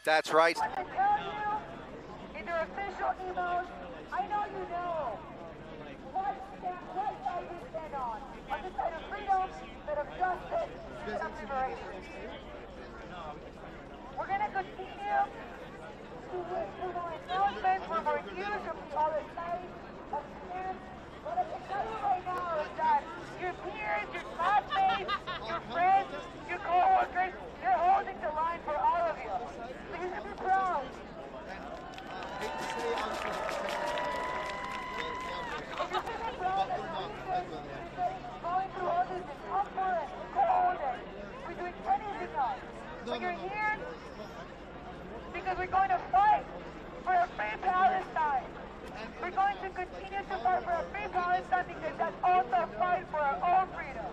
That's right. What they tell you in their official emails, I know you know what side you stand on the side of freedom, side of justice, side of liberation. We're going to continue to listen to announcements where we're accused of the other side of stand. What I can tell you right now is that your peers, your classmates, your friends, your co-workers, they're holding the line for all of you. So you should be proud. I hate to say it, I'm sure You should be proud that you're going through all this discomfort and cold and we're doing anything else. But you're here because we're going to fight for a free Palestine. We're going to continue to fight for a free Palestine because that's also a fight for our own freedom.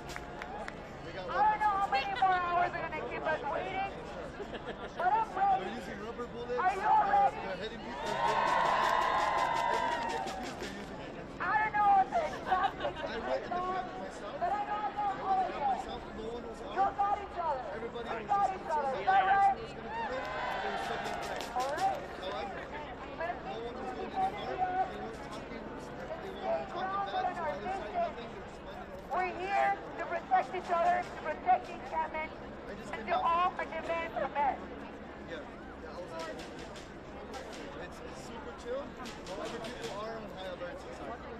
I don't know how many more hours they're going to keep us waiting, but I'm ready. They're using rubber bullets. Are you all ready? They're hitting people. Everything they can use, they're using it. I don't know what the exact thing I went in the camp myself. but I know I'm not all of you. No one was You armed. got each other. Everybody We was got just each other. concerned Is that that right? was going to come in. They were suddenly afraid. All right. However, But if no these one was two doing people any see harm. us, They weren't talking. They stay weren't talking grounded bad in to our the other side. distance. Nothing. They were just minding their own. We're here to protect each other, to protect the encampment, and to all our demands are met. Yeah, I was like, it's super chill. However, people are on high alert society.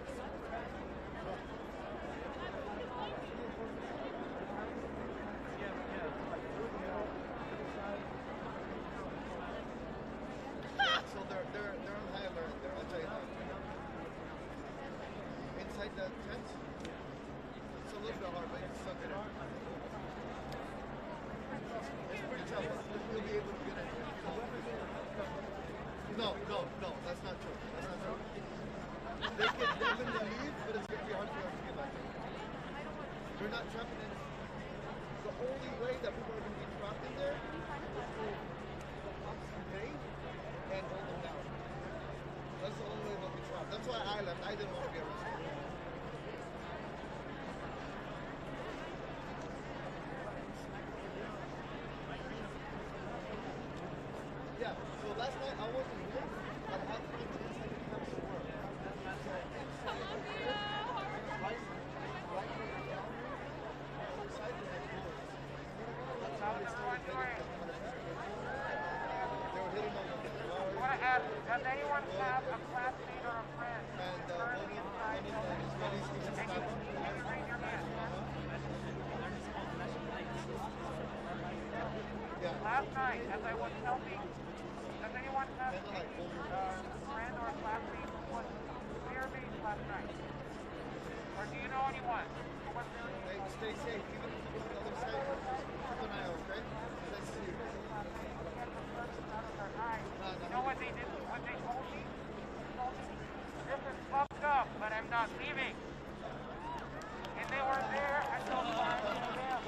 So they're on high alert. I'll tell you that. Inside the tent, it's a little bit hard, but it's stuck in it. It's pretty tough. You'll be able to get it. No, that's not true. That's not true. They're going to leave, but it's going to be hard for them to get back. They're not trapped in it. The only way that people are going to be trapped in there is to pay and hold them down. That's the only way they'll be trapped. That's why I left. I didn't want to be arrested. Yeah, so last night I wasn't here. I had friends inside the camp to work. That's how they started hitting. They were hitting on the I want to ask, does anyone have a classmate or a friend and currently inside the building? And can you raise your hand? Yeah. Last night, as I was helping, does anyone have a friend or a classmate who was fear-based last night? Or do you know anyone who was fear-based? Hey, stay safe. Even if you go to the other side, keep an eye out, okay? Let's see you. You know what they did? What they told me? They told me, this is fucked up, but I'm not leaving. And they were there until 5 p.m.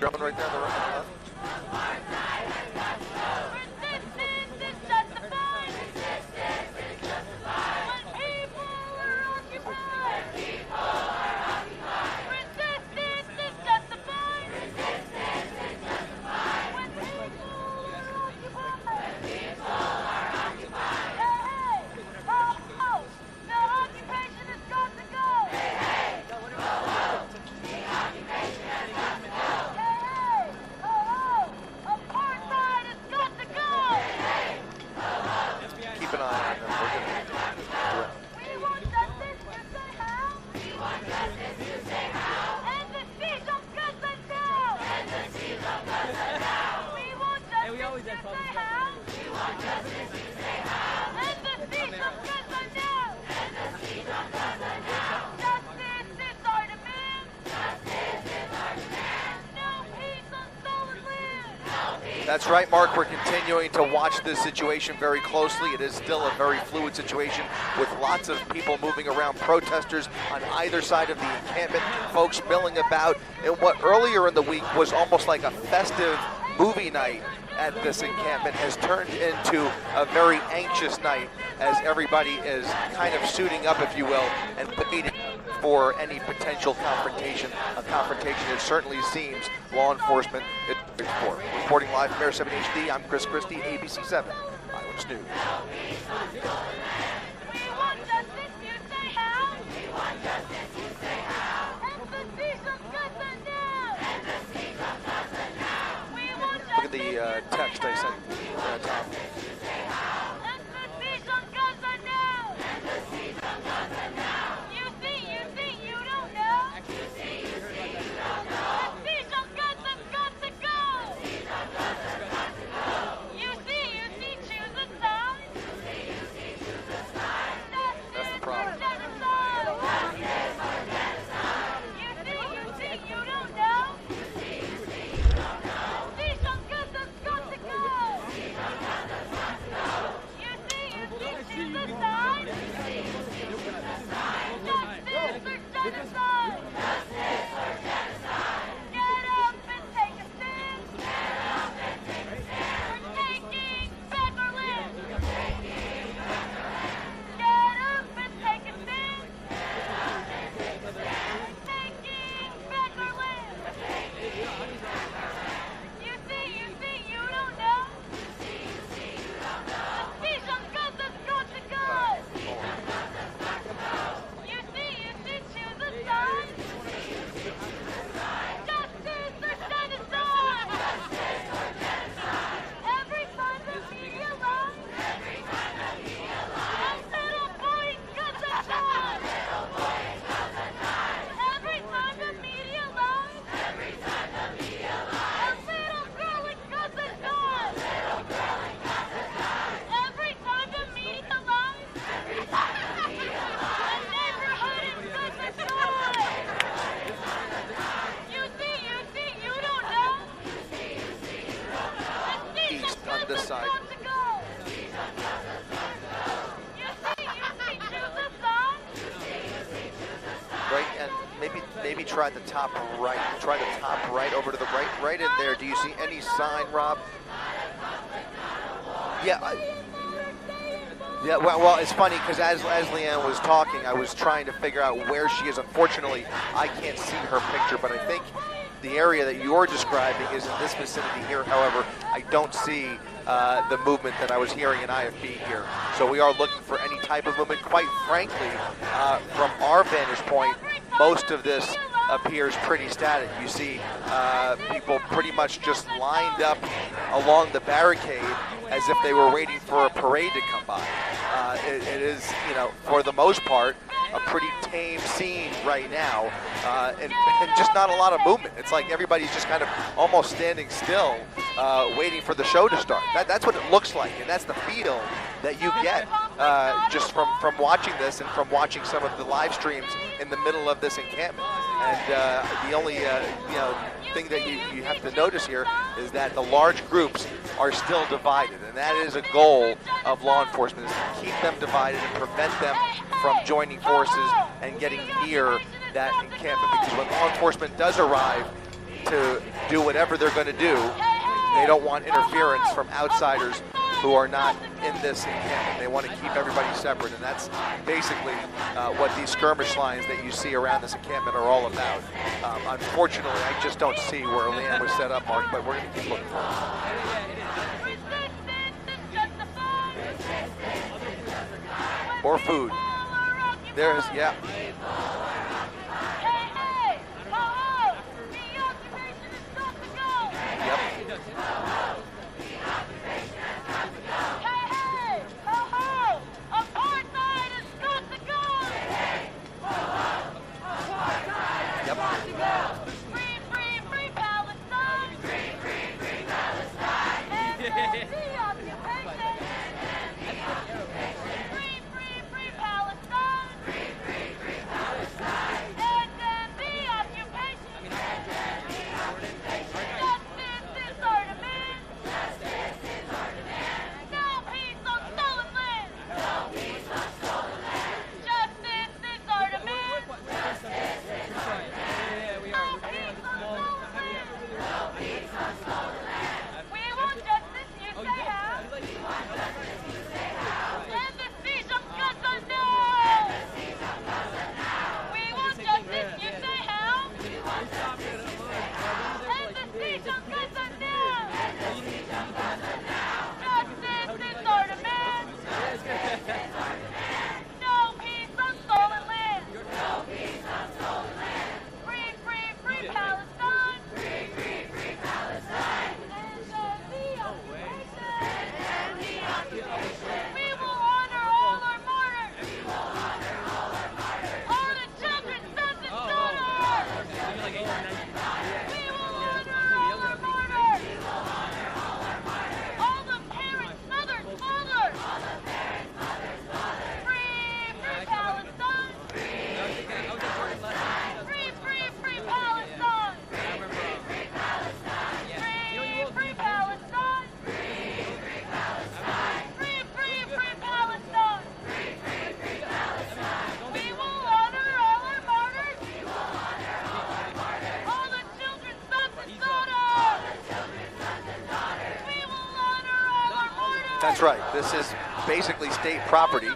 Drone right there on the right. Resistance is justified. When people are occupied. Resistance is justified. When people are occupied. Hey, hey, ho, ho. The occupation has got to go. Hey, hey, ho, ho. The occupation has got to go. Hey, hey, ho, ho. Apartheid has got to go. Keep an eye on them. We want justice, you say how? We want justice, you say how? End the siege of Gaza now! End the siege of Gaza now! We want justice, you say how? We want justice, you say how? End the siege of Gaza now! End the siege of Gaza now! Justice is our demand! Justice is our demand! No peace on stolen land! No peace. That's right, Mark. We're continuing to watch this situation very closely. It is still a very fluid situation with lots of people moving around, protesters on either side of the encampment, folks milling about in what earlier in the week was almost like a festive movie night at this encampment has turned into a very anxious night as everybody is kind of suiting up, if you will, and waiting for any potential confrontation. A confrontation, it certainly seems, law enforcement is for. Reporting live from Air 7 HD, I'm Chris Christie, ABC 7 Eyewitness News. We want justice, you say how? We want justice, you say how? End the siege of Gaza now! End the siege of Gaza now! We want Look at justice, the text I sent Tom. End the siege of Gaza now! End the siege of Gaza now! You see, you don't know? You see, you don't know? The siege of Gaza's got to go! The siege of Gaza's got to go! You see, choose a side! You see, choose a side! That's the problem. Genocide! You see, you don't know? You see, you don't know? Siege of Gaza's got to go! Siege of Gaza's got to go! You see, choose a side! Justice or genocide! Justice or genocide! Get up and take a stand! Get up and take a stand! We're taking back our land! We're taking back our land! Get up and take a stand! Get up and take a stand! We're taking back our land! We're taking back our land! You see, you don't know? You see, you don't know? The siege of Gaza's got to go! The siege of Gaza's got to go! You see, choose a side! Justice or genocide! Justice or genocide! Every time the media lies! Every time the media lies! A little boy in Gaza dies! A little boy in Gaza dies! Every time the media lies! Every time the media lies! A little girl in Gaza dies! A little girl in Gaza dies! Every time the media lies! Every time the media lies! A neighborhood in Gaza dies! You see, you don't know? You see, you don't know? The siege East of on this Gaza's side. got to go! The siege of Gaza's got to go! You see, choose a side! Right, and maybe try the top right. Try the top right over to the right in there. Do you see any sign, Rob? Yeah. Yeah, well, it's funny because as Leanne was talking, I was trying to figure out where she is. Unfortunately, I can't see her picture, but I think the area that you're describing is in this vicinity here. However, I don't see the movement that I was hearing in IFB here. So we are looking for any type of movement. Quite frankly, from our vantage point, most of this appears pretty static. You see people pretty much just lined up along the barricade as if they were waiting for a parade to come by. It is, for the most part, a pretty tame scene right now, and just not a lot of movement. It's like everybody's just kind of almost standing still, waiting for the show to start. That's what it looks like, and that's the feel that you get just from watching this and from watching some of the live streams in the middle of this encampment. And the only thing that you have to notice here is that the large groups are still divided, and that is a goal of law enforcement, is to keep them divided and prevent them from joining forces and getting near that encampment. Because when law enforcement does arrive to do whatever they're going to do. They don't want interference from outsiders who are not in this encampment. They want to keep everybody separate, and that's basically what these skirmish lines that you see around this encampment are all about. Unfortunately, I just don't see where Leanne was set up, Mark, but we're going to keep looking for it. More food. There's, yeah. That's right. This is basically state property,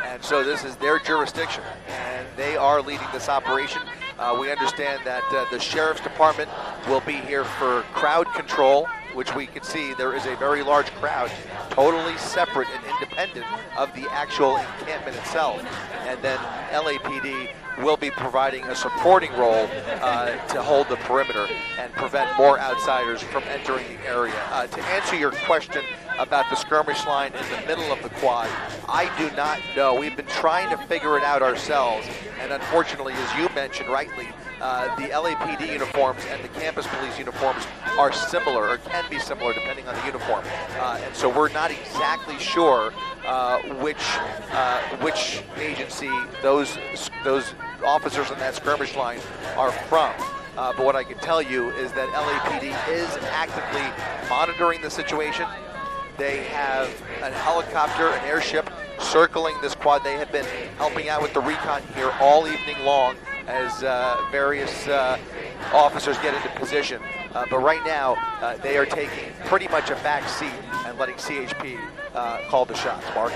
and so this is their jurisdiction, and they are leading this operation. We understand that the Sheriff's Department will be here for crowd control, which we can see there is a very large crowd, totally separate and independent of the actual encampment itself. And then LAPD will be providing a supporting role to hold the perimeter and prevent more outsiders from entering the area. To answer your question about the skirmish line in the middle of the quad, I do not know. We've been trying to figure it out ourselves, and unfortunately, as you mentioned rightly, the LAPD uniforms and the campus police uniforms are similar, or can be similar depending on the uniform. And so we're not exactly sure which agency those officers in that skirmish line are from. But what I can tell you is that LAPD is actively monitoring the situation. They have a helicopter, an airship circling this quad. They have been helping out with the recon here all evening long as various officers get into position. But right now, they are taking pretty much a back seat and letting CHP call the shots. Mark?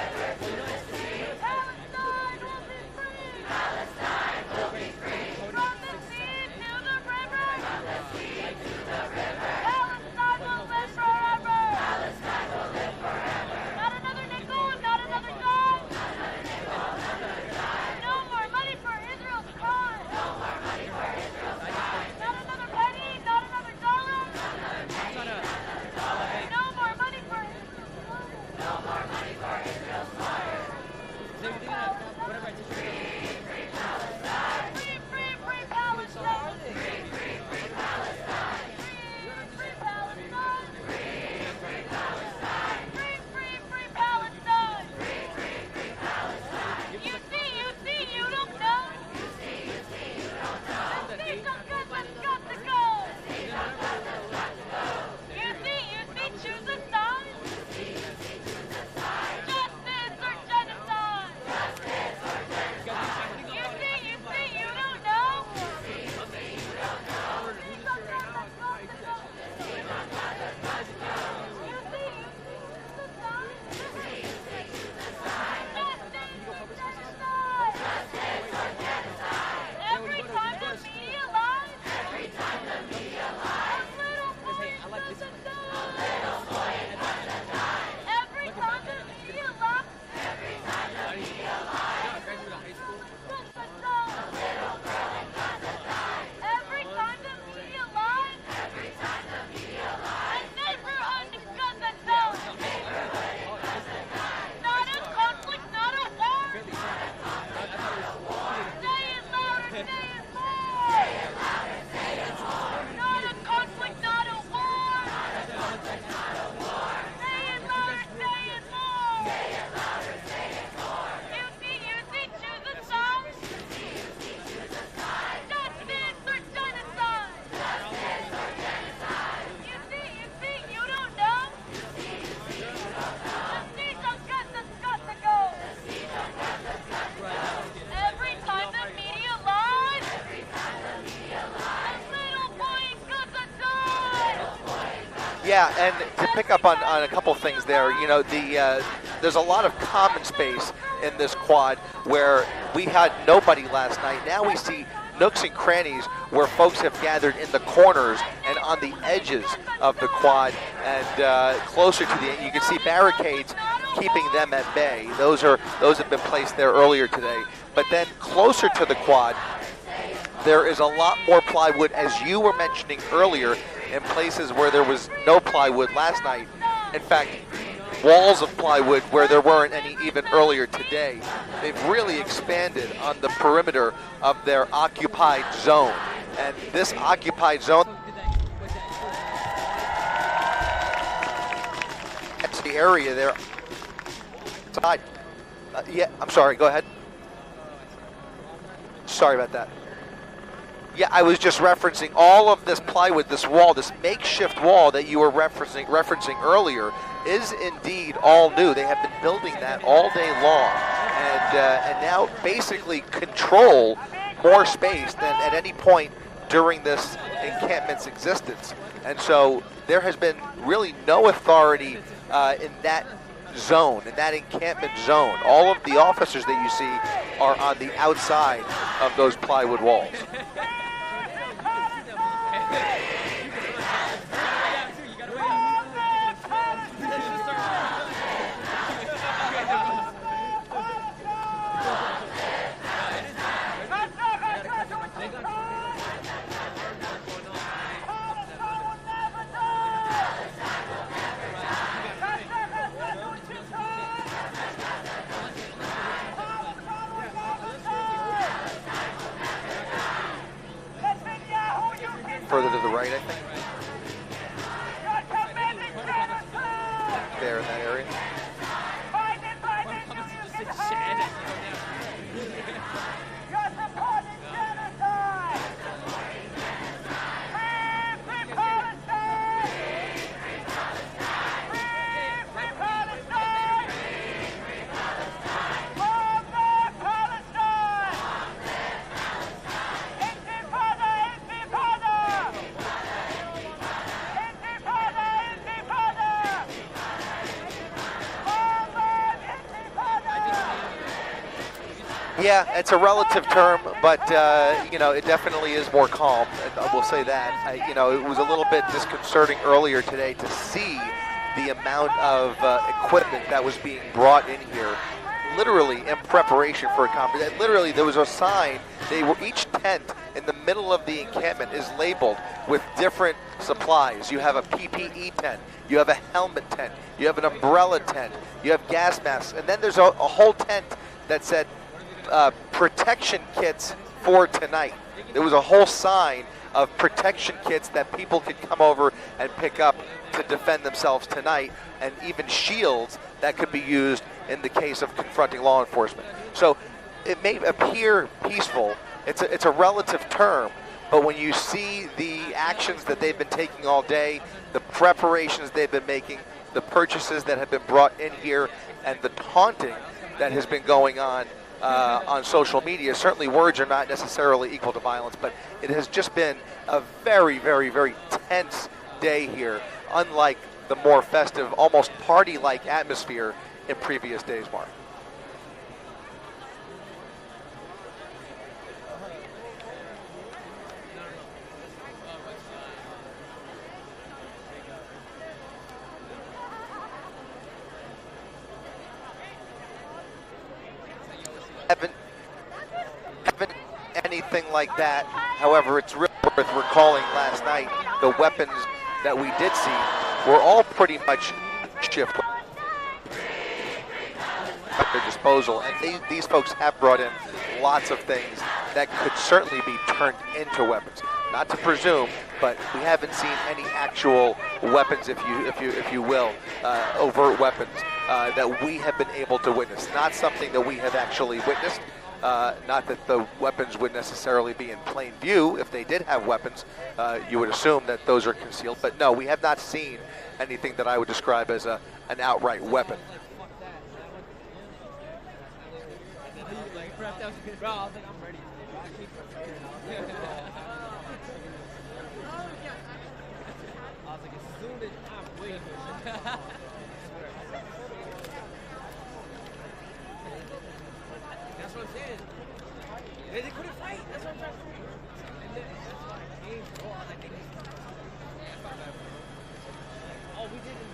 Yeah, and to pick up on a couple things there, you know, there's a lot of common space in this quad where we had nobody last night. Now we see nooks and crannies where folks have gathered in the corners and on the edges of the quad and closer to the end. You can see barricades keeping them at bay. Those have been placed there earlier today. But then closer to the quad, there is a lot more plywood, as you were mentioning earlier, in places where there was no plywood last night. In fact, walls of plywood where there weren't any even earlier today. They've really expanded on the perimeter of their occupied zone. And this occupied zone, that's the area there. Yeah, I'm sorry, go ahead. Sorry about that. Yeah, I was just referencing all of this plywood, this wall, this makeshift wall that you were referencing earlier is indeed all new. They have been building that all day long and now basically control more space than at any point during this encampment's existence. And so there has been really no authority in that zone, in that encampment zone. All of the officers that you see are on the outside of those plywood walls. Further to the right, I think. There in that area. Yeah, it's a relative term, but you know, it definitely is more calm. I will say that. You know, it was a little bit disconcerting earlier today to see the amount of equipment that was being brought in here, literally in preparation for a conference. Literally, there was a sign. Each tent in the middle of the encampment is labeled with different supplies. You have a PPE tent, you have a helmet tent, you have an umbrella tent, you have gas masks, and then there's a whole tent that said protection kits for tonight. There was a whole sign of protection kits that people could come over and pick up to defend themselves tonight, and even shields that could be used in the case of confronting law enforcement. So it may appear peaceful. It's a relative term, but when you see the actions that they've been taking all day, the preparations they've been making, the purchases that have been brought in here, and the taunting that has been going on social media. Certainly words are not necessarily equal to violence, but it has just been a very, very, very tense day here, unlike the more festive, almost party-like atmosphere in previous days, Mark. Haven't anything like that. However, it's really worth recalling last night the weapons that we did see were all pretty much shift at their disposal, and these folks have brought in lots of things that could certainly be turned into weapons. Not to presume, but we haven't seen any actual weapons, if you will, overt weapons that we have been able to witness. Not something that we have actually witnessed. Not that the weapons would necessarily be in plain view. If they did have weapons, you would assume that those are concealed. But no, we have not seen anything that I would describe as an outright weapon. That's what I'm saying. They couldn't fight. That's what I'm trying to say. And then, that's why he ain't go on. I think he's. Yeah, it's not bad. Oh, we did it.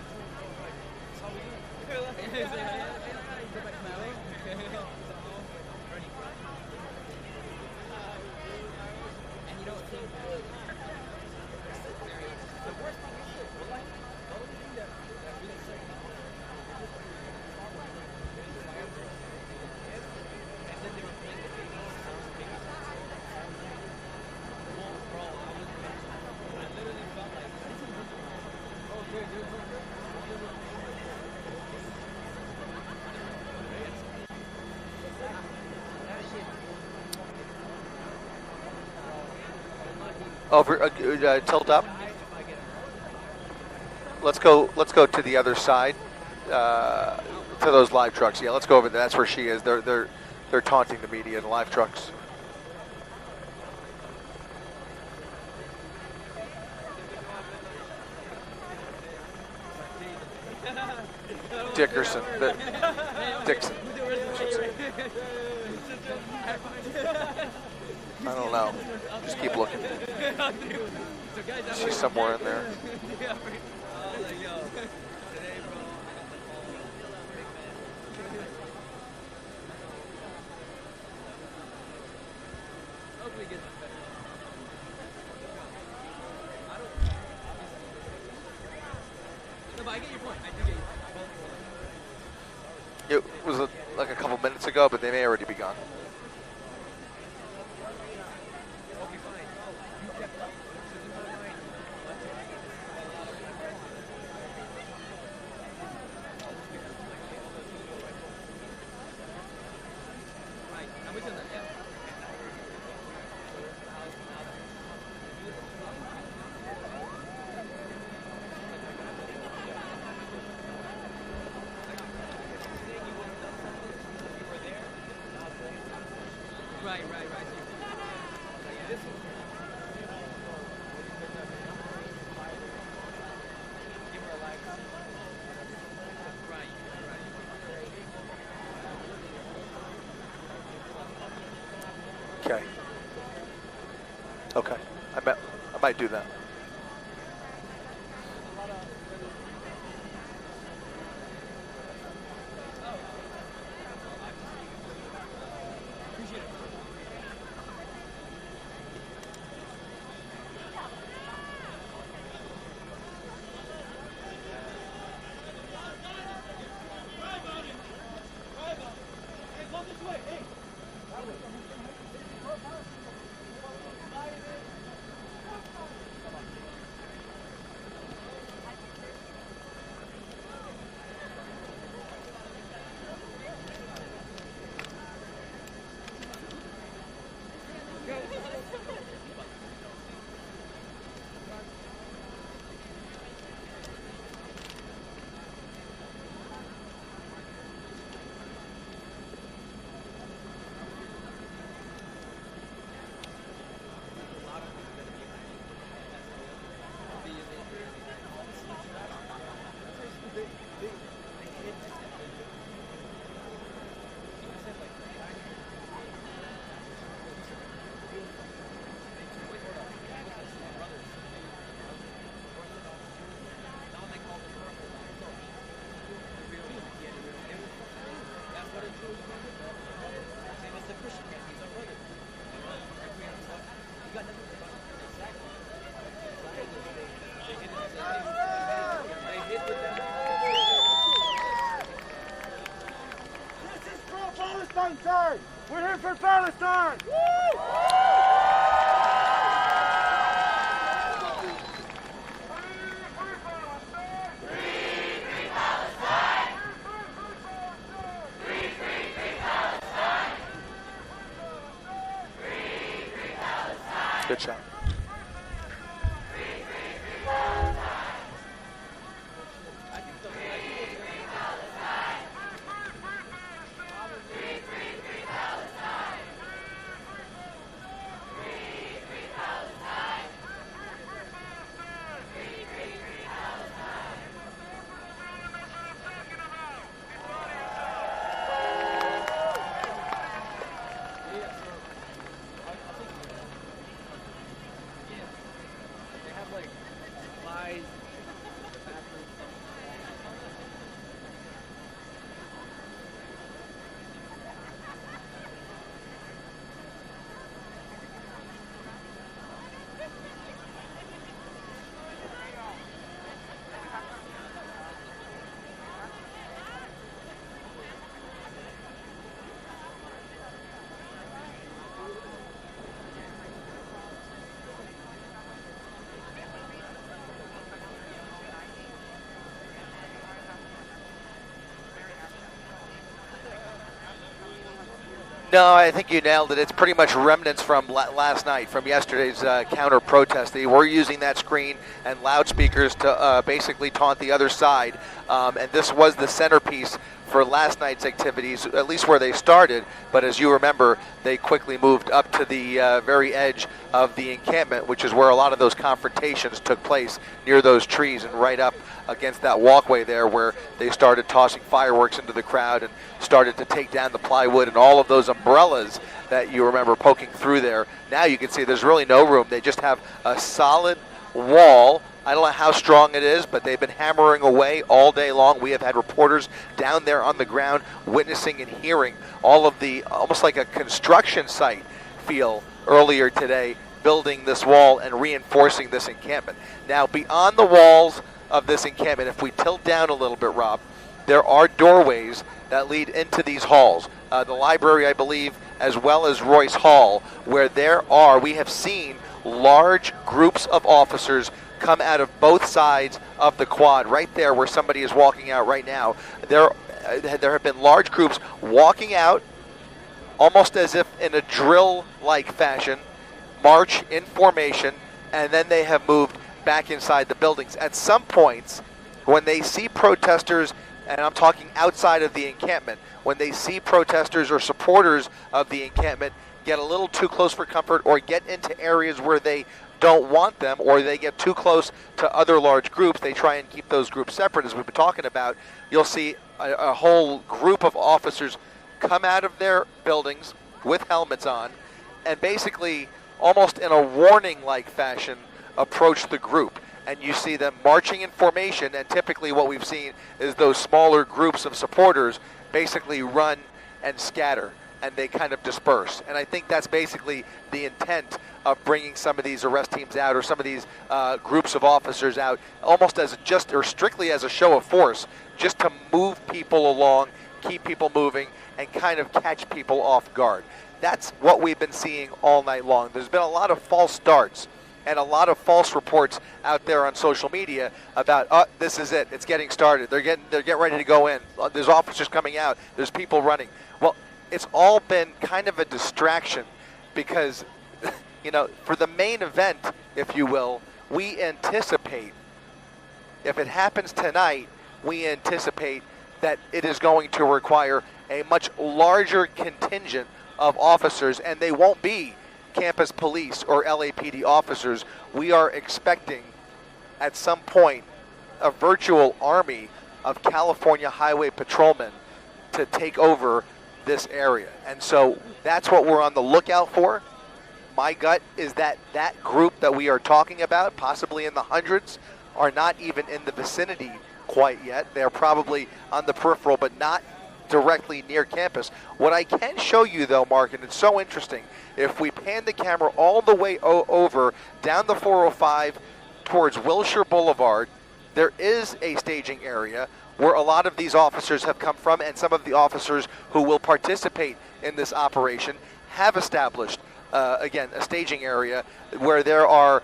That's how we do it. Go back to my way. And you know what? The worst thing is this. Well, like, the only thing that really sucks about it is and then they were playing the babies. Bro, I literally felt like, oh, dude. Over, tilt up. Let's go to the other side, to those live trucks. Yeah, let's go over there. That's where she is. They're taunting the media in live trucks. Dickerson. Dixon. I don't know. Just keep looking. She's somewhere in there. I get your point. I do get your point. It was like a couple minutes ago, but they may already be gone. Okay, fine. You kept up. Right. I'm with you on that. Yeah. Right. This one. Give her a like. Right. Okay. I might do that. This is pro-Palestine time! We're here for Palestine! Good shot. guys. The bathroom. No, I think you nailed it. It's pretty much remnants from last night, from yesterday's counter protest. They were using that screen and loudspeakers to basically taunt the other side. And this was the centerpiece for last night's activities, at least where they started. But as you remember, they quickly moved up to the very edge of the encampment, which is where a lot of those confrontations took place, near those trees and right up against that walkway there, where they started tossing fireworks into the crowd and started to take down the plywood and all of those umbrellas that you remember poking through there. Now you can see there's really no room. They just have a solid wall. I don't know how strong it is, but they've been hammering away all day long. We have had reporters down there on the ground witnessing and hearing all of the, almost like a construction site feel earlier today, building this wall and reinforcing this encampment. Now, beyond the walls of this encampment, if we tilt down a little bit, Rob, there are doorways that lead into these halls. The library, I believe, as well as Royce Hall, where we have seen large groups of officers come out of both sides of the quad. Right there where somebody is walking out right now, there have been large groups walking out almost as if in a drill-like fashion, march in formation, and then they have moved back inside the buildings. At some points, when they see protesters, and I'm talking outside of the encampment, when they see protesters or supporters of the encampment get a little too close for comfort or get into areas where they don't want them, or they get too close to other large groups, they try and keep those groups separate, as we've been talking about. You'll see a whole group of officers come out of their buildings with helmets on and basically, almost in a warning-like fashion, approach the group. And you see them marching in formation, and typically what we've seen is those smaller groups of supporters basically run and scatter, and they kind of disperse. And I think that's basically the intent of bringing some of these arrest teams out, or some of these groups of officers out, almost as just, or strictly as a show of force, just to move people along, keep people moving, and kind of catch people off guard. That's what we've been seeing all night long. There's been a lot of false starts and a lot of false reports out there on social media about, oh, this is it, it's getting started. They're getting ready to go in. There's officers coming out. There's people running. Well, it's all been kind of a distraction because, you know, for the main event, if you will, we anticipate, if it happens tonight, we anticipate that it is going to require a much larger contingent of officers, and they won't be campus police or LAPD officers. We are expecting at some point a virtual army of California highway patrolmen to take over this area. And so that's what we're on the lookout for. My gut is that that group that we are talking about, possibly in the hundreds, are not even in the vicinity quite yet. They're probably on the peripheral, but not directly near campus. What I can show you though, Mark, and it's so interesting, if we pan the camera all the way over down the 405 towards Wilshire Boulevard, there is a staging area where a lot of these officers have come from, and some of the officers who will participate in this operation have established, again, a staging area where there are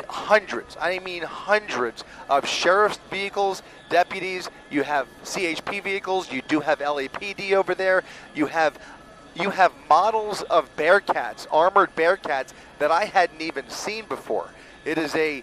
hundreds, I mean hundreds, of sheriff's vehicles, deputies. You have CHP vehicles. You do have LAPD over there. You have models of Bearcats, armored Bearcats, that I hadn't even seen before. It is an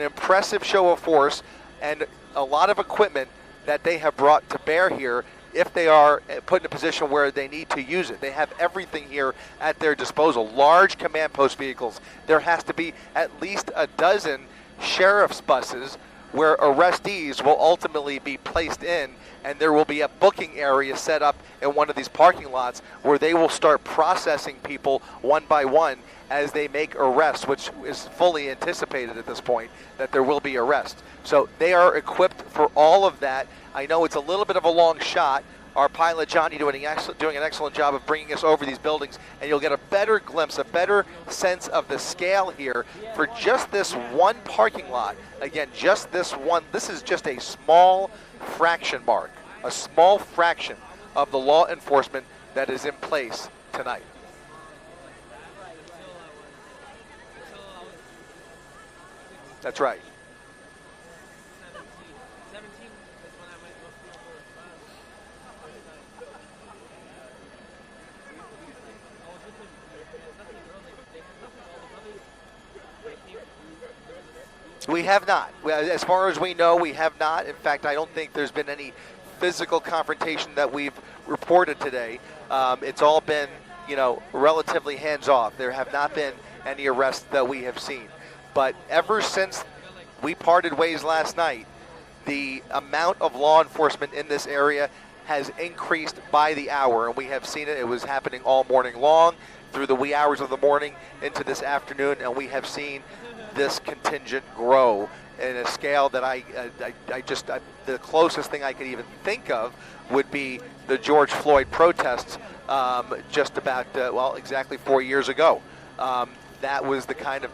impressive show of force and a lot of equipment that they have brought to bear here if they are put in a position where they need to use it. They have everything here at their disposal. Large command post vehicles. There has to be at least a dozen sheriff's buses where arrestees will ultimately be placed in, and there will be a booking area set up in one of these parking lots where they will start processing people one by one as they make arrests, which is fully anticipated at this point that there will be arrests. So they are equipped for all of that. I know it's a little bit of a long shot. Our pilot Johnny doing an excellent job of bringing us over these buildings, and you'll get a better glimpse, a better sense of the scale here for just this one parking lot. Again, just this one. This is just a small fraction, Mark, a small fraction of the law enforcement that is in place tonight. That's right. We have not. As far as we know, we have not. In fact, I don't think there's been any physical confrontation that we've reported today. It's all been, relatively hands-off. There have not been any arrests that we have seen. But ever since we parted ways last night, the amount of law enforcement in this area has increased by the hour, and we have seen it. It was happening all morning long, through the wee hours of the morning into this afternoon, and we have seen this contingent grow in a scale that the closest thing I could even think of would be the George Floyd protests just about, exactly 4 years ago. That's the kind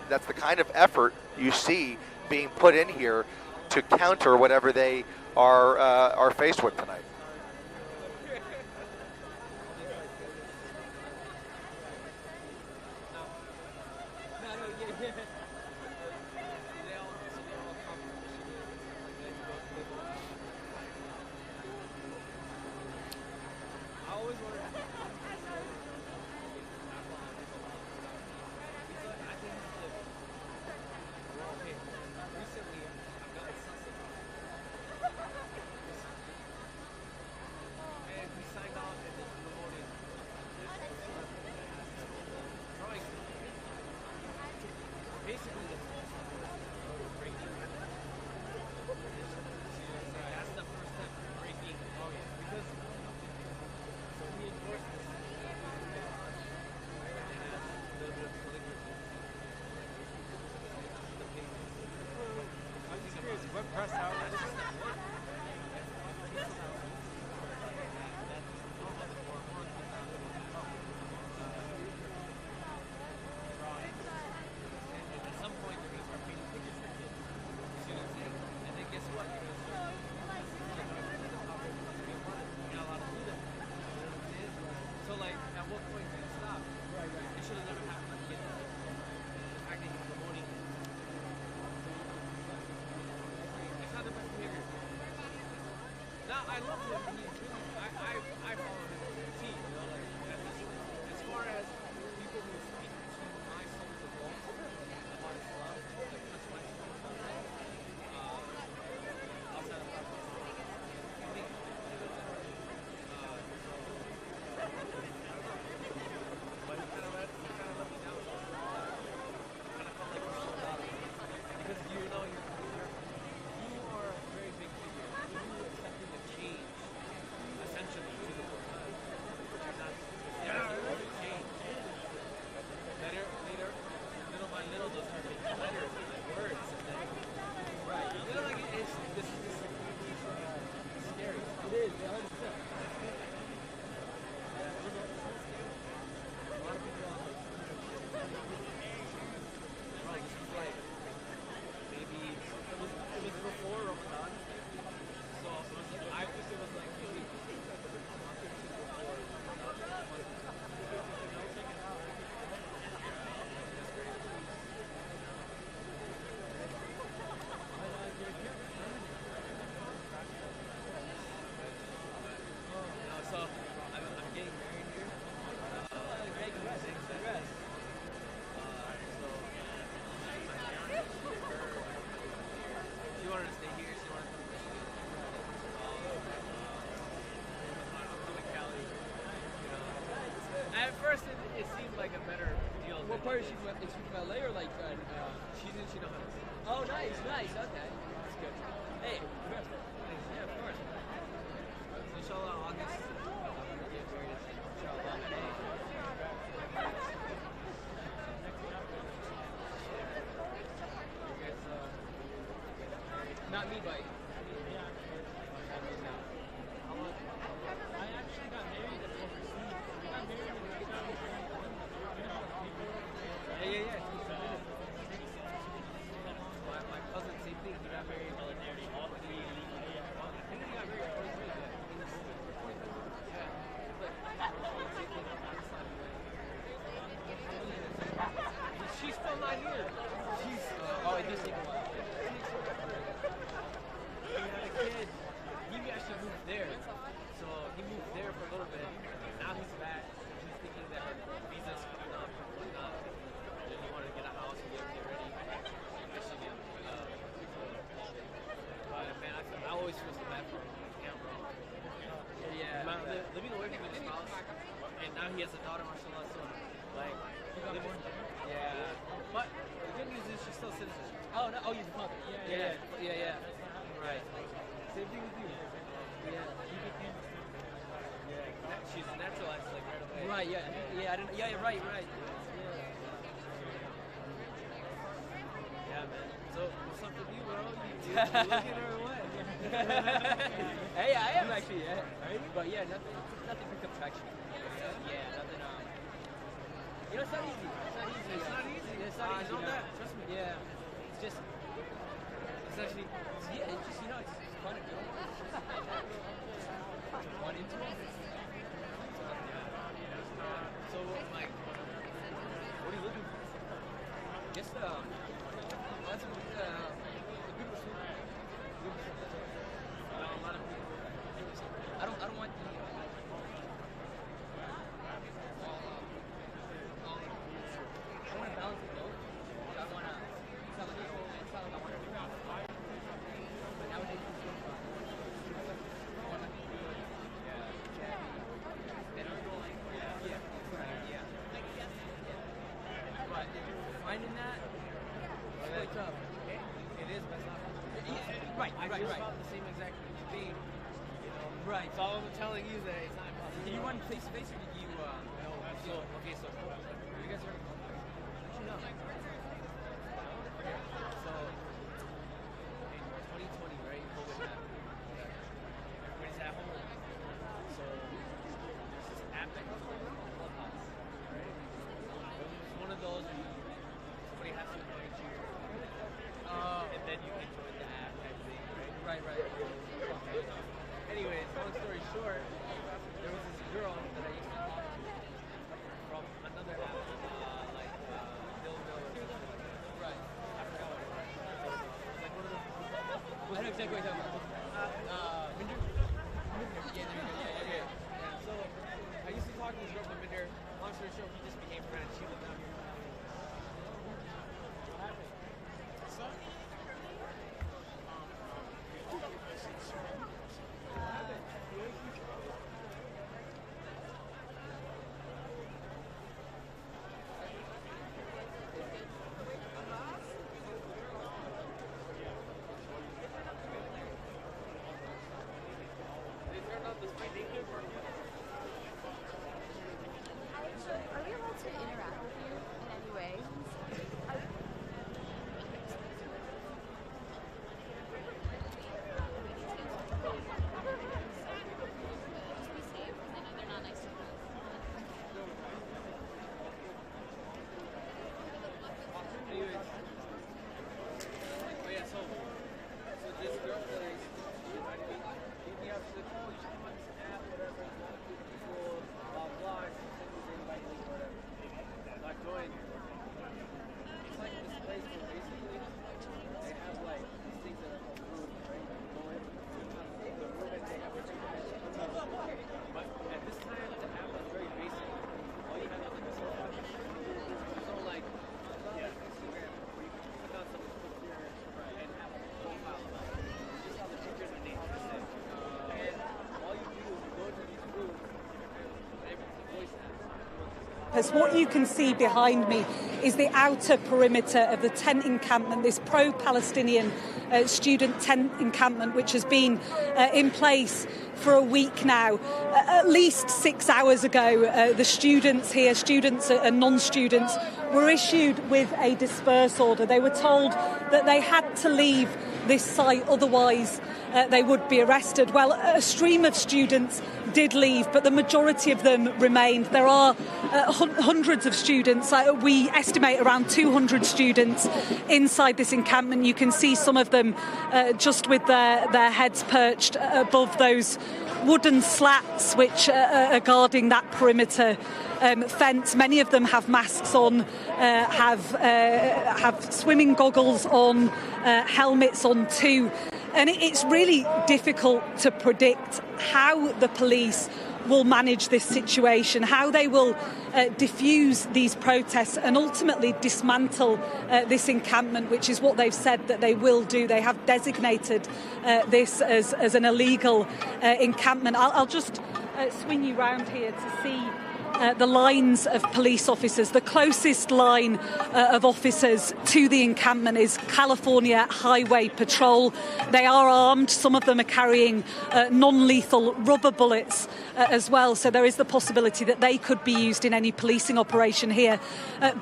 of effort you see being put in here to counter whatever they are faced with tonight. I love him. I follow him as a team, as far as people who speak to my soul of law about Islam, that's my soul. Outside of that, I think but he kind of let me down. Kind of felt like he sold out because you are a very big figure. You accepting the change, essentially, to the world. Change. Little by little, they'll start making letters and words. And then, right. This is scary. It is, 100%. A lot of people on this. Right, this is like, maybe, it was before Ramadan. So I think it was like maybe so I'm getting married here. She wanted to stay here. She wanted to come to Michigan. I'm from Cali. At first, it seemed like a better deal. What part is she from? Is she from LA or like? She's in Chinohanas. Oh, nice, okay. good. Hey, congrats. Thanks. Yeah, of course. Inshallah, August. I'm gonna get married. Inshallah. You guys, not me, but. I actually got married overseas. We got married in 2000. Yeah. My cousin, same thing. He got married. I think he got married 23. She's still not here. She's it does take a while. He had a kid. He actually moved there. So he moved there for a little bit. Now he's back. He's thinking that her visa's coming up and whatnot. And he wanted to get a house and get ready. But man, I always feel so bad for him. Damn, bro. Yeah. Living away from his spouse. And now he has a daughter, mashallah. So like, yeah. But the good news is she's still a citizen. Oh, no. Oh, you're the mother. Yeah. Right. Same thing with you. Yeah. She's naturalized like right away. Right. Yeah. I didn't. Yeah. Right. Yeah, man. So what's up with you, bro? You looking her or what? Hey, I am actually. Yeah. But yeah, nothing picked up traction. Yeah, nothing. You know, it's not easy. It's not easy. I know that. Trust me. Yeah. It's just. It's actually. It's just, you know, it's fun to do. One into it. So, like, what are you looking for? Just, that's a good pursuit. A lot of people. I don't want the. I want to balance it both. I want to. It's not like I want to do it. But nowadays it's so fun. I want to be good. Yeah. But finding that is really tough. It is, but it's not. Right. I feel about the same exact thing. You know. Right. So I'm telling you that it's not impossible. Did you run face to face or did you? No. So you guys already. How'd you know? Okay. So in 2020, right? COVID happened. Everybody's at home. So there's this app that comes called Clubhouse, right? It's one of those where somebody has to invite you, and then you can join the app type thing, right? Right. Okay. Anyways, long story short, there was this girl that I used to talk to from another app, like Dill or something like that. Right. I forgot what it was. It's like one of those. I know exactly what you're talking about. Minder? Yeah, there you go. Yeah. So I used to talk to this girl from Minder. Long story short, we just became friends. She lived down here. What happened? Are we allowed to interact with you in any way? Just be safe, because I know they're not nice to us. Anyways. Oh yeah, so this girl that I used to see invited me up to the call, you should come on this app, whatever, people, blah blah, she sent me the invite link, whatever. So I joined. It's like this place where basically they have like these things that are called rooms, right? You go in the room and they have a but at this time the app was very basic. All you had was like a sofa. So like Instagram where you can click on someone's picture and have a profile about it. You just have the pictures and names. And all you do is you go to these rooms and everything's a voice app. As what you can see behind me is the outer perimeter of the tent encampment, this pro-Palestinian student tent encampment, which has been in place for a week now. At least 6 hours ago, the students here, students and non-students, were issued with a disperse order. They were told that they had to leave this site, otherwise they would be arrested. Well, a stream of students did leave, but the majority of them remained. There are hundreds of students. We estimate around 200 students inside this encampment. You can see some of them just with their heads perched above those wooden slats which are guarding that perimeter fence. Many of them have masks on, have swimming goggles on, helmets on too. And it's really difficult to predict how the police will manage this situation, how they will diffuse these protests and ultimately dismantle this encampment, which is what they've said that they will do. They have designated this as an illegal encampment. I'll just swing you round here to see the lines of police officers. The closest line of officers to the encampment is California Highway Patrol. They are armed. Some of them are carrying non-lethal rubber bullets as well. So there is the possibility that they could be used in any policing operation here.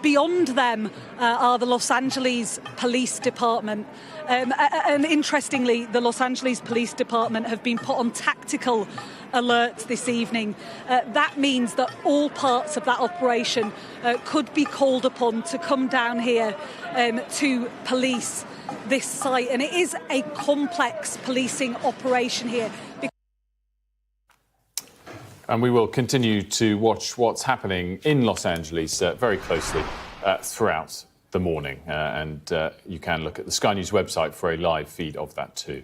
Beyond them are the Los Angeles Police Department. And interestingly, the Los Angeles Police Department have been put on tactical alert this evening. That means that all parts of that operation could be called upon to come down here to police this site. And it is a complex policing operation here. And we will continue to watch what's happening in Los Angeles very closely throughout the morning. And you can look at the Sky News website for a live feed of that too.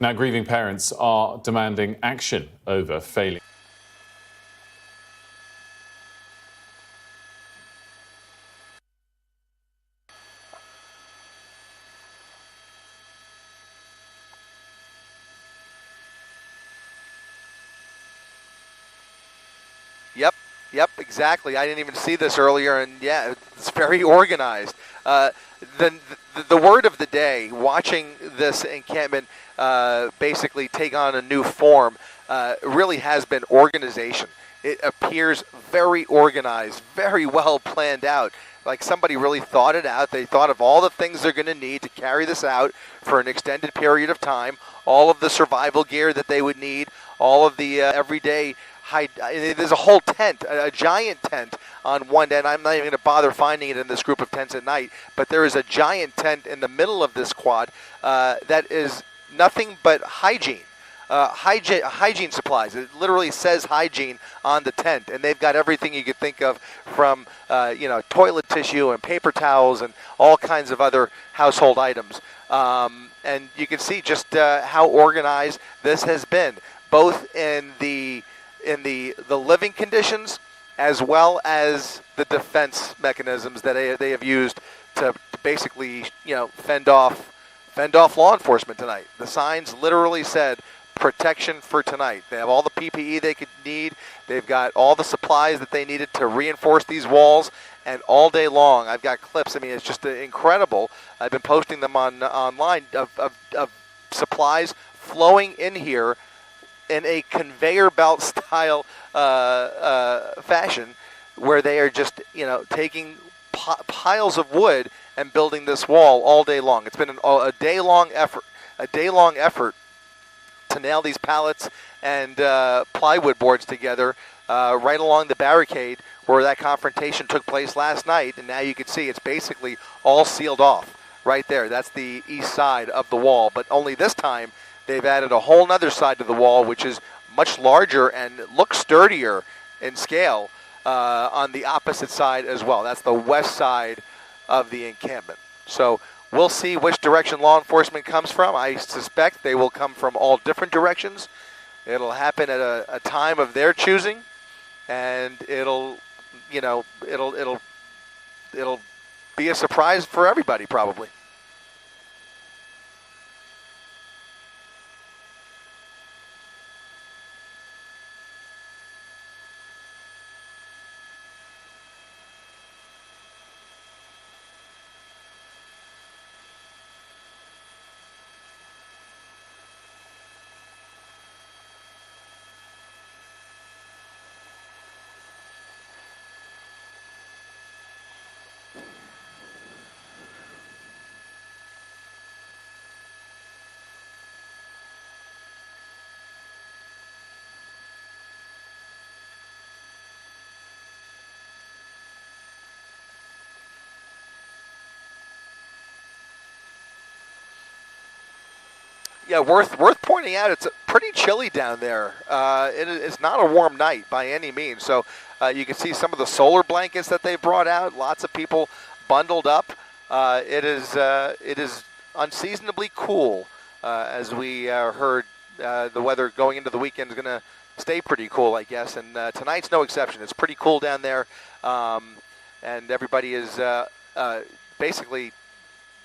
Now, grieving parents are demanding action over failing. Yep, exactly. I didn't even see this earlier, and yeah, it's very organized. The word of the day, watching this encampment basically take on a new form, really has been organization. It appears very organized, very well planned out. Like somebody really thought it out. They thought of all the things they're going to need to carry this out for an extended period of time, all of the survival gear that they would need, all of the everyday there's a whole tent, a giant tent on one end. I'm not even going to bother finding it in this group of tents at night, but there is a giant tent in the middle of this quad that is nothing but hygiene. Hygiene supplies. It literally says hygiene on the tent, and they've got everything you could think of, from toilet tissue and paper towels and all kinds of other household items. And you can see just how organized this has been, both in the living conditions as well as the defense mechanisms that they have used to basically fend off law enforcement tonight. The signs literally said protection for tonight. They have all the PPE they could need. They've got all the supplies that they needed to reinforce these walls, and all day long I've got clips. I mean, it's just incredible. I've been posting them online of supplies flowing in here in a conveyor belt style fashion, where they are just taking piles of wood and building this wall all day long. It's been a day-long effort to nail these pallets and plywood boards together right along the barricade where that confrontation took place last night. And now you can see it's basically all sealed off right there. That's the east side of the wall. But only this time they've added a whole other side to the wall, which is much larger and looks sturdier in scale on the opposite side as well. That's the west side of the encampment. So we'll see which direction law enforcement comes from. I suspect they will come from all different directions. It'll happen at a time of their choosing, and it'll be a surprise for everybody probably. Yeah, worth pointing out, it's pretty chilly down there. It's not a warm night by any means. So you can see some of the solar blankets that they brought out. Lots of people bundled up. It is unseasonably cool, as we heard. The weather going into the weekend is going to stay pretty cool, I guess. And tonight's no exception. It's pretty cool down there, and everybody is basically.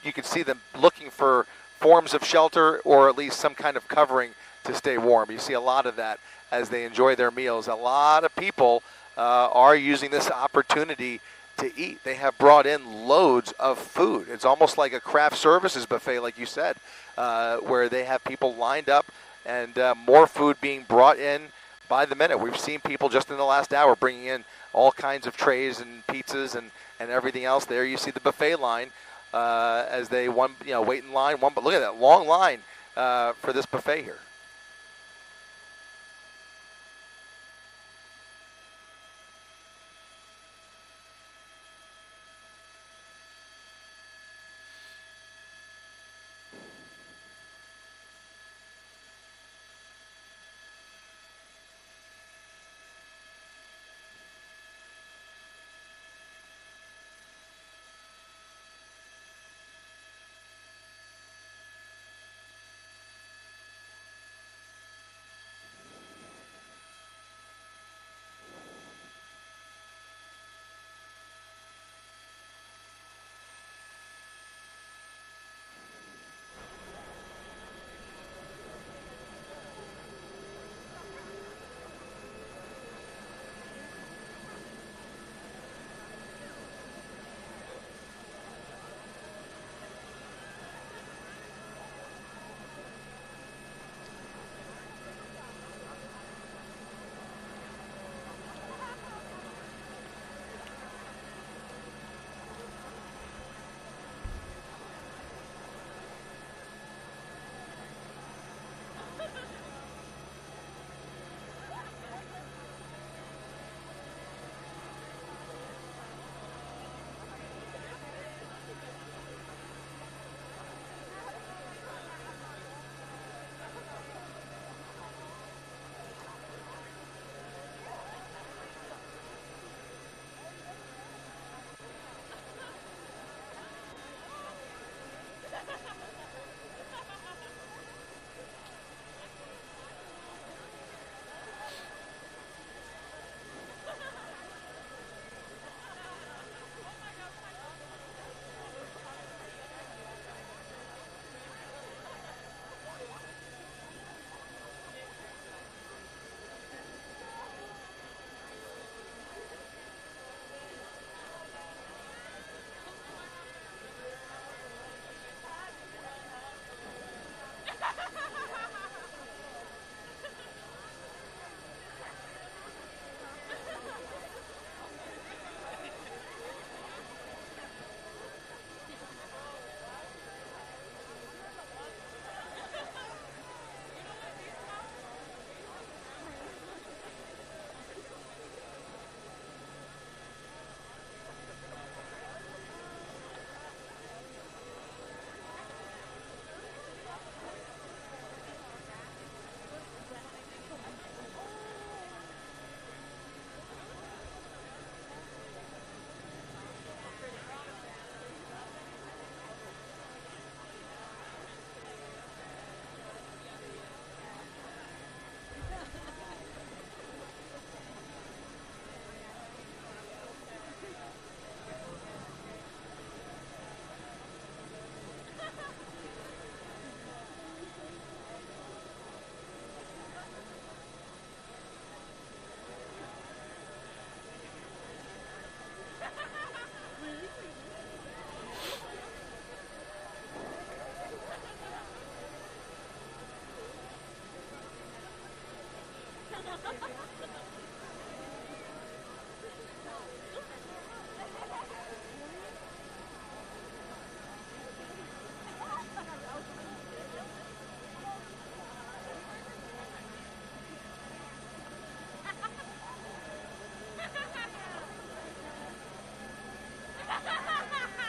You can see them looking for forms of shelter or at least some kind of covering to stay warm. You see a lot of that as they enjoy their meals. A lot of people are using this opportunity to eat. They have brought in loads of food. It's almost like a craft services buffet, like you said, where they have people lined up and more food being brought in by the minute. We've seen people just in the last hour bringing in all kinds of trays and pizzas and everything else. There you see the buffet line. As they wait in line. But look at that long line for this buffet here.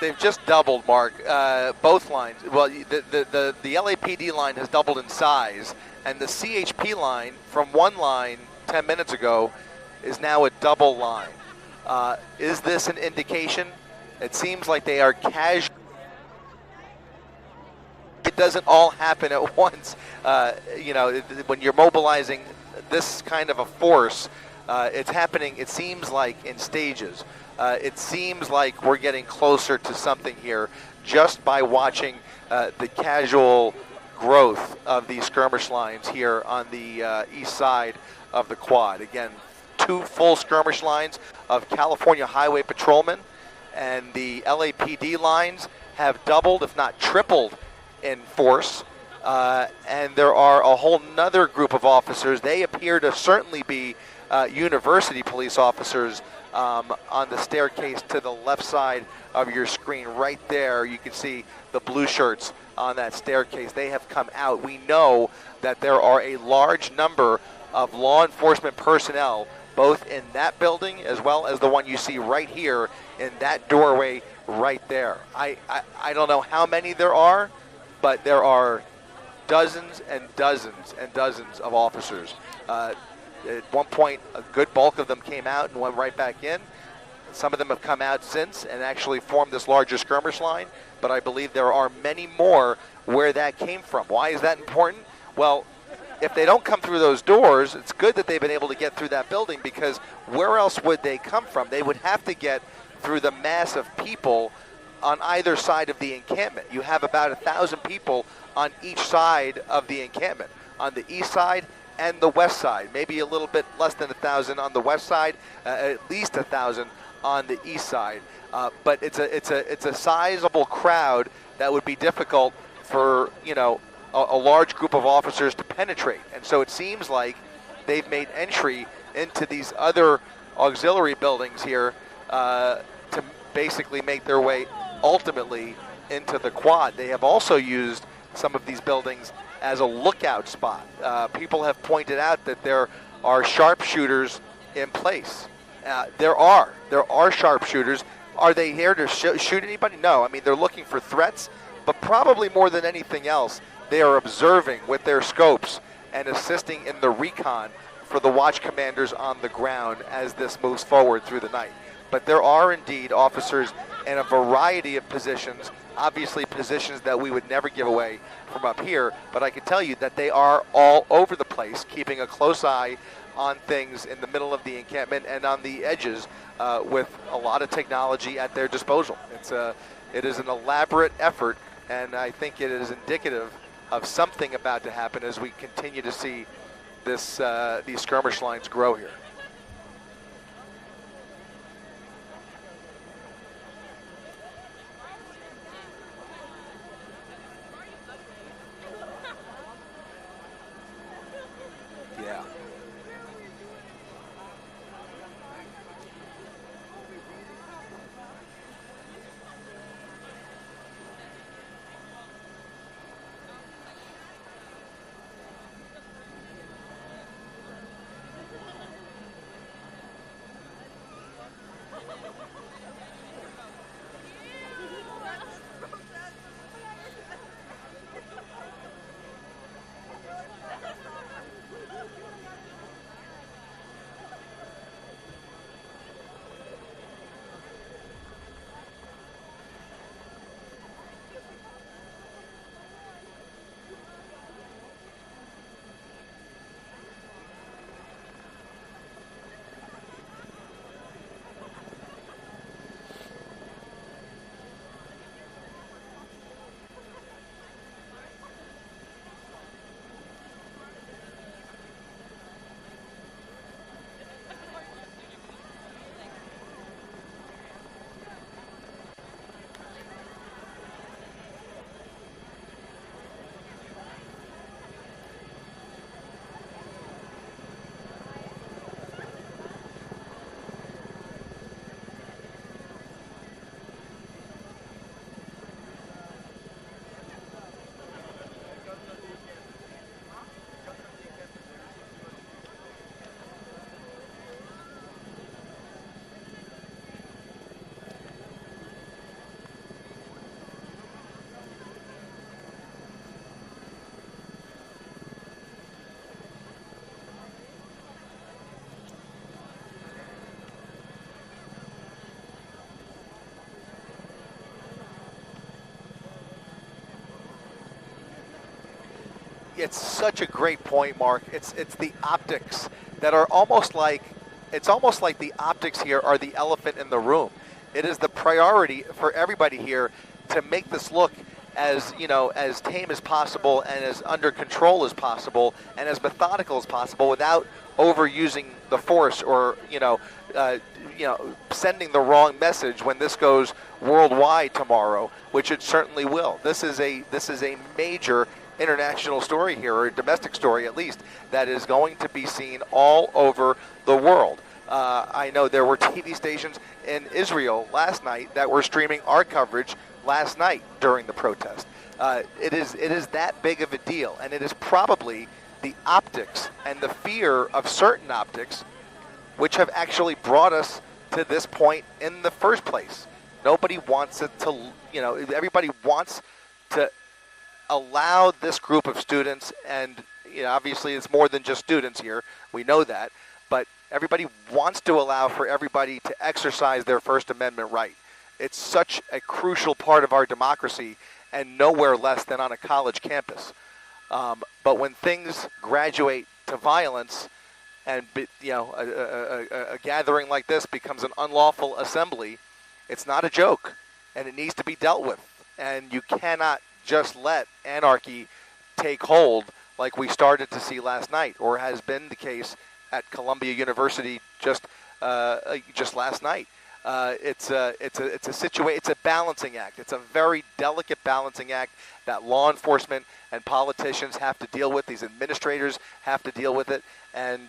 they've just doubled, Mark. Both lines. Well, the LAPD line has doubled in size, and the CHP line from one line 10 minutes ago is now a double line. Is this an indication? It seems like they are casual. It doesn't all happen at once. When you're mobilizing this kind of a force, it's happening, it seems like, in stages. It seems like we're getting closer to something here just by watching the casual growth of these skirmish lines here on the east side of the quad. Again, 2 full skirmish lines of California Highway Patrolmen, and the LAPD lines have doubled, if not tripled, in force. And there are a whole nother group of officers. They appear to certainly be university police officers on the staircase to the left side of your screen. Right there, you can see the blue shirts on that staircase. They have come out. We know that there are a large number of law enforcement personnel both in that building as well as the one you see right here in that doorway right there. I don't know how many there are, but there are dozens and dozens and dozens of officers. At one point, a good bulk of them came out and went right back in. Some of them have come out since and actually formed this larger skirmish line, but I believe there are many more where that came from. Why is that important? Well, if they don't come through those doors, it's good that they've been able to get through that building, because where else would they come from? They would have to get through the mass of people on either side of the encampment. You have about 1,000 people on each side of the encampment, on the east side and the west side. Maybe a little bit less than 1,000 on the west side, at least 1,000 on the east side. But it's a sizable crowd that would be difficult for a large group of officers to penetrate. And so it seems like they've made entry into these other auxiliary buildings here to basically make their way ultimately into the quad. They have also used some of these buildings as a lookout spot. People have pointed out that there are sharpshooters in place. There are sharpshooters. Are they here to shoot anybody? No. I mean, they're looking for threats, but probably more than anything else, they are observing with their scopes and assisting in the recon for the watch commanders on the ground as this moves forward through the night. But there are indeed officers in a variety of positions, obviously positions that we would never give away from up here, but I can tell you that they are all over the place, keeping a close eye on things in the middle of the encampment and on the edges with a lot of technology at their disposal. It is an elaborate effort, and I think it is indicative of something about to happen as we continue to see these skirmish lines grow here. Yeah. it's such a great point, Mark. It's the optics that are almost like, it's almost like the optics here are the elephant in the room. It is the priority for everybody here to make this look as, you know, as tame as possible and as under control as possible and as methodical as possible without overusing the force or, sending the wrong message when this goes worldwide tomorrow, which it certainly will. This is a major international story here, or a domestic story at least, that is going to be seen all over the world. I know there were TV stations in Israel last night that were streaming our coverage last night during the protest. It is that big of a deal, and it is probably the optics and the fear of certain optics which have actually brought us to this point in the first place. Nobody wants it to, everybody wants to allow this group of students, and obviously it's more than just students here, we know that, but everybody wants to allow for everybody to exercise their First Amendment right. It's such a crucial part of our democracy, and nowhere less than on a college campus. But when things graduate to violence, and a gathering like this becomes an unlawful assembly, it's not a joke, and it needs to be dealt with. And you cannot just let anarchy take hold like we started to see last night, or has been the case at Columbia University just last night. It's a balancing act. It's a very delicate balancing act that law enforcement and politicians have to deal with. These administrators have to deal with it, and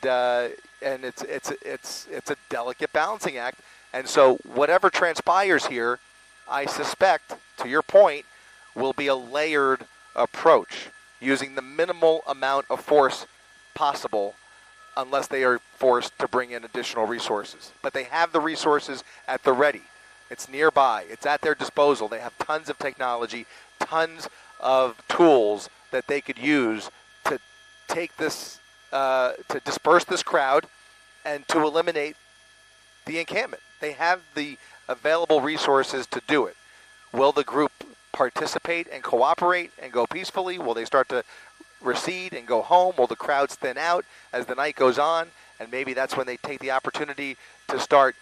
it's a delicate balancing act. And so whatever transpires here, I suspect, to your point, will be a layered approach, using the minimal amount of force possible, unless they are forced to bring in additional resources. But they have the resources at the ready. It's nearby. It's at their disposal. They have tons of technology, tons of tools that they could use to take this, to disperse this crowd and to eliminate the encampment. They have the available resources to do it. Will the group participate and cooperate and go peacefully? Will they start to recede and go home? Will the crowds thin out as the night goes on? And maybe that's when they take the opportunity to start,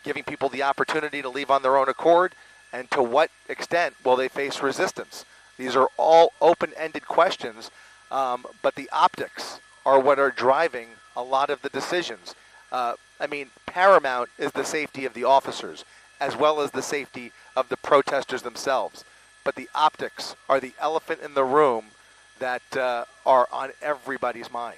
giving people the opportunity to leave on their own accord. And to what extent will they face resistance? These are all open-ended questions, but the optics are what are driving a lot of the decisions. Paramount is the safety of the officers, as well as the safety of the protesters themselves. But the optics are the elephant in the room that are on everybody's mind.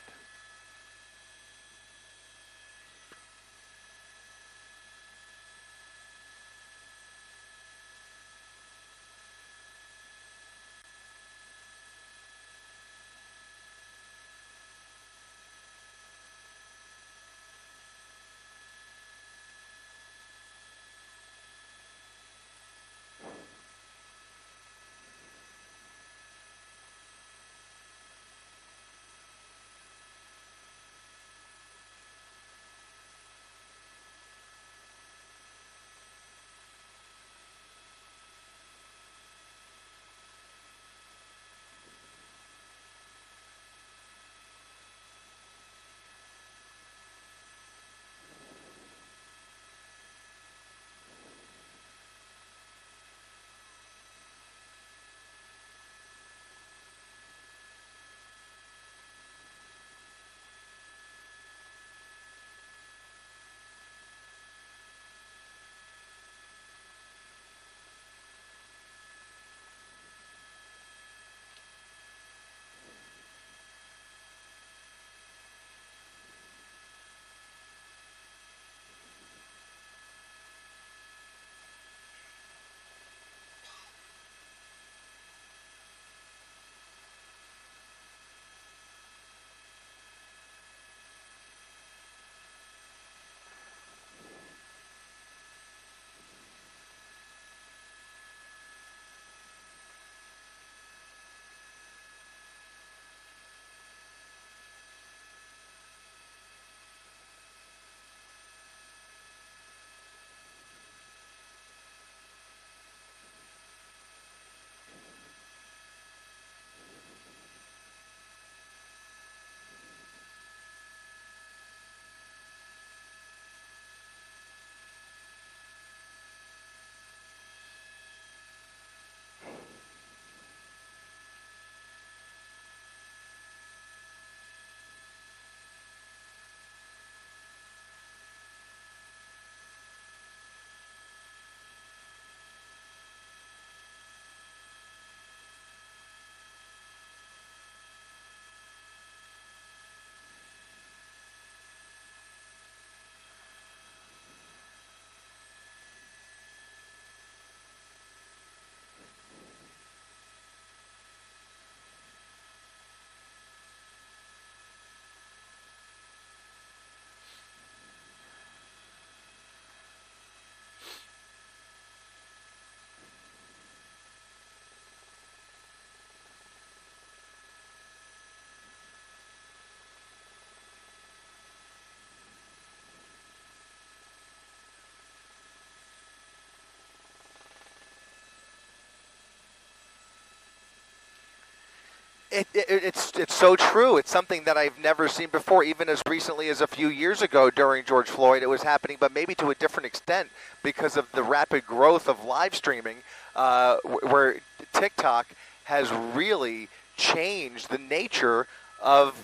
It's so true. It's something that I've never seen before, even as recently as a few years ago during George Floyd. It was happening, but maybe to a different extent because of the rapid growth of live streaming, where TikTok has really changed the nature of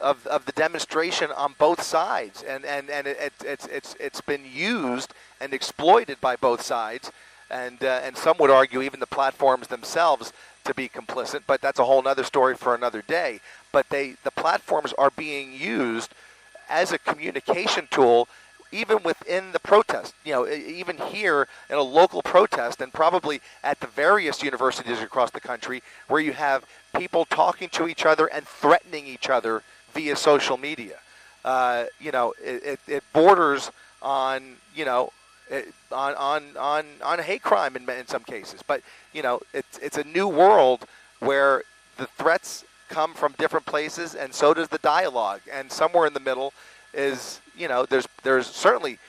the demonstration on both sides, and it's been used and exploited by both sides, and some would argue even the platforms themselves to be complicit, but that's a whole other story for another day. But the platforms are being used as a communication tool, even within the protest. Even here in a local protest, and probably at the various universities across the country, where you have people talking to each other and threatening each other via social media. It borders on on hate crime in some cases. But it's a new world where the threats come from different places, and so does the dialogue. And somewhere in the middle is there's certainly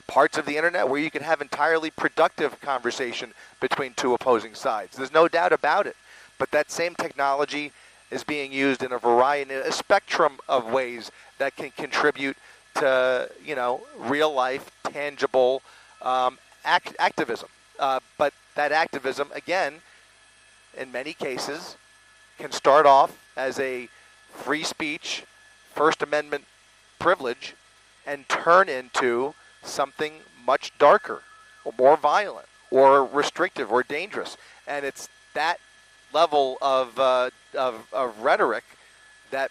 parts of the internet where you can have entirely productive conversation between two opposing sides. There's no doubt about it. But that same technology is being used in a spectrum of ways that can contribute to real life, tangible activism. But that activism, again, in many cases, can start off as a free speech, First Amendment privilege, and turn into something much darker, or more violent, or restrictive, or dangerous. And it's that level of rhetoric that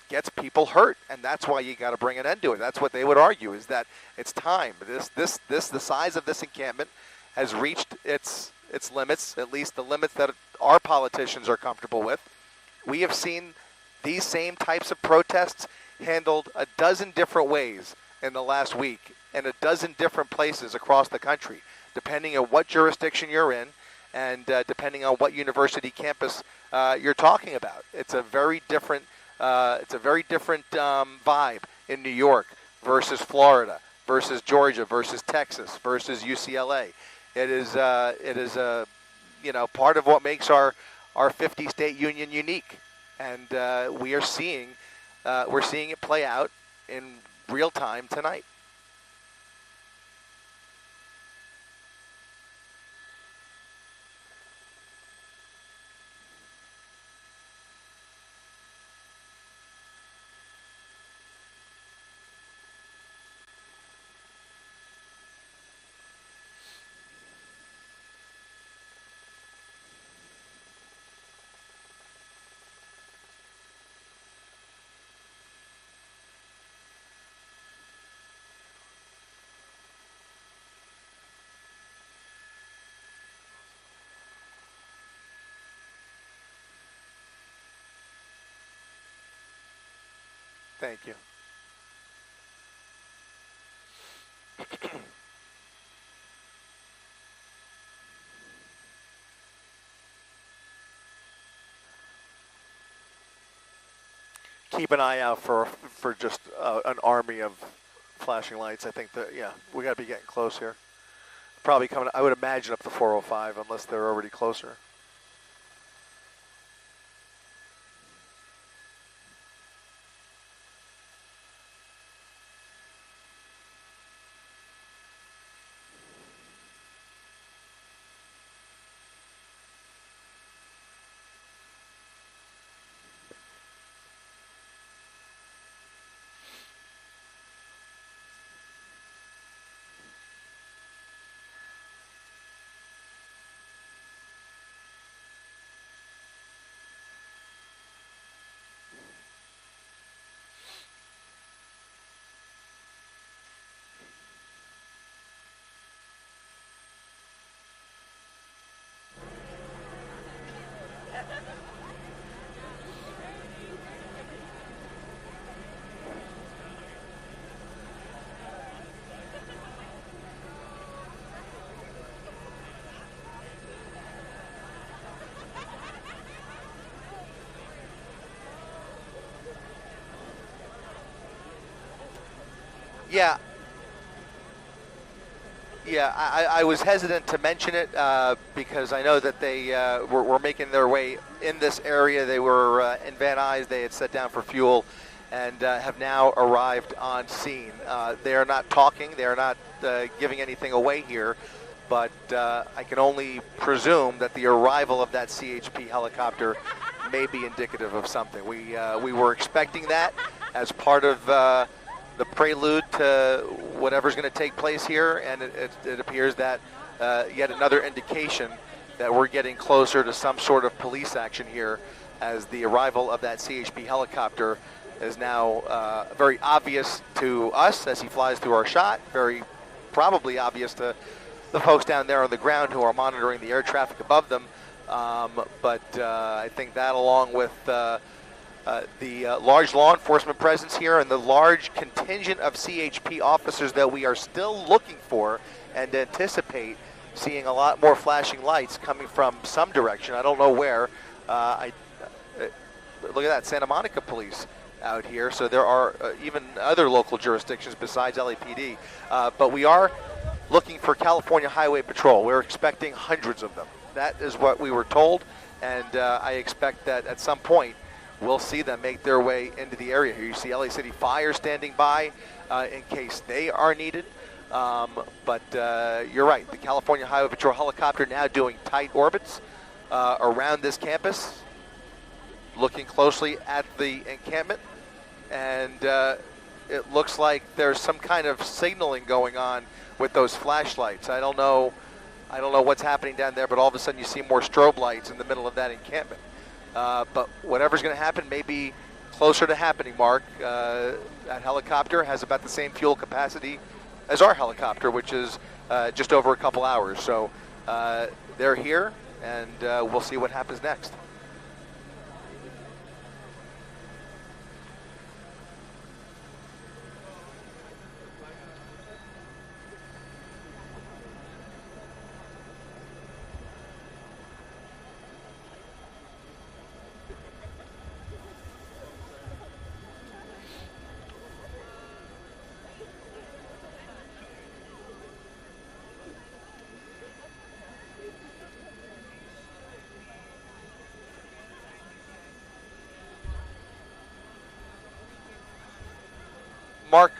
gets people hurt, and that's why you got to bring an end to it. That's what they would argue, is that it's time. The size of this encampment has reached its limits, at least the limits that our politicians are comfortable with. We have seen these same types of protests handled a dozen different ways in the last week in a dozen different places across the country, depending on what jurisdiction you're in and depending on what university campus you're talking about. It's a very different vibe in New York versus Florida versus Georgia versus Texas versus UCLA. It is part of what makes our 50-state union unique, and we're seeing it play out in real time tonight. Thank you. Keep an eye out for just an army of flashing lights. I think that, we got to be getting close here. Probably coming, I would imagine, up the 405, unless they're already closer. Yeah. Yeah, I was hesitant to mention it because I know that they were making their way in this area. They were in Van Nuys. They had set down for fuel and have now arrived on scene. They are not talking. They are not giving anything away here, but I can only presume that the arrival of that CHP helicopter may be indicative of something. We were expecting that as part of the prelude to whatever's going to take place here, and it appears that yet another indication that we're getting closer to some sort of police action here, as the arrival of that CHP helicopter is now very obvious to us as he flies through our shot, very probably obvious to the folks down there on the ground who are monitoring the air traffic above them. But I think that, along with the large law enforcement presence here and the large contingent of CHP officers that we are still looking for and anticipate seeing a lot more flashing lights coming from some direction. I don't know where. Look at that, Santa Monica police out here. So there are even other local jurisdictions besides LAPD. But we are looking for California Highway Patrol. We're expecting hundreds of them. That is what we were told, and I expect that at some point we'll see them make their way into the area here. You see LA City Fire standing by in case they are needed. But you're right, the California Highway Patrol helicopter now doing tight orbits around this campus, looking closely at the encampment, and it looks like there's some kind of signaling going on with those flashlights. I don't know what's happening down there, but all of a sudden you see more strobe lights in the middle of that encampment. But whatever's going to happen may be closer to happening, Mark. That helicopter has about the same fuel capacity as our helicopter, which is just over a couple hours. So they're here, and we'll see what happens next. Mark.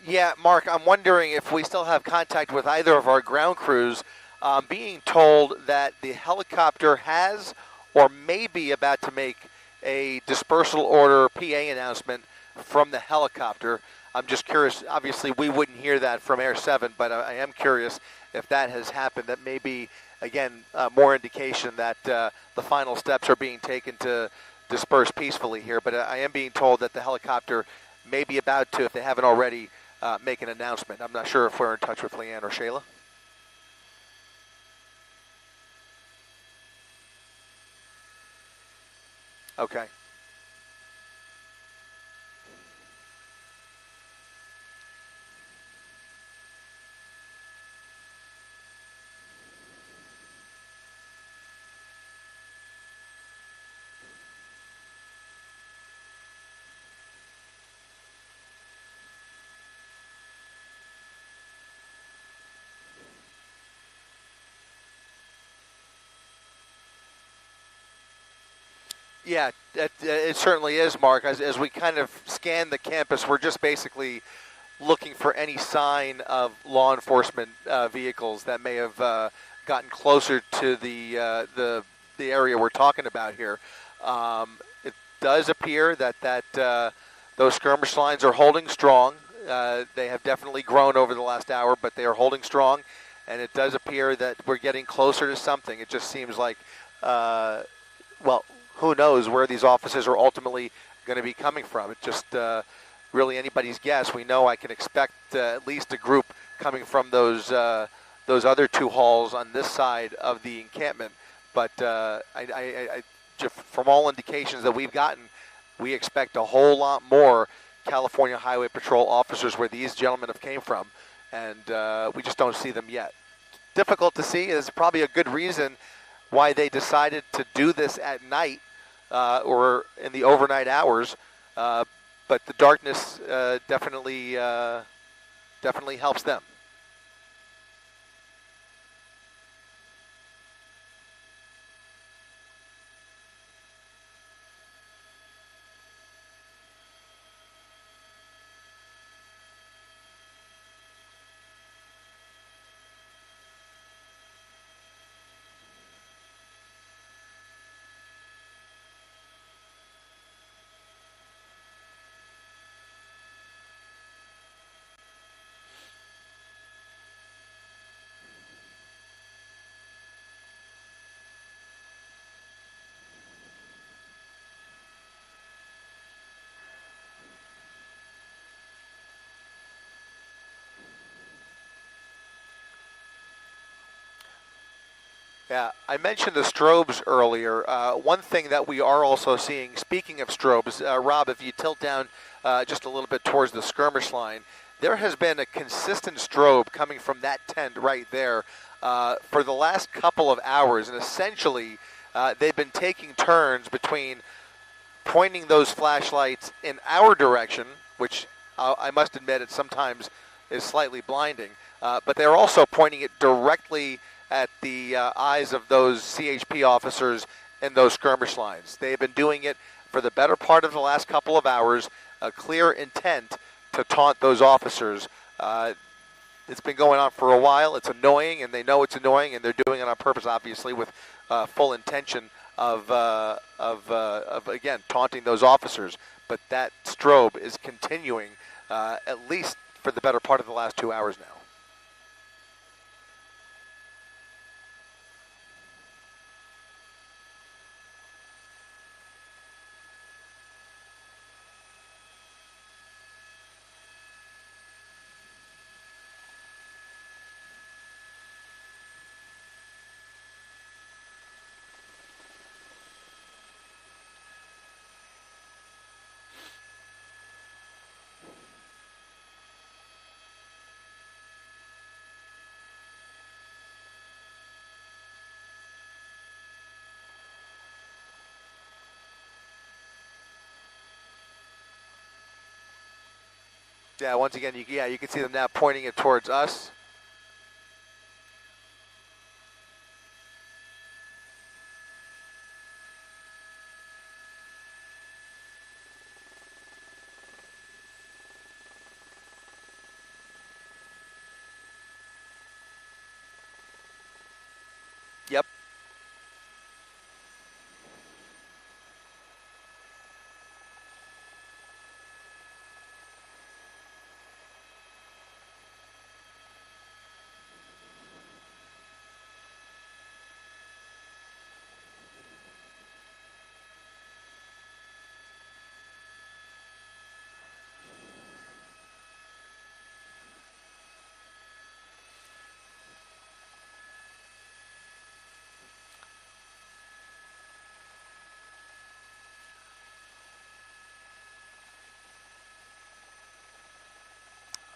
Yeah, Mark, I'm wondering if we still have contact with either of our ground crews. Being told that the helicopter has or may be about to make a dispersal order PA announcement from the helicopter. I'm just curious. Obviously, we wouldn't hear that from Air 7, but I am curious if that has happened. That may be, again, more indication that the final steps are being taken to disperse peacefully here. But I am being told that the helicopter may be about to, if they haven't already, make an announcement. I'm not sure if we're in touch with Leanne or Shayla. Okay. Yeah, it certainly is, Mark. As we kind of scan the campus, we're just basically looking for any sign of law enforcement vehicles that may have gotten closer to the area we're talking about here. It does appear that those skirmish lines are holding strong. They have definitely grown over the last hour, but they are holding strong, and it does appear that we're getting closer to something. It just seems like, well, who knows where these officers are ultimately going to be coming from. It's just really anybody's guess. We know I can expect at least a group coming from those other two halls on this side of the encampment. But just from all indications that we've gotten, we expect a whole lot more California Highway Patrol officers where these gentlemen have came from, and we just don't see them yet. Difficult to see. There's probably a good reason why they decided to do this at night or in the overnight hours, but the darkness definitely helps them. Yeah, I mentioned the strobes earlier. One thing that we are also seeing, speaking of strobes, Rob, if you tilt down just a little bit towards the skirmish line, there has been a consistent strobe coming from that tent right there for the last couple of hours. And essentially, they've been taking turns between pointing those flashlights in our direction, which I must admit it sometimes is slightly blinding, but they're also pointing it directly at the eyes of those CHP officers in those skirmish lines. They've been doing it for the better part of the last couple of hours, a clear intent to taunt those officers. It's been going on for a while. It's annoying, and they know it's annoying, and they're doing it on purpose, obviously, with full intention of again, taunting those officers. But that strobe is continuing at least for the better part of the last 2 hours now. Yeah, once again, you can see them now pointing it towards us.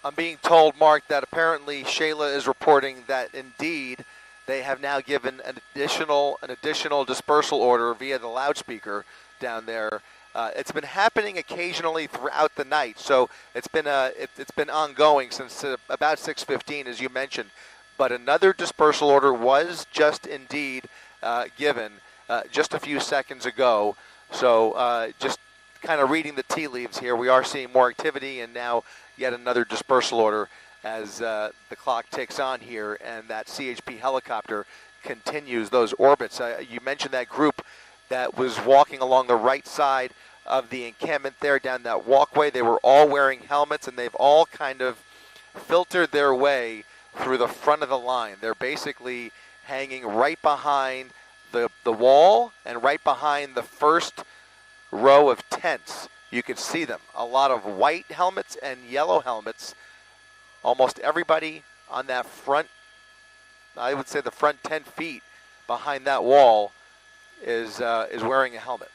I'm being told, Mark, that apparently Shayla is reporting that indeed they have now given an additional dispersal order via the loudspeaker down there. It's been happening occasionally throughout the night, so it's been ongoing since about 6:15, as you mentioned. But another dispersal order was just indeed given just a few seconds ago. So just kind of reading the tea leaves here, we are seeing more activity, and now yet another dispersal order as the clock ticks on here, and that CHP helicopter continues those orbits. You mentioned that group that was walking along the right side of the encampment there down that walkway. They were all wearing helmets, and they've all kind of filtered their way through the front of the line. They're basically hanging right behind the wall and right behind the first row of tents. You can see them. A lot of white helmets and yellow helmets. Almost everybody on that front, I would say the front 10 feet behind that wall is wearing a helmet.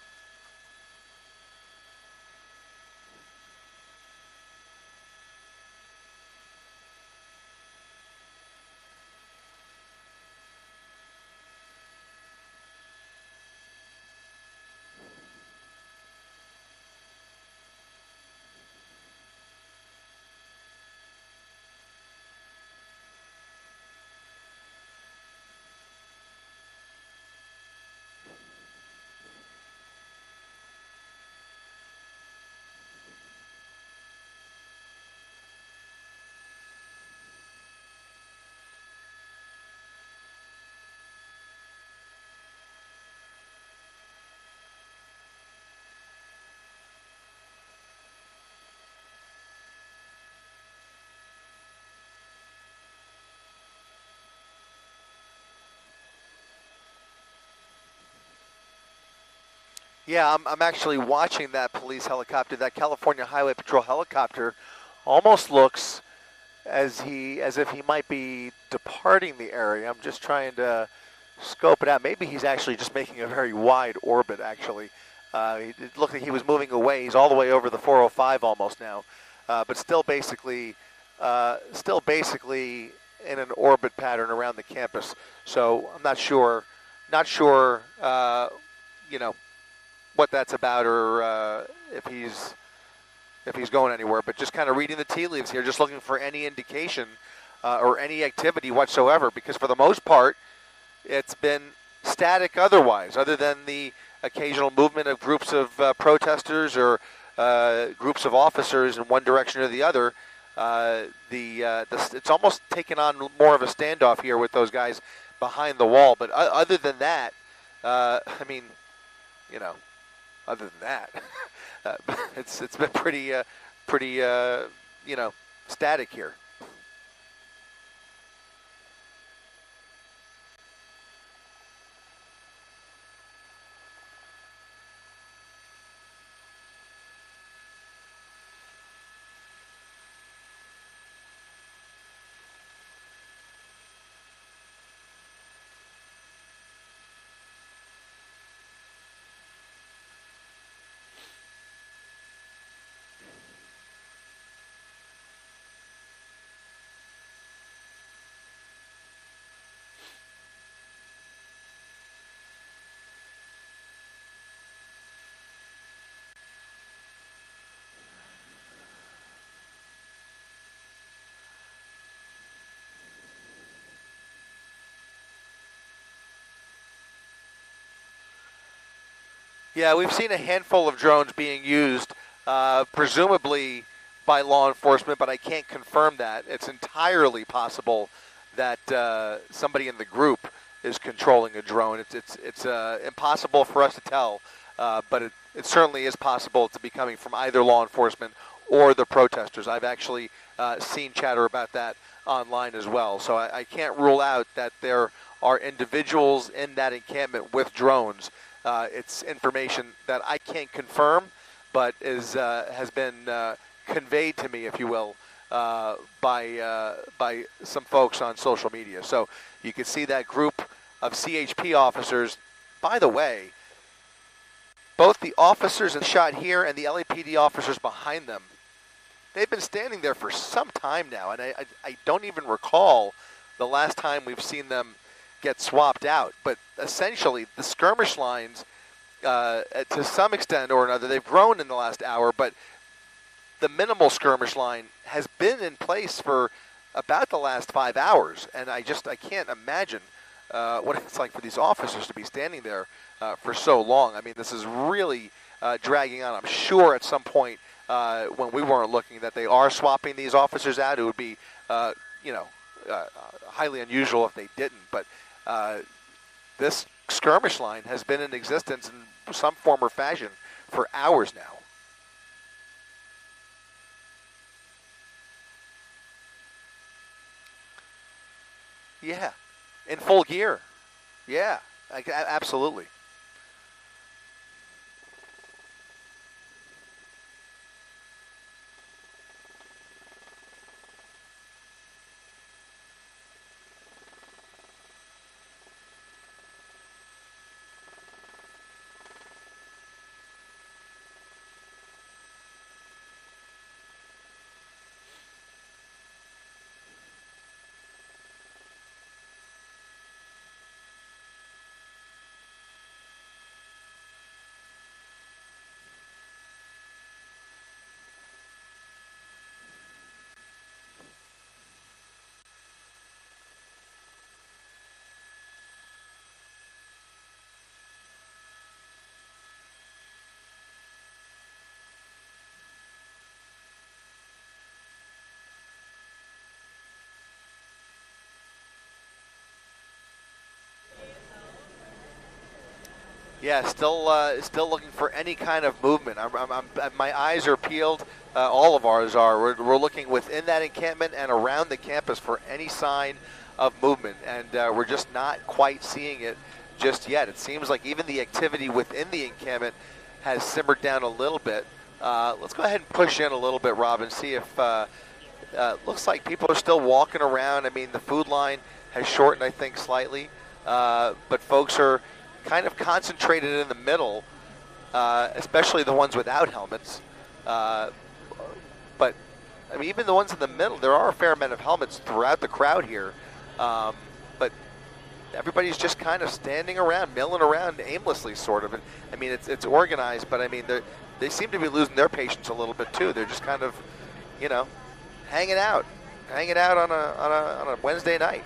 Yeah, I'm actually watching that police helicopter. That California Highway Patrol helicopter almost looks as if he might be departing the area. I'm just trying to scope it out. Maybe he's actually just making a very wide orbit, actually. It looked like he was moving away. He's all the way over the 405 almost now, but still basically in an orbit pattern around the campus. So I'm not sure, what that's about, or if he's going anywhere. But just kind of reading the tea leaves here, just looking for any indication or any activity whatsoever, because for the most part, it's been static otherwise, other than the occasional movement of groups of protesters or groups of officers in one direction or the other. It's almost taken on more of a standoff here with those guys behind the wall. But other than that, other than that, it's been pretty static here. Yeah, we've seen a handful of drones being used, presumably by law enforcement, but I can't confirm that. It's entirely possible that somebody in the group is controlling a drone. It's impossible for us to tell, but it certainly is possible to be coming from either law enforcement or the protesters. I've actually seen chatter about that online as well. So I can't rule out that there are individuals in that encampment with drones. It's information that I can't confirm, but has been conveyed to me, if you will, by some folks on social media. So you can see that group of CHP officers. By the way, both the officers in the shot here and the LAPD officers behind them, they've been standing there for some time now, and I don't even recall the last time we've seen them get swapped out. But essentially, the skirmish lines, to some extent or another, they've grown in the last hour, but the minimal skirmish line has been in place for about the last 5 hours, and I can't imagine what it's like for these officers to be standing there for so long. I mean, this is really dragging on. I'm sure at some point when we weren't looking that they are swapping these officers out. It would be, highly unusual if they didn't. But this skirmish line has been in existence in some form or fashion for hours now. Yeah, in full gear. Yeah, absolutely. Yeah, still looking for any kind of movement. My eyes are peeled. All of ours are. We're looking within that encampment and around the campus for any sign of movement, and we're just not quite seeing it just yet. It seems like even the activity within the encampment has simmered down a little bit. Let's go ahead and push in a little bit, Rob, and see if looks like people are still walking around. I mean, the food line has shortened, I think, slightly, but folks are kind of concentrated in the middle, especially the ones without helmets. But I mean, even the ones in the middle, there are a fair amount of helmets throughout the crowd here. But everybody's just kind of standing around, milling around aimlessly, sort of. And I mean, it's organized, but I mean, they seem to be losing their patience a little bit too. They're just kind of, hanging out on a Wednesday night.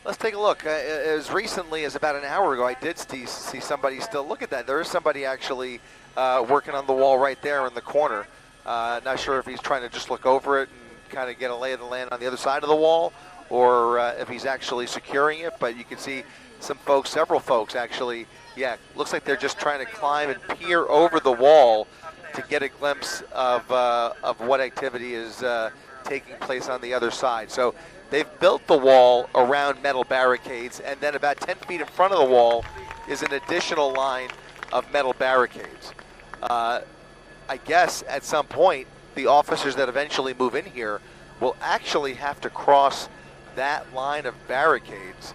Let's take a look. As recently as about an hour ago, I did see somebody still. Look at that. There is somebody actually working on the wall right there in the corner. Not sure if he's trying to just look over it and kind of get a lay of the land on the other side of the wall, or if he's actually securing it. But you can see some folks, several folks actually, looks like they're just trying to climb and peer over the wall to get a glimpse of what activity is taking place on the other side. So they've built the wall around metal barricades, and then about 10 feet in front of the wall is an additional line of metal barricades. I guess at some point, the officers that eventually move in here will actually have to cross that line of barricades.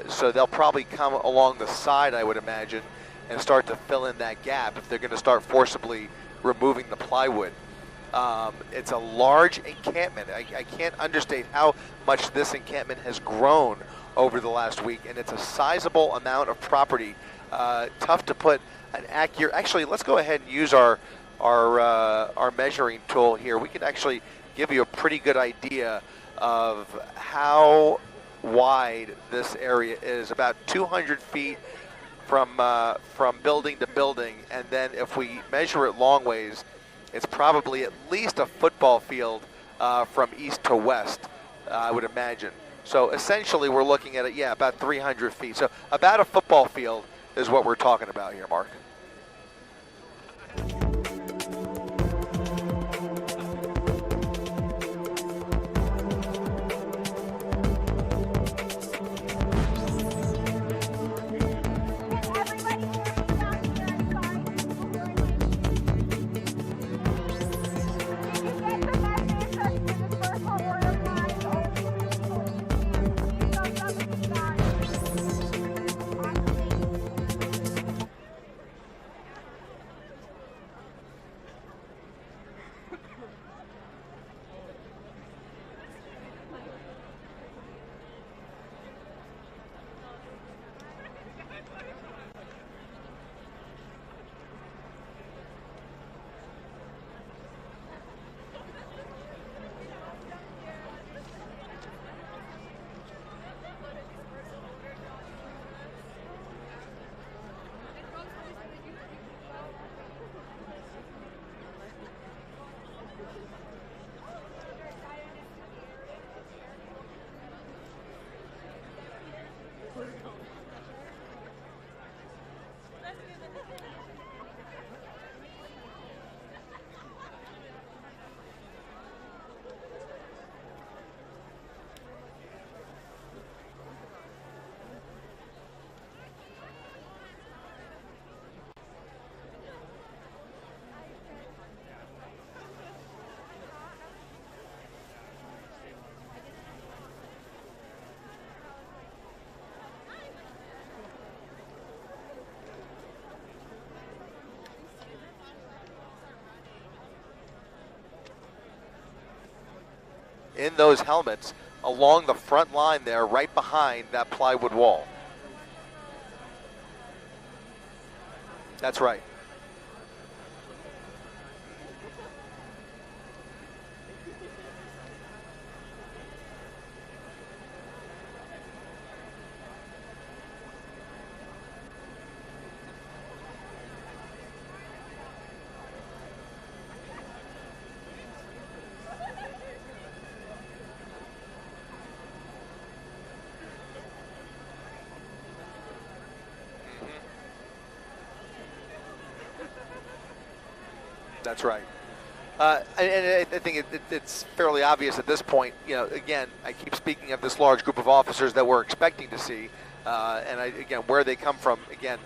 So they'll probably come along the side, I would imagine, and start to fill in that gap if they're going to start forcibly removing the plywood. It's a large encampment. I can't understate how much this encampment has grown over the last week, and it's a sizable amount of property. Tough to put an accurate. Actually, let's go ahead and use our measuring tool here. We can actually give you a pretty good idea of how wide this area is. About 200 feet from building to building, and then if we measure it long ways, it's probably at least a football field from east to west, I would imagine. So essentially we're looking at it, yeah, about 300 feet. So about a football field is what we're talking about here, Mark. In those helmets along the front line there, right behind that plywood wall. That's right. That's right. And I think it's fairly obvious at this point. You know, again, I keep speaking of this large group of officers that we're expecting to see, and again, where they come from. Again,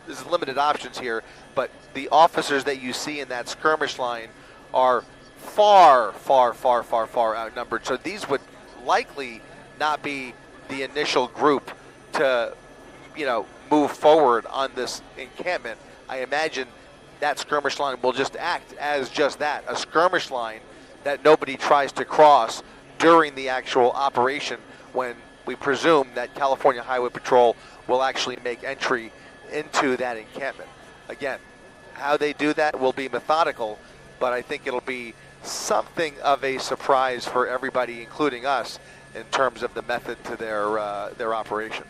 there's limited options here, but the officers that you see in that skirmish line are far, far, far, far, far outnumbered. So these would likely not be the initial group to, you know, move forward on this encampment. I imagine that skirmish line will just act as just that, a skirmish line that nobody tries to cross during the actual operation, when we presume that California Highway Patrol will actually make entry into that encampment. Again, how they do that will be methodical, but I think it'll be something of a surprise for everybody, including us, in terms of the method to their operation.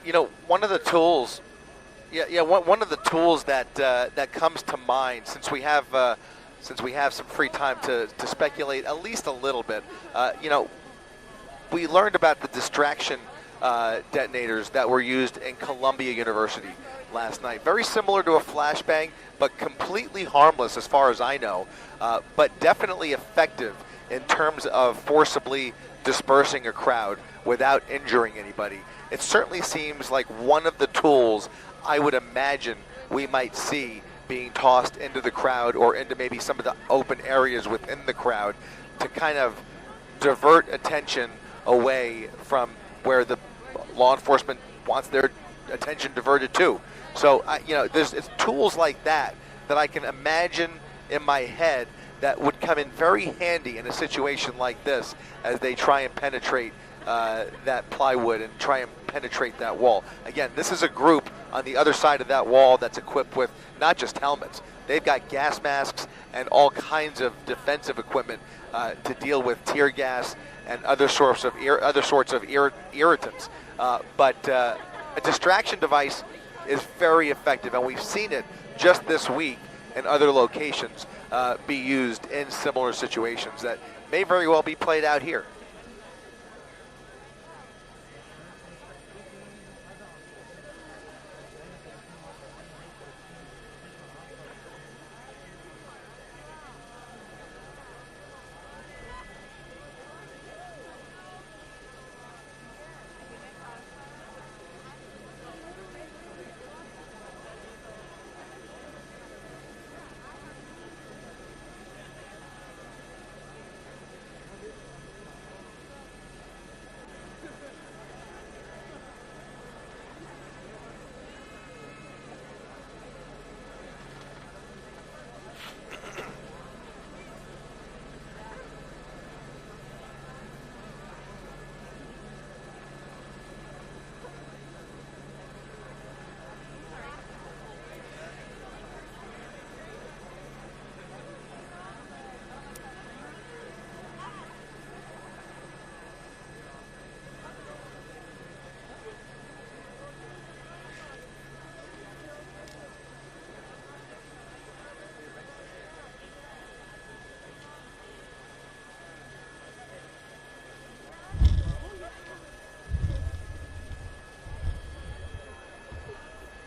You know, one of the tools, one of the tools that that comes to mind, since we have some free time to speculate at least a little bit. You know, we learned about the distraction detonators that were used in Columbia University last night. Very similar to a flashbang, but completely harmless as far as I know, but definitely effective in terms of forcibly dispersing a crowd without injuring anybody. It certainly seems like one of the tools I would imagine we might see being tossed into the crowd or into maybe some of the open areas within the crowd to kind of divert attention away from where the law enforcement wants their attention diverted to. So, you know, it's tools like that that I can imagine in my head that would come in very handy in a situation like this as they try and penetrate that plywood and try and penetrate that wall. Again, this is a group on the other side of that wall that's equipped with not just helmets. They've got gas masks and all kinds of defensive equipment to deal with tear gas and other sorts of irritants. But a distraction device is very effective, and we've seen it just this week in other locations be used in similar situations that may very well be played out here.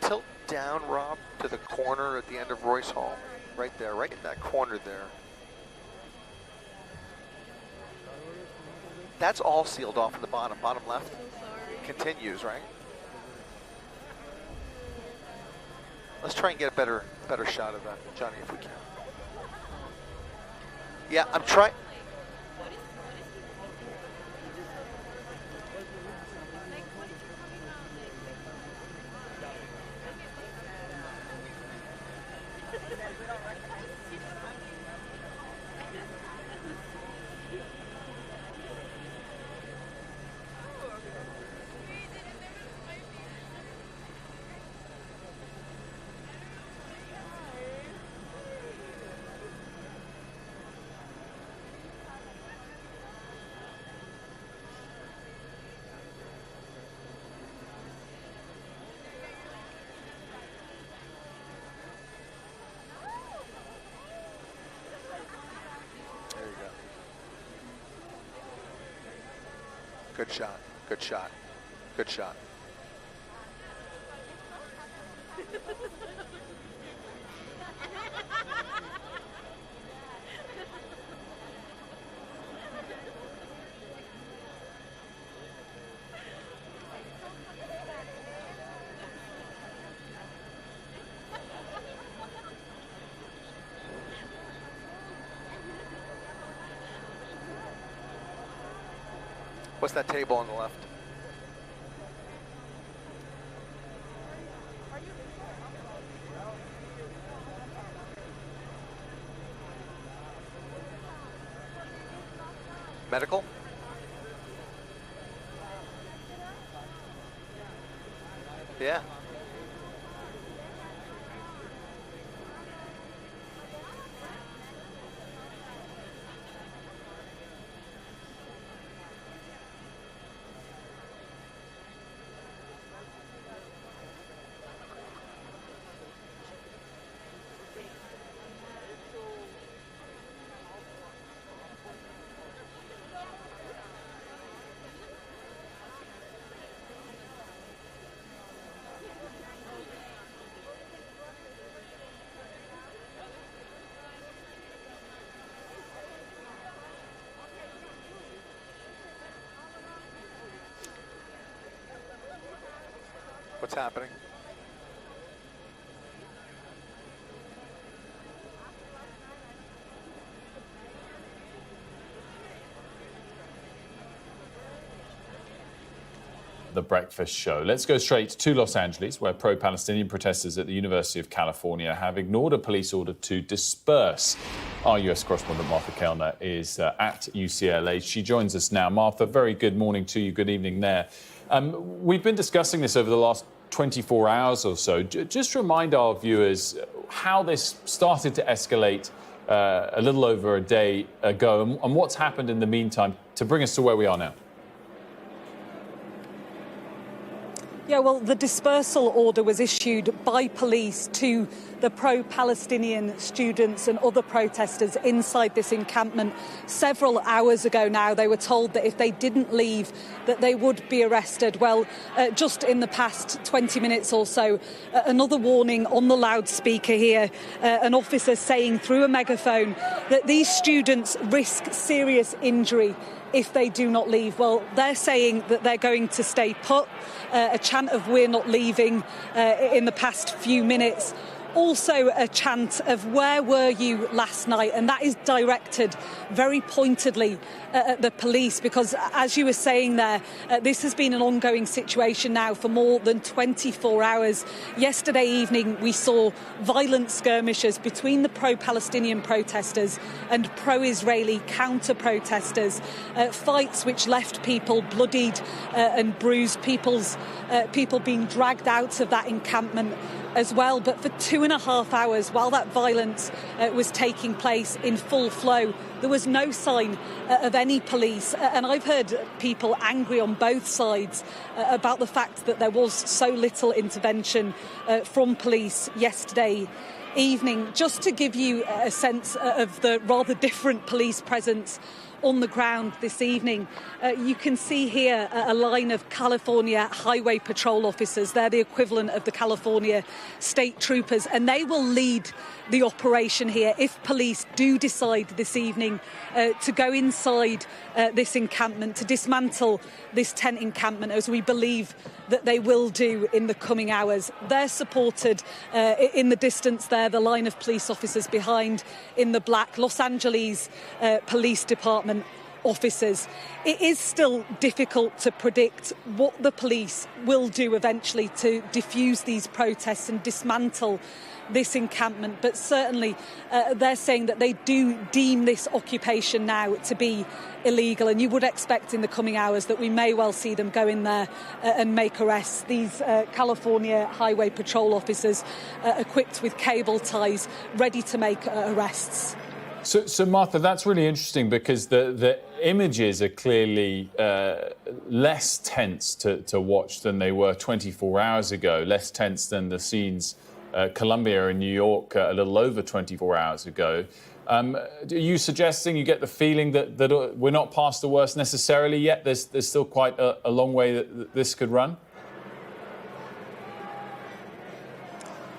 Tilt down, Rob, to the corner at the end of Royce Hall. Right there, right in that corner there. That's all sealed off in the bottom left. Continues, right? Let's try and get a better shot of that, Johnny, if we can. Yeah, I'm trying. Good shot, good shot, good shot. What's that table on the left? Medical? Yeah. what's happening. The breakfast show. Let's go straight to Los Angeles, where pro-Palestinian protesters at the University of California have ignored a police order to disperse. Our US correspondent Martha Kellner is at UCLA. She joins us now. Martha, very good morning to you. Good evening there. We've been discussing this over the last 24 hours or so. Just remind our viewers how this started to escalate a little over a day ago and what's happened in the meantime to bring us to where we are now. Yeah, well, the dispersal order was issued by police to the pro-Palestinian students and other protesters inside this encampment several hours ago now. They were told that if they didn't leave, that they would be arrested. Well, just in the past 20 minutes or so, another warning on the loudspeaker here, an officer saying through a megaphone that these students risk serious injury if they do not leave. Well, they're saying that they're going to stay put. A chant of "we're not leaving" in the past few minutes. Also a chant of "where were you last night?" And that is directed very pointedly at the police because, as you were saying there, this has been an ongoing situation now for more than 24 hours. Yesterday evening we saw violent skirmishes between the pro-Palestinian protesters and pro-Israeli counter-protesters, fights which left people bloodied and bruised, people being dragged out of that encampment as well. But for 2.5 hours, while that violence was taking place in full flow, there was no sign of any police. And I've heard people angry on both sides about the fact that there was so little intervention from police yesterday evening. Just to give you a sense of the rather different police presence on the ground this evening, you can see here a line of California Highway Patrol officers. They're the equivalent of the California State Troopers, and they will lead the operation here if police do decide this evening to go inside this encampment, to dismantle this tent encampment, as we believe that they will do in the coming hours. They're supported in the distance there, the line of police officers behind in the black, Los Angeles Police Department officers. It is still difficult to predict what the police will do eventually to defuse these protests and dismantle this encampment, but certainly they're saying that they do deem this occupation now to be illegal, and you would expect in the coming hours that we may well see them go in there and make arrests. These California Highway Patrol officers equipped with cable ties, ready to make arrests. So Martha, that's really interesting because the images are clearly less tense to watch than they were 24 hours ago, less tense than the scenes Columbia in New York a little over 24 hours ago. Are you suggesting, you get the feeling that we're not past the worst necessarily yet? There's still quite a long way that this could run?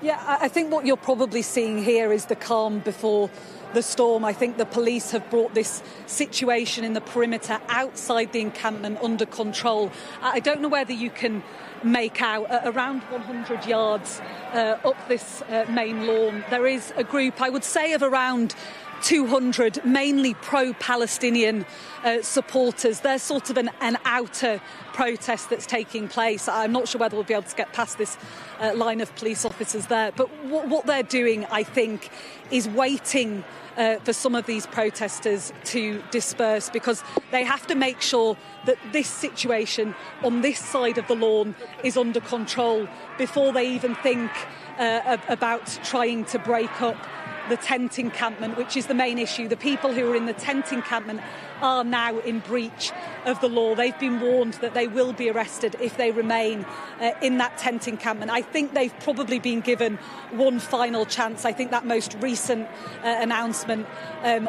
Yeah, I think what you're probably seeing here is the calm before the storm. I think the police have brought this situation in the perimeter outside the encampment under control. I don't know whether you can make out around 100 yards up this main lawn. There is a group, I would say, of around 200, mainly pro-Palestinian supporters. There's sort of an outer protest that's taking place. I'm not sure whether we'll be able to get past this line of police officers there. But what they're doing, I think, is waiting for some of these protesters to disperse, because they have to make sure that this situation on this side of the lawn is under control before they even think about trying to break up the tent encampment, which is the main issue. The people who are in the tent encampment are now in breach of the law. They've been warned that they will be arrested if they remain in that tent encampment. I think they've probably been given one final chance. I think that most recent announcement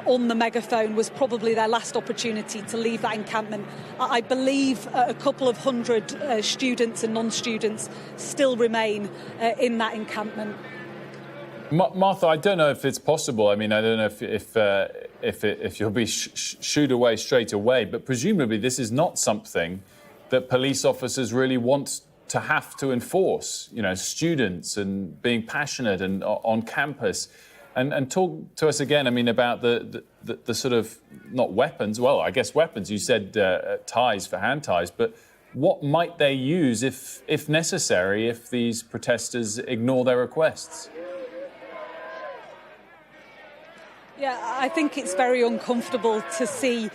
on the megaphone was probably their last opportunity to leave that encampment. I believe a couple of hundred students and non-students still remain in that encampment. Martha, I don't know if it's possible. I mean, I don't know if you'll be shooed away straight away, but presumably this is not something that police officers really want to have to enforce, students and being passionate and on campus. And talk to us again, about the sort of, not weapons, well, I guess weapons. You said ties for hand ties, but what might they use if necessary, if these protesters ignore their requests? Yeah, I think it's very uncomfortable to see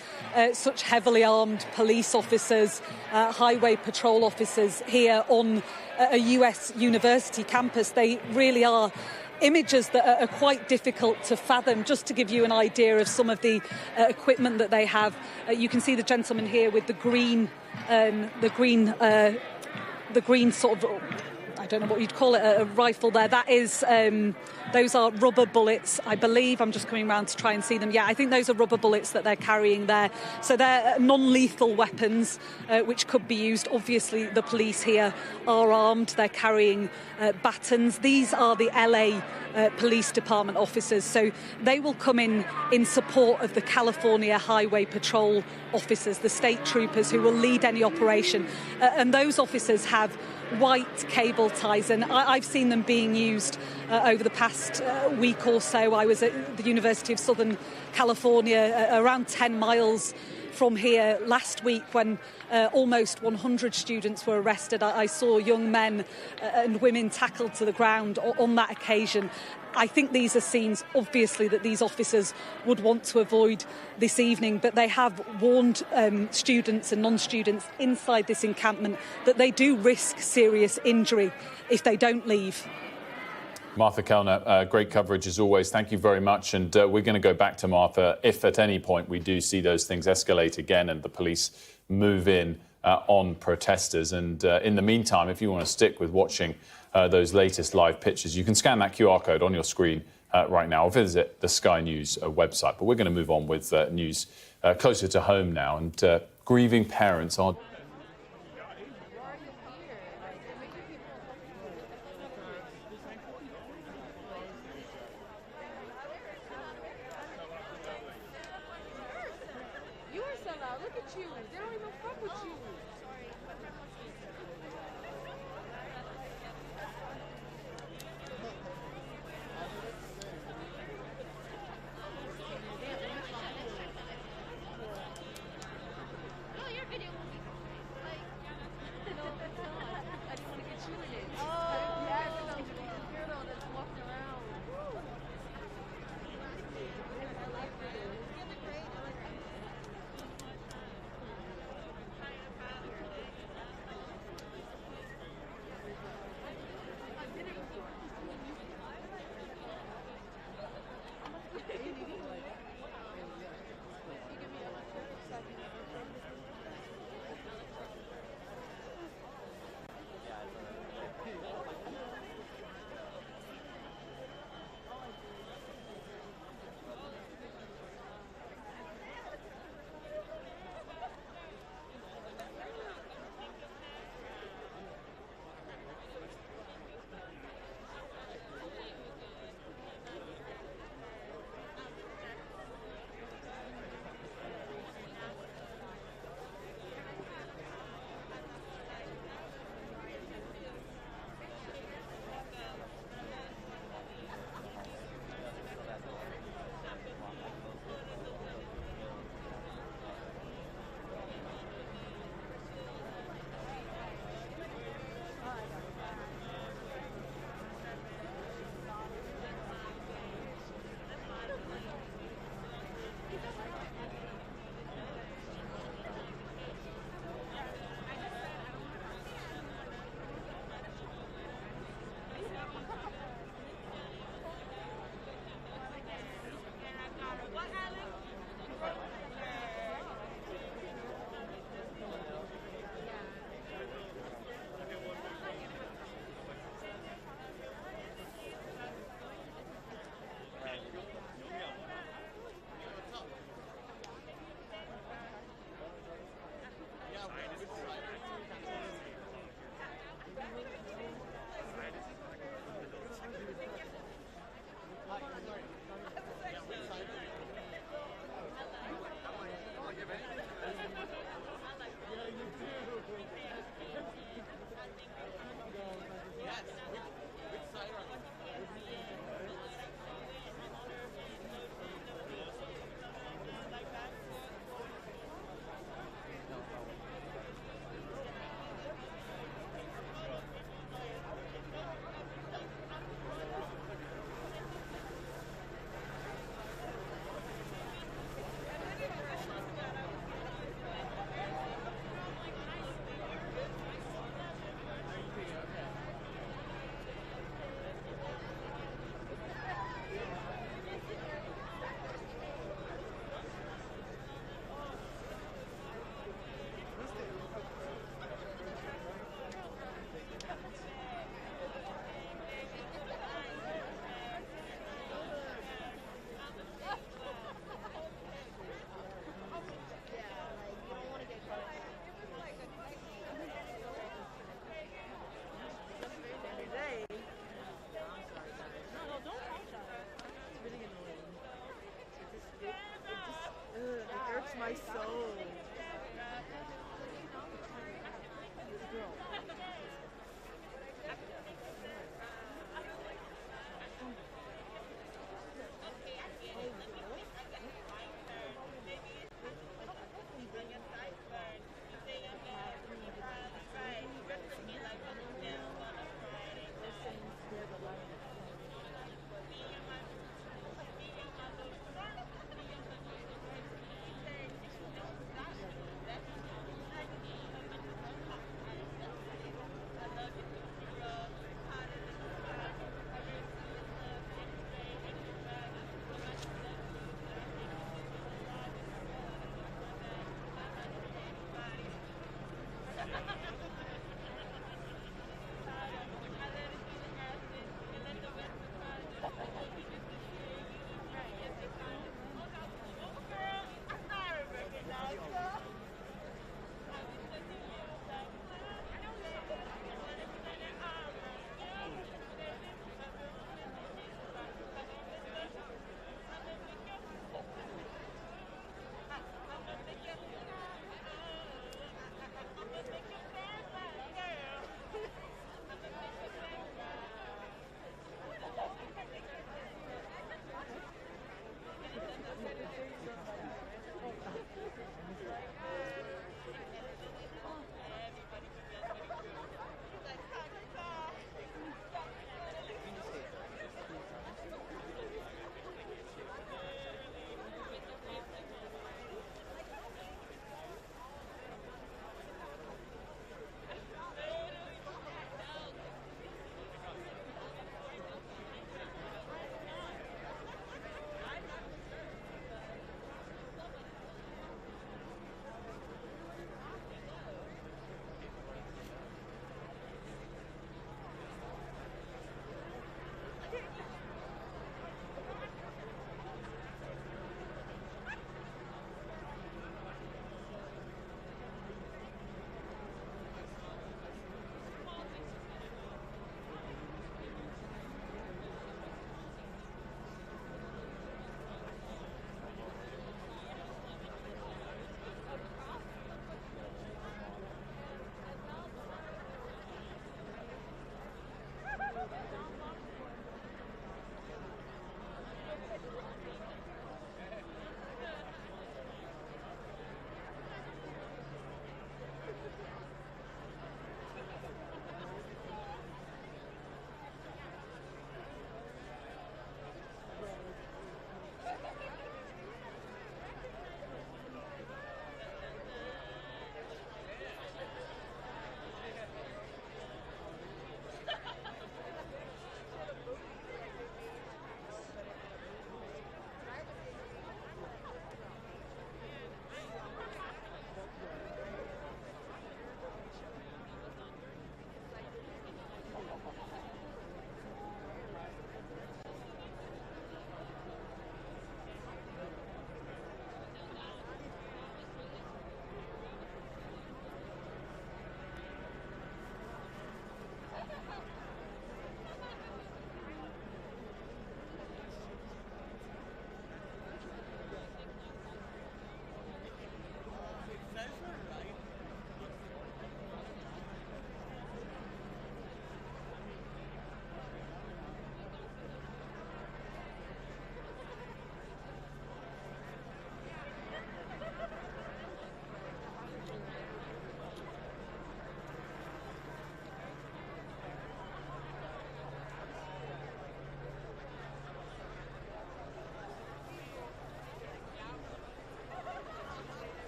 such heavily armed police officers, highway patrol officers here on a US university campus. They really are images that are quite difficult to fathom. Just to give you an idea of some of the equipment that they have, you can see the gentleman here with the green sort of, I don't know what you'd call it, a rifle there. That is, those are rubber bullets, I believe. I'm just coming around to try and see them. Yeah, I think those are rubber bullets that they're carrying there. So they're non-lethal weapons, which could be used. Obviously, the police here are armed. They're carrying batons. These are the LA Police Department officers. So they will come in support of the California Highway Patrol officers, the state troopers who will lead any operation. And those officers have white cable ties, and I've seen them being used over the past week or so. I was at the University of Southern California, around 10 miles from here last week, when almost 100 students were arrested. I saw young men and women tackled to the ground on that occasion. I think these are scenes, obviously, that these officers would want to avoid this evening, but they have warned students and non-students inside this encampment that they do risk serious injury if they don't leave. Martha Kellner, great coverage as always. Thank you very much. And we're going to go back to Martha if at any point we do see those things escalate again and the police move in on protesters. And in the meantime, if you want to stick with watching those latest live pictures, you can scan that QR code on your screen right now or visit the Sky News website. But we're going to move on with news closer to home now. And grieving parents are...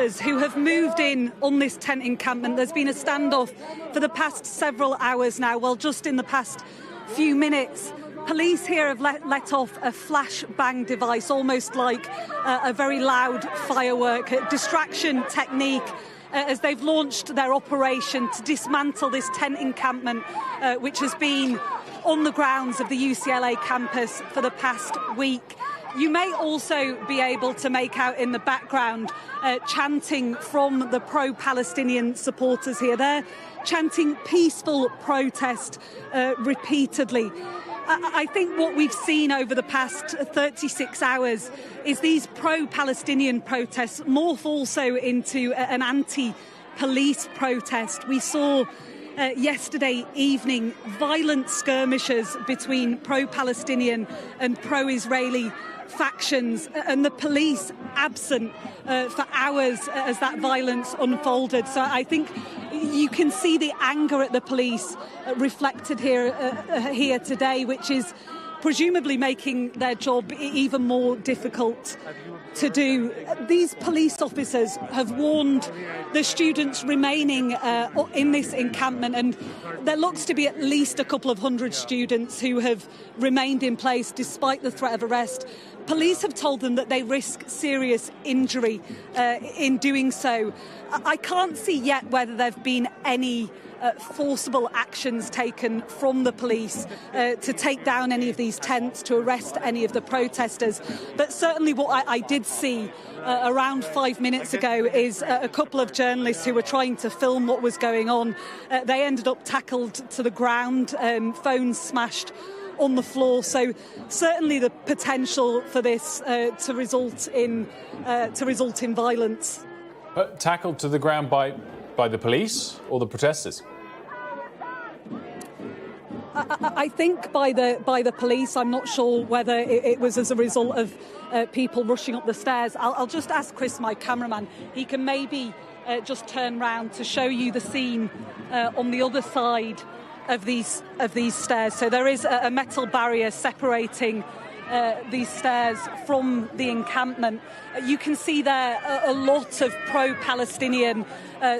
officers who have moved in on this tent encampment. There's been a standoff for the past several hours now. Well, just in the past few minutes, police here have let off a flashbang device, almost like a very loud firework, a distraction technique, as they've launched their operation to dismantle this tent encampment, which has been on the grounds of the UCLA campus for the past week. You may also be able to make out in the background chanting from the pro-Palestinian supporters here. They're chanting peaceful protest repeatedly. I think what we've seen over the past 36 hours is these pro-Palestinian protests morph also into an anti-police protest. We saw yesterday evening violent skirmishes between pro-Palestinian and pro-Israeli factions, and the police absent for hours as that violence unfolded. So I think you can see the anger at the police reflected here today, which is presumably making their job even more difficult to do. These police officers have warned the students remaining in this encampment, and there looks to be at least a couple of hundred students who have remained in place despite the threat of arrest. Police have told them that they risk serious injury in doing so. I can't see yet whether there have been any forcible actions taken from the police to take down any of these tents, to arrest any of the protesters. But certainly what I did see around 5 minutes ago is a couple of journalists who were trying to film what was going on. They ended up tackled to the ground, phones smashed on the floor. So certainly the potential for this to result in violence. Tackled to the ground by the police or the protesters? I think by the police. I'm not sure whether it was as a result of people rushing up the stairs. I'll just ask Chris, my cameraman. He can maybe just turn round to show you the scene on the other side of these stairs. So there is a metal barrier separating these stairs from the encampment. You can see there a lot of pro-Palestinian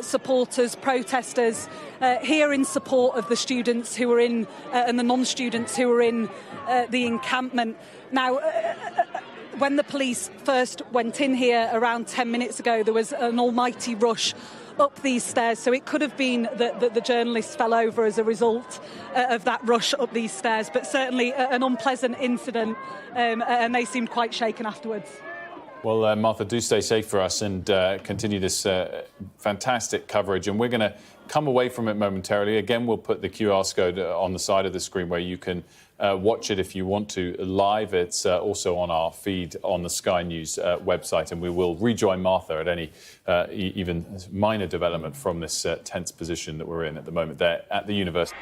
supporters, protesters here in support of the students who were in and the non-students who were in the encampment. Now, when the police first went in here around 10 minutes ago, there was an almighty rush up these stairs, so it could have been that the journalists fell over as a result of that rush up these stairs, but certainly an unpleasant incident, and they seemed quite shaken afterwards. Well, Martha, do stay safe for us and continue this fantastic coverage, and we're going to come away from it momentarily. Again, we'll put the QR code on the side of the screen where you can watch it if you want to live. It's also on our feed on the Sky News website, and we will rejoin Martha at any even minor development from this tense position that we're in at the moment there at the university.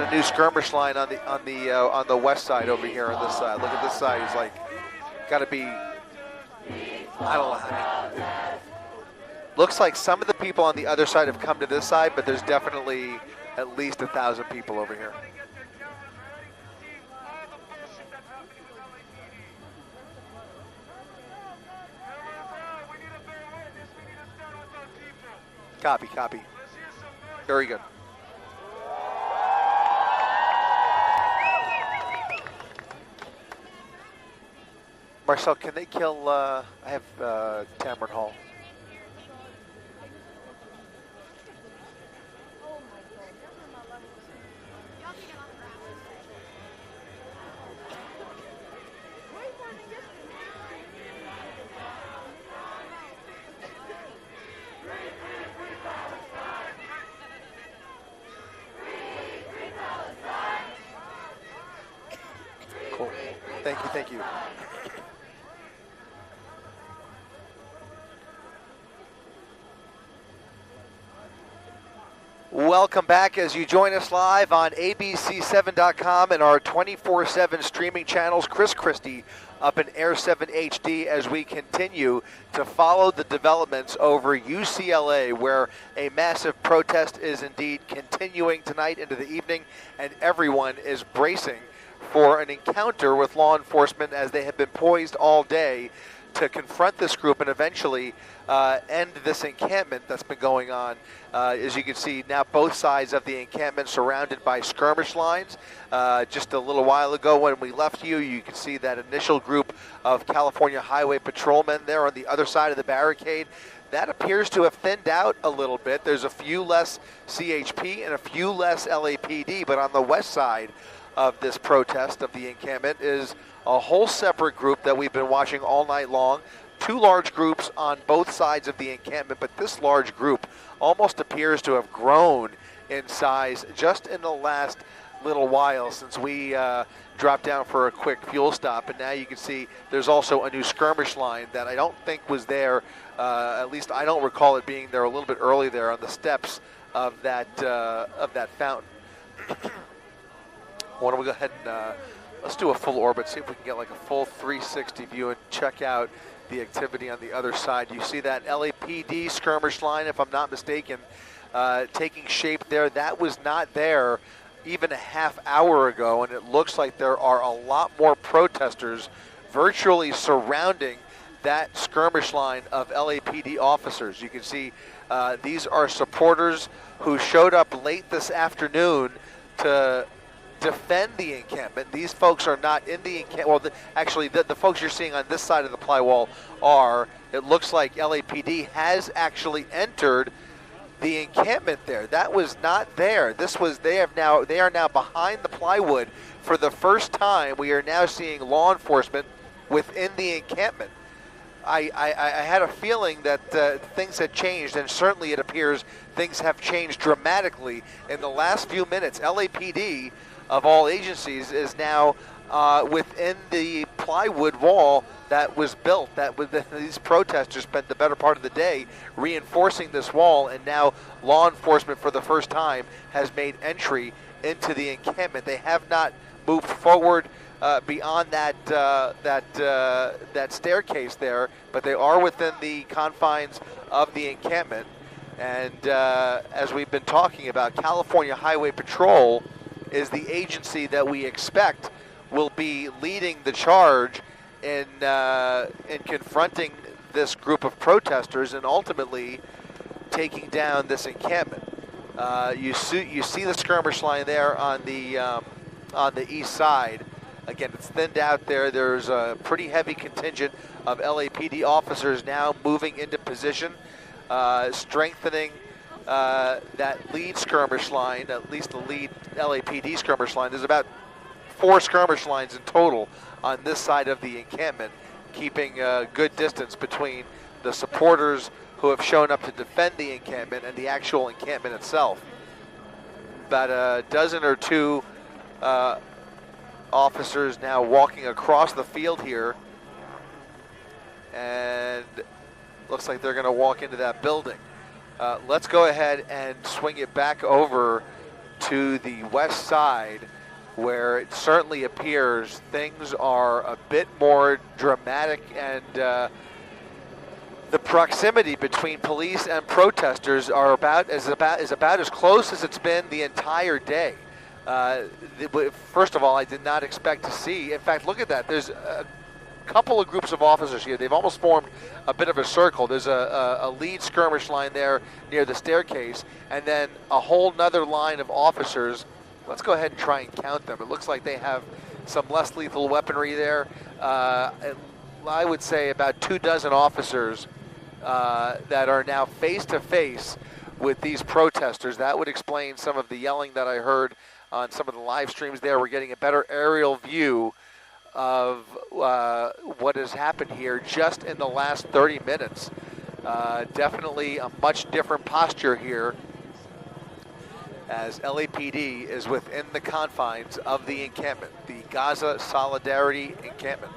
a new skirmish line on the west side over here on this side. Look at this side. He's like, got to be, I don't know. I mean, looks like some of the people on the other side have come to this side, but there's definitely at least 1,000 people over here. Copy, copy. Very good. Marcel, can they kill, I have Tamron Hall. Cool. Thank you, thank you. Welcome back as you join us live on ABC7.com and our 24/7 streaming channels. Chris Christie up in Air 7 HD as we continue to follow the developments over UCLA, where a massive protest is indeed continuing tonight into the evening, and everyone is bracing for an encounter with law enforcement as they have been poised all day to confront this group and eventually end this encampment that's been going on. As you can see now, both sides of the encampment surrounded by skirmish lines. Just a little while ago when we left you can see that initial group of California Highway Patrolmen there on the other side of the barricade. That appears to have thinned out a little bit. There's a few less CHP and a few less LAPD, but on the west side of this protest of the encampment is a whole separate group that we've been watching all night long. Two large groups on both sides of the encampment, but this large group almost appears to have grown in size just in the last little while since we dropped down for a quick fuel stop. And now you can see there's also a new skirmish line that I don't think was there, at least I don't recall it being there a little bit early there on the steps of that fountain. Why don't we go ahead and let's do a full orbit, see if we can get like a full 360 view and check out the activity on the other side. You see that LAPD skirmish line, if I'm not mistaken, taking shape there. That was not there even a half hour ago, and it looks like there are a lot more protesters virtually surrounding that skirmish line of LAPD officers. You can see these are supporters who showed up late this afternoon to defend the encampment. These folks are not in the encampment. Well, actually, the folks you're seeing on this side of the plywall are, it looks like LAPD has actually entered the encampment there. That was not there. This was, they are now behind the plywood for the first time. We are now seeing law enforcement within the encampment. I had a feeling that things had changed, and certainly it appears things have changed dramatically in the last few minutes. LAPD, of all agencies, is now within the plywood wall that was built. These protesters spent the better part of the day reinforcing this wall, and now law enforcement for the first time has made entry into the encampment. They have not moved forward beyond that staircase there, but they are within the confines of the encampment. And as we've been talking about, California Highway Patrol is the agency that we expect will be leading the charge in confronting this group of protesters and ultimately taking down this encampment. You see the skirmish line there on the east side. Again, it's thinned out there. There's a pretty heavy contingent of LAPD officers now moving into position, strengthening that lead skirmish line, at least the lead LAPD skirmish line. There's about 4 skirmish lines in total on this side of the encampment, keeping a good distance between the supporters who have shown up to defend the encampment and the actual encampment itself. About a dozen or two officers now walking across the field here, and looks like they're going to walk into that building. Let's go ahead and swing it back over to the west side, where it certainly appears things are a bit more dramatic, and the proximity between police and protesters are about as close as it's been the entire day. First of all, I did not expect to see. In fact, look at that. There's a couple of groups of officers here. They've almost formed a bit of a circle. There's a lead skirmish line there near the staircase, and then a whole nother line of officers. Let's go ahead and try and count them. It looks like they have some less lethal weaponry there. I would say about 24 officers that are now face to face with these protesters. That would explain some of the yelling that I heard on some of the live streams there. We're getting a better aerial view of what has happened here just in the last 30 minutes. Definitely a much different posture here, as LAPD is within the confines of the encampment, the Gaza Solidarity Encampment.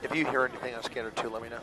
If you hear anything on scanner 2, let me know.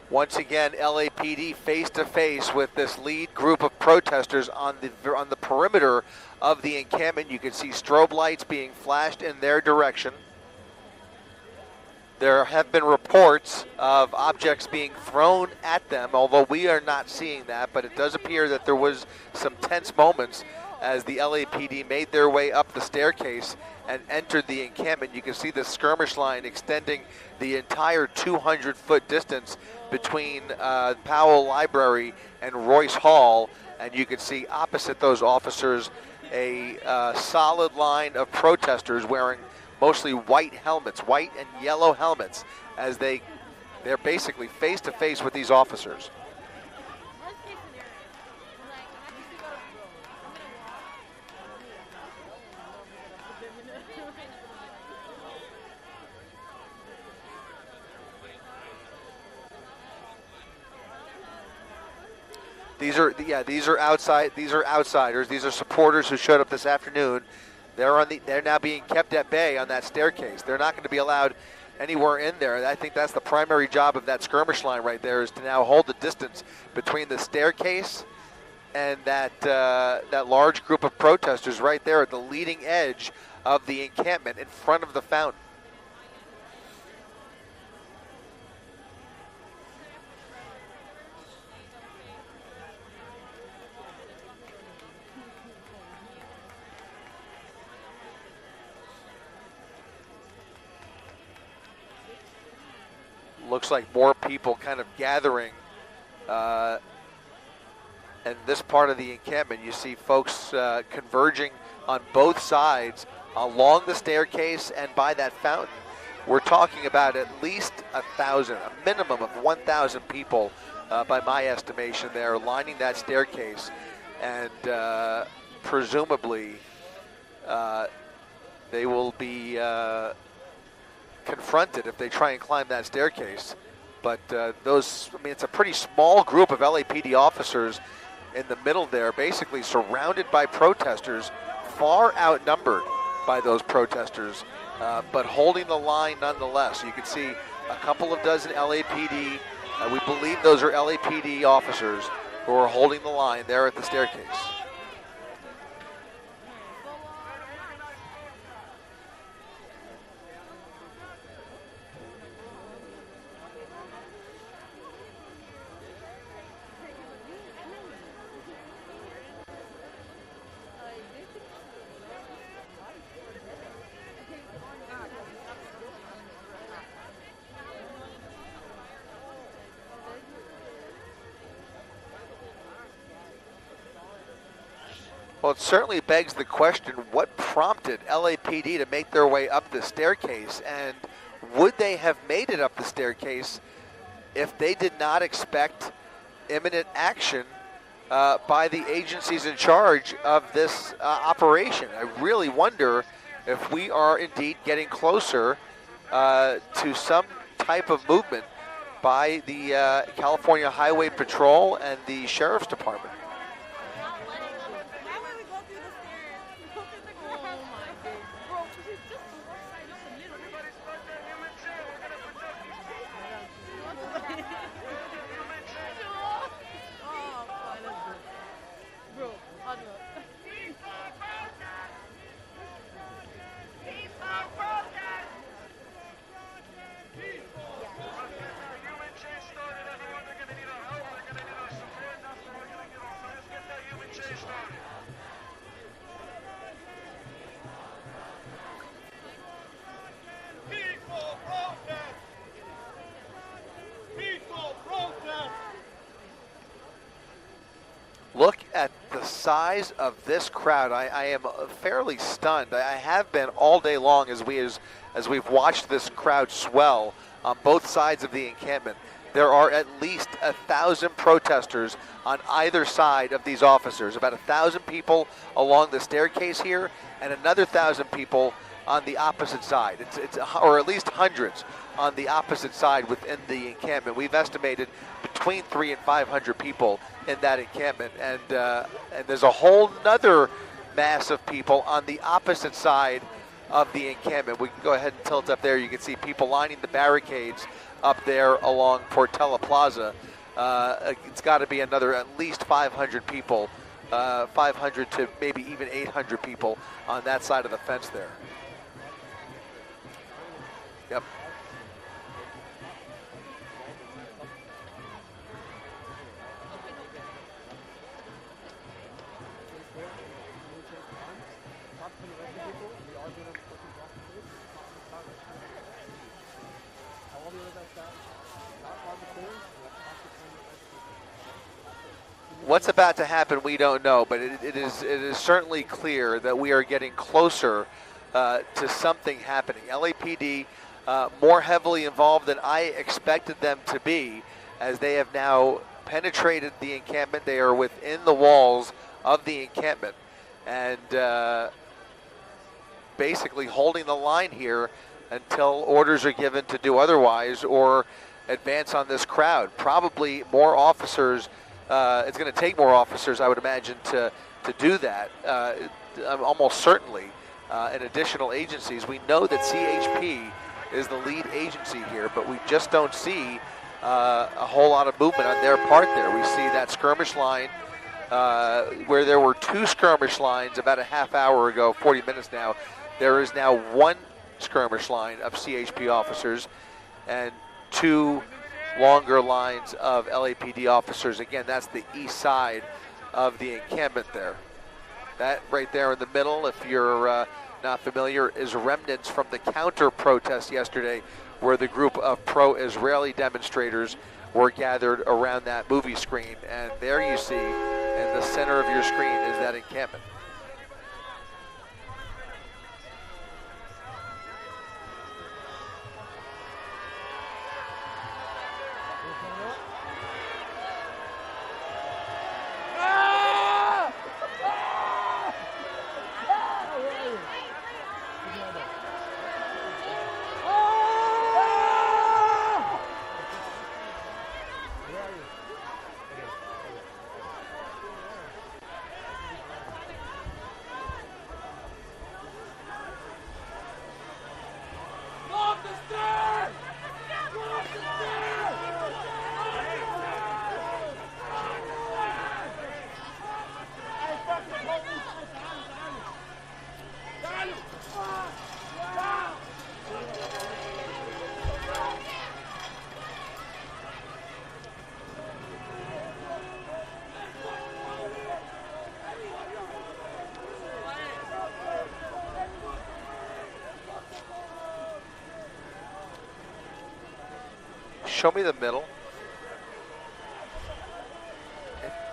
Once again, LAPD face to face with this lead group of protesters on the perimeter of the encampment. You can see strobe lights being flashed in their direction. There have been reports of objects being thrown at them, although we are not seeing that, but it does appear that there was some tense moments as the LAPD made their way up the staircase and entered the encampment. You can see the skirmish line extending the entire 200-foot distance between Powell Library and Royce Hall, and you can see opposite those officers a solid line of protesters wearing mostly white helmets, white and yellow helmets, as they're basically face to face with these officers. These are outsiders. These are supporters who showed up this afternoon. They're now being kept at bay on that staircase. They're not going to be allowed anywhere in there. I think that's the primary job of that skirmish line right there, is to now hold the distance between the staircase and that large group of protesters right there at the leading edge of the encampment in front of the fountain. Looks like more people kind of gathering and this part of the encampment, you see folks converging on both sides along the staircase and by that fountain. We're talking about at least 1,000, a minimum of 1,000 people, by my estimation, there lining that staircase, and presumably they will be confronted if they try and climb that staircase. But it's a pretty small group of LAPD officers in the middle there, basically surrounded by protesters, far outnumbered by those protesters, but holding the line nonetheless. So you can see a couple of dozen LAPD, we believe those are LAPD officers who are holding the line there at the staircase. Well, it certainly begs the question, what prompted LAPD to make their way up the staircase, and would they have made it up the staircase if they did not expect imminent action by the agencies in charge of this operation? I really wonder if we are indeed getting closer to some type of movement by the California Highway Patrol and the Sheriff's Department. Look at the size of this crowd. I am fairly stunned. I have been all day long as we've watched this crowd swell on both sides of the encampment. There are at least 1,000 protesters on either side of these officers. About 1,000 people along the staircase here, and another 1,000 people on the opposite side. Or at least hundreds on the opposite side within the encampment. We've estimated between 300 and 500 people in that encampment, and there's a whole nother mass of people on the opposite side of the encampment. We can go ahead and tilt up there. You can see people lining the barricades up there along Portela Plaza. It's got to be another at least 500 people, 500 to maybe even 800 people on that side of the fence there. Yep. What's about to happen, we don't know, but it is certainly clear that we are getting closer to something happening. LAPD more heavily involved than I expected them to be, as they have now penetrated the encampment. They are within the walls of the encampment, and basically holding the line here until orders are given to do otherwise or advance on this crowd. Probably more officers. It's going to take more officers, I would imagine, to do that, almost certainly, and additional agencies. We know that CHP is the lead agency here, but we just don't see a whole lot of movement on their part there. We see that skirmish line where there were 2 skirmish lines about a half hour ago, 40 minutes now. There is now 1 skirmish line of CHP officers and 2 longer lines of LAPD officers. Again, that's the east side of the encampment there. That right there in the middle, if you're not familiar, is remnants from the counter-protest yesterday, where the group of pro-Israeli demonstrators were gathered around that movie screen. And there you see the center of your screen is that encampment. Show me the middle.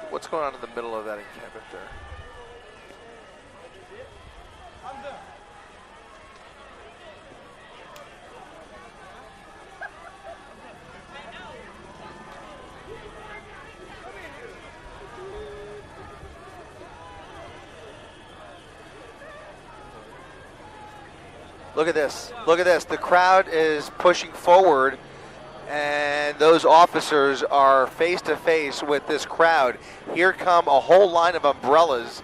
What's going on in the middle of that encampment there? Look at this. Look at this. The crowd is pushing forward, and those officers are face to face with this crowd. Here come a whole line of umbrellas.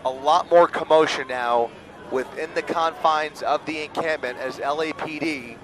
A lot more commotion now within the confines of the encampment as LAPD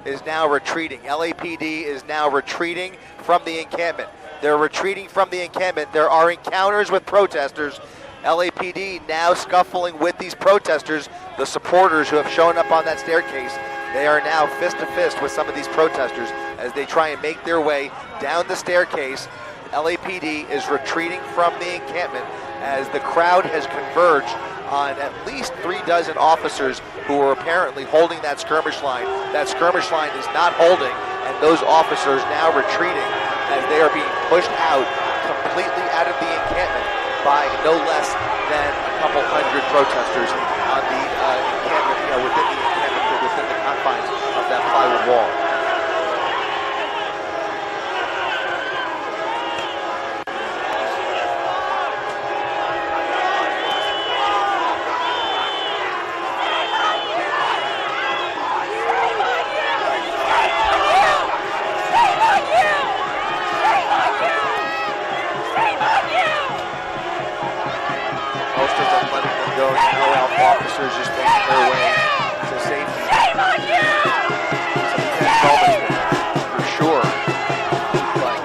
is now retreating. LAPD is now retreating from the encampment. They're retreating from the encampment. There are encounters with protesters. LAPD now scuffling with these protesters. The supporters who have shown up on that staircase, they are now fist to fist with some of these protesters as they try and make their way down the staircase. LAPD is retreating from the encampment as the crowd has converged on at least 36 officers who were apparently holding that skirmish line. That skirmish line is not holding, and those officers now retreating as they are being pushed out, completely out of the encampment by no less than a couple hundred protesters on the encampment, within the encampment, within the confines of that plywood wall. Officers just making their way to safety. Shame on you! For sure. But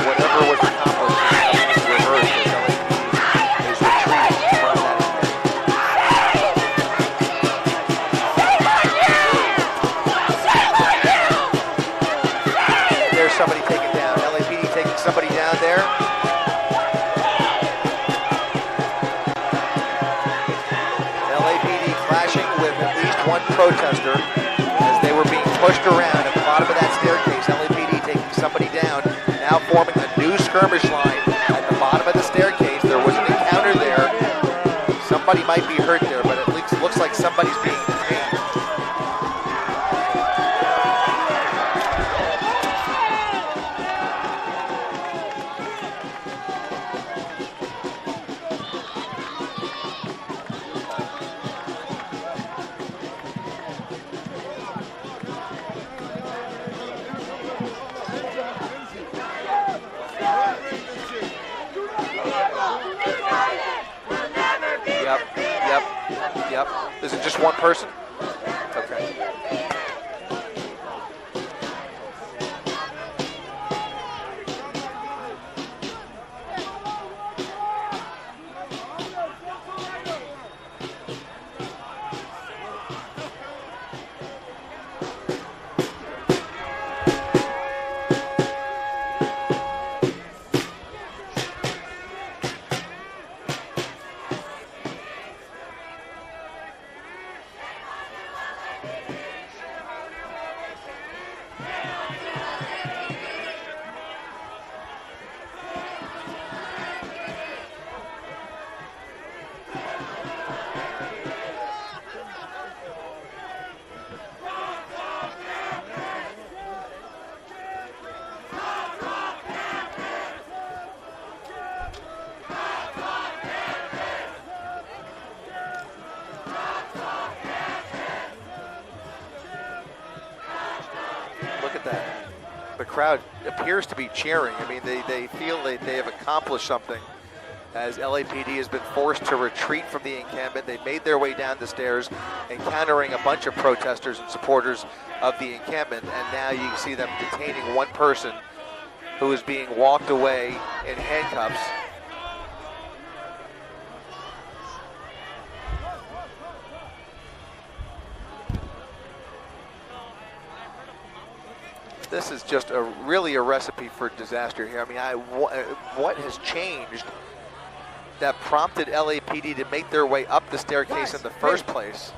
whatever was accomplished is reversed as LAPD is retreating from that event. There's somebody taken down. LAPD taking somebody down there. One protester as they were being pushed around at the bottom of that staircase. LAPD taking somebody down, now forming a new skirmish line at the bottom of the staircase. There was an encounter there. Somebody might be hurt there, but at least it looks like somebody's being detained. Yep. Is it just one person? Okay. crowd appears to be cheering. I mean, they feel they have accomplished something, as LAPD has been forced to retreat from the encampment. They made their way down the stairs, encountering a bunch of protesters and supporters of the encampment, and now you see them detaining one person who is being walked away in handcuffs. This is just really a recipe for disaster here. I mean, what has changed that prompted LAPD to make their way up the staircase in the first place?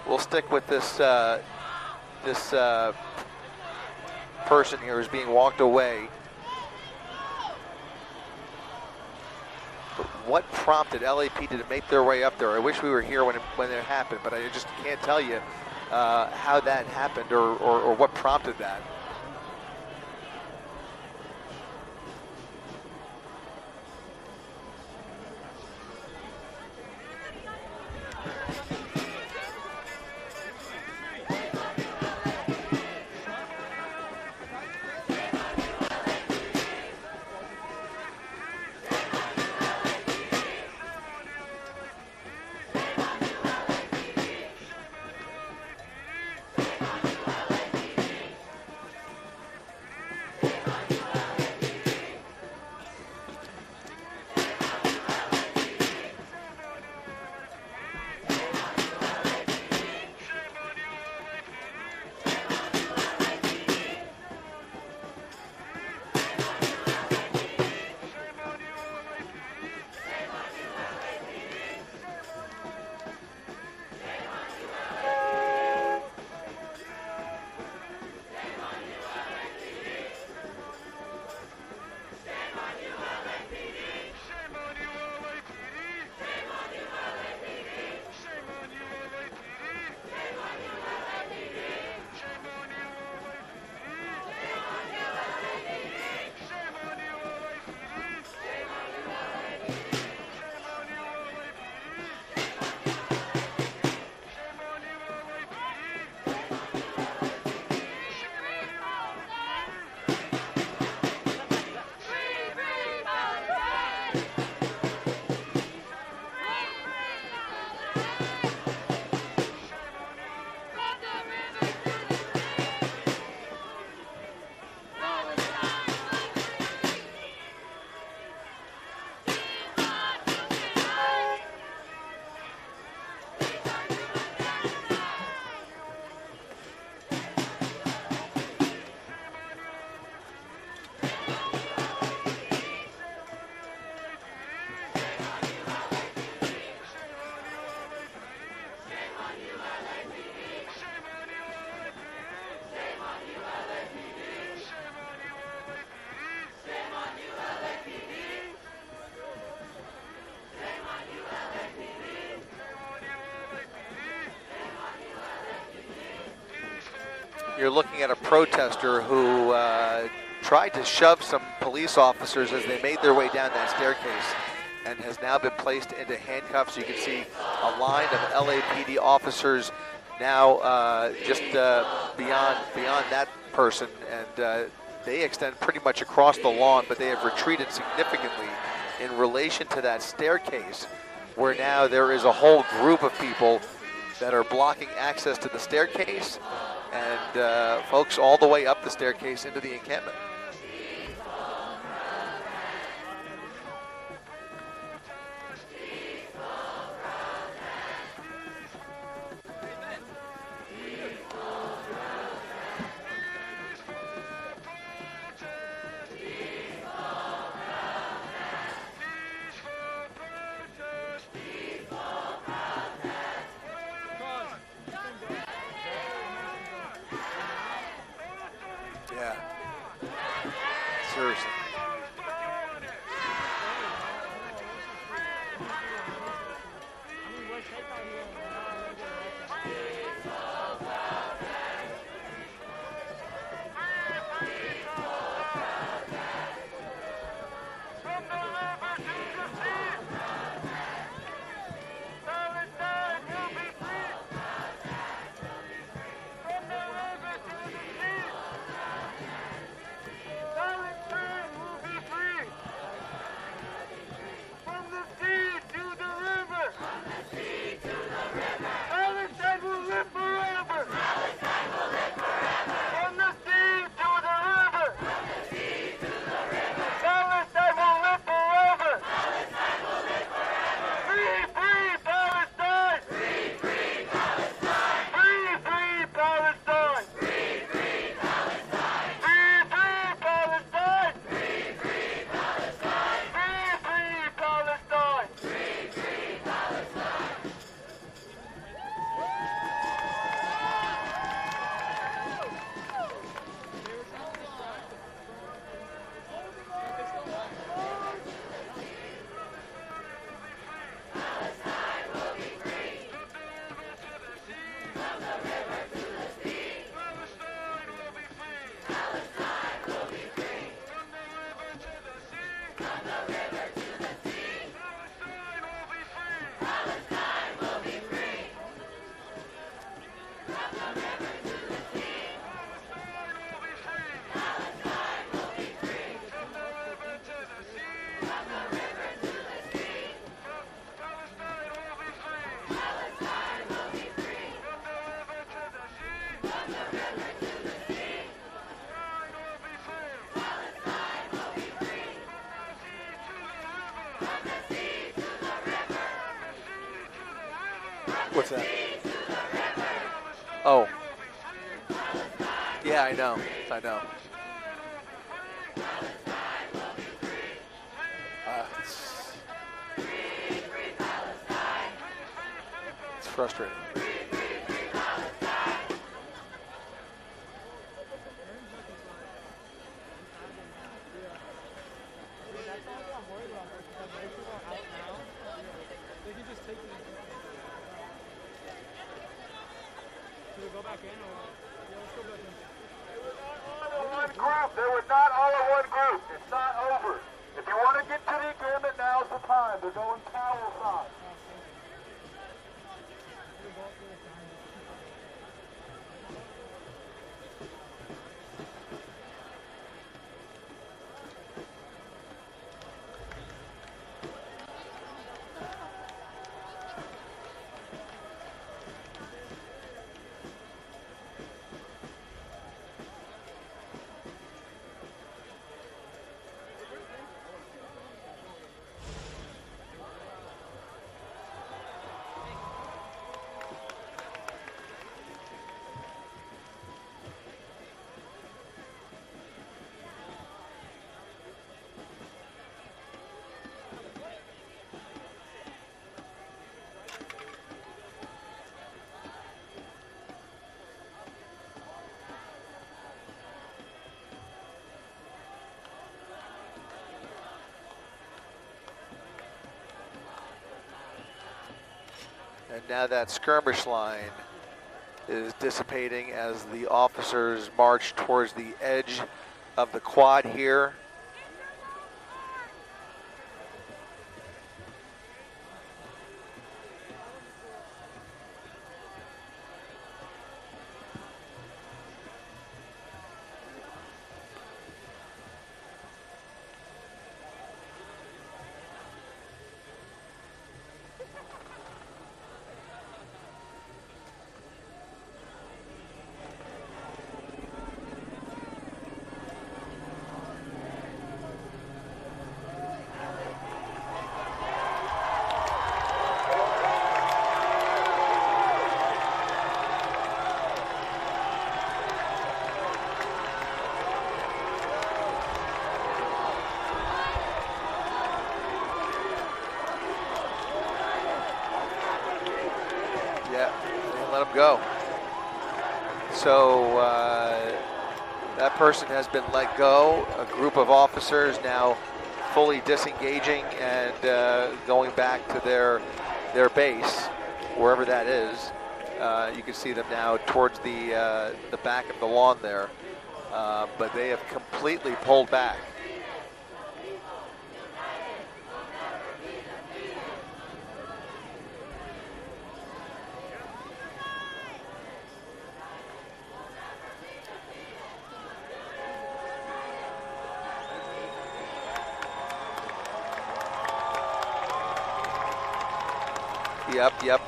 We'll stick with this person here who's being walked away. But what prompted LAPD to make their way up there? I wish we were here when it happened, but I just can't tell you how that happened or what prompted that. You're looking at a protester who tried to shove some police officers as they made their way down that staircase and has now been placed into handcuffs. You can see a line of LAPD officers now just beyond that person, and they extend pretty much across the lawn, but they have retreated significantly in relation to that staircase, where now there is a whole group of people that are blocking access to the staircase, and folks all the way up the staircase into the encampment. Yeah. Seriously. What's that? Oh. Yeah, I know. I know. It's frustrating. They can just take me. Should we go back in or? Yeah, let's go back in. They were not all in one group. It's not over. If you want to get to the agreement, now's the time. They're going towel side. And now that skirmish line is dissipating as the officers march towards the edge of the quad here. Let him go. So that person has been let go. A group of officers now fully disengaging and going back to their base, wherever that is. You can see them now towards the back of the lawn there, but they have completely pulled back. Yep.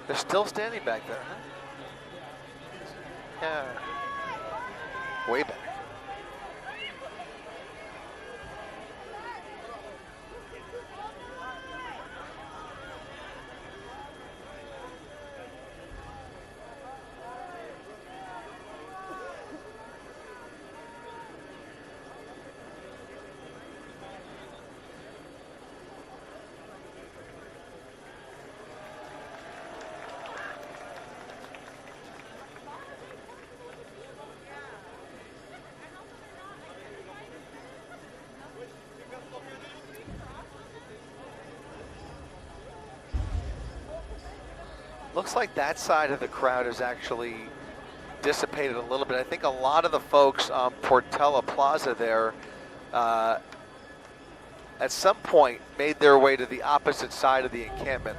They're still standing back there, huh? Yeah. Way back. Looks like that side of the crowd has actually dissipated a little bit. I think a lot of the folks on Portela Plaza there at some point made their way to the opposite side of the encampment.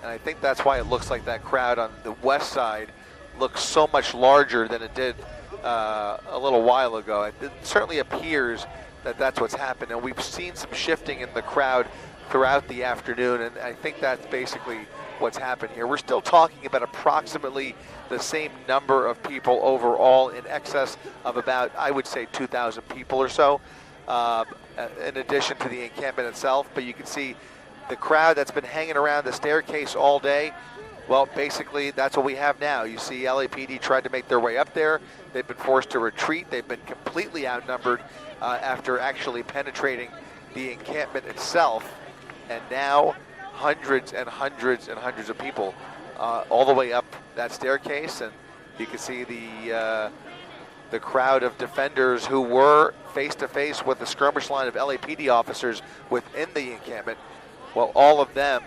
And I think that's why it looks like that crowd on the west side looks so much larger than it did a little while ago. It certainly appears that that's what's happened. And we've seen some shifting in the crowd throughout the afternoon, and I think that's basically what's happened here. We're still talking about approximately the same number of people overall, in excess of about, I would say, 2,000 people or so, in addition to the encampment itself. But you can see the crowd that's been hanging around the staircase all day. Well, basically, that's what we have now. You see LAPD tried to make their way up there. They've been forced to retreat. They've been completely outnumbered after actually penetrating the encampment itself. And now hundreds and hundreds and hundreds of people all the way up that staircase. And you can see the crowd of defenders who were face-to-face with the skirmish line of LAPD officers within the encampment. Well, all of them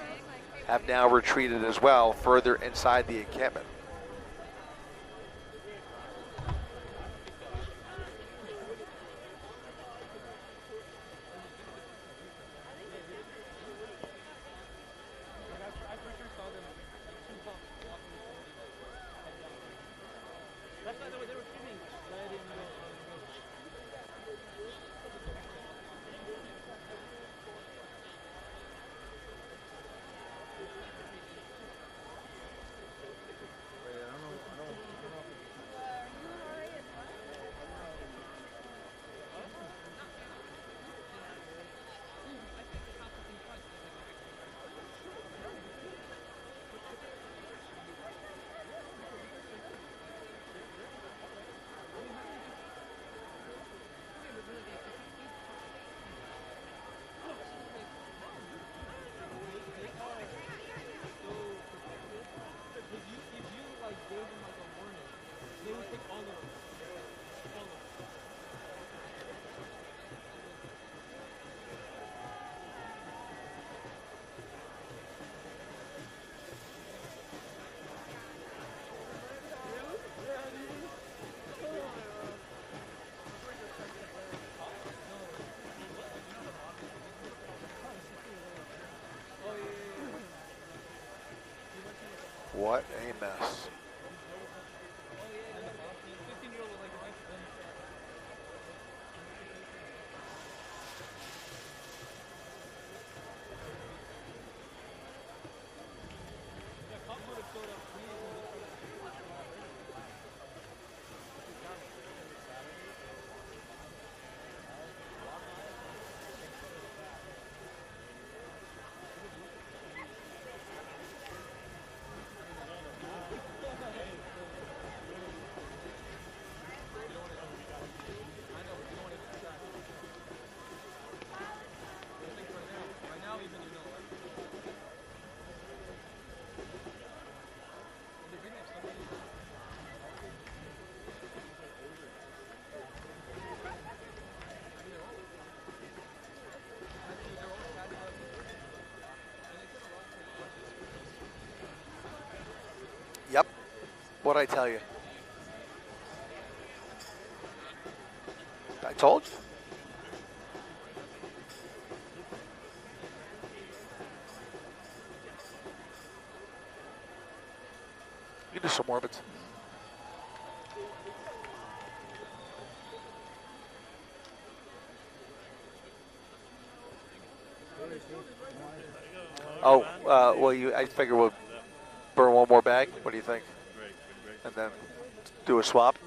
have now retreated as well, further inside the encampment. What a mess. Yep. What'd I tell you? I told you. You do some orbits. Oh, well, I figure we'll burn one more bag. What do you think? And then do a swap.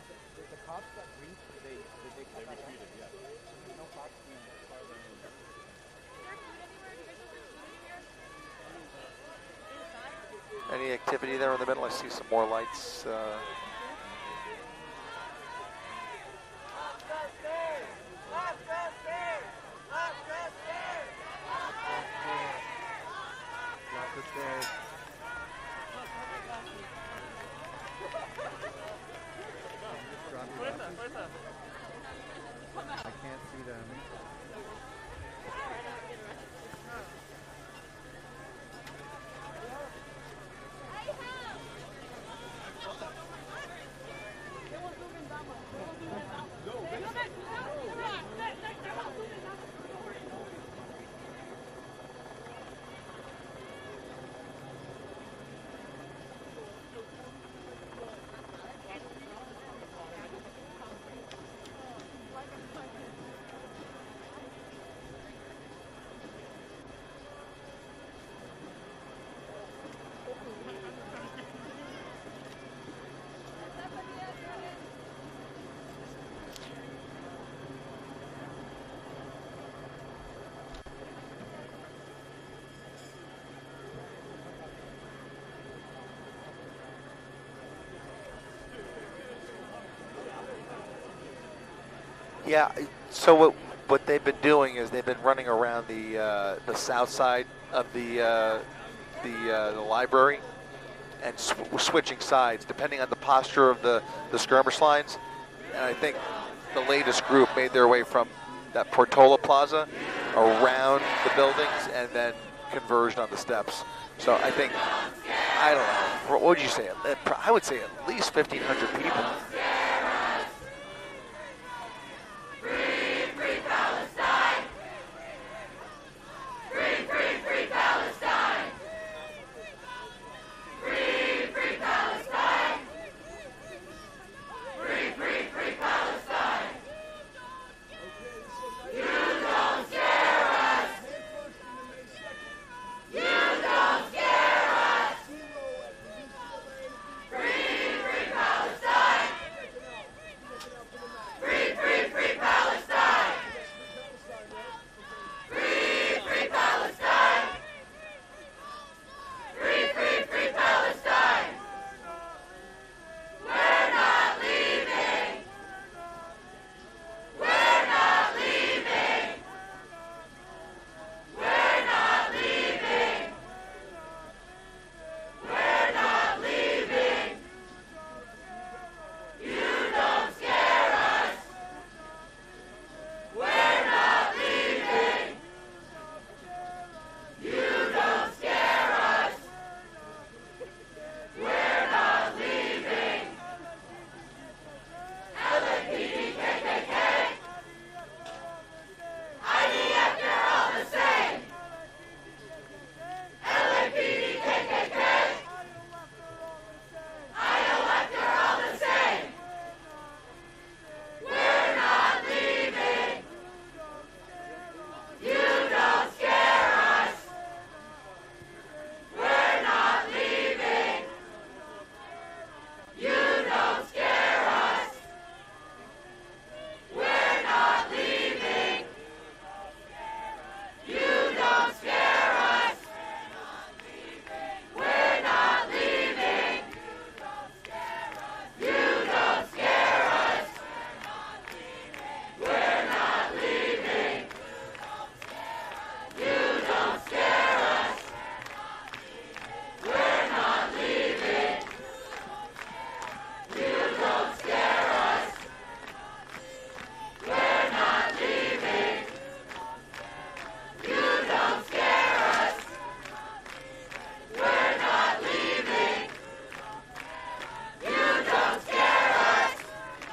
Any activity there in the middle? I see some more lights. I can't see them. Yeah. So what they've been doing is they've been running around the south side of the library and switching sides depending on the posture of the skirmish lines. And I think the latest group made their way from that Portola Plaza around the buildings and then converged on the steps. So I think, I don't know, what would you say? I would say at least 1,500 people.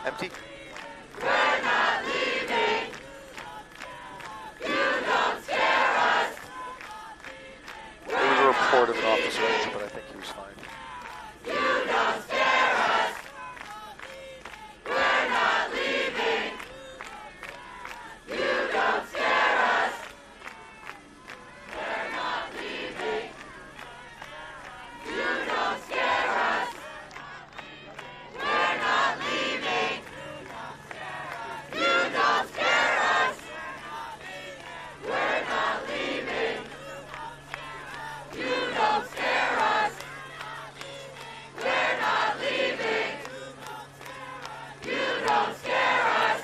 Empty. We're not leaving. You don't scare us. There was a report of an officer injured, but I think he was fine. You don't scare us. We're not leaving. You don't scare us. We're not leaving. You don't scare us. We're not leaving. You don't scare us. We're not leaving. You don't scare us. We're not leaving. You don't scare us.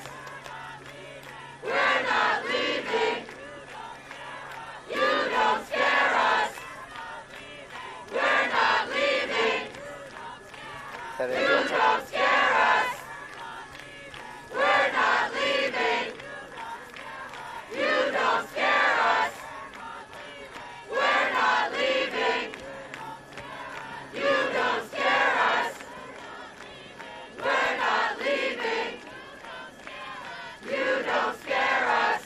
We're not leaving. You don't scare us. We're not leaving. That You ambulance. don't scare us. We're not leaving. You don't scare us. We're not leaving. You don't scare us. We're not leaving. You don't scare us.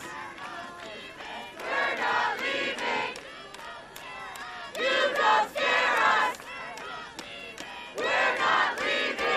We're not leaving. You don't scare us. We're not leaving.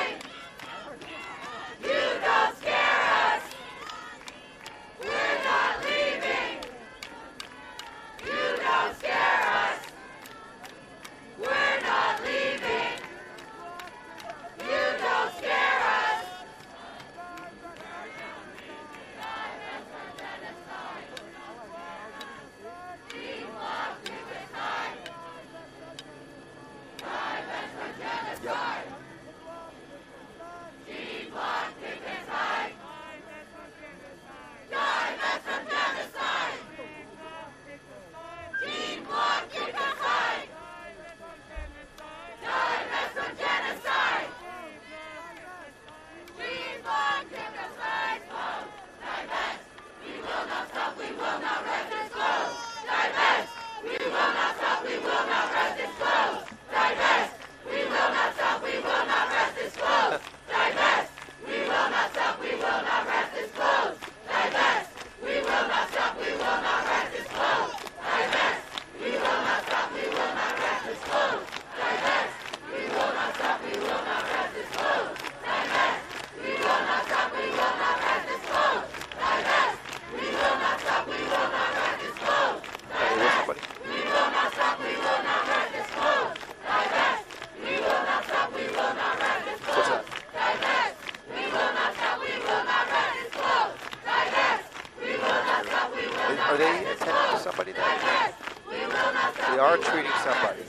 are treating somebody.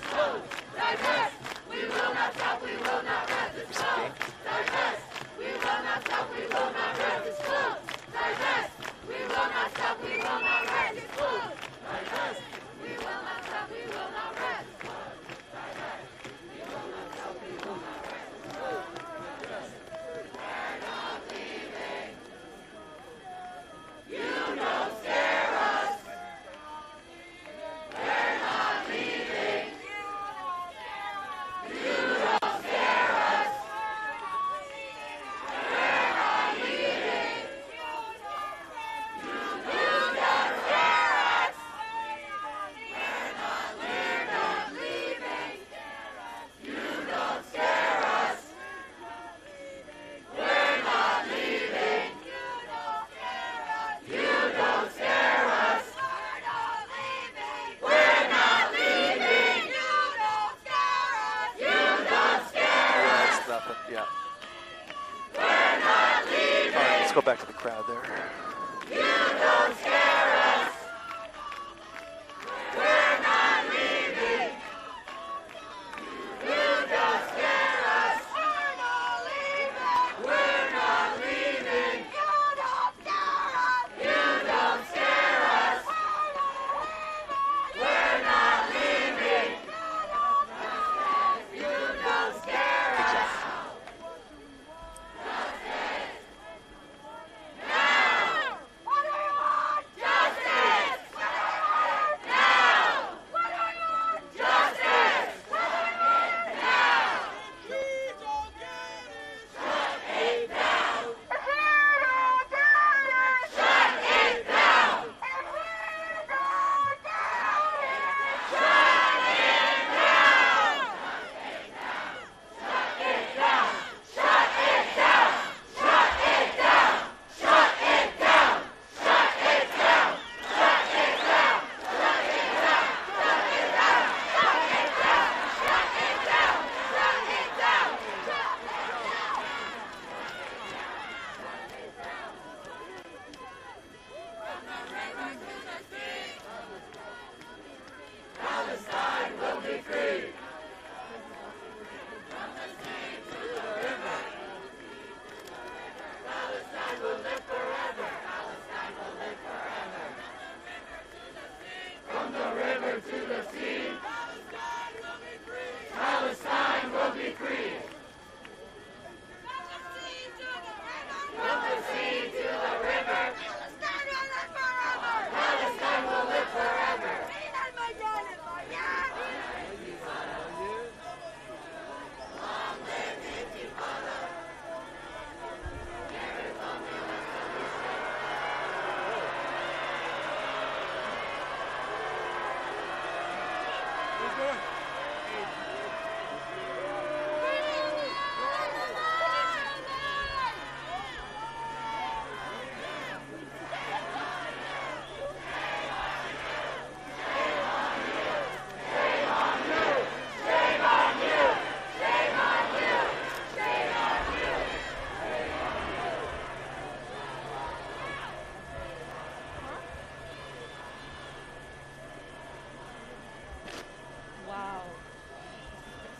Yeah. All right, let's go back to the crowd there. You don't scare us. We're not leaving. You don't scare us. We're not leaving. We're not leaving. You don't scare us. You don't scare us. We're not leaving. You don't scare us.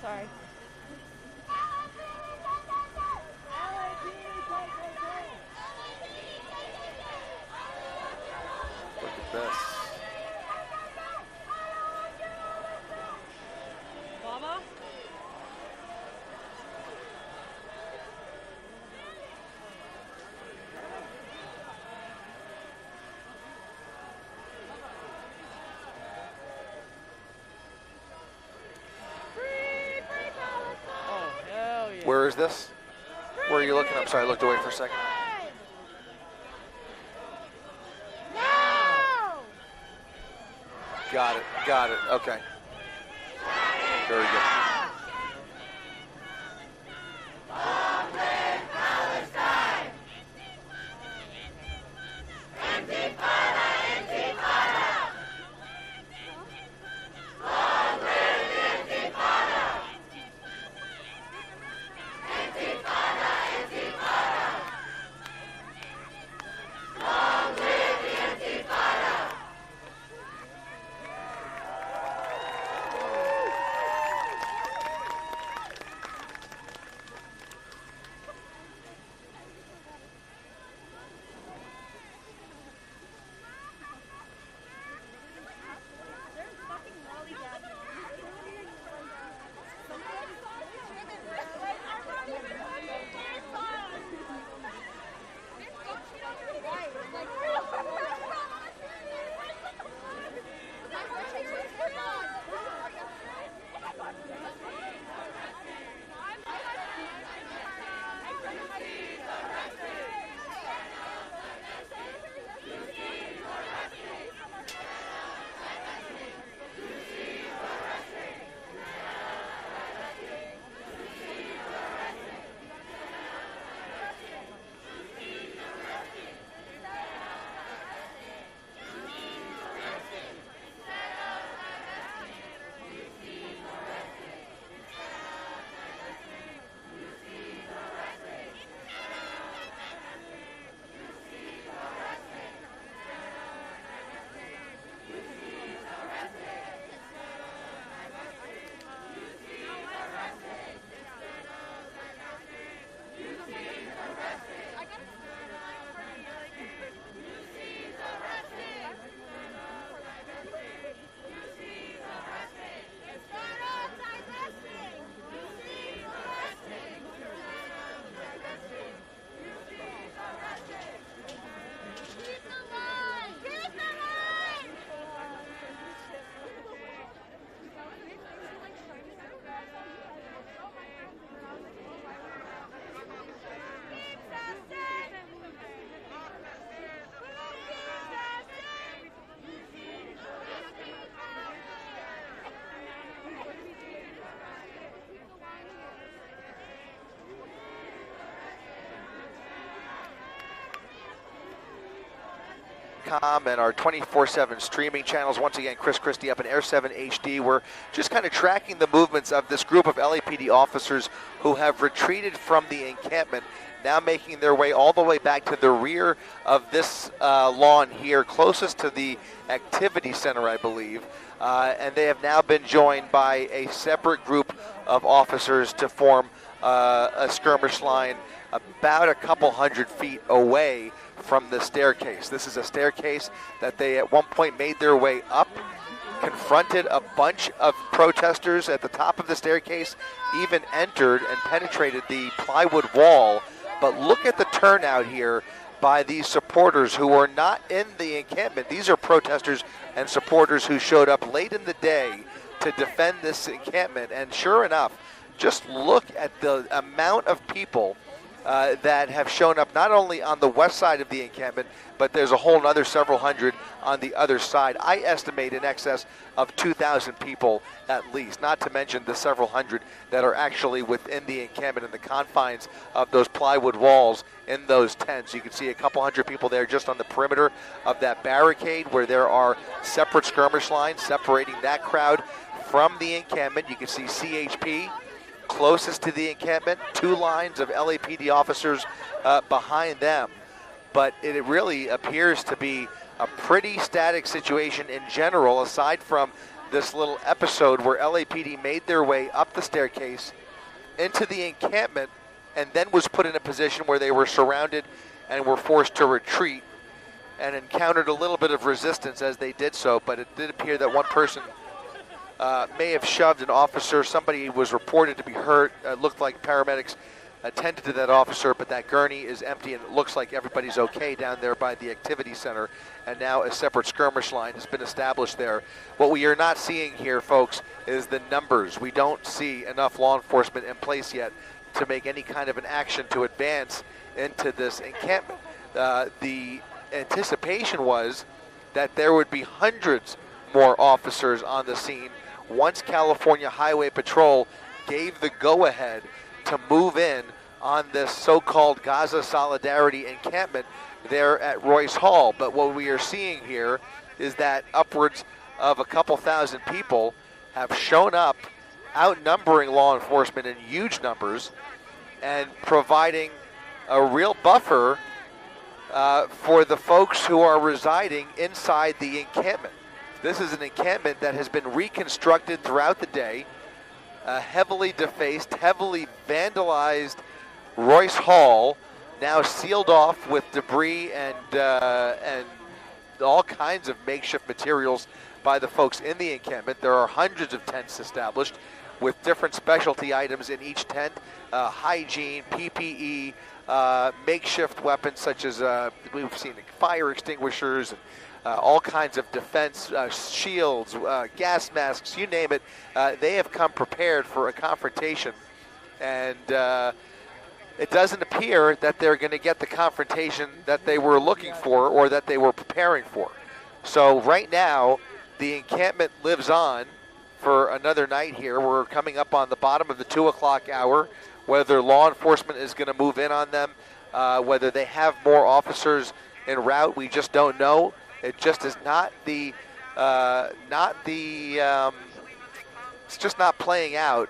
Sorry. Look at this. Mama? Where is this? Where are you looking? I'm sorry, I looked away for a second. Got it, okay. Very good. pro-palestine.com and our 24/7 streaming channels. Once again, Chris Christie up in Air 7 HD. We're just kind of tracking the movements of this group of LAPD officers who have retreated from the encampment, now making their way all the way back to the rear of this lawn here, closest to the activity center, I believe. And they have now been joined by a separate group of officers to form a skirmish line about a couple hundred feet away from the staircase. This is a staircase that they at one point made their way up, confronted a bunch of protesters at the top of the staircase, even entered and penetrated the plywood wall. But look at the turnout here by these supporters who are not in the encampment. These are protesters and supporters who showed up late in the day to defend this encampment. And sure enough, just look at the amount of people that have shown up not only on the west side of the encampment, but there's a whole other several hundred on the other side. I estimate in excess of 2,000 people at least, not to mention the several hundred that are actually within the encampment in the confines of those plywood walls in those tents. You can see a couple hundred people there just on the perimeter of that barricade where there are separate skirmish lines separating that crowd from the encampment. You can see CHP closest to the encampment, 2 lines of LAPD officers behind them. But it really appears to be a pretty static situation in general, aside from this little episode where LAPD made their way up the staircase into the encampment and then was put in a position where they were surrounded and were forced to retreat and encountered a little bit of resistance as they did so. But it did appear that one person may have shoved an officer. Somebody was reported to be hurt. Looked like paramedics attended to that officer, but that gurney is empty and it looks like everybody's okay down there by the activity center. And now a separate skirmish line has been established there. What we are not seeing here, folks, is the numbers. We don't see enough law enforcement in place yet to make any kind of an action to advance into this encampment. The anticipation was that there would be hundreds more officers on the scene once California Highway Patrol gave the go-ahead to move in on this so-called Gaza Solidarity encampment there at Royce Hall. But what we are seeing here is that upwards of a couple thousand people have shown up, outnumbering law enforcement in huge numbers and providing a real buffer for the folks who are residing inside the encampment. This is an encampment that has been reconstructed throughout the day, heavily defaced, heavily vandalized Royce Hall, now sealed off with debris and all kinds of makeshift materials by the folks in the encampment. There are hundreds of tents established with different specialty items in each tent, hygiene, PPE, makeshift weapons such as we've seen fire extinguishers, and all kinds of defense shields, gas masks, you name it. They have come prepared for a confrontation, and it doesn't appear that they're going to get the confrontation that they were looking for or that they were preparing for. So right now, the encampment lives on for another night here. We're coming up on the bottom of the 2 o'clock hour. Whether law enforcement is going to move in on them, whether they have more officers en route, we just don't know. It just is it's just not playing out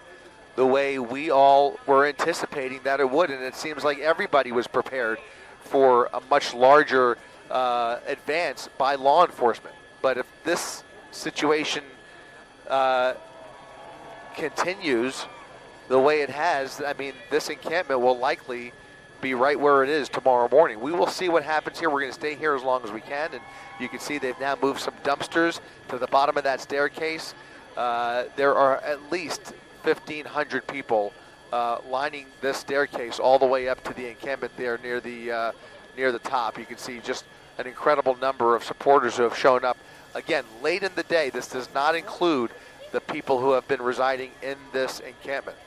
the way we all were anticipating that it would. And it seems like everybody was prepared for a much larger advance by law enforcement. But if this situation continues the way it has, I mean, this encampment will likely be right where it is tomorrow morning. We will see what happens here. We're going to stay here as long as we can, and you can see they've now moved some dumpsters to the bottom of that staircase. There are at least 1,500 people lining this staircase all the way up to the encampment there near the top. You can see just an incredible number of supporters who have shown up. Again, late in the day. This does not include the people who have been residing in this encampment.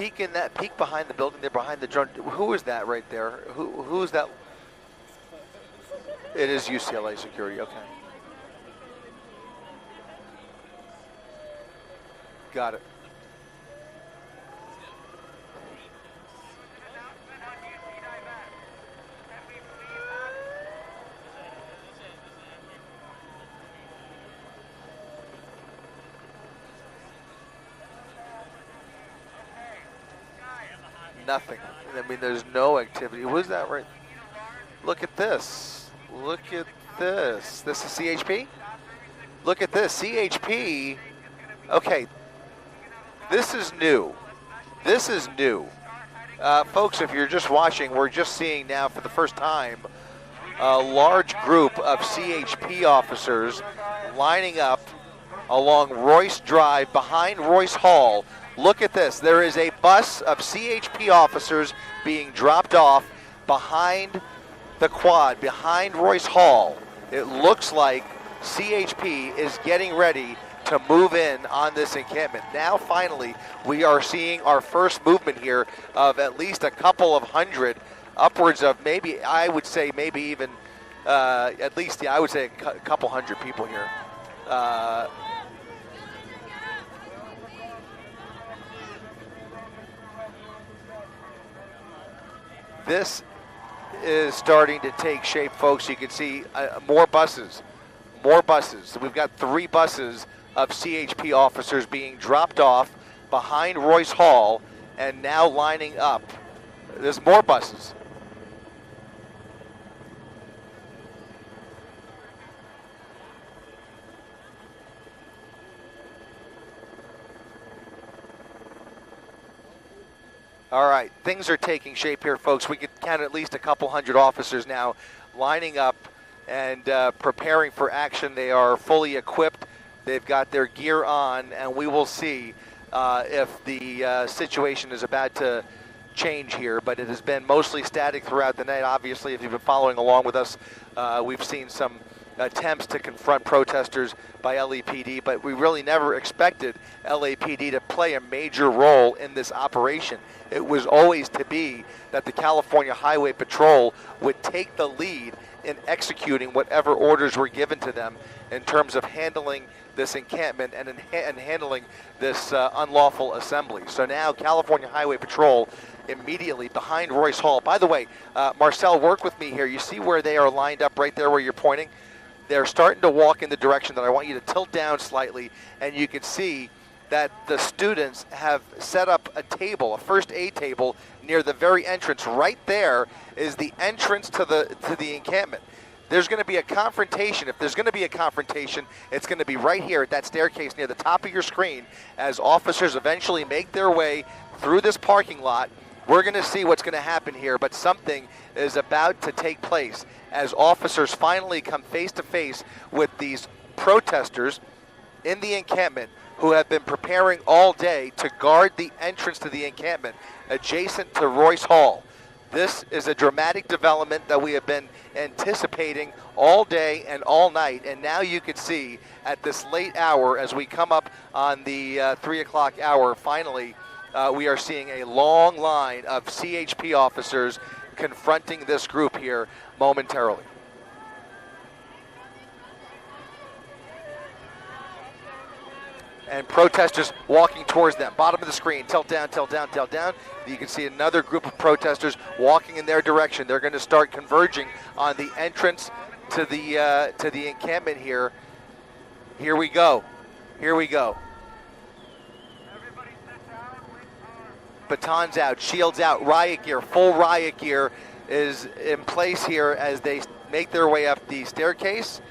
peek in that, peek behind the building there, behind the drone. Who is that right there? Who's that? It is UCLA security, okay. Got it. Nothing. I mean, there's no activity. Was that right? Look at this. Look at this. This is CHP? Look at this. CHP. Okay. This is new. This is new. Folks, if you're just watching, we're just seeing now for the first time a large group of CHP officers lining up along Royce Drive behind Royce Hall. Look at this. There is a bus of CHP officers being dropped off behind the quad, behind Royce Hall. It looks like CHP is getting ready to move in on this encampment. Now, finally, we are seeing our first movement here of at least a couple of hundred, upwards of maybe, I would say maybe even, at least, yeah, I would say a couple hundred people here. This is starting to take shape, folks. You can see more buses, more buses. We've got 3 buses of CHP officers being dropped off behind Royce Hall and now lining up. There's more buses. All right, things are taking shape here, folks. We could count at least a couple hundred officers now lining up and preparing for action. They are fully equipped. They've got their gear on, and we will see if the situation is about to change here. But it has been mostly static throughout the night. Obviously, if you've been following along with us, we've seen some attempts to confront protesters by LAPD, but we really never expected LAPD to play a major role in this operation. It was always to be that the California Highway Patrol would take the lead in executing whatever orders were given to them in terms of handling this encampment and handling this unlawful assembly. So now California Highway Patrol immediately behind Royce Hall. By the way, Marcel, work with me here. You see where they are lined up right there where you're pointing? They're starting to walk in the direction that I want you to tilt down slightly, and you can see that the students have set up a table, a first aid table, near the very entrance. Right there is the entrance to the encampment. There's going to be a confrontation. If there's going to be a confrontation, it's going to be right here at that staircase near the top of your screen as officers eventually make their way through this parking lot. We're going to see what's going to happen here, but something is about to take place as officers finally come face to face with these protesters in the encampment who have been preparing all day to guard the entrance to the encampment adjacent to Royce Hall. This is a dramatic development that we have been anticipating all day and all night, and now you can see at this late hour as we come up on the 3 o'clock hour, finally we are seeing a long line of CHP officers confronting this group here momentarily. And protesters walking towards them. Bottom of the screen, tilt down, tilt down, tilt down. You can see another group of protesters walking in their direction. They're going to start converging on the entrance to the encampment here. Here we go. Here we go. Batons out, shields out, riot gear, full riot gear is in place here as they make their way up the staircase.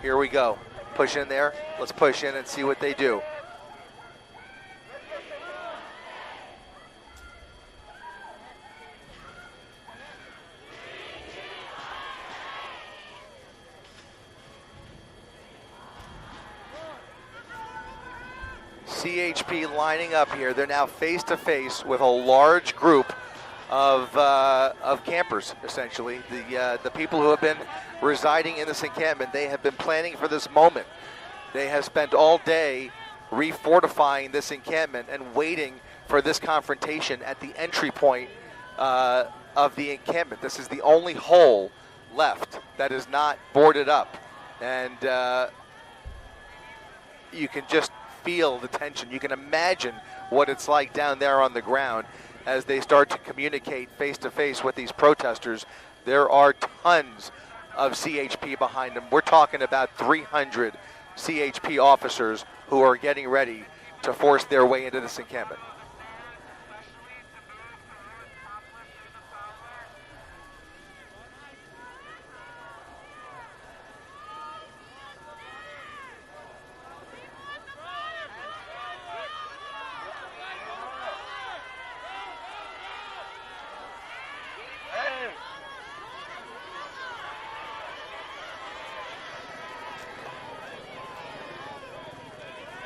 Here we go. Push in there. Let's push in and see what they do. CHP lining up here. They're now face to face with a large group of campers, essentially. The people who have been residing in this encampment, they have been planning for this moment. They have spent all day refortifying this encampment and waiting for this confrontation at the entry point of the encampment. This is the only hole left that is not boarded up, and you can just feel the tension. You can imagine what it's like down there on the ground as they start to communicate face to face with these protesters. There are tons of CHP behind them. We're talking about 300 CHP officers who are getting ready to force their way into this encampment.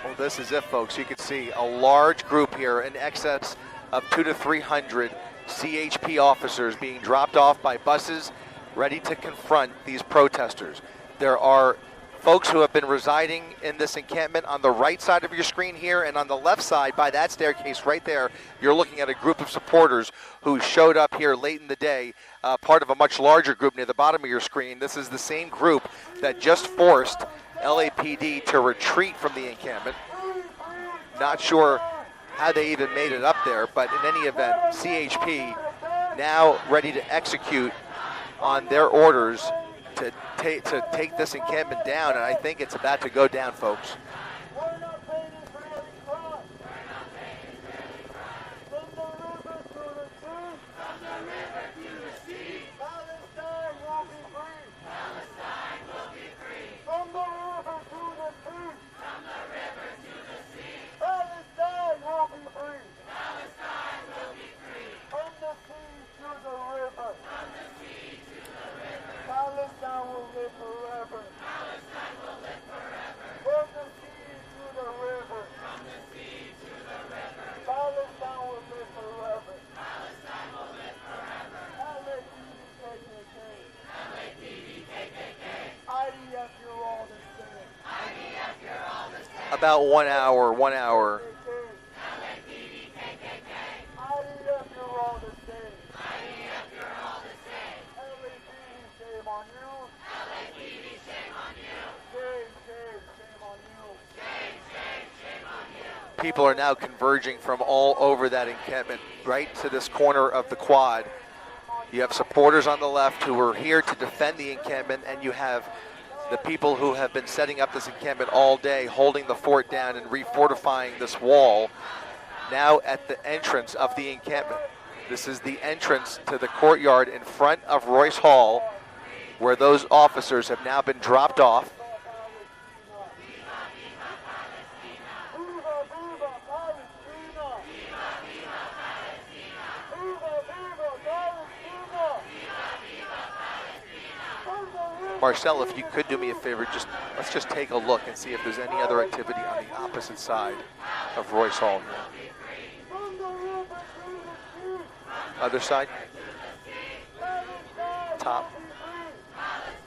Well, this is it, folks. You can see a large group here, in excess of 200 to 300 CHP officers being dropped off by buses, ready to confront these protesters. There are folks who have been residing in this encampment on the right side of your screen here, and on the left side by that staircase right there, you're looking at a group of supporters who showed up here late in the day, part of a much larger group near the bottom of your screen. This is the same group that just forced LAPD to retreat from the encampment. Not sure how they even made it up there, but in any event, CHP now ready to execute on their orders to take this encampment down, and I think it's about to go down, folks. About 1 hour. People are now converging from all over that encampment right to this corner of the quad. You have supporters on the left who are here to defend the encampment, and you have the people who have been setting up this encampment all day, holding the fort down and refortifying this wall, now at the entrance of the encampment. This is the entrance to the courtyard in front of Royce Hall, where those officers have now been dropped off. Marcel, if you could do me a favor, let's just take a look and see if there's any other activity on the opposite side of Royce Hall here. Other side? Top?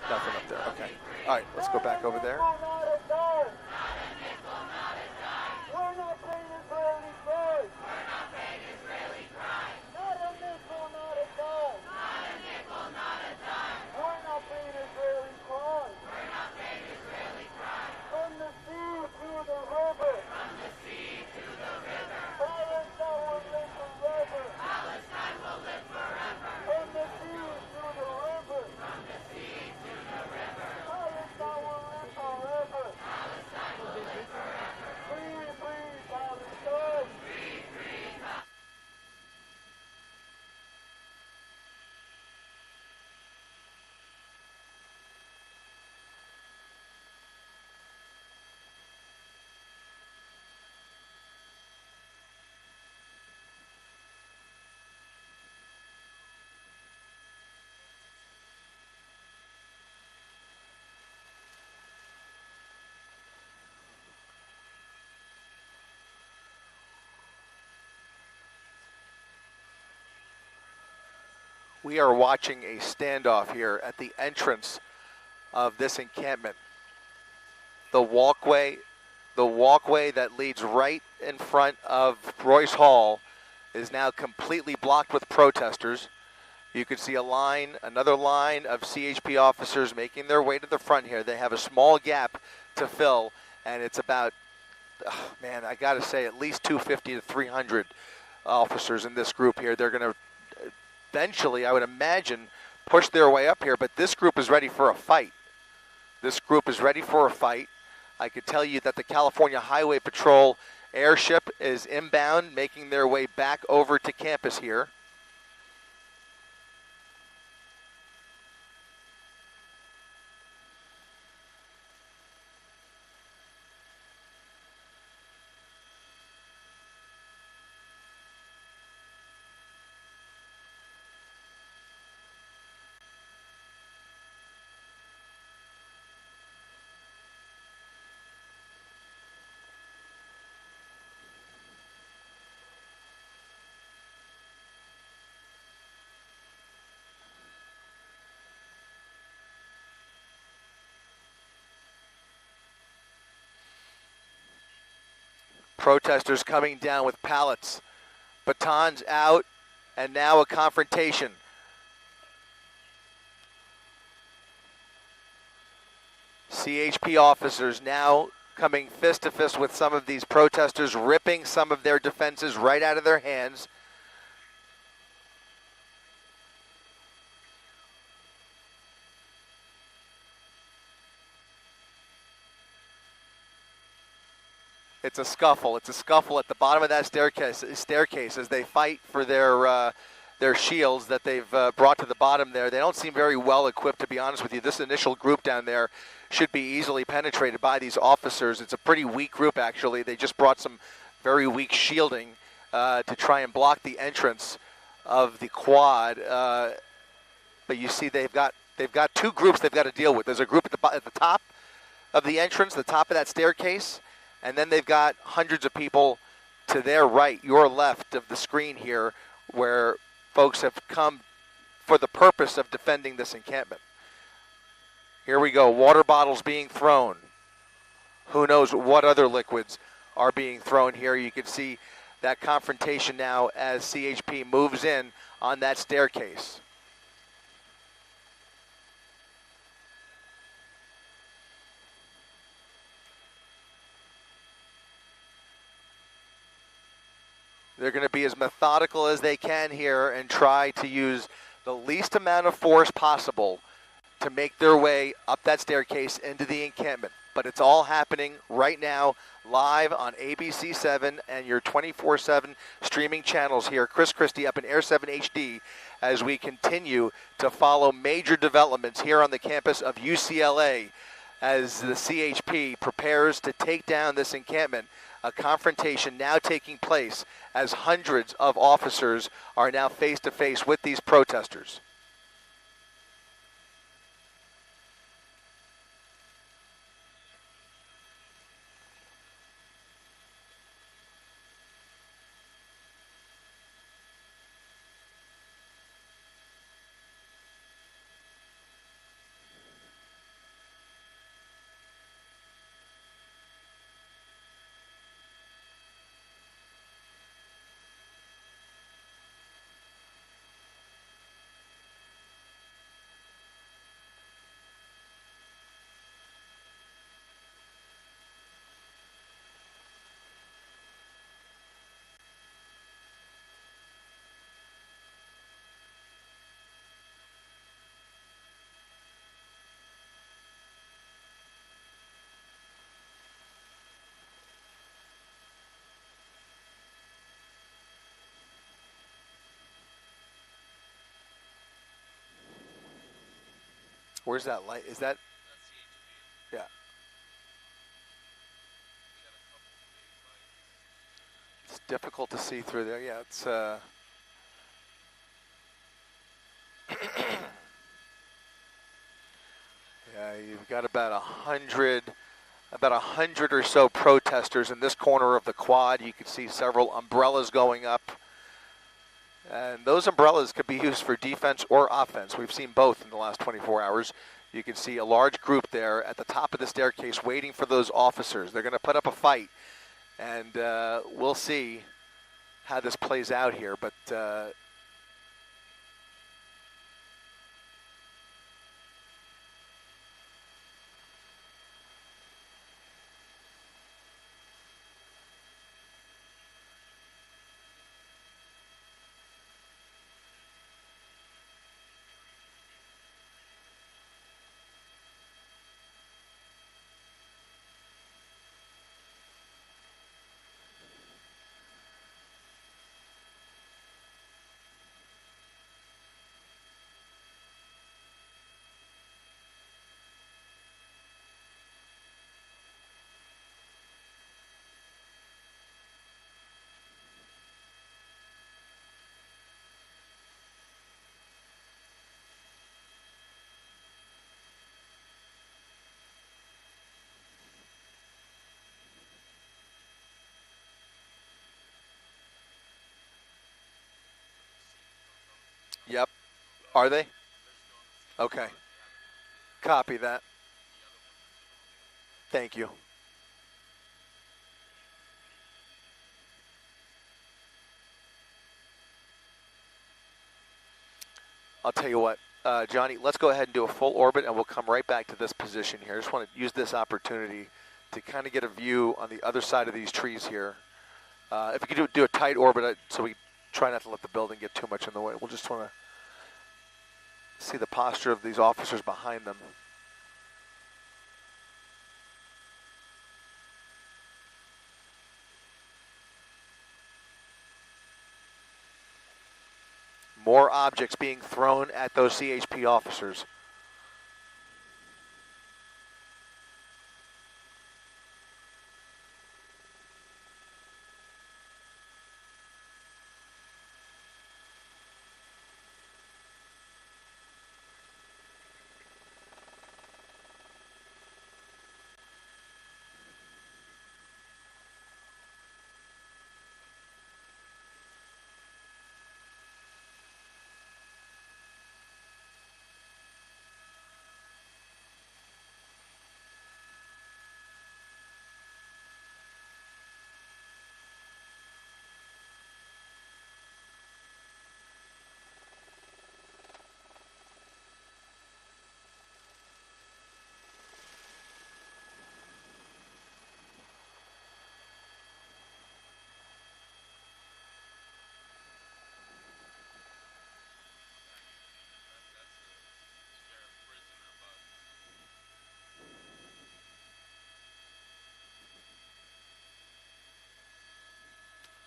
Nothing up there, okay. All right, let's go back over there. We are watching a standoff here at the entrance of this encampment. The walkway that leads right in front of Royce Hall is now completely blocked with protesters. You can see another line of CHP officers making their way to the front here. They have a small gap to fill, and it's about, man, I gotta say at least 250 to 300 officers in this group here. They're gonna eventually, I would imagine, push their way up here, but this group is ready for a fight. This group is ready for a fight. I could tell you that the California Highway Patrol airship is inbound, making their way back over to campus here. Protesters coming down with pallets, batons out, and now a confrontation. CHP officers now coming fist to fist with some of these protesters, ripping some of their defenses right out of their hands. It's a scuffle. It's a scuffle at the bottom of that staircase as they fight for their shields that they've brought to the bottom there. They don't seem very well equipped, to be honest with you. This initial group down there should be easily penetrated by these officers. It's a pretty weak group, actually. They just brought some very weak shielding to try and block the entrance of the quad. But you see, they've got two groups they've got to deal with. There's a group at the top of the entrance, the top of that staircase. And then they've got hundreds of people to their right, your left of the screen here, where folks have come for the purpose of defending this encampment. Here we go, water bottles being thrown. Who knows what other liquids are being thrown here. You can see that confrontation now as CHP moves in on that staircase. They're going to be as methodical as they can here and try to use the least amount of force possible to make their way up that staircase into the encampment. But it's all happening right now, live on ABC7 and your 24/7 streaming channels here. Chris Christie up in Air 7 HD as we continue to follow major developments here on the campus of UCLA as the CHP prepares to take down this encampment. A confrontation now taking place as hundreds of officers are now face to face with these protesters. Where's that light? Is that? Yeah. It's difficult to see through there. Yeah, it's yeah, you've got about 100 or so protesters in this corner of the quad. You can see several umbrellas going up And those umbrellas could be used for defense or offense. We've seen both in the last 24 hours. You can see a large group there at the top of the staircase waiting for those officers. They're going to put up a fight, and we'll see how this plays out here. But yep. Are they? Okay. Copy that. Thank you. I'll tell you what, Johnny, let's go ahead and do a full orbit, and we'll come right back to this position here. I just want to use this opportunity to kind of get a view on the other side of these trees here. If we could do a tight orbit, so we try not to let the building get too much in the way. We'll just want to see the posture of these officers behind them. More objects being thrown at those CHP officers.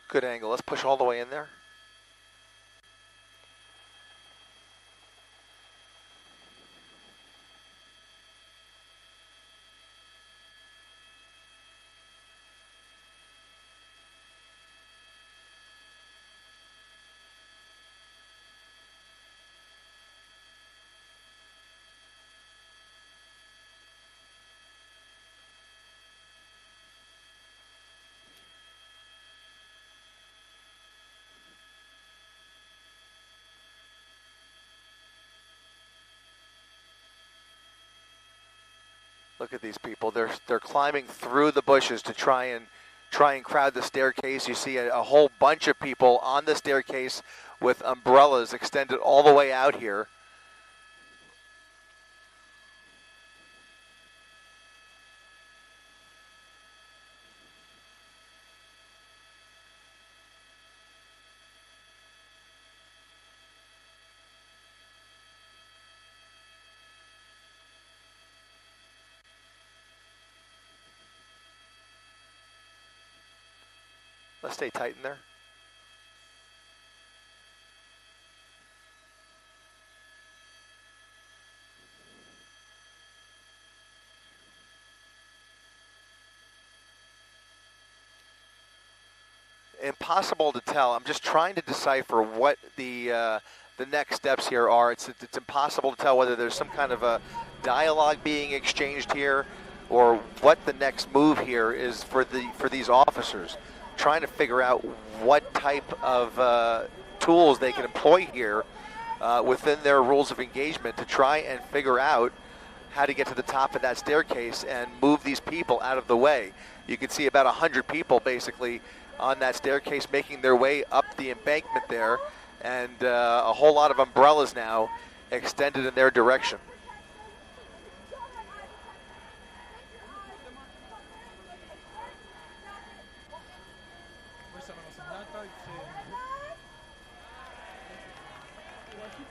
Good angle. Let's push all the way in there. Look at these people. They're climbing through the bushes to try and crowd the staircase. You see a whole bunch of people on the staircase with umbrellas extended all the way out here. Let's stay tight in there. Impossible to tell. I'm just trying to decipher what the next steps here are. It's impossible to tell whether there's some kind of a dialogue being exchanged here, or what the next move here is for these officers. Trying to figure out what type of tools they can employ here within their rules of engagement to try and figure out how to get to the top of that staircase and move these people out of the way. You can see about 100 people basically on that staircase making their way up the embankment there, and a whole lot of umbrellas now extended in their direction.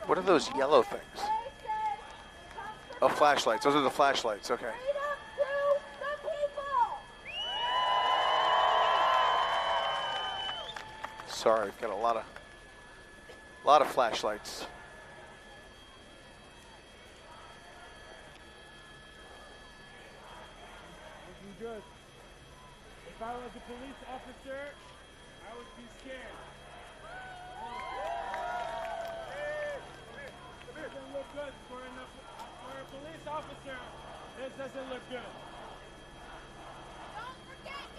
What are those yellow things? Oh, flashlights. Those are the flashlights. Okay. Sorry, I've got a lot of flashlights. Looking good. If I was a police officer, I would be scared. Doesn't look good for a police officer. This doesn't look good.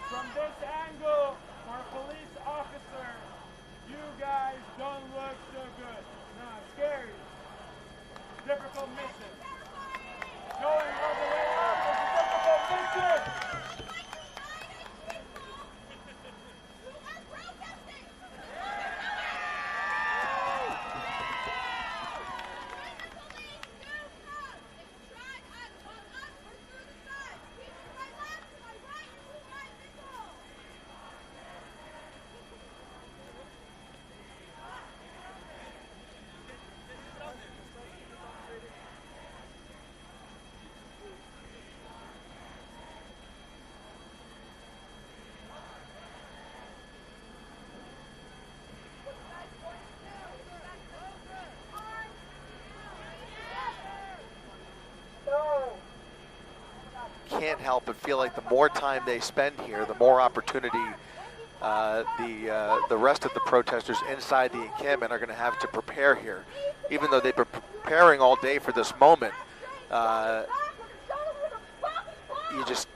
From this angle, for a police officer, you guys don't look so good. No, scary. Difficult mission. Going all the way up is a difficult mission. Can't help but feel like the more time they spend here, the more opportunity the rest of the protesters inside the encampment are going to have to prepare here. Even though they've been preparing all day for this moment, you just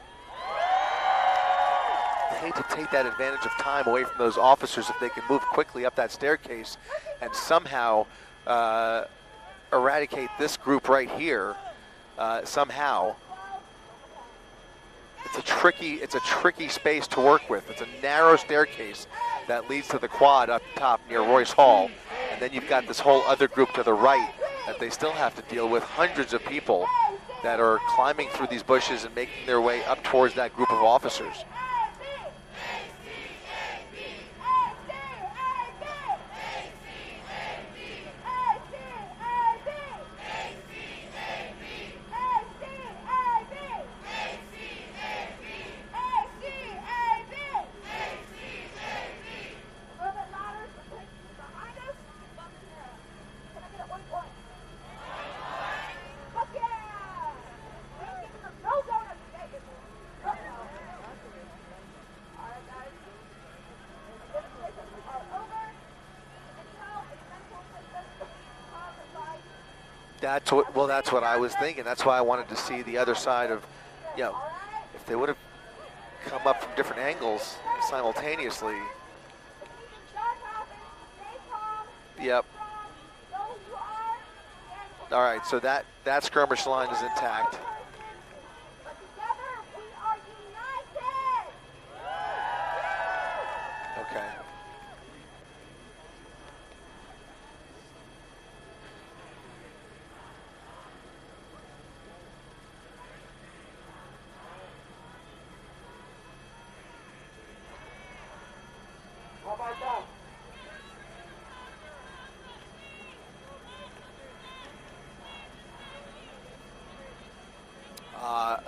hate to take that advantage of time away from those officers if they can move quickly up that staircase and somehow eradicate this group right here somehow. It's a tricky space to work with. It's a narrow staircase that leads to the quad up top near Royce Hall, and then you've got this whole other group to the right that they still have to deal with, hundreds of people that are climbing through these bushes and making their way up towards that group of officers. That's what I was thinking. That's why I wanted to see the other side of, if they would have come up from different angles simultaneously. Yep. All right, so that skirmish line is intact. Okay.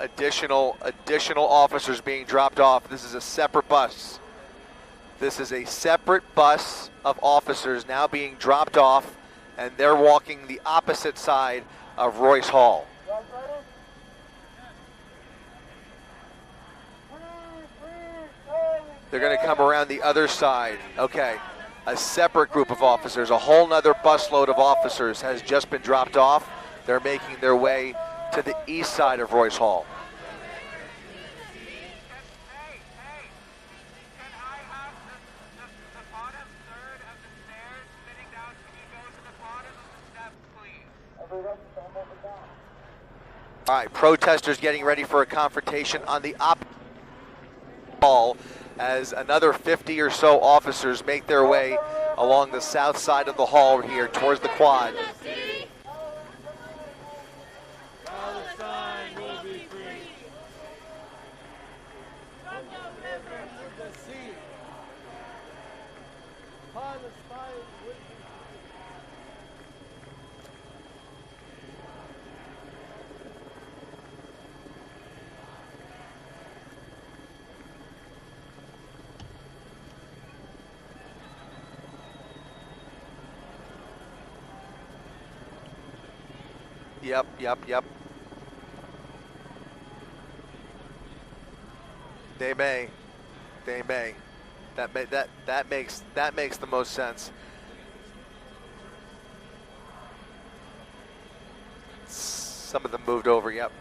Additional officers being dropped off. This is a separate bus. This is a separate bus of officers now being dropped off, and they're walking the opposite side of Royce Hall. They're going to come around the other side. Okay, a separate group of officers, a whole nother busload of officers has just been dropped off. They're making their way to the east side of Royce Hall. Can I have the bottom third of the stairs sitting All right, protesters getting ready for a confrontation on the opposite wall as another 50 or so officers make their way along the south side of the hall here towards the quad. Palestine will be free. From the river to the sea. Palestine will be Yep. They may. That makes the most sense. Some of them moved over. Yep.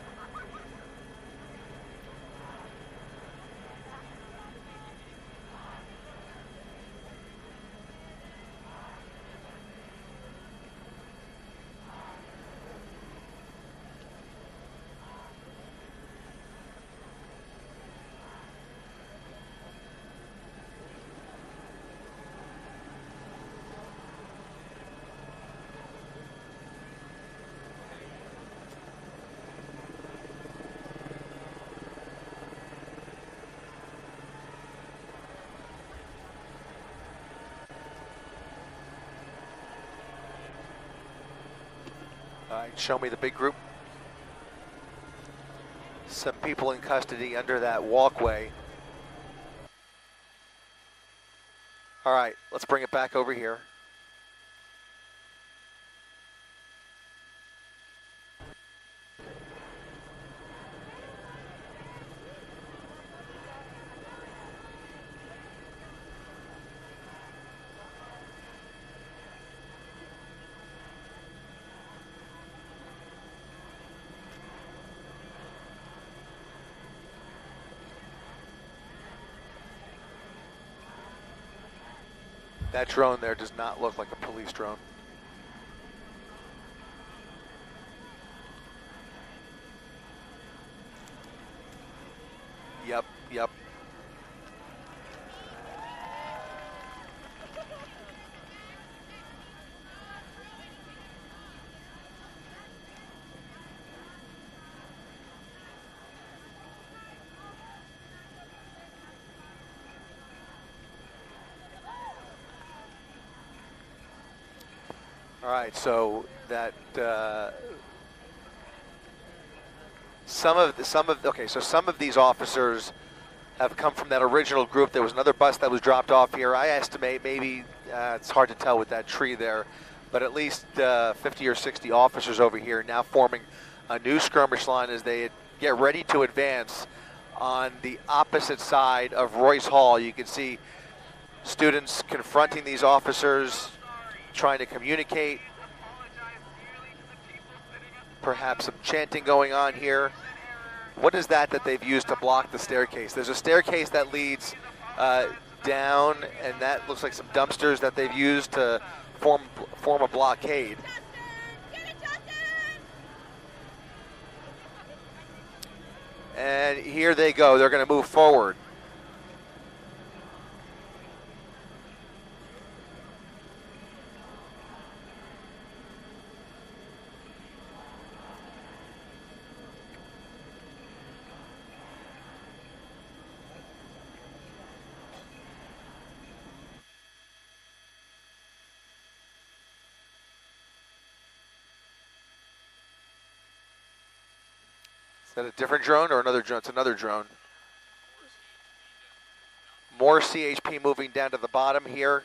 All right, show me the big group. Some people in custody under that walkway. All right, let's bring it back over here. That drone there does not look like a police drone. Yep. All right, so that some of these officers have come from that original group. There was another bus that was dropped off here. I estimate maybe it's hard to tell with that tree there, but at least 50 or 60 officers over here now forming a new skirmish line as they get ready to advance on the opposite side of Royce Hall. You can see students confronting these officers, trying to communicate. Perhaps some chanting going on here. What is that they've used to block the staircase? There's a staircase that leads down, and that looks like some dumpsters that they've used to form a blockade. And here they go. They're going to move forward. Is that a different drone or another drone? It's another drone. More CHP moving down to the bottom here.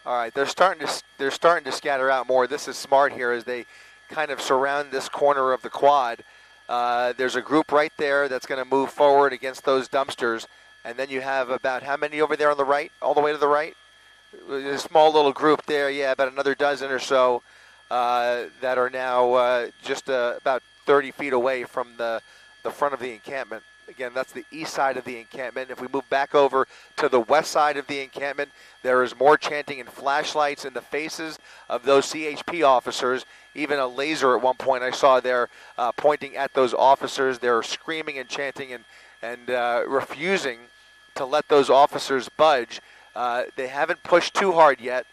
All right, they're starting to scatter out more. This is smart here as they kind of surround this corner of the quad. There's a group right there that's going to move forward against those dumpsters, and then you have about how many over there on the right, all the way to the right? A small little group there, yeah, about another dozen or so. That are now just about 30 feet away from the front of the encampment. Again, that's the east side of the encampment. If we move back over to the west side of the encampment, there is more chanting and flashlights in the faces of those CHP officers. Even a laser at one point I saw there pointing at those officers. They're screaming and chanting and refusing to let those officers budge. They haven't pushed too hard yet,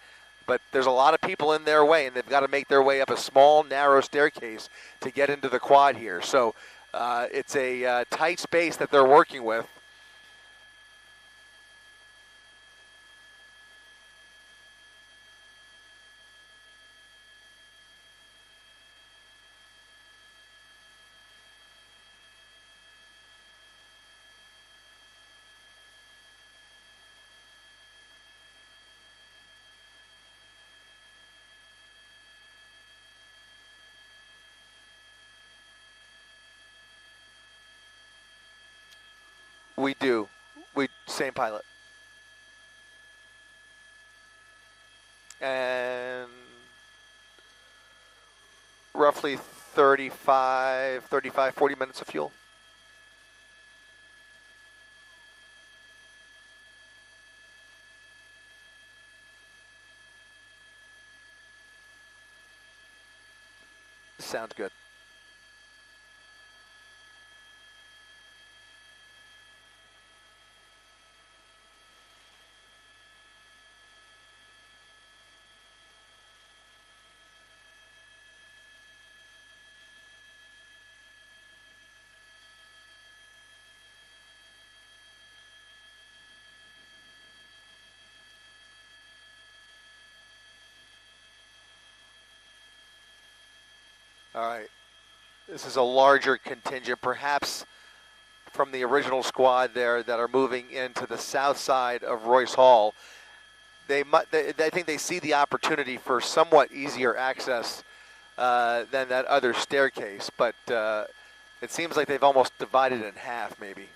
but there's a lot of people in their way, and they've got to make their way up a small, narrow staircase to get into the quad here. So it's a tight space that they're working with. We do. Same pilot. And roughly 40 minutes of fuel. Sounds good. All right. This is a larger contingent, perhaps from the original squad there that are moving into the south side of Royce Hall. I think they see the opportunity for somewhat easier access than that other staircase, but it seems like they've almost divided it in half, maybe.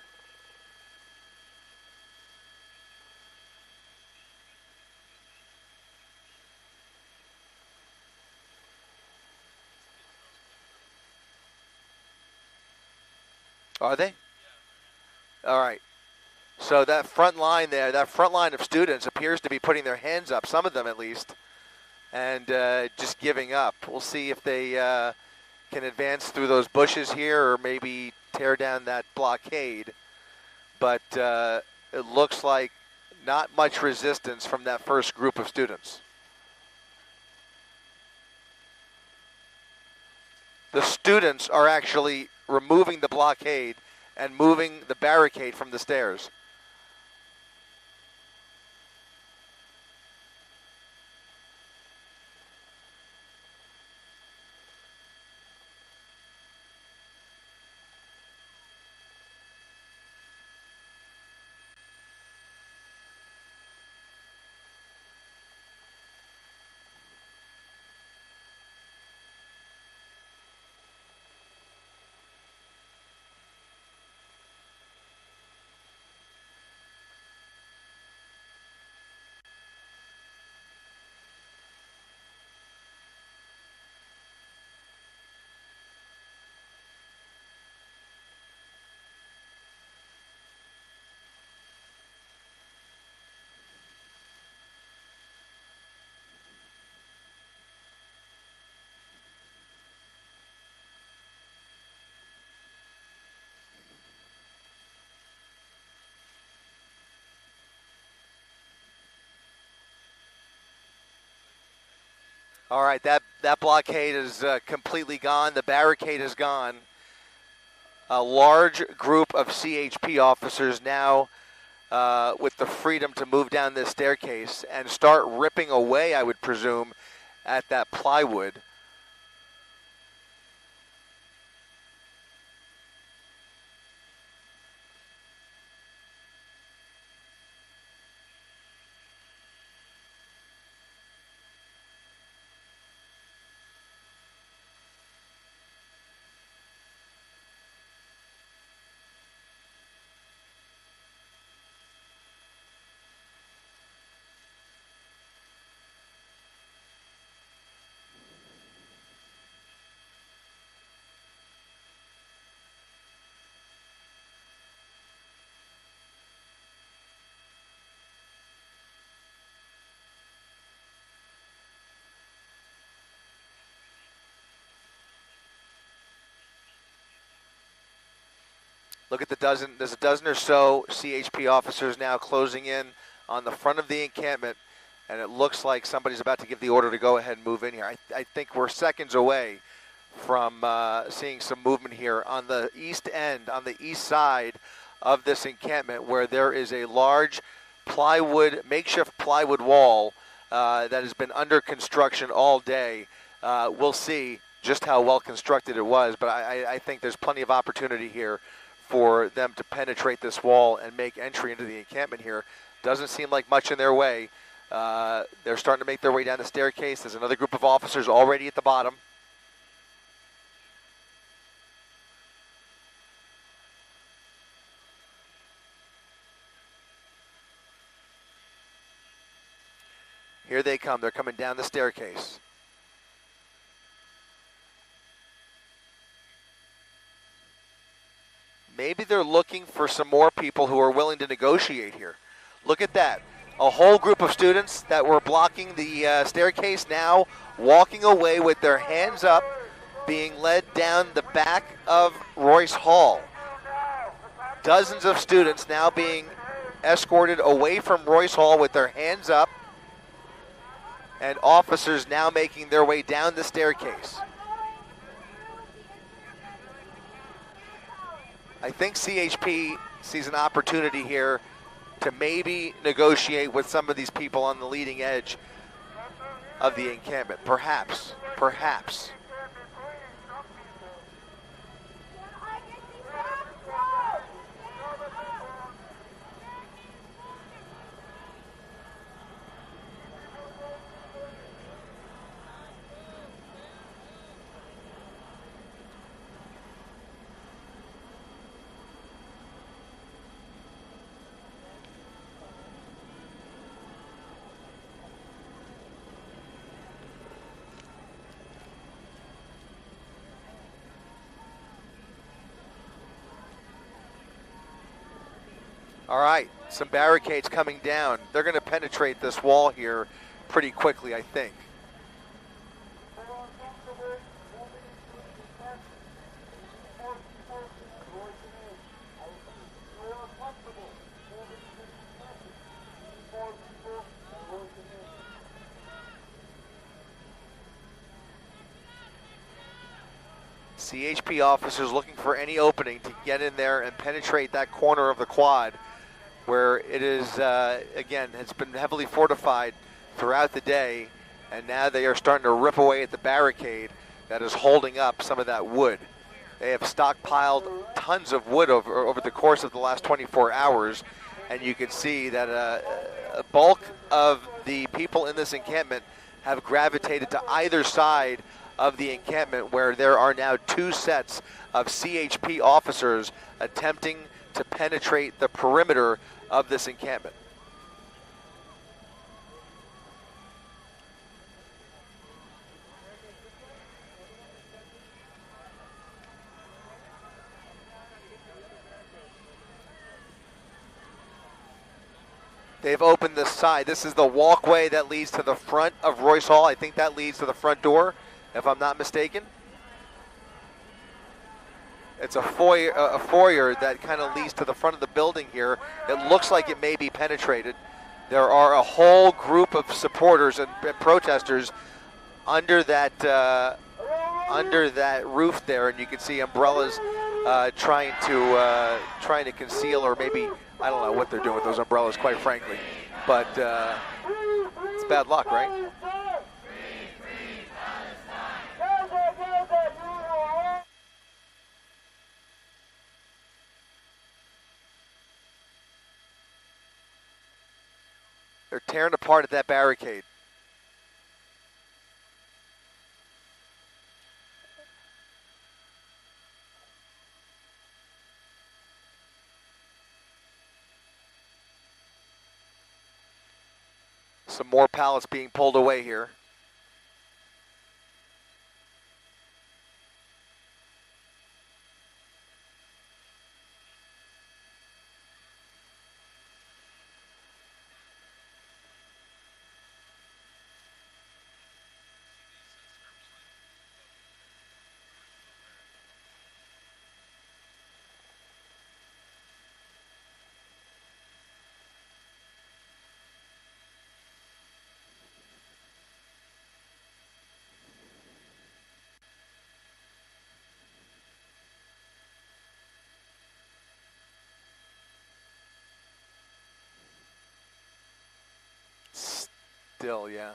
Are they? All right. So that front line there, that front line of students appears to be putting their hands up, some of them at least, and just giving up. We'll see if they can advance through those bushes here or maybe tear down that blockade. But it looks like not much resistance from that first group of students. The students are actually removing the blockade and moving the barricade from the stairs. All right, that blockade is completely gone. The barricade is gone. A large group of CHP officers now with the freedom to move down this staircase and start ripping away, I would presume, at that plywood. Look at the dozen. There's a dozen or so CHP officers now closing in on the front of the encampment, and it looks like somebody's about to give the order to go ahead and move in here. I think we're seconds away from seeing some movement here on the east end, on the east side of this encampment, where there is a large makeshift plywood wall that has been under construction all day. We'll see just how well constructed it was, but I think there's plenty of opportunity here for them to penetrate this wall and make entry into the encampment here. Doesn't seem like much in their way. They're starting to make their way down the staircase. There's another group of officers already at the bottom. Here they come. They're coming down the staircase. Maybe they're looking for some more people who are willing to negotiate here. Look at that. A whole group of students that were blocking the staircase now walking away with their hands up, being led down the back of Royce Hall. Dozens of students now being escorted away from Royce Hall with their hands up, and officers now making their way down the staircase. I think CHP sees an opportunity here to maybe negotiate with some of these people on the leading edge of the encampment. Perhaps. All right, some barricades coming down. They're going to penetrate this wall here pretty quickly, I think. CHP officers looking for any opening to get in there and penetrate that corner of the quad, where it is, again, it's been heavily fortified throughout the day, and now they are starting to rip away at the barricade that is holding up some of that wood. They have stockpiled tons of wood over the course of the last 24 hours, and you can see that a bulk of the people in this encampment have gravitated to either side of the encampment, where there are now two sets of CHP officers attempting to penetrate the perimeter of this encampment. They've opened this side. This is the walkway that leads to the front of Royce Hall. I think that leads to the front door, if I'm not mistaken. It's a foyer that kind of leads to the front of the building here. It looks like it may be penetrated. There are a whole group of supporters and protesters under that roof there, and you can see umbrellas trying to conceal, or maybe, I don't know what they're doing with those umbrellas, quite frankly. But it's bad luck, right? They're tearing apart at that barricade. Some more pallets being pulled away here. Still, yeah.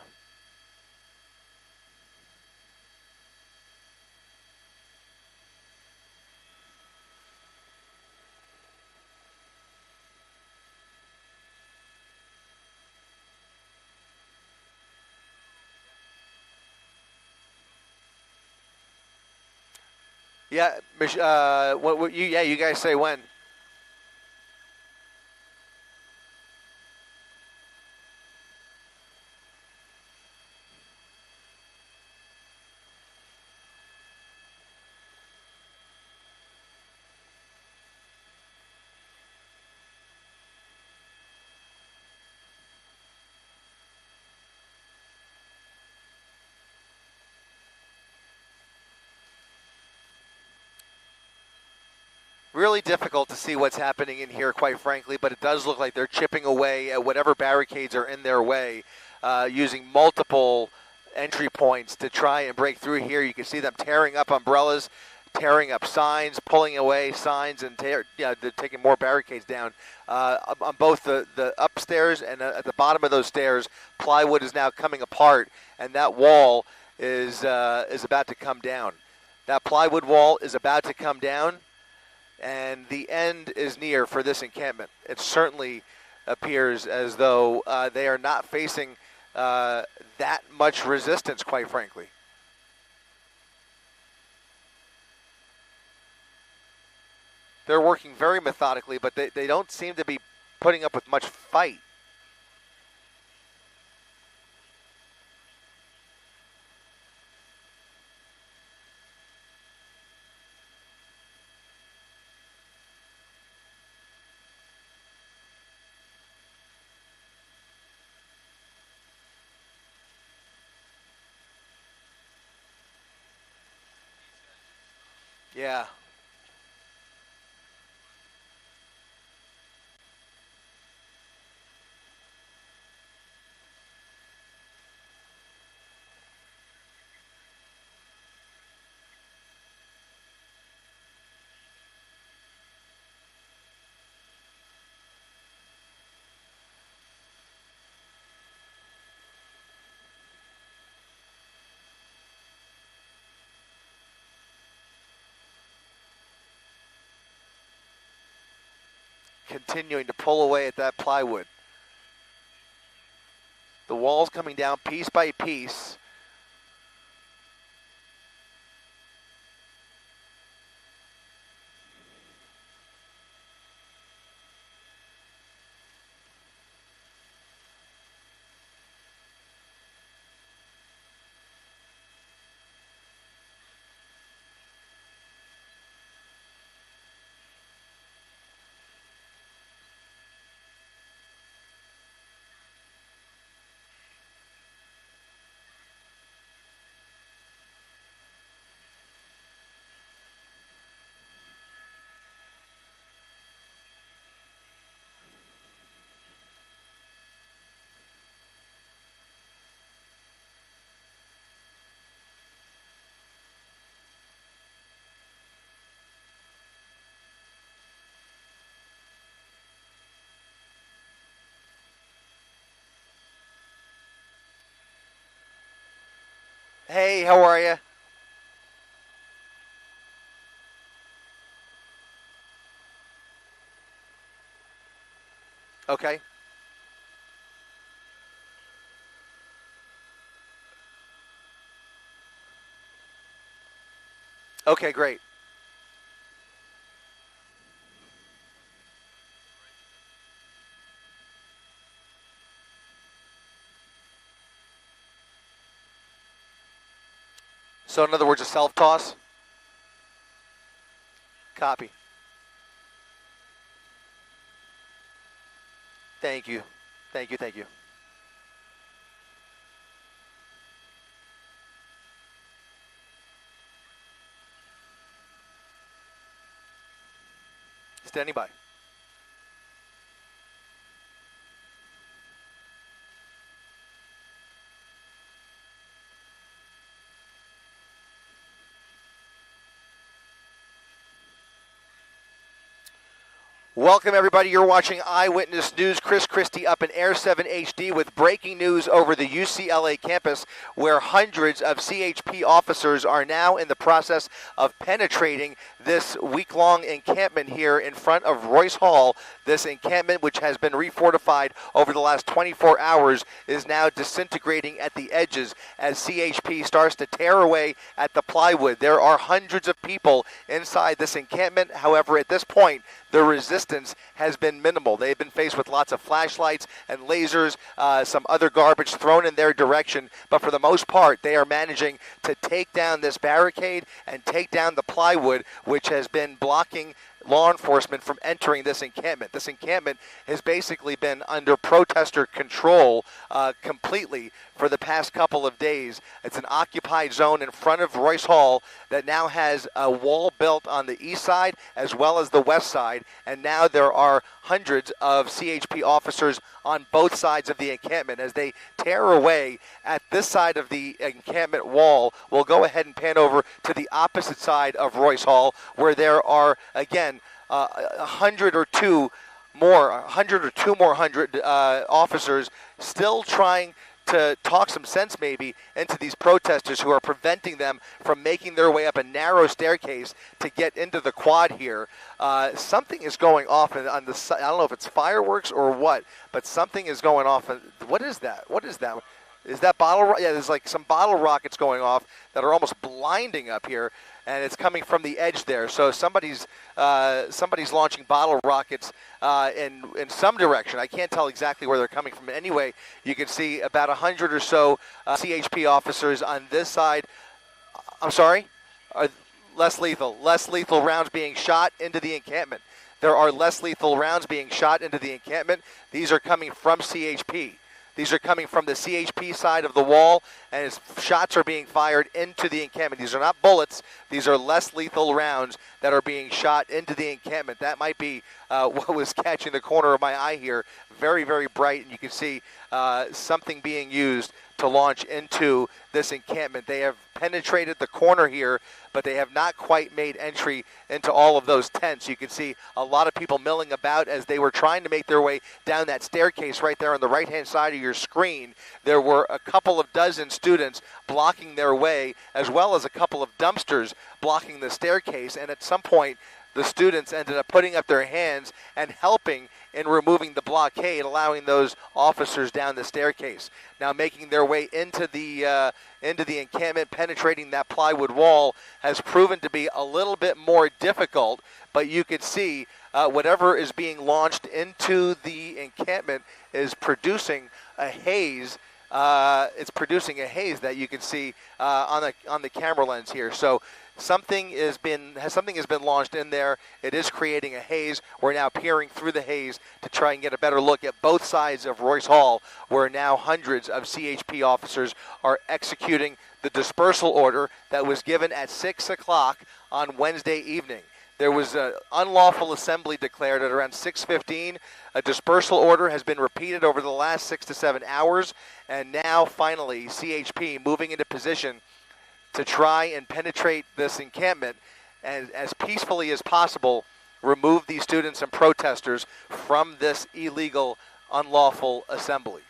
Yeah, what you guys say when? Really difficult to see what's happening in here, quite frankly, but it does look like they're chipping away at whatever barricades are in their way, using multiple entry points to try and break through here. You can see them tearing up umbrellas, tearing up signs, pulling away signs, and they're taking more barricades down. On both the upstairs and at the bottom of those stairs, plywood is now coming apart, and that wall is about to come down. That plywood wall is about to come down, and the end is near for this encampment. It certainly appears as though they are not facing that much resistance, quite frankly. They're working very methodically, but they don't seem to be putting up with much fight. Yeah. Continuing to pull away at that plywood. The wall's coming down piece by piece. Hey, how are you? Okay. Okay, great. So in other words, a self-toss? Copy. Thank you. Thank you, thank you. Standing by. Welcome, everybody. You're watching Eyewitness News. Chris Christie up in Air 7 HD with breaking news over the UCLA campus, where hundreds of CHP officers are now in the process of penetrating this week-long encampment here in front of Royce Hall. This encampment, which has been refortified over the last 24 hours, is now disintegrating at the edges as CHP starts to tear away at the plywood. There are hundreds of people inside this encampment. However, at this point, the resistance has been minimal. They've been faced with lots of flashlights and lasers, some other garbage thrown in their direction, but for the most part, they are managing to take down this barricade and take down the plywood, which has been blocking law enforcement from entering this encampment. This encampment has basically been under protester control completely for the past couple of days. It's an occupied zone in front of Royce Hall that now has a wall built on the east side as well as the west side, and now there are hundreds of CHP officers on both sides of the encampment as they tear away at this side of the encampment wall. We'll go ahead and pan over to the opposite side of Royce Hall, where there are, again, 100 or two more officers still trying to talk some sense maybe into these protesters who are preventing them from making their way up a narrow staircase to get into the quad here. Something is going off on the side. I don't know if it's fireworks or what, but something is going off. What is that? What is that? Is that bottle? Yeah, there's like some bottle rockets going off that are almost blinding up here, and it's coming from the edge there. So somebody's launching bottle rockets in some direction. I can't tell exactly where they're coming from. Anyway, you can see about 100 or so CHP officers on this side. I'm sorry, less lethal rounds being shot into the encampment. There are less lethal rounds being shot into the encampment. These are coming from CHP. These are coming from the CHP side of the wall, and as shots are being fired into the encampment. These are not bullets. These are less lethal rounds that are being shot into the encampment. That might be what was catching the corner of my eye here. Very, very bright, and you can see something being used to launch into this encampment. They have penetrated the corner here, but they have not quite made entry into all of those tents. You can see a lot of people milling about as they were trying to make their way down that staircase right there on the right-hand side of your screen. There were a couple of dozen students blocking their way, as well as a couple of dumpsters blocking the staircase, and at some point, the students ended up putting up their hands and helping in removing the blockade, allowing those officers down the staircase. Now making their way into the encampment, penetrating that plywood wall has proven to be a little bit more difficult, but you could see whatever is being launched into the encampment is producing a haze. It's producing a haze that you can see on the camera lens here. So something has been launched in there. It is creating a haze. We're now peering through the haze to try and get a better look at both sides of Royce Hall, where now hundreds of CHP officers are executing the dispersal order that was given at 6 o'clock on Wednesday evening. There was an unlawful assembly declared at around 6:15. A dispersal order has been repeated over the last 6 to 7 hours, and now finally CHP moving into position to try and penetrate this encampment and as peacefully as possible remove these students and protesters from this illegal, unlawful assembly.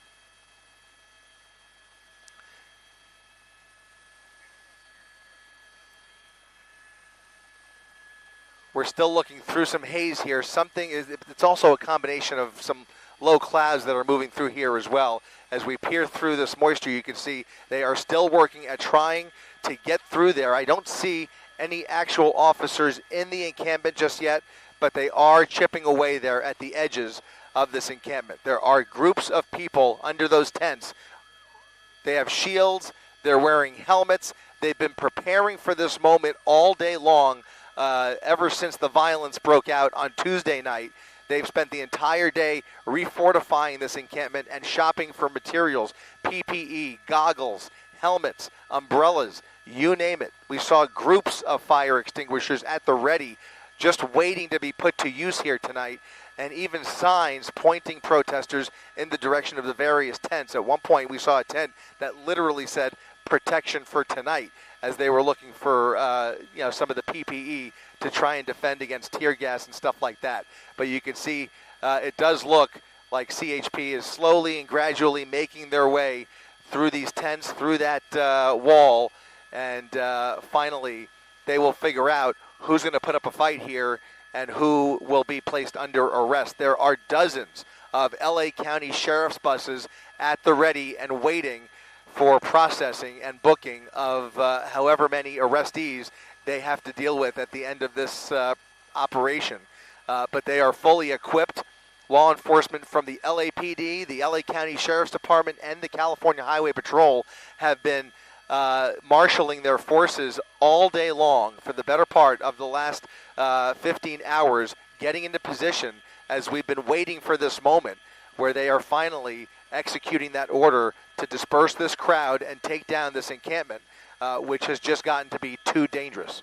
We're still looking through some haze here. It's also a combination of some low clouds that are moving through here as well. As we peer through this moisture, you can see they are still working at trying to get through there. I don't see any actual officers in the encampment just yet, but they are chipping away there at the edges of this encampment. There are groups of people under those tents. They have shields. They're wearing helmets. They've been preparing for this moment all day long, ever since the violence broke out on Tuesday night. They've spent the entire day refortifying this encampment and shopping for materials, PPE, goggles, helmets, umbrellas, you name it. We saw groups of fire extinguishers at the ready, just waiting to be put to use here tonight, and even signs pointing protesters in the direction of the various tents. At one point, we saw a tent that literally said, "Protection for tonight." as they were looking for some of the PPE to try and defend against tear gas and stuff like that. But you can see it does look like CHP is slowly and gradually making their way through these tents, through that wall, and finally they will figure out who's going to put up a fight here and who will be placed under arrest. There are dozens of LA County Sheriff's buses at the ready and waiting for processing and booking of however many arrestees they have to deal with at the end of this operation. But they are fully equipped. Law enforcement from the LAPD, the LA County Sheriff's Department, and the California Highway Patrol have been marshaling their forces all day long for the better part of the last 15 hours, getting into position as we've been waiting for this moment where they are finally executing that order to disperse this crowd and take down this encampment, which has just gotten to be too dangerous.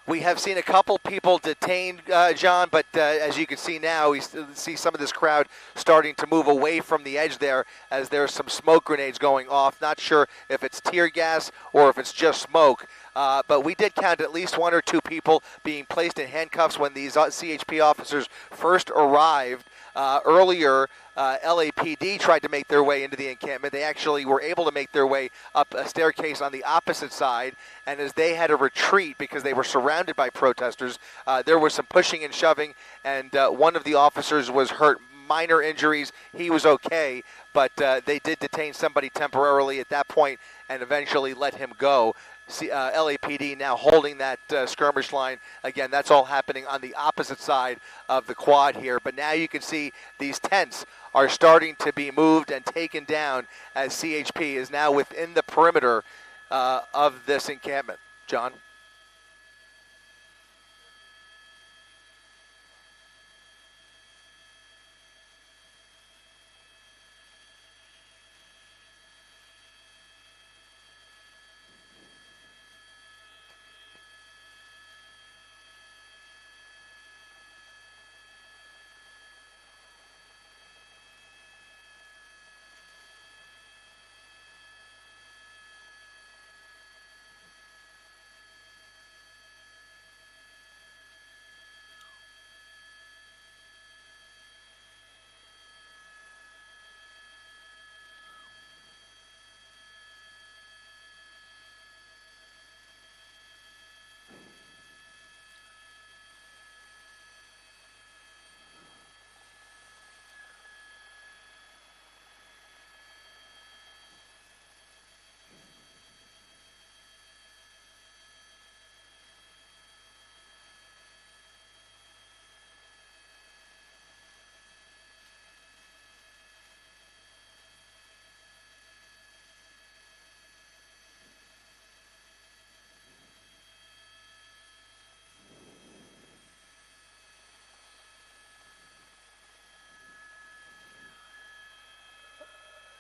We have seen a couple people detained, John, but as you can see now, we see some of this crowd starting to move away from the edge there as there's some smoke grenades going off. Not sure if it's tear gas or if it's just smoke, but we did count at least one or two people being placed in handcuffs when these CHP officers first arrived. Earlier, LAPD tried to make their way into the encampment. They actually were able to make their way up a staircase on the opposite side, and as they had to retreat because they were surrounded by protesters, there was some pushing and shoving, and one of the officers was hurt. Minor injuries. He was okay, but they did detain somebody temporarily at that point and eventually let him go. LAPD now holding that skirmish line. Again, that's all happening on the opposite side of the quad here. But now you can see these tents are starting to be moved and taken down as CHP is now within the perimeter of this encampment. John?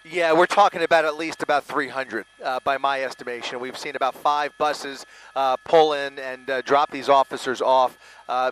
Yeah, we're talking about at least about 300 by my estimation. We've seen about 5 buses pull in and drop these officers off,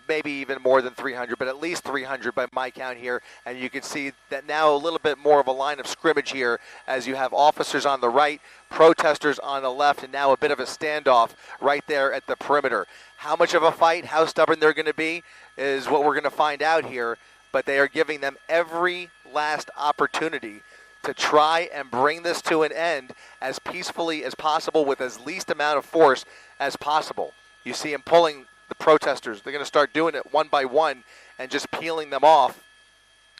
maybe even more than 300, but at least 300 by my count here. And you can see that now a little bit more of a line of scrimmage here as you have officers on the right, protesters on the left, and now a bit of a standoff right there at the perimeter. How much of a fight, how stubborn they're going to be is what we're going to find out here, but they are giving them every last opportunity to try and bring this to an end as peacefully as possible with as least amount of force as possible. You see them pulling the protesters. They're going to start doing it one by one and just peeling them off,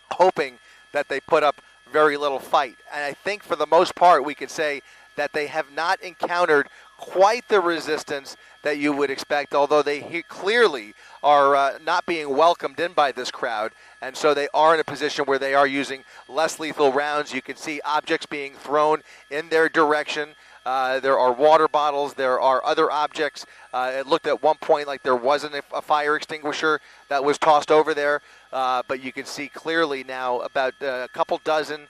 hoping that they put up very little fight. And I think for the most part we could say that they have not encountered quite the resistance that you would expect, although they clearly are not being welcomed in by this crowd, and so they are in a position where they are using less lethal rounds. You can see objects being thrown in their direction. There are water bottles. There are other objects. It looked at one point like there wasn't a fire extinguisher that was tossed over there, but you can see clearly now about a couple dozen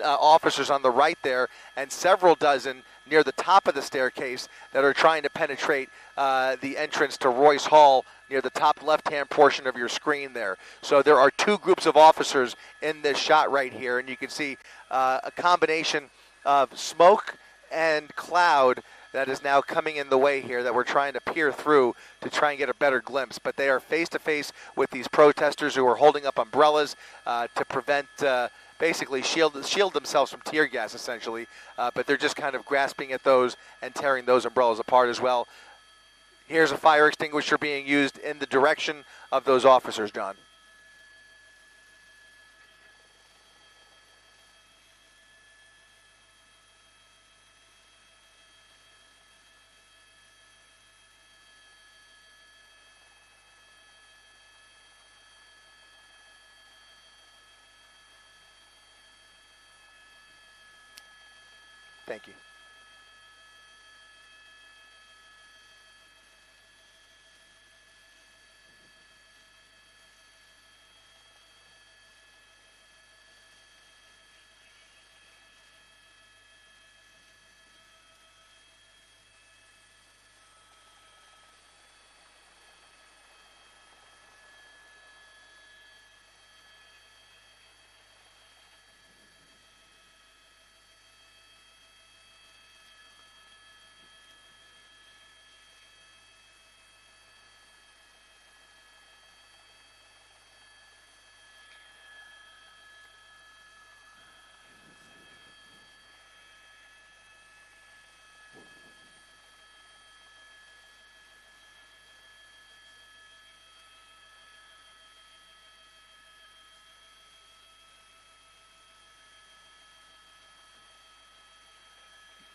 officers on the right there, and several dozen near the top of the staircase that are trying to penetrate the entrance to Royce Hall near the top left-hand portion of your screen there. So there are two groups of officers in this shot right here, and you can see a combination of smoke and cloud that is now coming in the way here that we're trying to peer through to try and get a better glimpse. But they are face-to-face with these protesters who are holding up umbrellas to prevent, basically shield themselves from tear gas, essentially. But they're just kind of grasping at those and tearing those umbrellas apart as well. Here's a fire extinguisher being used in the direction of those officers, John. Thank you.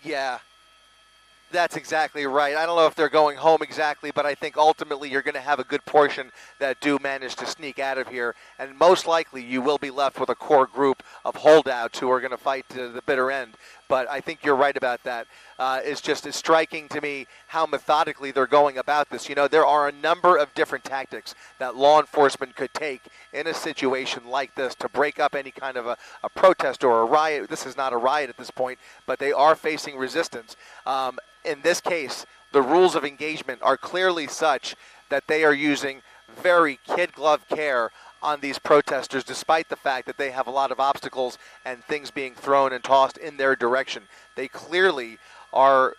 Yeah, that's exactly right. I don't know if they're going home exactly, but I think ultimately you're going to have a good portion that do manage to sneak out of here. And most likely you will be left with a core group of holdouts who are going to fight to the bitter end. But I think you're right about that. It's striking to me how methodically they're going about this. You know, there are a number of different tactics that law enforcement could take in a situation like this to break up any kind of a protest or a riot. This is not a riot at this point, but they are facing resistance. In this case, the rules of engagement are clearly such that they are using very kid-glove care on these protesters, despite the fact that they have a lot of obstacles and things being thrown and tossed in their direction. They clearly are,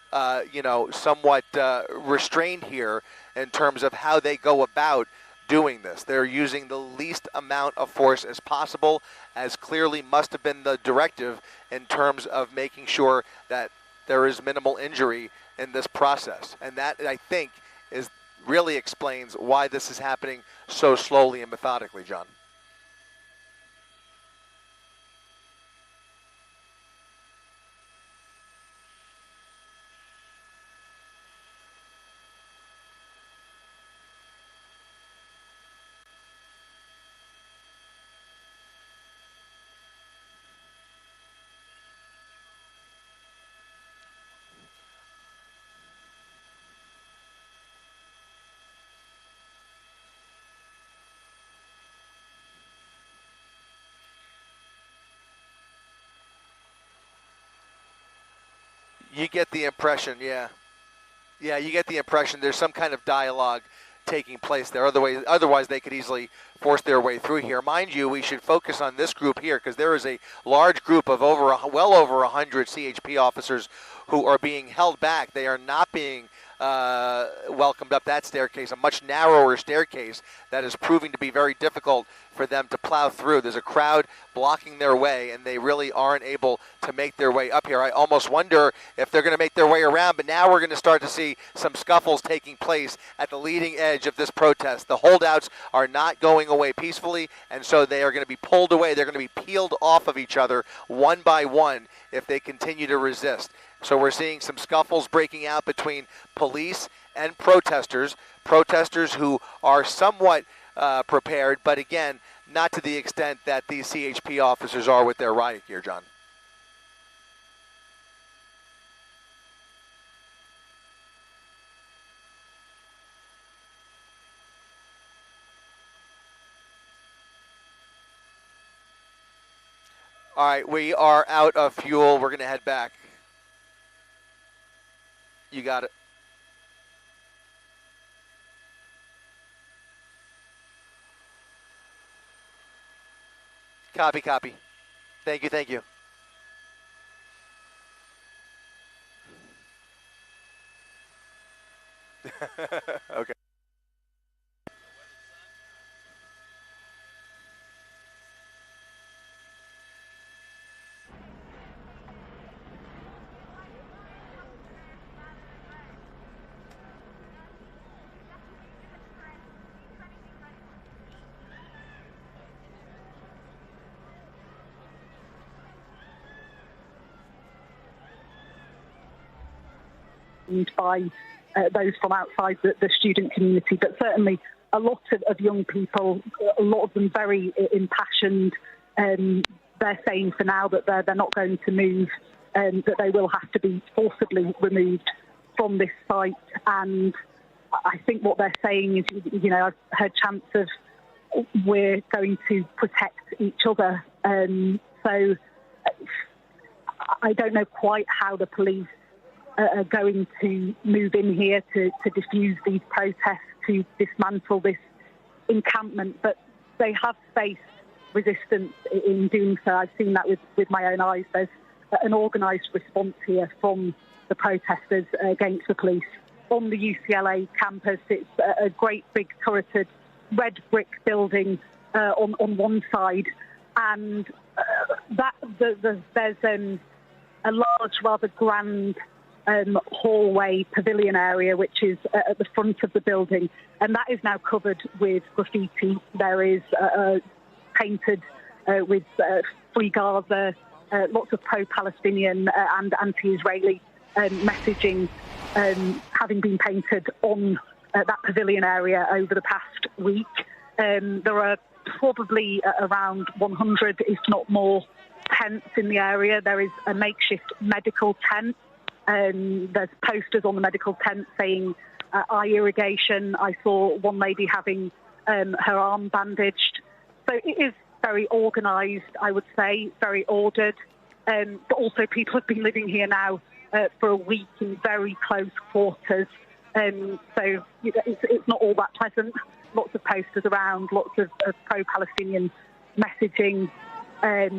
somewhat restrained here in terms of how they go about doing this. They're using the least amount of force as possible, as clearly must have been the directive in terms of making sure that there is minimal injury in this process. And that, I think, really explains why this is happening so slowly and methodically, John. You get the impression, yeah. Yeah, you get the impression there's some kind of dialogue taking place there. Otherwise, they could easily force their way through here. Mind you, we should focus on this group here because there is a large group of well over 100 CHP officers who are being held back. They are not being welcomed up that staircase, a much narrower staircase that is proving to be very difficult for them to plow through. There's a crowd blocking their way, and they really aren't able to make their way up here. I almost wonder if they're going to make their way around, but now we're going to start to see some scuffles taking place at the leading edge of this protest. The holdouts are not going away peacefully, and so they are going to be pulled away. They're going to be peeled off of each other one by one if they continue to resist. So we're seeing some scuffles breaking out between police and protesters who are somewhat prepared, but again, not to the extent that these CHP officers are with their riot gear, John. All right, we are out of fuel. We're going to head back. You got it. Copy, copy. Thank you, thank you. Okay. By those from outside the student community, but certainly a lot of young people, a lot of them very impassioned. They're saying for now that they're not going to move, that they will have to be forcibly removed from this site. And I think what they're saying is, you know, I've heard chants of we're going to protect each other. So I don't know quite how the police are going to move in here to diffuse these protests, to dismantle this encampment, but they have faced resistance in doing so. I've seen that with my own eyes. There's an organised response here from the protesters against the police. On the UCLA campus, it's a great big turreted red brick building on one side, and there's a large, rather grand hallway pavilion area which is at the front of the building, and that is now covered with graffiti. There is painted with Free Gaza, lots of pro-Palestinian and anti-Israeli messaging having been painted on that pavilion area over the past week. There are probably around 100, if not more, tents in the area. There is a makeshift medical tent. There's posters on the medical tent saying eye irrigation. I saw one lady having her arm bandaged. So it is very organised, I would say, very ordered. But also people have been living here now for a week in very close quarters. So it's not all that pleasant. Lots of posters around, lots of pro-Palestinian messaging, a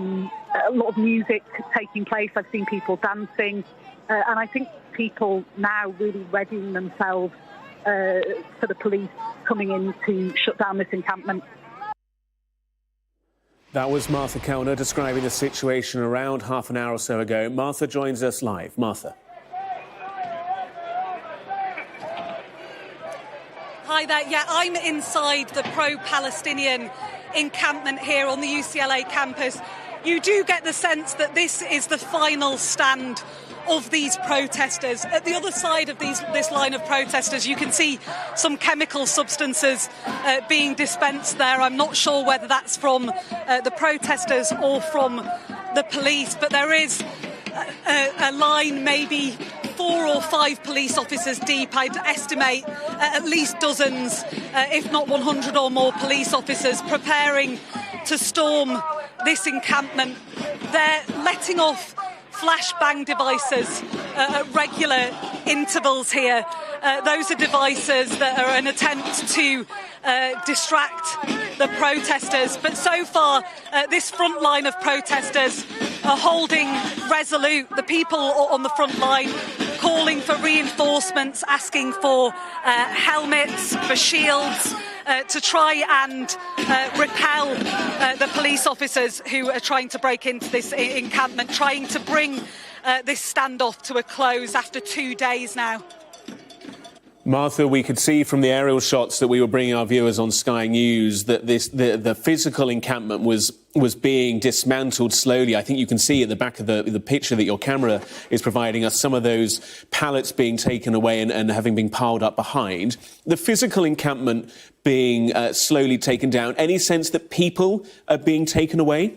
lot of music taking place. I've seen people dancing. And I think people now really readying themselves for the police coming in to shut down this encampment. That was Martha Kellner describing the situation around half an hour or so ago. Martha joins us live. Martha. Hi there. Yeah, I'm inside the pro-Palestinian encampment here on the UCLA campus. You do get the sense that this is the final stand of these protesters. At the other side of this line of protesters, you can see some chemical substances being dispensed there. I'm not sure whether that's from the protesters or from the police, but there is a line maybe 4 or 5 police officers deep. I'd estimate at least dozens, if not 100 or more police officers preparing to storm this encampment. They're letting off flashbang devices at regular intervals here. Those are devices that are an attempt to distract the protesters. But so far, this front line of protesters are holding resolute. The people on the front line calling for reinforcements, asking for helmets, for shields, to try and repel the police officers who are trying to break into this encampment, trying to bring this standoff to a close after 2 days now. Martha, we could see from the aerial shots that we were bringing our viewers on Sky News that the physical encampment was being dismantled slowly. I think you can see at the back of the picture that your camera is providing us some of those pallets being taken away and having been piled up behind. The physical encampment being slowly taken down. Any sense that people are being taken away?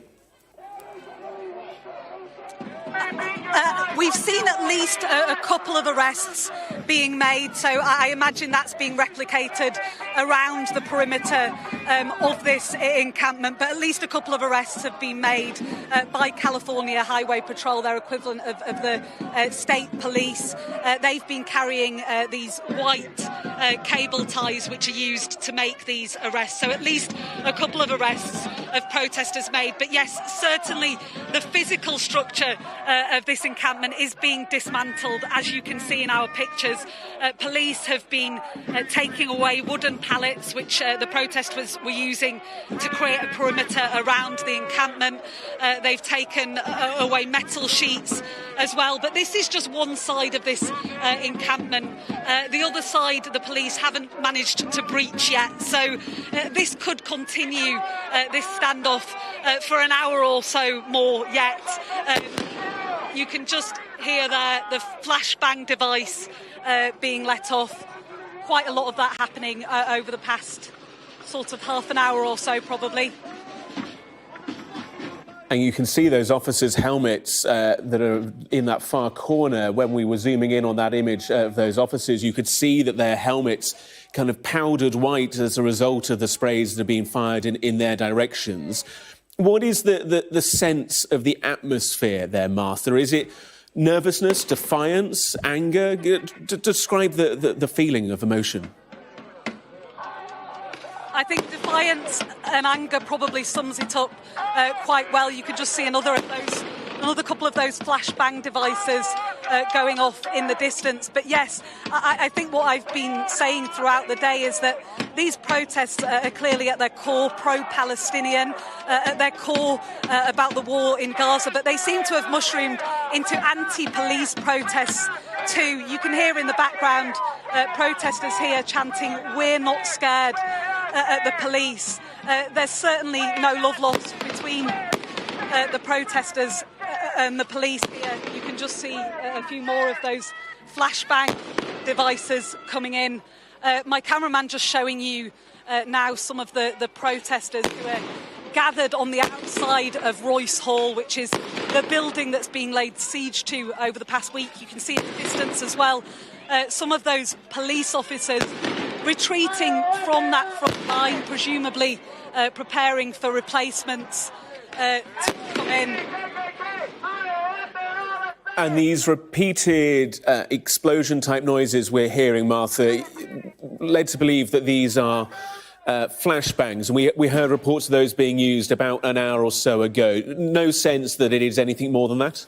We've seen at least a couple of arrests being made, so I imagine that's being replicated around the perimeter of this encampment. But at least a couple of arrests have been made by California Highway Patrol, their equivalent of the state police. They've been carrying these white cable ties which are used to make these arrests. So at least a couple of arrests of protesters made. But yes, certainly the physical structure of this encampment is being dismantled, as you can see in our pictures. Police have been taking away wooden pallets which the protesters were using to create a perimeter around the encampment. They've taken away metal sheets as well. But this is just one side of this encampment. The other side, the police haven't managed to breach yet. So this could continue, this standoff, for an hour or so more yet. You can just hear there the flashbang device being let off. Quite a lot of that happening over the past sort of half an hour or so, probably. And you can see those officers' helmets that are in that far corner. When we were zooming in on that image of those officers, you could see that their helmets kind of powdered white as a result of the sprays that are being fired in their directions. What is the sense of the atmosphere there, Martha? Is it nervousness, defiance, anger? Describe the feeling of emotion. I think defiance and anger probably sums it up quite well. You can just see another couple of those flashbang devices going off in the distance. But yes, I think what I've been saying throughout the day is that these protests are clearly at their core pro-Palestinian, at their core about the war in Gaza, but they seem to have mushroomed into anti-police protests too. You can hear in the background protesters here chanting, "We're not scared," at the police. There's certainly no love lost between the protesters and the police here. You can just see a few more of those flashbang devices coming in. My cameraman just showing you now some of the protesters who are gathered on the outside of Royce Hall, which is the building that's been laid siege to over the past week. You can see in the distance as well some of those police officers retreating from that front line, presumably preparing for replacements to come in. And these repeated explosion-type noises we're hearing, Martha, led to believe that these are flashbangs. And we heard reports of those being used about an hour or so ago. No sense that it is anything more than that?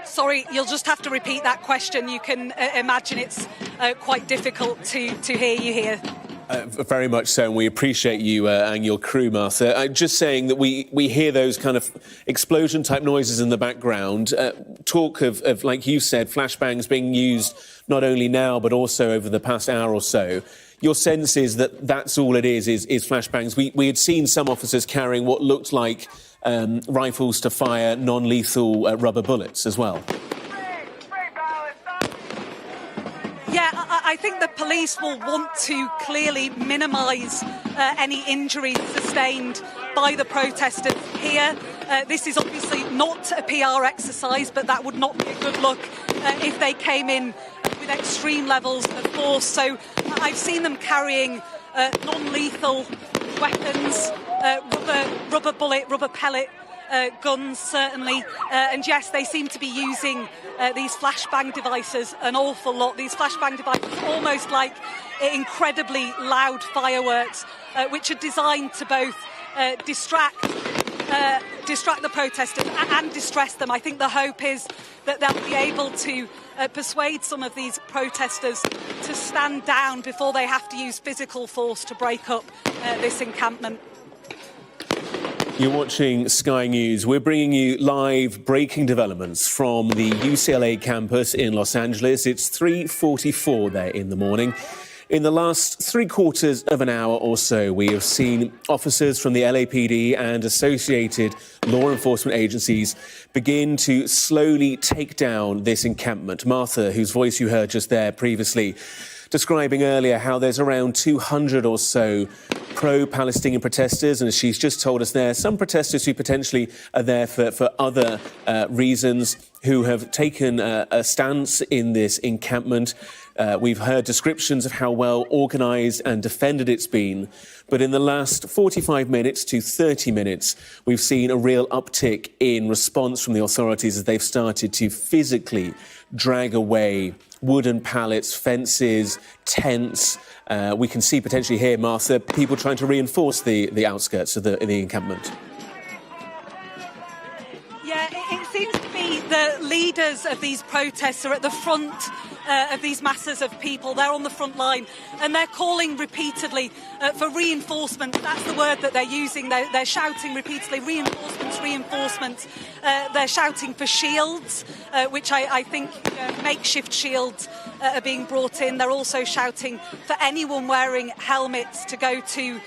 Sorry, you'll just have to repeat that question. You can imagine it's quite difficult to hear you here. Very much so, and we appreciate you and your crew, Martha. Just saying that we hear those kind of explosion-type noises in the background. Talk of, like you said, flashbangs being used not only now but also over the past hour or so. Your sense is that that's all it is flashbangs. We had seen some officers carrying what looked like rifles to fire non-lethal rubber bullets as well. Yeah, I think the police will want to clearly minimise any injuries sustained by the protesters here. This is obviously not a PR exercise, but that would not be a good look if they came in with extreme levels of force. So I've seen them carrying non-lethal weapons, rubber bullet, rubber pellet guns, certainly. And yes, they seem to be using these flashbang devices an awful lot. These flashbang devices, almost like incredibly loud fireworks, which are designed to both distract the protesters and distress them. I think the hope is that they'll be able to persuade some of these protesters to stand down before they have to use physical force to break up this encampment. You're watching Sky News. We're bringing you live breaking developments from the UCLA campus in Los Angeles. It's 3:44 there in the morning. In the last 3/4 of an hour or so, we have seen officers from the LAPD and associated law enforcement agencies begin to slowly take down this encampment. Martha, whose voice you heard just there previously, describing earlier how there's around 200 or so pro-Palestinian protesters, and as she's just told us there, some protesters who potentially are there for other reasons, who have taken a stance in this encampment. We've heard descriptions of how well organised and defended it's been. But in the last 45 minutes to 30 minutes, we've seen a real uptick in response from the authorities as they've started to physically drag away wooden pallets, fences, tents. We can see potentially here, Martha, people trying to reinforce the outskirts of the encampment. Yeah, it seems to be the leaders of these protests are at the front of these masses of people. They're on the front line and they're calling repeatedly for reinforcements. That's the word that they're using. They're shouting repeatedly, reinforcements. They're shouting for shields, which I think makeshift shields are being brought in. They're also shouting for anyone wearing helmets to go to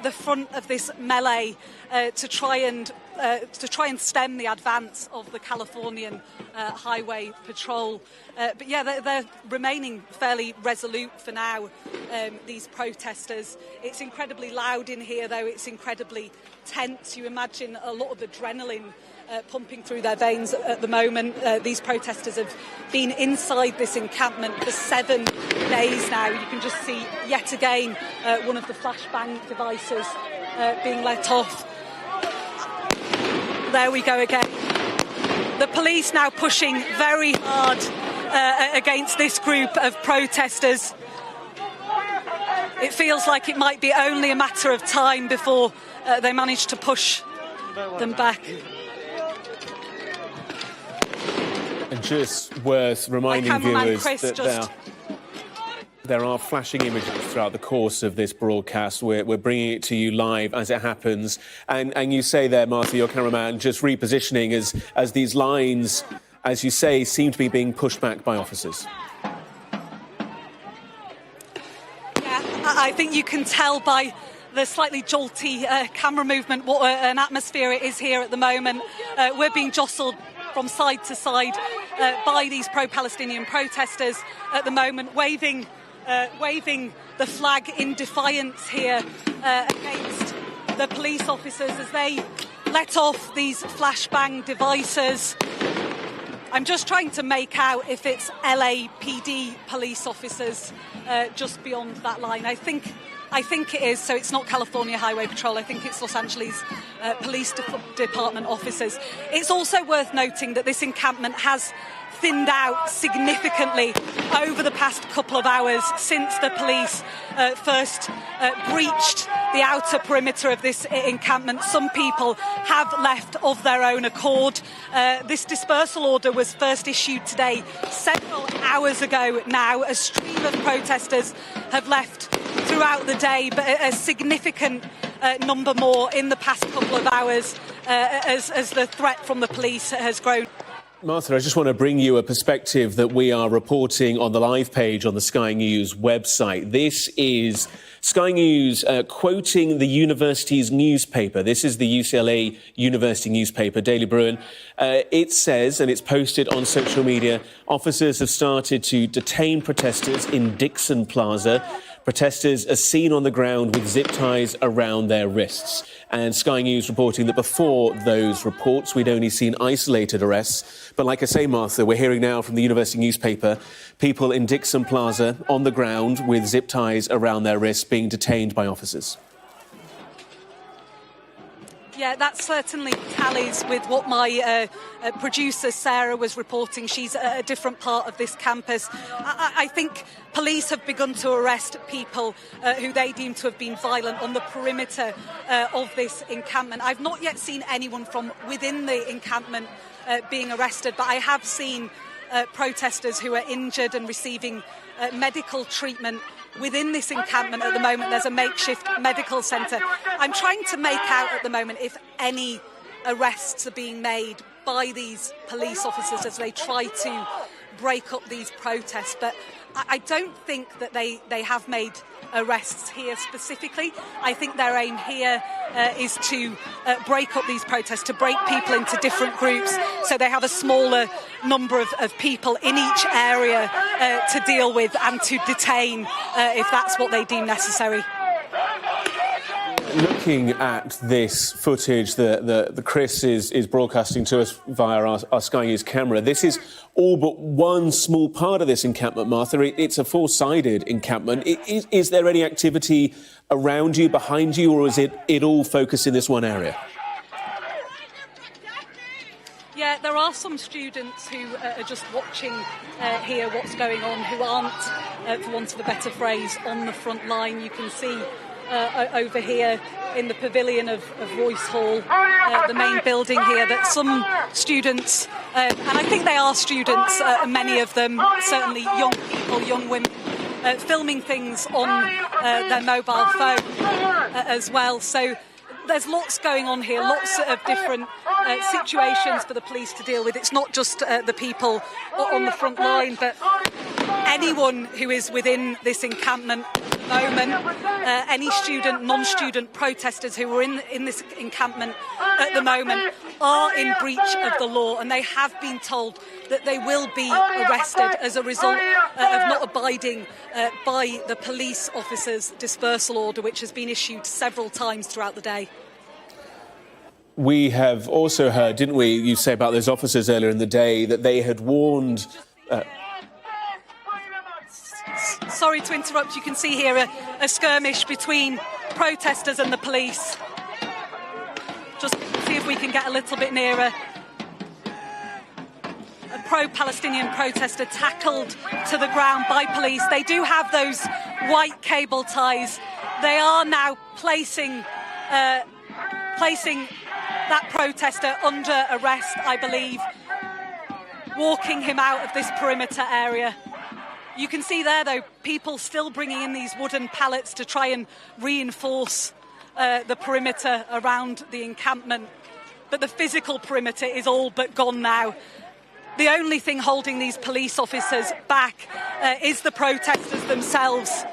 the front of this melee to try and stem the advance of the Californian Highway Patrol. But yeah, they're remaining fairly resolute for now, these protesters. It's incredibly loud in here, though. It's incredibly tense. You imagine a lot of adrenaline pumping through their veins at the moment. These protesters have been inside this encampment for 7 days now. You can just see yet again one of the flashbang devices being let off. There we go again. The police now pushing very hard against this group of protesters. It feels like it might be only a matter of time before they manage to push them back. And just worth reminding viewers that there are flashing images throughout the course of this broadcast. We're bringing it to you live as it happens. And you say there, Martha, your cameraman, just repositioning as these lines, as you say, seem to be being pushed back by officers. Yeah, I think you can tell by the slightly jolty camera movement what an atmosphere it is here at the moment. We're being jostled from side to side by these pro-Palestinian protesters at the moment, waving the flag in defiance here against the police officers as they let off these flashbang devices. I'm just trying to make out if it's LAPD police officers just beyond that line. I think it is, so it's not California Highway Patrol. I think it's Los Angeles Police Department officers. It's also worth noting that this encampment has thinned out significantly over the past couple of hours since the police first breached the outer perimeter of this encampment. Some people have left of their own accord. This dispersal order was first issued today, several hours ago now. A stream of protesters have left throughout the day, but a significant number more in the past couple of hours as the threat from the police has grown. Martha, I just want to bring you a perspective that we are reporting on the live page on the Sky News website. This is Sky News quoting the university's newspaper. This is the UCLA University newspaper, Daily Bruin. It says, and it's posted on social media, officers have started to detain protesters in Dixon Plaza. Protesters are seen on the ground with zip ties around their wrists. And Sky News reporting that before those reports, we'd only seen isolated arrests. But like I say, Martha, we're hearing now from the university newspaper, people in Dixon Plaza on the ground with zip ties around their wrists being detained by officers. Yeah, that certainly tallies with what my producer Sarah was reporting. She's at a different part of this campus. I think police have begun to arrest people who they deem to have been violent on the perimeter of this encampment. I've not yet seen anyone from within the encampment being arrested, but I have seen protesters who are injured and receiving medical treatment within this encampment. At the moment, there's a makeshift medical centre. I'm trying to make out at the moment if any arrests are being made by these police officers as they try to break up these protests, but I don't think that they have made arrests here specifically. I think their aim here is to break up these protests, to break people into different groups so they have a smaller number of people in each area to deal with and to detain if that's what they deem necessary. looking at this footage that Chris is broadcasting to us via our Sky News camera, this is all but one small part of this encampment, Martha. It's a four-sided encampment. Is there any activity around you, behind you, or is it all focused in this one area? Yeah, there are some students who are just watching here what's going on, who aren't, for want of a better phrase, on the front line. You can see over here in the pavilion of Royce Hall, the main building here, that some students, and I think they are students, many of them, certainly young people, young women, filming things on their mobile phone as well. So there's lots going on here, lots of different situations for the police to deal with. It's not just the people on the front line, but anyone who is within this encampment at the moment, any student, non-student protesters who are in this encampment at the moment are in breach of the law, and they have been told that they will be arrested as a result of not abiding by the police officers' dispersal order, which has been issued several times throughout the day. We have also heard, didn't we, you say about those officers earlier in the day, that they had warned... Sorry to interrupt, you can see here a skirmish between protesters and the police. Just see if we can get a little bit nearer. A pro-Palestinian protester tackled to the ground by police. They do have those white cable ties. They are now placing that protester under arrest, I believe, walking him out of this perimeter area. You can see there, though, people still bringing in these wooden pallets to try and reinforce the perimeter around the encampment. But the physical perimeter is all but gone now. The only thing holding these police officers back is the protesters themselves.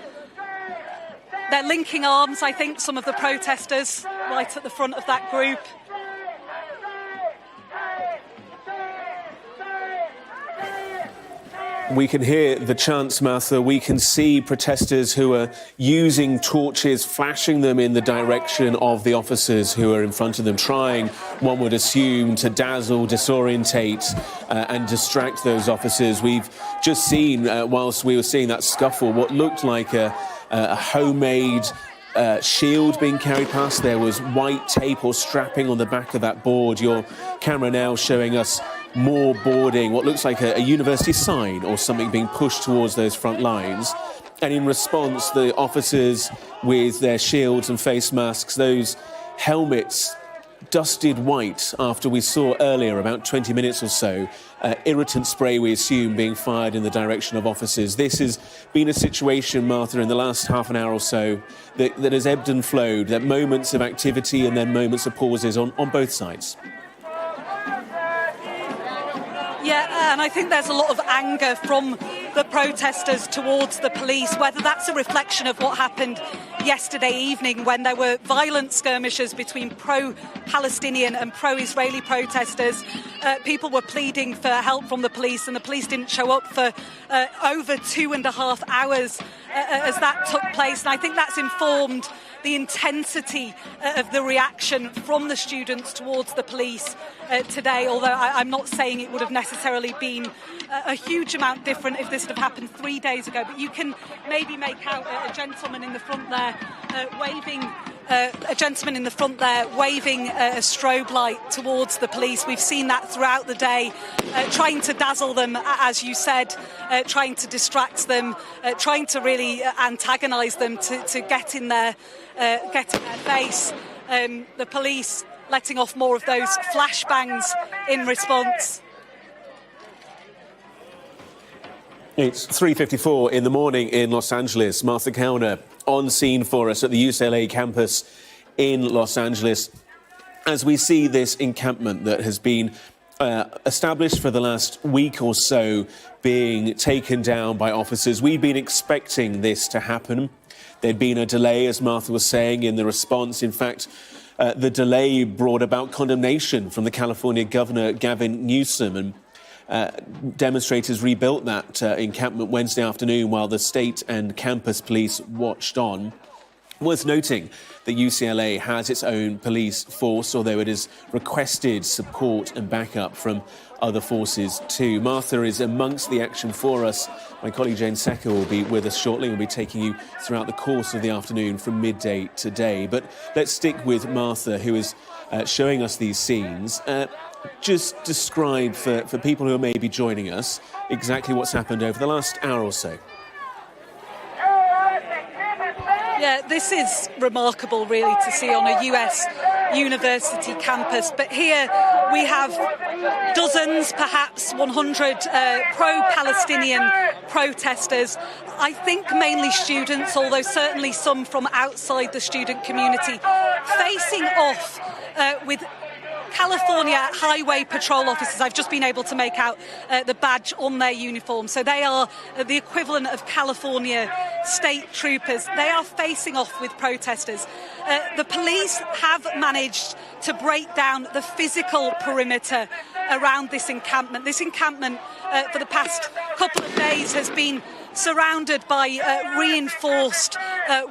They're linking arms, I think, some of the protesters right at the front of that group. We can hear the chants, Martha. We can see protesters who are using torches, flashing them in the direction of the officers who are in front of them, trying, one would assume, to dazzle, disorientate and distract those officers. We've just seen, whilst we were seeing that scuffle, what looked like a homemade shield being carried past. There was white tape or strapping on the back of that board. Your camera now showing us more boarding, what looks like a university sign or something being pushed towards those front lines. And in response, the officers with their shields and face masks, those helmets dusted white after we saw earlier, about 20 minutes or so, irritant spray, we assume, being fired in the direction of officers. This has been a situation, Martha, in the last half an hour or so that has ebbed and flowed, that moments of activity and then moments of pauses on both sides. Yeah, and I think there's a lot of anger from the protesters towards the police, whether that's a reflection of what happened yesterday evening when there were violent skirmishes between pro-Palestinian and pro-Israeli protesters. People were pleading for help from the police, and the police didn't show up for over 2.5 hours as that took place. And I think that's informed the intensity of the reaction from the students towards the police today, although I'm not saying it would have necessarily been a huge amount different if this had happened 3 days ago. But you can maybe make out a gentleman in the front there waving a strobe light towards the police. We've seen that throughout the day, trying to dazzle them, as you said, trying to distract them, trying to really antagonise them to get in their face. The police letting off more of those flashbangs in response. It's 3:54 in the morning in Los Angeles. Martha Kauner on scene for us at the UCLA campus in Los Angeles as we see this encampment that has been established for the last week or so being taken down by officers. We'd been expecting this to happen. There'd been a delay, as Martha was saying, in the response. In fact, the delay brought about condemnation from the California governor, Gavin Newsom, and demonstrators rebuilt that encampment Wednesday afternoon while the state and campus police watched on. Worth noting that UCLA has its own police force, although it has requested support and backup from other forces too. Martha is amongst the action for us. My colleague Jane Secker will be with us shortly. We'll be taking you throughout the course of the afternoon from midday today. But let's stick with Martha, who is showing us these scenes. Just describe for people who are maybe joining us exactly what's happened over the last hour or so. Yeah, this is remarkable, really, to see on a US university campus. But here we have dozens, perhaps 100 pro-Palestinian protesters. I think mainly students, although certainly some from outside the student community, facing off with California Highway Patrol officers. I've just been able to make out the badge on their uniform. So they are the equivalent of California state troopers. They are facing off with protesters. The police have managed to break down the physical perimeter around this encampment. This encampment for the past couple of days has been surrounded by reinforced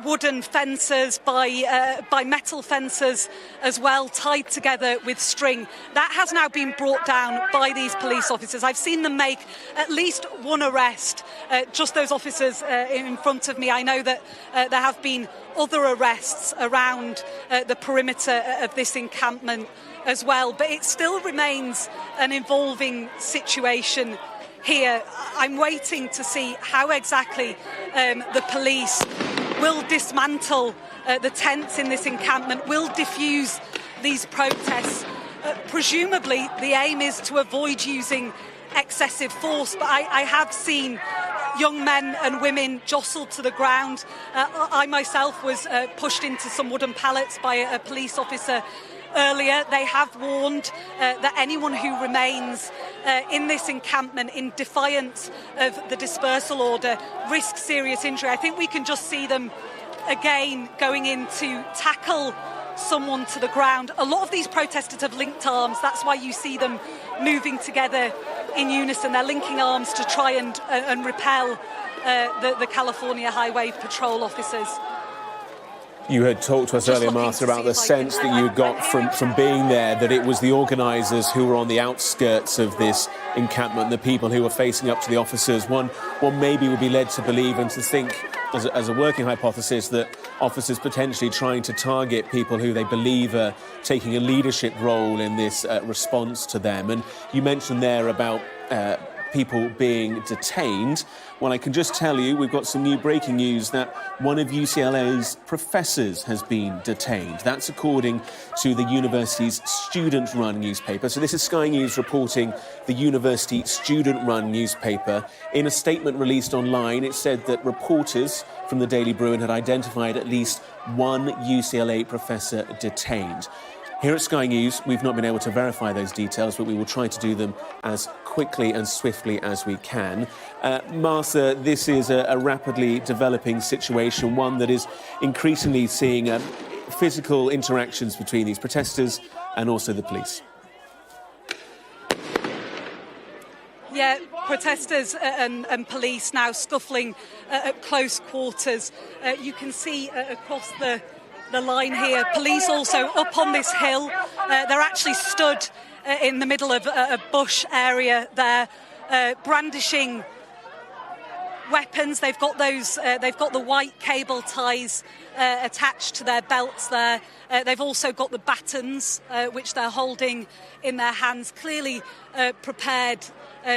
wooden fences, by metal fences as well, tied together with string. That has now been brought down by these police officers. I've seen them make at least one arrest, just those officers in front of me. I know that there have been other arrests around the perimeter of this encampment as well, but it still remains an evolving situation here. I'm waiting to see how exactly the police will dismantle the tents in this encampment, will diffuse these protests. Presumably, the aim is to avoid using excessive force, but I have seen young men and women jostled to the ground. I myself was pushed into some wooden pallets by a police officer earlier. They have warned that anyone who remains in this encampment in defiance of the dispersal order risks serious injury. I think we can just see them again going in to tackle someone to the ground. A lot of these protesters have linked arms. That's why you see them moving together in unison. They're linking arms to try and repel the California Highway Patrol officers. You had talked to us earlier, Martha, about the sense that you got from being there, that it was the organisers who were on the outskirts of this encampment, the people who were facing up to the officers. One maybe would be led to believe and to think, as a working hypothesis, that officers potentially trying to target people who they believe are taking a leadership role in this response to them. And you mentioned there about people being detained. Well, I can just tell you we've got some new breaking news that one of UCLA's professors has been detained. That's according to the university's student-run newspaper. So this is Sky News reporting the university student-run newspaper. In a statement released online, it said that reporters from the Daily Bruin had identified at least one UCLA professor detained. Here at Sky News, we've not been able to verify those details, but we will try to do them as quickly and swiftly as we can. Martha, this is a rapidly developing situation, one that is increasingly seeing physical interactions between these protesters and also the police. Yeah, protesters and police now scuffling at close quarters. You can see across the line here, police also up on this hill. They're actually stood in the middle of a bush area there, brandishing weapons. They've got those. They've got the white cable ties attached to their belts there. They've also got the batons, which they're holding in their hands, clearly prepared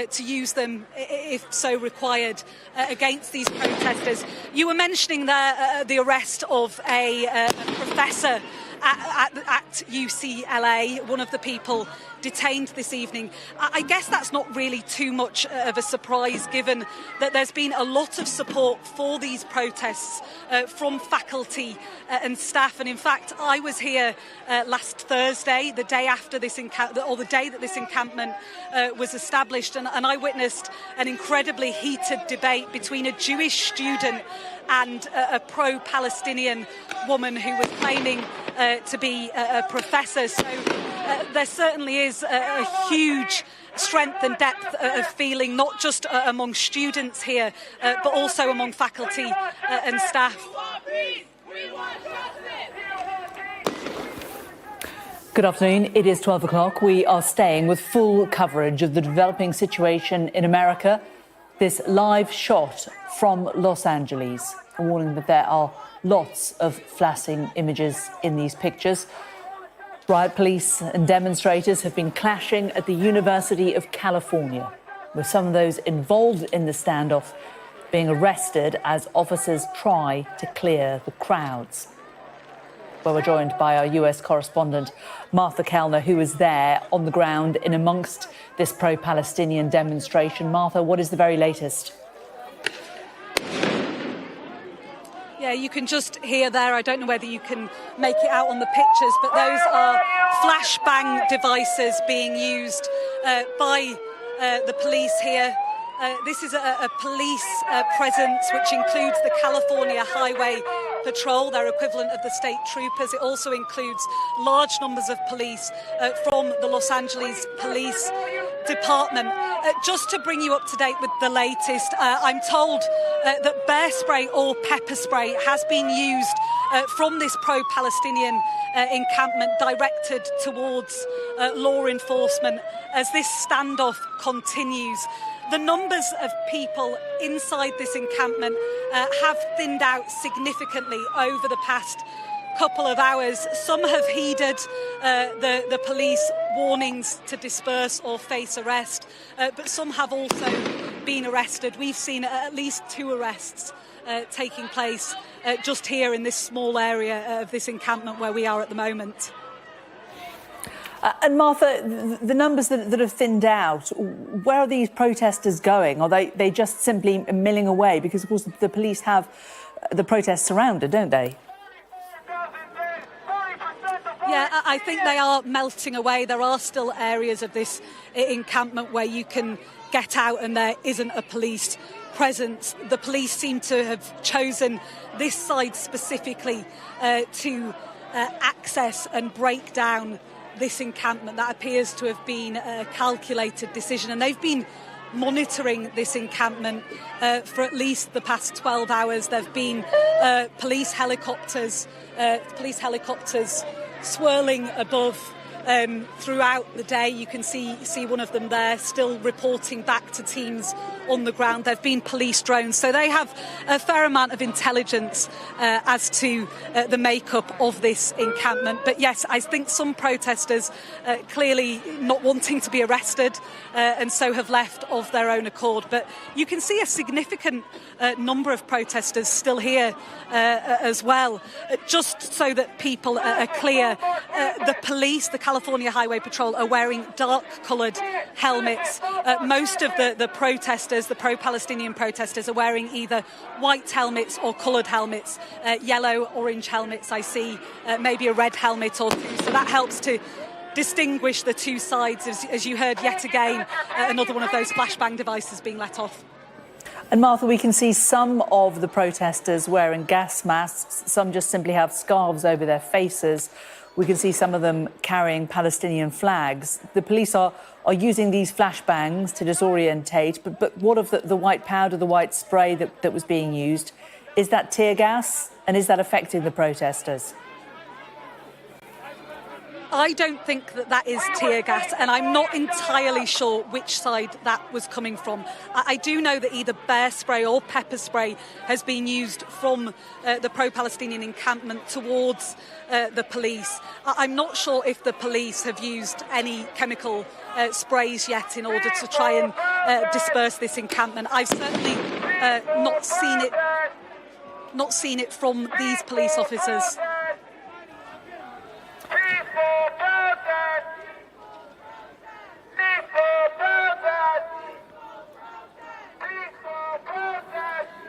to use them if so required against these protesters. You were mentioning there the arrest of a professor at UCLA, one of the people detained this evening. I guess that's not really too much of a surprise, given that there's been a lot of support for these protests from faculty and staff. And in fact, I was here last Thursday, the day after this or the day that this encampment was established, and I witnessed an incredibly heated debate between a Jewish student and a pro-Palestinian woman who was claiming to be a professor. So there certainly is a huge strength and depth of feeling, not just among students here, but also among faculty and staff. Good afternoon. It is 12 o'clock. We are staying with full coverage of the developing situation in America. This live shot from Los Angeles, a warning that there are lots of flashing images in these pictures. Riot police and demonstrators have been clashing at the University of California, with some of those involved in the standoff being arrested as officers try to clear the crowds. Well, we're joined by our US correspondent, Martha Kellner, who is there on the ground in amongst this pro-Palestinian demonstration. Martha, what is the very latest? Yeah, you can just hear there, I don't know whether you can make it out on the pictures, but those are flashbang devices being used by the police here. This is a police presence which includes the California Highway Patrol, their equivalent of the state troopers. It also includes large numbers of police from the Los Angeles Police Department. Just to bring you up to date with the latest, I'm told that bear spray or pepper spray has been used from this pro-Palestinian encampment directed towards law enforcement as this standoff continues. The numbers of people inside this encampment have thinned out significantly over the past couple of hours. Some have heeded the police warnings to disperse or face arrest, but some have also been arrested. We've seen at least 2 arrests taking place just here in this small area of this encampment where we are at the moment. And Martha, the numbers that have thinned out, where are these protesters going? Are they just simply milling away? Because, of course, the police have the protests surrounded, don't they? Yeah, I think they are melting away. There are still areas of this encampment where you can get out and there isn't a police presence. The police seem to have chosen this side specifically to access and break down this encampment. That appears to have been a calculated decision, and they've been monitoring this encampment for at least the past 12 hours. There have been police helicopters swirling above throughout the day. You can see one of them there still reporting back to teams on the ground. There have been police drones, so they have a fair amount of intelligence as to the makeup of this encampment. But yes, I think some protesters clearly not wanting to be arrested and so have left of their own accord. But you can see a significant number of protesters still here as well. Just so that people are clear, the police, the California Highway Patrol, are wearing dark-coloured helmets. Most of the protesters, the pro-Palestinian protesters, are wearing either white helmets or coloured helmets, yellow, orange helmets. I see maybe a red helmet or two. So that helps to distinguish the two sides, as you heard yet again, another one of those flashbang devices being let off. And Martha, we can see some of the protesters wearing gas masks. Some just simply have scarves over their faces. We can see some of them carrying Palestinian flags. The police are using these flashbangs to disorientate. But what of the white powder, the white spray that was being used? Is that tear gas? And is that affecting the protesters? I don't think that is tear gas, and I'm not entirely sure which side that was coming from. I do know that either bear spray or pepper spray has been used from the pro-Palestinian encampment towards the police. I'm not sure if the police have used any chemical sprays yet in order to try and disperse this encampment. I've certainly not seen it from these police officers.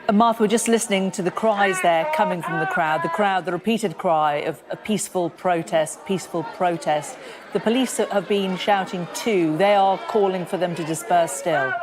And Martha, we're just listening to the cries there coming from the crowd, the repeated cry of a peaceful protest, peaceful protest. The police have been shouting too. They are calling for them to disperse still.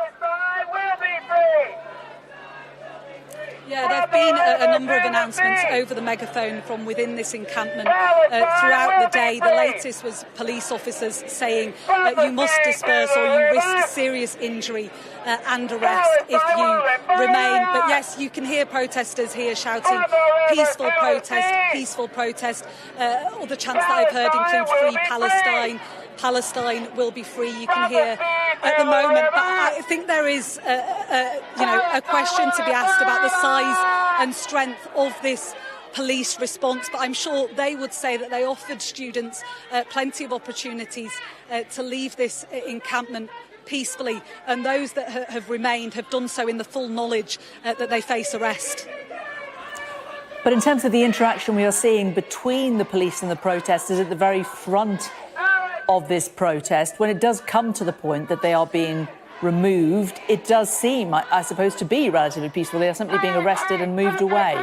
Yeah, have been a number of announcements over the megaphone from within this encampment throughout the day. The latest was police officers saying you must disperse or you risk serious injury and arrest if you remain. But yes, you can hear protesters here shouting peaceful protest, peaceful protest. Other chants that I've heard include free Palestine. Palestine will be free. You can hear at the moment, but I think there is a question to be asked about the size and strength of this police response. But I'm sure they would say that they offered students plenty of opportunities to leave this encampment peacefully, and those that have remained have done so in the full knowledge that they face arrest. But in terms of the interaction we are seeing between the police and the protesters at the very front of this protest, when it does come to the point that they are being removed, it does seem, I suppose, to be relatively peaceful. They are simply being arrested and moved away.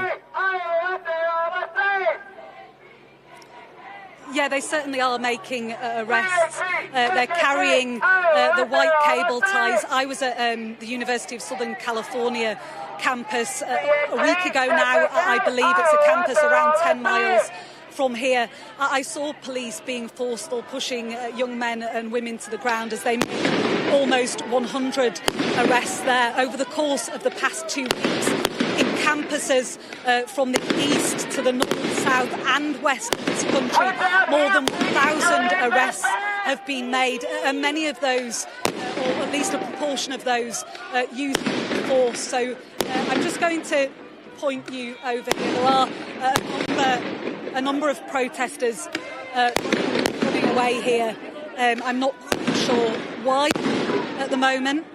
Yeah, they certainly are making arrests. They're carrying the white cable ties. I was at the University of Southern California campus a week ago now. I believe it's a campus around 10 miles from here. I saw police being forceful, pushing young men and women to the ground as they made almost 100 arrests there over the course of the past 2 weeks. In campuses from the east to the north, south and west of this country, more than 1,000 arrests have been made, and many of those, or at least a proportion of those, used force. So I'm just going to point you over here. There are a number of protesters running away here. I'm not quite sure why at the moment,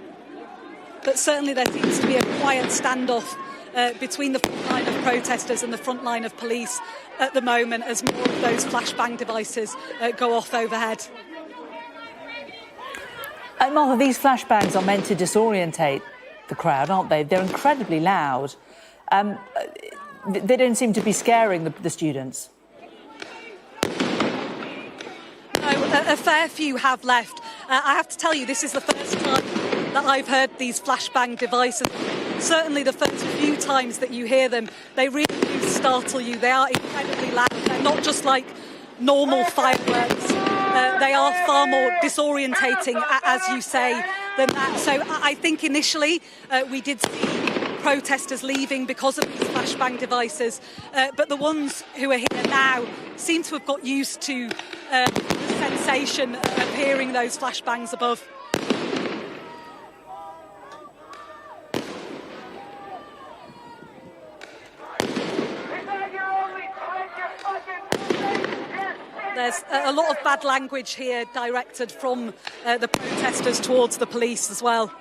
but certainly there seems to be a quiet standoff between the front line of protesters and the front line of police at the moment as more of those flashbang devices go off overhead. Martha, these flashbangs are meant to disorientate the crowd, aren't they? They're incredibly loud. They don't seem to be scaring the students. No, a fair few have left. I have to tell you, this is the first time that I've heard these flashbang devices. Certainly the first few times that you hear them, they really do startle you. They are incredibly loud. They're not just like normal fireworks. They are far more disorientating, as you say, than that. So I think initially we did see protesters leaving because of these flashbang devices, but the ones who are here now seem to have got used to the sensation of hearing those flashbangs above. There's a lot of bad language here directed from the protesters towards the police as well.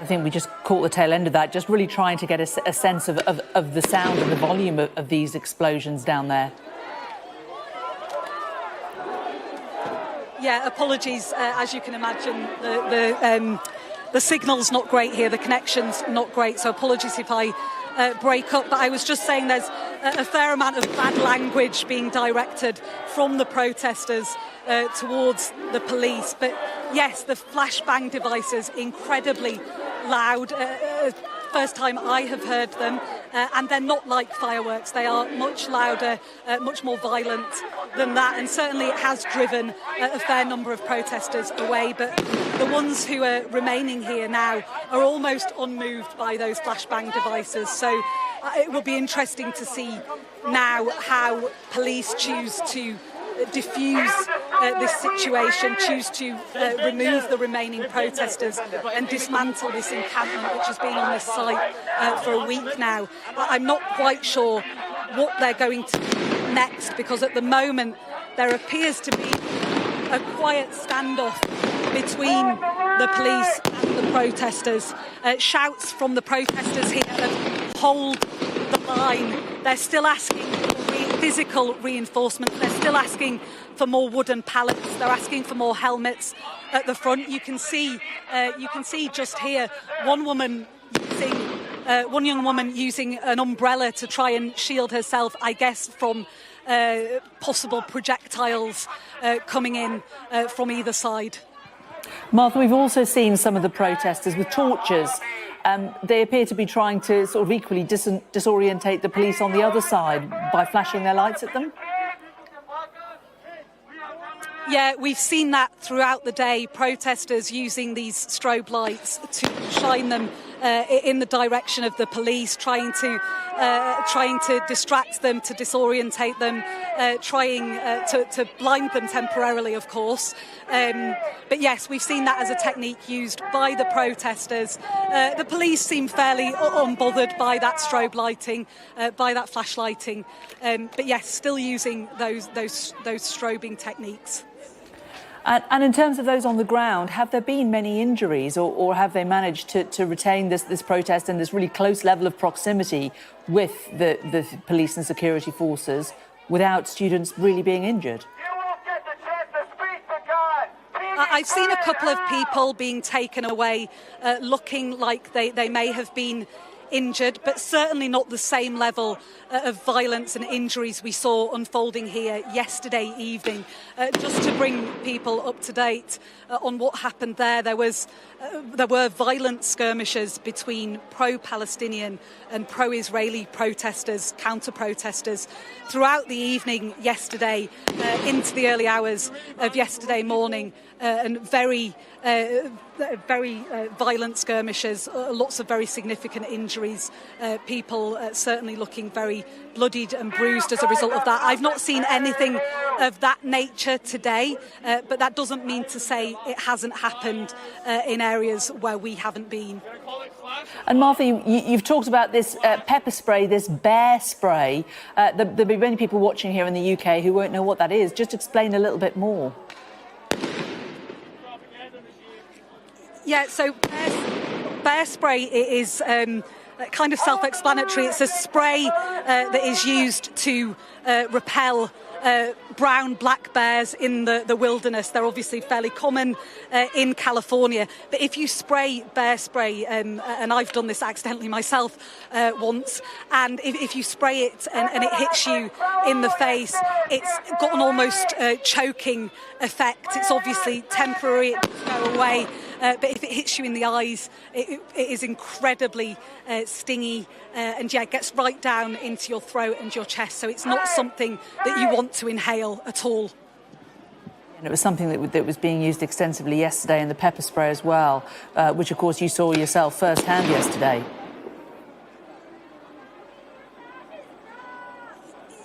I think we just caught the tail end of that, just really trying to get a sense of the sound and the volume of these explosions down there. Yeah, apologies. As you can imagine, the signal's not great here, the connection's not great, so apologies if I break up. But I was just saying there's a fair amount of bad language being directed from the protesters towards the police. But yes, the flashbang devices, incredibly loud. First time I have heard them, and they're not like fireworks. They are much louder, much more violent than that, and certainly it has driven a fair number of protesters away. But the ones who are remaining here now are almost unmoved by those flashbang devices. So it will be interesting to see now how police choose to diffuse this situation, choose to remove the remaining protesters and dismantle this encampment, which has been on this site for a week now. I'm not quite sure what they're going to do next, because at the moment there appears to be a quiet standoff between the police and the protesters. Shouts from the protesters here of hold the line. They're still asking for physical reinforcements. They're still asking for more wooden pallets. They're asking for more helmets at the front. You can see just here one young woman using an umbrella to try and shield herself, I guess, from possible projectiles coming in from either side. Martha, we've also seen some of the protesters with torches they appear to be trying to sort of equally disorientate the police on the other side by flashing their lights at them. Yeah, we've seen that throughout the day, protesters using these strobe lights to shine them in the direction of the police, trying to distract them, to disorientate them, trying to blind them temporarily, of course. But yes, we've seen that as a technique used by the protesters. The police seem fairly unbothered by that strobe lighting, by that flashlighting. But yes, still using those strobing techniques. And in terms of those on the ground, have there been many injuries, or have they managed to retain this protest and this really close level of proximity with the police and security forces without students really being injured? I've seen a couple of people being taken away looking like they may have been injured, but certainly not the same level of violence and injuries we saw unfolding here yesterday evening. Just to bring people up to date on what happened there were violent skirmishes between pro-Palestinian and pro-Israeli protesters, counter-protesters, throughout the evening yesterday, into the early hours of yesterday morning, and very violent skirmishes, lots of very significant injuries, people certainly looking very bloodied and bruised as a result of that. I've not seen anything of that nature today, but that doesn't mean to say it hasn't happened in areas where we haven't been. And Martha, you've talked about this pepper spray, this bear spray. There'll be many people watching here in the UK who won't know what that is. Just explain a little bit more. Yeah, so bear spray is kind of self-explanatory. It's a spray that is used to repel brown black bears in the wilderness. They're obviously fairly common in California. But if you spray bear spray, and I've done this accidentally myself once, and if you spray it and it hits you in the face, it's got an almost choking effect. It's obviously temporary, it doesn't go away. But if it hits you in the eyes, it is incredibly stingy and it gets right down into your throat and your chest. So it's not something that you want to inhale at all. And it was something that was being used extensively yesterday in the pepper spray as well, which of course you saw yourself firsthand yesterday.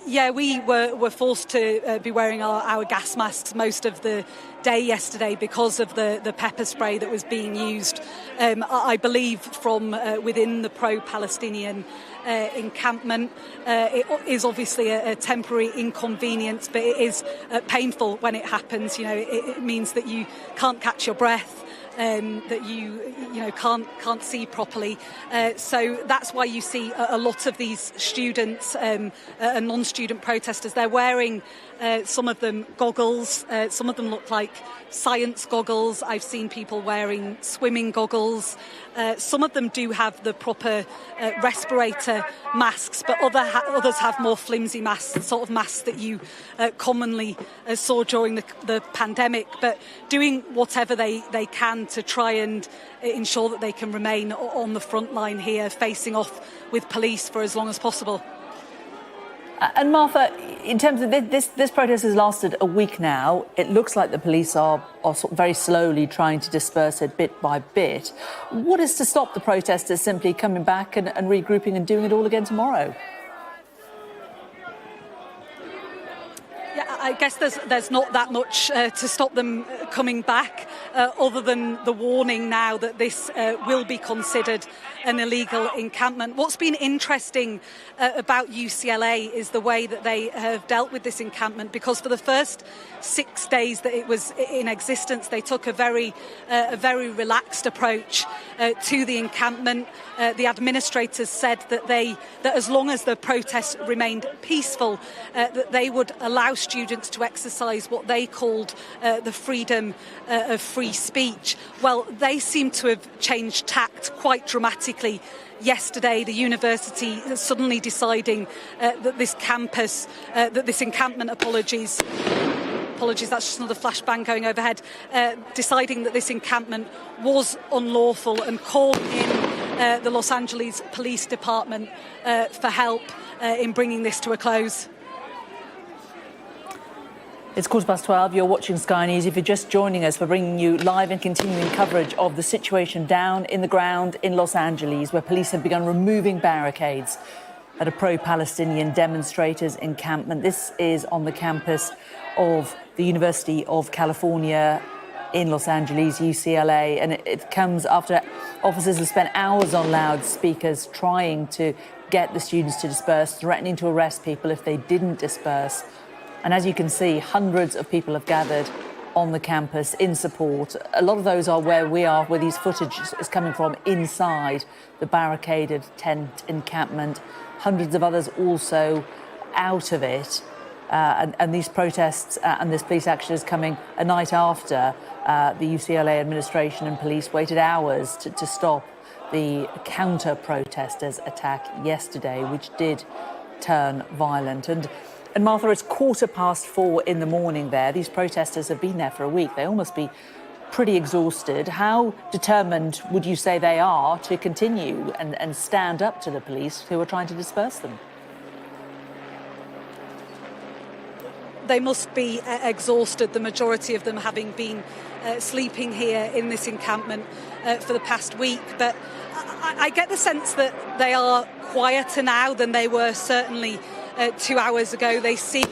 Yeah, we were forced to be wearing our gas masks most of the day yesterday because of the pepper spray that was being used. I believe from within the pro-Palestinian encampment. It is obviously a temporary inconvenience, but it is painful when it happens. You know, it means that you can't catch your breath. That you can't see properly. So that's why you see a lot of these students and non-student protesters. They're wearing some of them goggles. Some of them look like science goggles. I've seen people wearing swimming goggles. Some of them do have the proper respirator masks, but others have more flimsy masks, sort of masks that you commonly saw during the pandemic, but doing whatever they can to try and ensure that they can remain on the front line here, facing off with police for as long as possible. And Martha, in terms of this protest has lasted a week now. It looks like the police are sort of very slowly trying to disperse it bit by bit. What is to stop the protesters simply coming back and regrouping and doing it all again tomorrow? Yeah, I guess there's not that much to stop them coming back, other than the warning now that this will be considered an illegal encampment. What's been interesting about UCLA is the way that they have dealt with this encampment, because for the first 6 days that it was in existence, they took a very relaxed approach to the encampment. The administrators said that as long as the protests remained peaceful, that they would allow students to exercise what they called the freedom of free speech. Well, they seem to have changed tact quite dramatically yesterday. The university suddenly deciding that this campus, that this encampment, apologies, that's just another flashbang going overhead, deciding that this encampment was unlawful and calling in the Los Angeles Police Department for help in bringing this to a close. It's 12:15. You're watching Sky News. If you're just joining us, we're bringing you live and continuing coverage of the situation down in the ground in Los Angeles, where police have begun removing barricades at a pro-Palestinian demonstrators' encampment. This is on the campus of the University of California in Los Angeles, UCLA, and it comes after officers have spent hours on loudspeakers trying to get the students to disperse, threatening to arrest people if they didn't disperse. And as you can see, hundreds of people have gathered on the campus in support. A lot of those are where we are, where these footage is coming from, inside the barricaded tent encampment. Hundreds of others also out of it. And these protests and this police action is coming a night after the UCLA administration and police waited hours to stop the counter-protesters' attack yesterday, which did turn violent. And Martha, it's 4:15 in the morning there. These protesters have been there for a week. They all must be pretty exhausted. How determined would you say they are to continue and stand up to the police who are trying to disperse them? They must be exhausted, the majority of them having been sleeping here in this encampment for the past week. But I get the sense that they are quieter now than they were certainly 2 hours ago. They seem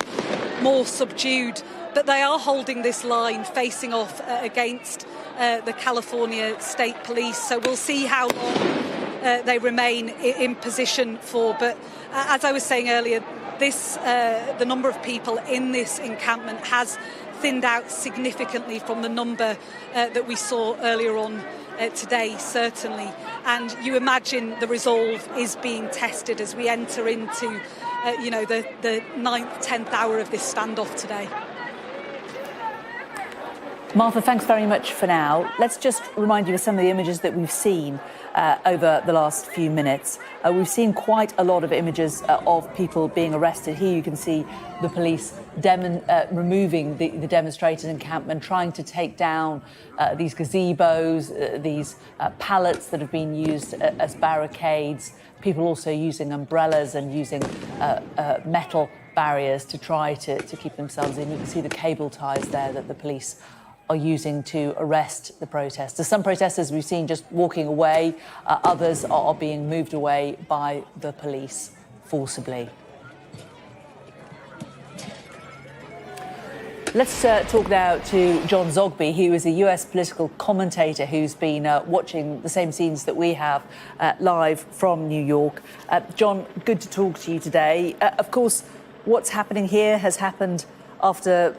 more subdued, but they are holding this line facing off against the California State Police. So we'll see how long they remain in position for. But as I was saying earlier, the number of people in this encampment has thinned out significantly from the number that we saw earlier on today, certainly. And you imagine the resolve is being tested as we enter into, the 9th, 10th hour of this standoff today. Martha, thanks very much for now. Let's just remind you of some of the images that we've seen over the last few minutes. We've seen quite a lot of images of people being arrested. Here you can see the police removing the demonstrators' encampment, trying to take down these gazebos, these pallets that have been used as barricades. People also using umbrellas and using metal barriers to try to keep themselves in. You can see the cable ties there that the police are using to arrest the protesters. Some protesters we've seen just walking away, others are being moved away by the police forcibly. Let's talk now to John Zogby, who is a US political commentator who's been watching the same scenes that we have live from New York. John, good to talk to you today. Of course, what's happening here has happened after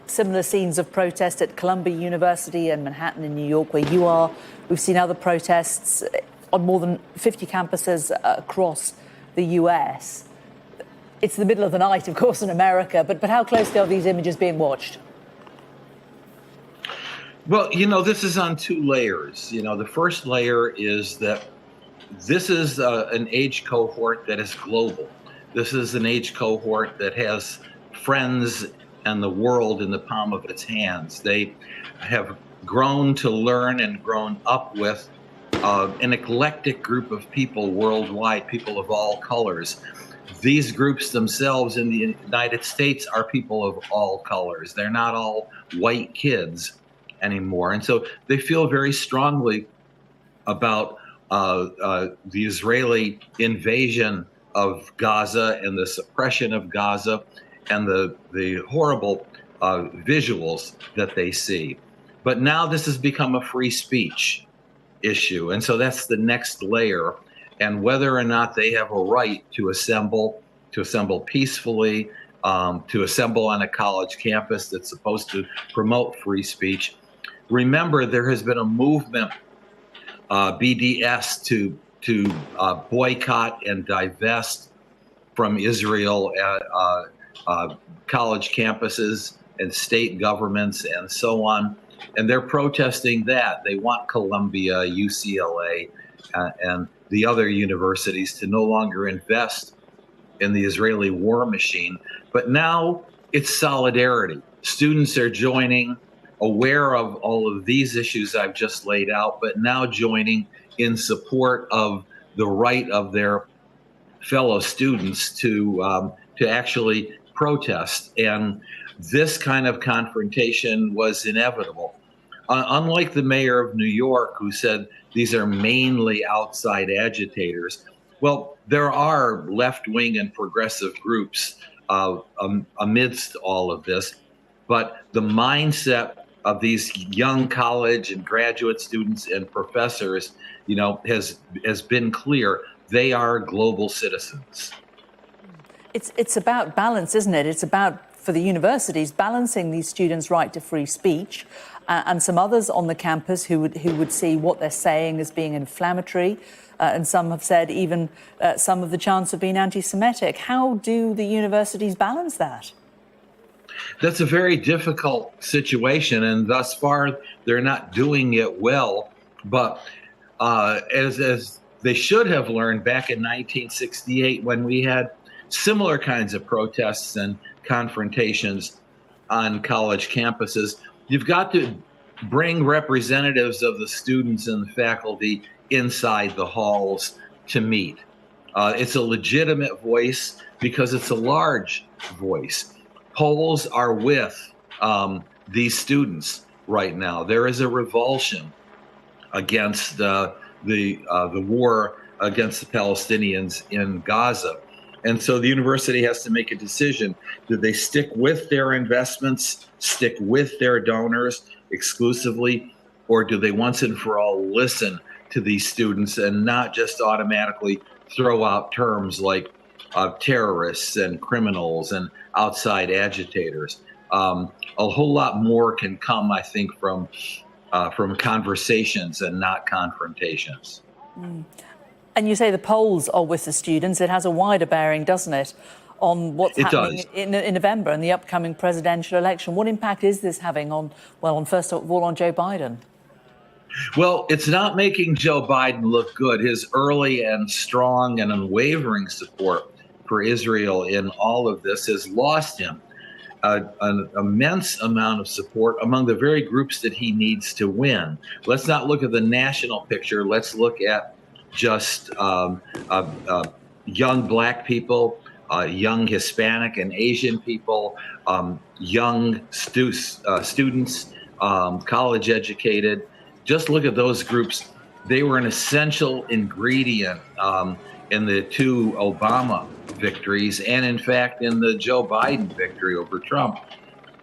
similar scenes of protest at Columbia University and Manhattan in New York, where you are. We've seen other protests on more than 50 campuses across the US. It's the middle of the night, of course, in America, but how closely are these images being watched? Well, this is on two layers. The first layer is that this is an age cohort that is global. This is an age cohort that has friends and the world in the palm of its hands. They have grown to learn and grown up with an eclectic group of people worldwide, people of all colors. These groups themselves in the United States are people of all colors. They're not all white kids anymore. And so they feel very strongly about the Israeli invasion of Gaza and the suppression of Gaza and the horrible visuals that they see. But now this has become a free speech issue. And so that's the next layer. And whether or not they have a right to assemble peacefully, to assemble on a college campus that's supposed to promote free speech. Remember, there has been a movement, BDS, to boycott and divest from Israel college campuses and state governments and so on. And they're protesting that. They want Columbia, UCLA, and the other universities to no longer invest in the Israeli war machine. But now it's solidarity. Students are joining, aware of all of these issues I've just laid out, but now joining in support of the right of their fellow students to actually protest. And this kind of confrontation was inevitable. Unlike the mayor of New York, who said these are mainly outside agitators, well, there are left-wing and progressive groups amidst all of this, but the mindset of these young college and graduate students and professors, has been clear. They are global citizens. It's about balance, isn't it? It's about, for the universities, balancing these students' right to free speech and some others on the campus who would see what they're saying as being inflammatory. And some have said even some of the chants of being anti-Semitic. How do the universities balance that? That's a very difficult situation, and thus far they're not doing it well. But as they should have learned back in 1968, when we had similar kinds of protests and confrontations on college campuses, you've got to bring representatives of the students and the faculty inside the halls to meet. It's a legitimate voice because it's a large voice. Polls are with these students right now. There is a revulsion against the war against the Palestinians in Gaza. And so the university has to make a decision. Do they stick with their investments, stick with their donors exclusively, or do they once and for all listen to these students and not just automatically throw out terms like terrorists and criminals and outside agitators? A whole lot more can come, I think, from conversations and not confrontations. Mm. And you say the polls are with the students. It has a wider bearing, doesn't it, on what's happening in November and the upcoming presidential election? What impact is this having on first of all, on Joe Biden? Well, it's not making Joe Biden look good. His early and strong and unwavering support for Israel in all of this has lost him an immense amount of support among the very groups that he needs to win. Let's not look at the national picture. Let's look at just young Black people, young Hispanic and Asian people, young students, college educated. Just look at those groups. They were an essential ingredient in the two Obama victories, and in fact in the Joe Biden victory over Trump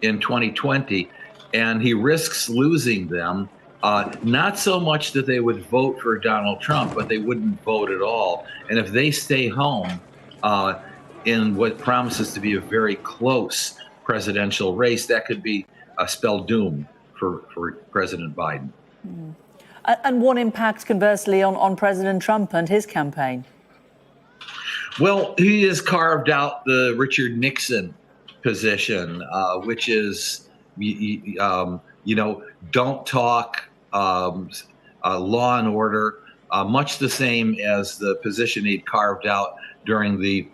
in 2020. And he risks losing them, not so much that they would vote for Donald Trump, but they wouldn't vote at all. And if they stay home in what promises to be a very close presidential race, that could be a spell doom for President Biden. Mm. And what impact, conversely, on President Trump and his campaign? Well, he has carved out the Richard Nixon position, which is, don't talk, law and order, much the same as the position he'd carved out during the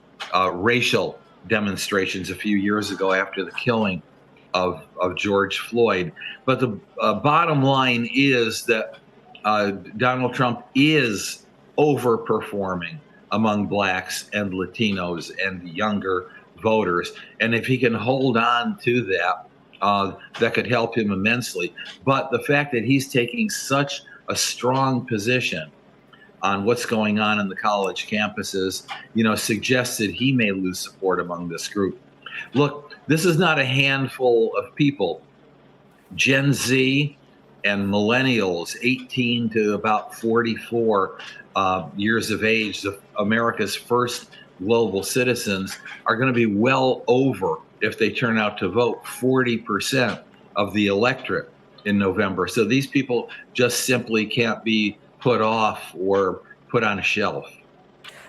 racial demonstrations a few years ago after the killing of George Floyd. But the bottom line is that Donald Trump is overperforming among Blacks and Latinos and younger voters. And if he can hold on to that, that could help him immensely. But the fact that he's taking such a strong position on what's going on in the college campuses, suggests that he may lose support among this group. Look, this is not a handful of people. Gen Z and millennials, 18 to about 44 years of age, America's first global citizens, are going to be well over, if they turn out to vote, 40% of the electorate in November. So these people just simply can't be put off or put on a shelf.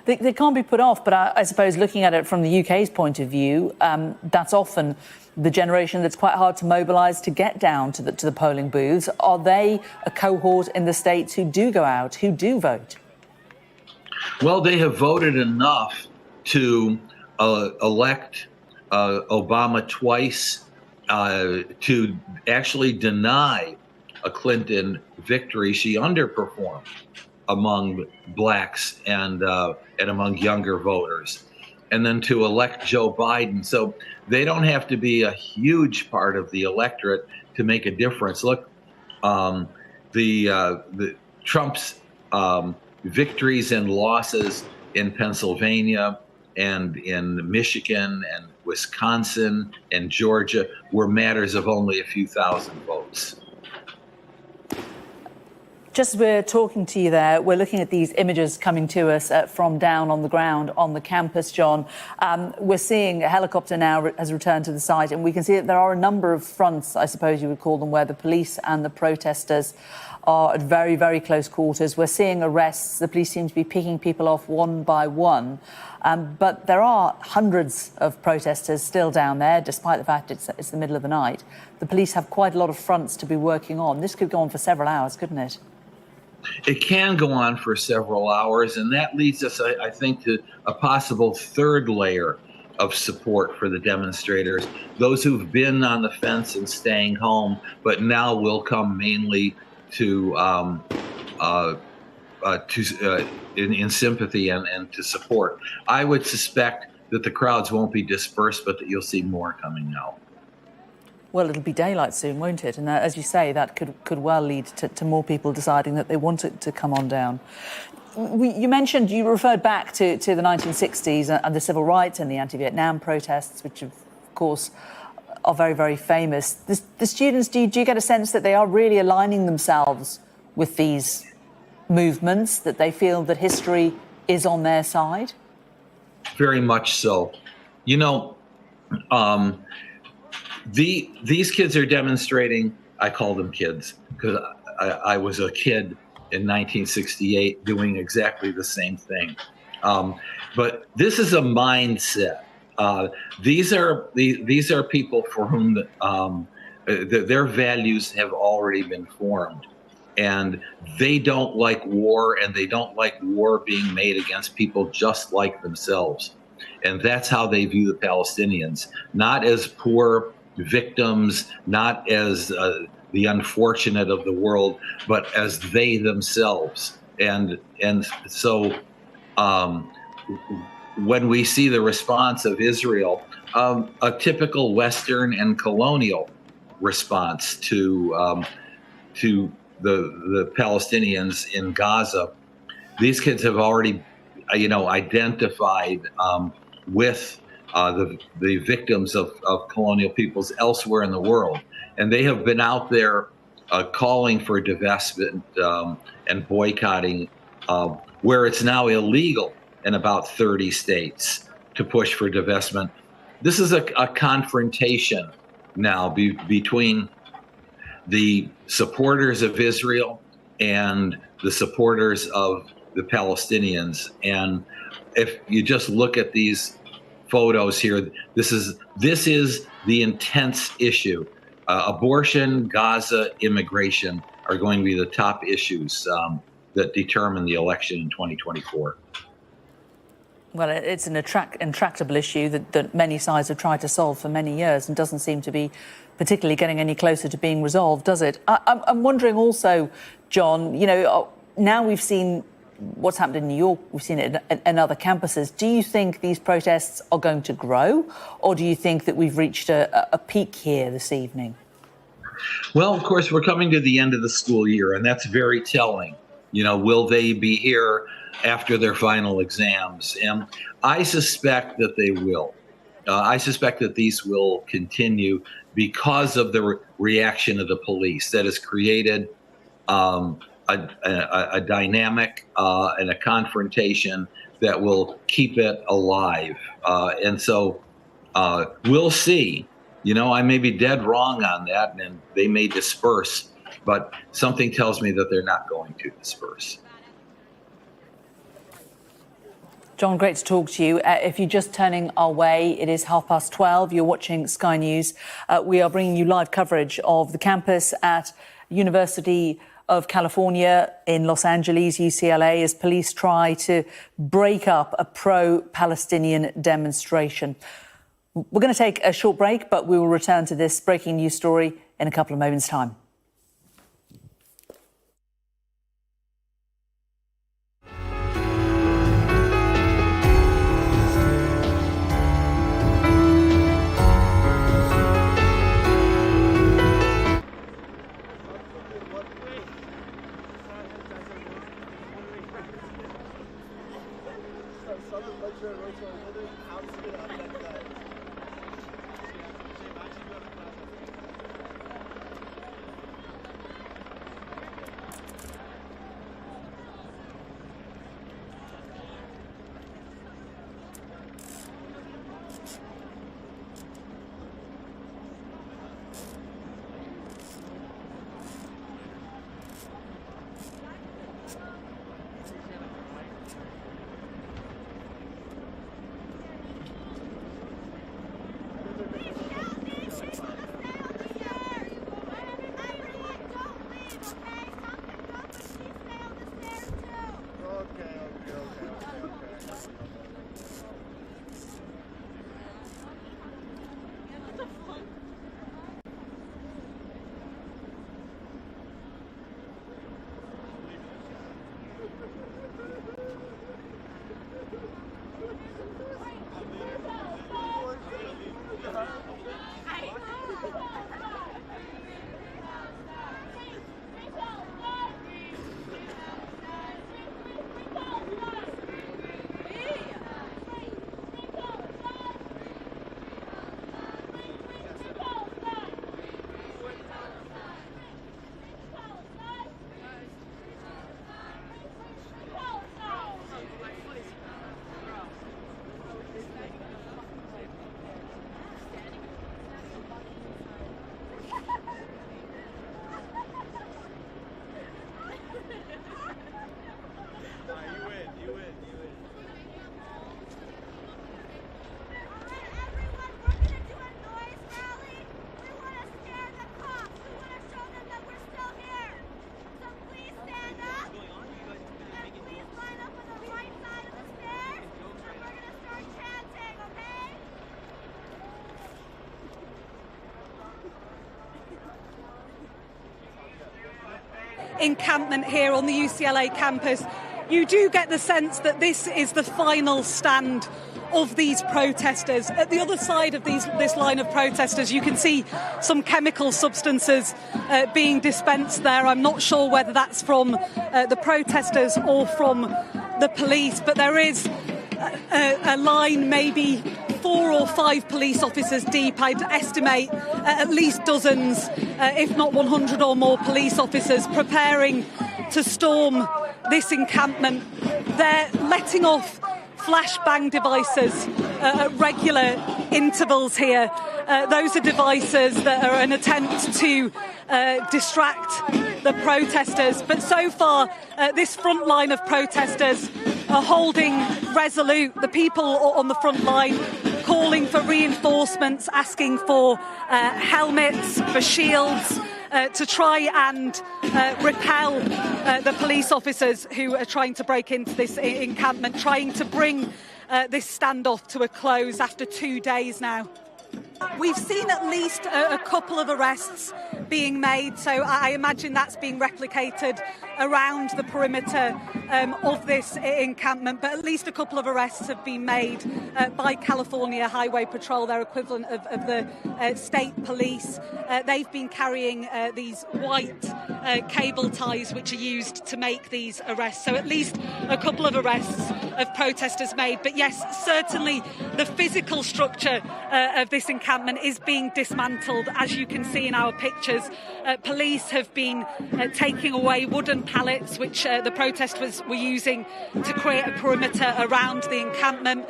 They can't be put off, but I suppose looking at it from the UK's point of view, that's often the generation that's quite hard to mobilise to get down to the polling booths. Are they a cohort in the States who do go out, who do vote? Well, they have voted enough to elect Obama twice, to actually deny a Clinton victory. She underperformed among blacks and among younger voters, and then to elect Joe Biden. So they don't have to be a huge part of the electorate to make a difference. Look, the Trump's victories and losses in Pennsylvania and in Michigan and Wisconsin and Georgia were matters of only a few thousand votes. Just as we're talking to you there, we're looking at these images coming to us from down on the ground on the campus, John. We're seeing a helicopter now has returned to the site, and we can see that there are a number of fronts, I suppose you would call them, where the police and the protesters are at very, very close quarters. We're seeing arrests. The police seem to be picking people off one by one. But there are hundreds of protesters still down there, despite the fact it's the middle of the night. The police have quite a lot of fronts to be working on. This could go on for several hours, couldn't it? It can go on for several hours, and that leads us, I think, to a possible third layer of support for the demonstrators, those who've been on the fence and staying home, but now will come mainly in sympathy and to support. I would suspect that the crowds won't be dispersed, but that you'll see more coming now. Well, it'll be daylight soon, won't it? And as you say, that could well lead to more people deciding that they want it to come on down. You referred back to the 1960s and the civil rights and the anti-Vietnam protests, which of course are very, very famous. The students, do you get a sense that they are really aligning themselves with these movements, that they feel that history is on their side? Very much so. You know, these kids are demonstrating. I call them kids because I was a kid in 1968 doing exactly the same thing. But this is a mindset. These are people for whom their values have already been formed, and they don't like war, and they don't like war being made against people just like themselves. And that's how they view the Palestinians, not as poor victims, not as the unfortunate of the world, but as they themselves. And so when we see the response of Israel, a typical Western and colonial response to the Palestinians in Gaza, these kids have already, identified with the victims of colonial peoples elsewhere in the world. And they have been out there calling for divestment and boycotting, where it's now illegal in about 30 states to push for divestment. This is a confrontation now between the supporters of Israel and the supporters of the Palestinians. And if you just look at these photos here, this is the intense issue. Abortion, Gaza, immigration are going to be the top issues that determine the election in 2024. Well, it's an intractable issue that many sides have tried to solve for many years and doesn't seem to be particularly getting any closer to being resolved, does it? I'm wondering also, John, now we've seen what's happened in New York, we've seen it in other campuses. Do you think these protests are going to grow, or do you think that we've reached a peak here this evening? Well, of course, we're coming to the end of the school year, and that's very telling. Will they be here after their final exams? And I suspect that they will. I suspect that these will continue because of the reaction of the police that has created a dynamic and a confrontation that will keep it alive. And so we'll see. I may be dead wrong on that, and they may disperse, but something tells me that they're not going to disperse. John, great to talk to you. If you're just turning our way, it is 12:30. You're watching Sky News. We are bringing you live coverage of the campus at University of California in Los Angeles, UCLA, as police try to break up a pro-Palestinian demonstration. We're going to take a short break, but we will return to this breaking news story in a couple of moments' time. encampment here on the UCLA campus, you do get the sense that this is the final stand of these protesters. At the other side of this line of protesters, you can see some chemical substances being dispensed there. I'm not sure whether that's from the protesters or from the police, but there is a line maybe 4 or 5 police officers deep. I'd estimate at least dozens, if not 100 or more police officers preparing to storm this encampment. They're letting off flashbang devices at regular intervals here. Those are devices that are an attempt to distract the protesters. But so far, this front line of protesters are holding resolute. The people on the front line calling for reinforcements, asking for helmets, for shields, to try and repel the police officers who are trying to break into this encampment, trying to bring this standoff to a close after 2 days now. We've seen at least a couple of arrests being made, so I imagine that's being replicated around the perimeter of this encampment, but at least a couple of arrests have been made by California Highway Patrol, their equivalent of the state police. They've been carrying these white cable ties which are used to make these arrests, so at least a couple of arrests of protesters made. But yes, certainly the physical structure of this encampment is being dismantled, as you can see in our pictures. Police have been taking away wooden pallets which the protesters were using to create a perimeter around the encampment.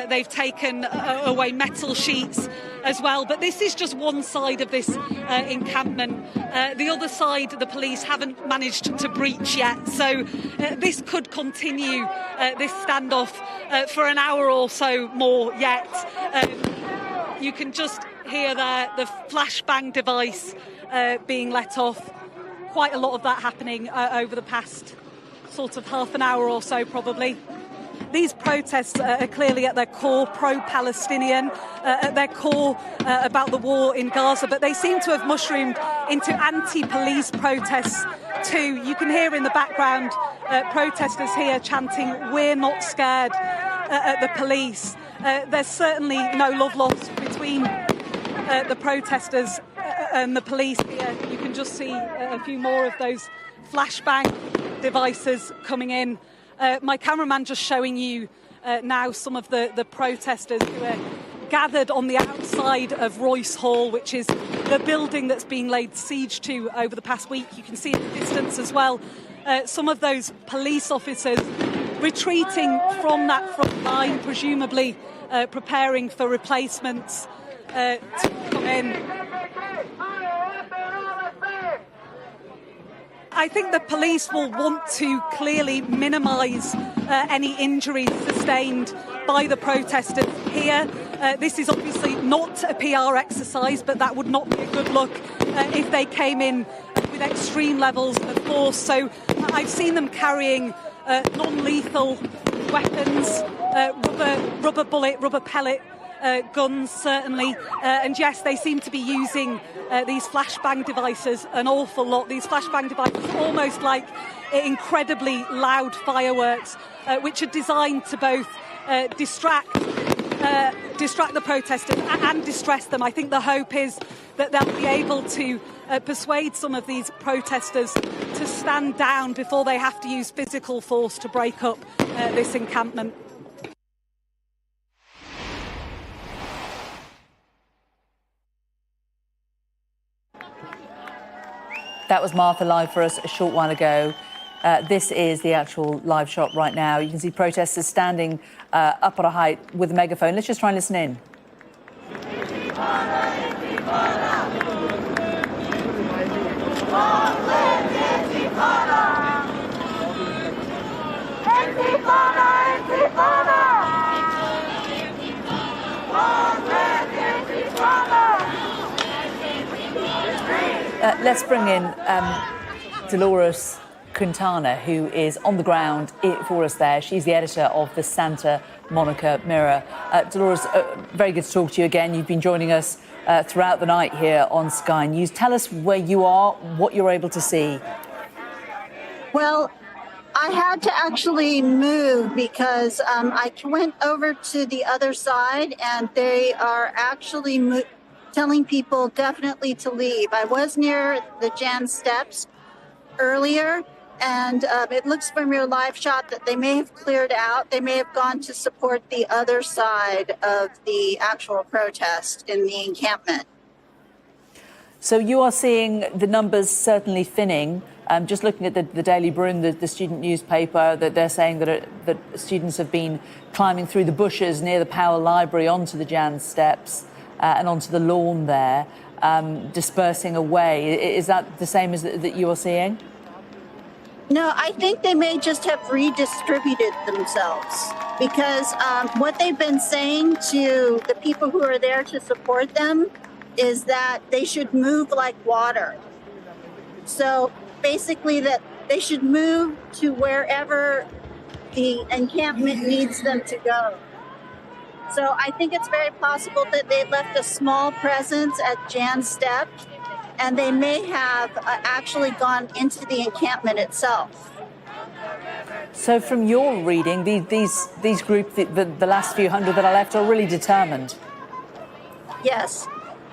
They've taken away metal sheets as well, but this is just one side of this encampment. The other side, the police haven't managed to breach yet, so this could continue, this standoff, for an hour or so more yet. You can just hear there the flashbang device being let off. Quite a lot of that happening over the past sort of half an hour or so, probably. These protests are clearly at their core pro-Palestinian, at their core about the war in Gaza, but they seem to have mushroomed into anti-police protests too. You can hear in the background protesters here chanting, "We're not scared," at the police. There's certainly no love lost between the protesters and the police here. You can just see a few more of those flashbang devices coming in. My cameraman just showing you now some of the protesters who are gathered on the outside of Royce Hall, which is the building that's been laid siege to over the past week. You can see in the distance as well some of those police officers retreating from that front line, presumably preparing for replacements to come in. I think the police will want to clearly minimise any injuries sustained by the protesters here. This is obviously not a PR exercise, but that would not be a good look if they came in with extreme levels of force. So I've seen them carrying non-lethal weapons, rubber bullet, rubber pellet guns, certainly. And yes, they seem to be using these flashbang devices an awful lot. These flashbang devices almost like incredibly loud fireworks, which are designed to both distract the protesters and distress them. I think the hope is that they'll be able to persuade some of these protesters to stand down before they have to use physical force to break up this encampment. That was Martha live for us a short while ago. This is the actual live shot right now. You can see protesters standing up at a height with a megaphone. Let's just try and listen in. Let's bring in Dolores Quintana, who is on the ground for us there. She's the editor of the Santa Monica Mirror. Dolores, very good to talk to you again. You've been joining us throughout the night here on Sky News. Tell us where you are, what you're able to see. Well, I had to actually move because I went over to the other side and they are actually telling people definitely to leave. I was near the Jan steps earlier, and it looks from your live shot that they may have cleared out. They may have gone to support the other side of the actual protest in the encampment. So you are seeing the numbers certainly thinning. Just looking at the Daily Bruin, the student newspaper, that they're saying that students have been climbing through the bushes near the Powell Library onto the Jan steps and onto the lawn there, dispersing away. Is that the same as that you are seeing? No, I think they may just have redistributed themselves because what they've been saying to the people who are there to support them is that they should move like water. So basically that they should move to wherever the encampment needs them to go. So I think it's very possible that they left a small presence at Jan Step, and they may have actually gone into the encampment itself. So from your reading, these groups, the last few hundred that are left, are really determined? Yes.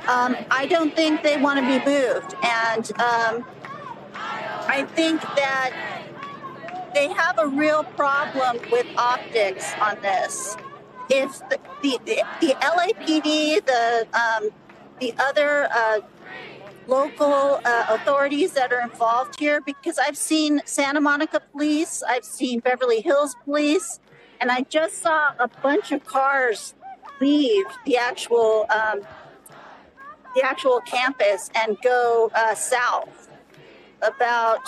I don't think they want to be moved, and I think that they have a real problem with optics on this. If the LAPD, the other local authorities that are involved here, because I've seen Santa Monica Police, I've seen Beverly Hills Police, and I just saw a bunch of cars leave the actual campus and go south, about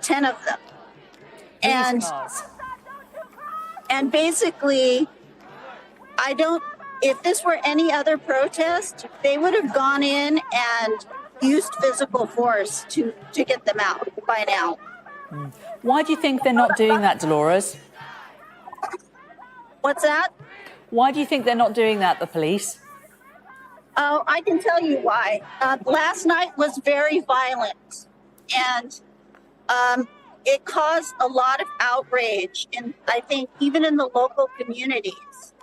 10 of them. And basically, if this were any other protest, they would have gone in and used physical force to get them out by now. Why do you think they're not doing that, Dolores? What's that? Why do you think they're not doing that, the police? Oh, I can tell you why. Last night was very violent, and it caused a lot of outrage, I think, even in the local communities.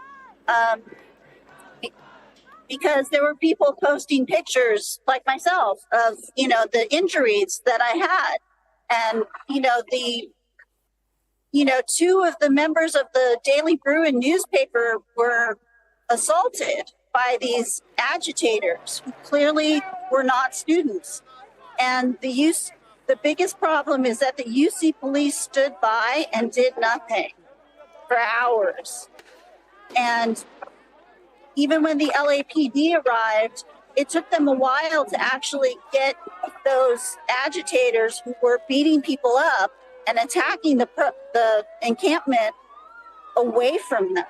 Because there were people posting pictures, like myself, of, the injuries that I had. And, two of the members of the Daily Bruin newspaper were assaulted by these agitators who clearly were not students. And the biggest problem is that the UC police stood by and did nothing for hours. And even when the LAPD arrived, it took them a while to actually get those agitators who were beating people up and attacking the encampment away from them.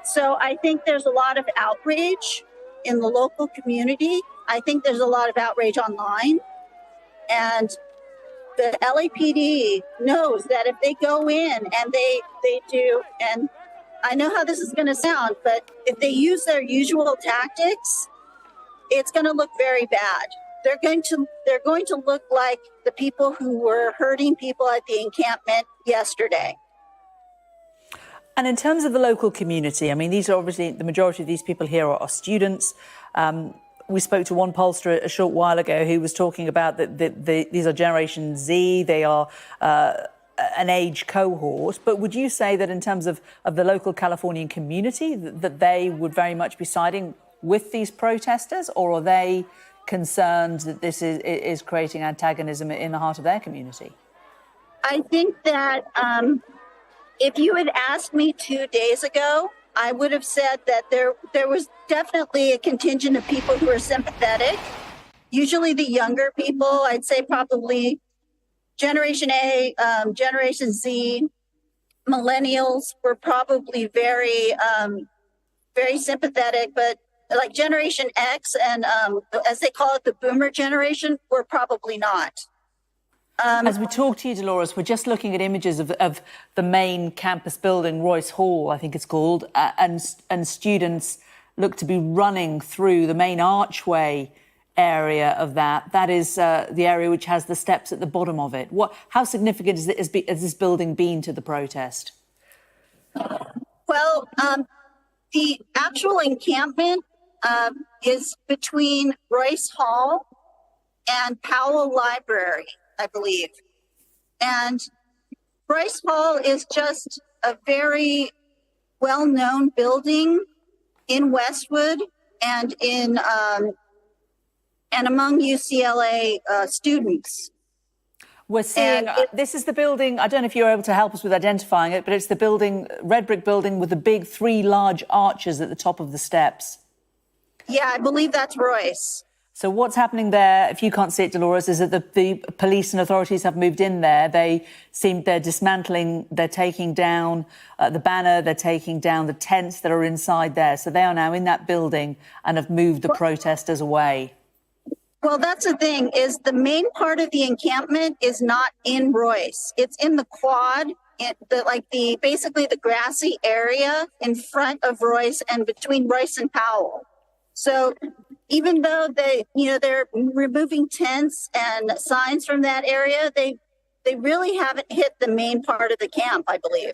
So I think there's a lot of outrage in the local community. I think there's a lot of outrage online. And the LAPD knows that if they go in and they do, and I know how this is going to sound, but if they use their usual tactics, it's going to look very bad. They're going to look like the people who were hurting people at the encampment yesterday. And in terms of the local community, I mean, these are obviously, the majority of these people here are students. We spoke to one pollster a short while ago who was talking about that these are Generation Z, they are an age cohort. But would you say that in terms of the local Californian community, that they would very much be siding with these protesters, or are they concerned that this is creating antagonism in the heart of their community? I think that if you had asked me 2 days ago, I would have said that there was definitely a contingent of people who are sympathetic. Usually the younger people, I'd say probably Generation A, Generation Z, millennials were probably very, very sympathetic, but like Generation X and as they call it, the boomer generation, were probably not. As we talk to you, Dolores, we're just looking at images of the main campus building, Royce Hall, I think it's called, and students look to be running through the main archway area of that. That is the area which has the steps at the bottom of it. How significant has this building been to the protest? Well, the actual encampment is between Royce Hall and Powell Library, I believe. And Royce Hall is just a very well-known building in Westwood and in and among UCLA students. We're seeing, this is the building, I don't know if you're able to help us with identifying it, but it's the building, red brick building with the big 3 large arches at the top of the steps. Yeah, I believe that's Royce. So what's happening there, if you can't see it, Dolores, is that the police and authorities have moved in there. They're dismantling, they're taking down the banner, they're taking down the tents that are inside there. So they are now in that building and have moved the protesters away. Well, that's the thing, is the main part of the encampment is not in Royce. It's in the quad, basically the grassy area in front of Royce and between Royce and Powell. So even though they're removing tents and signs from that area, they really haven't hit the main part of the camp, I believe.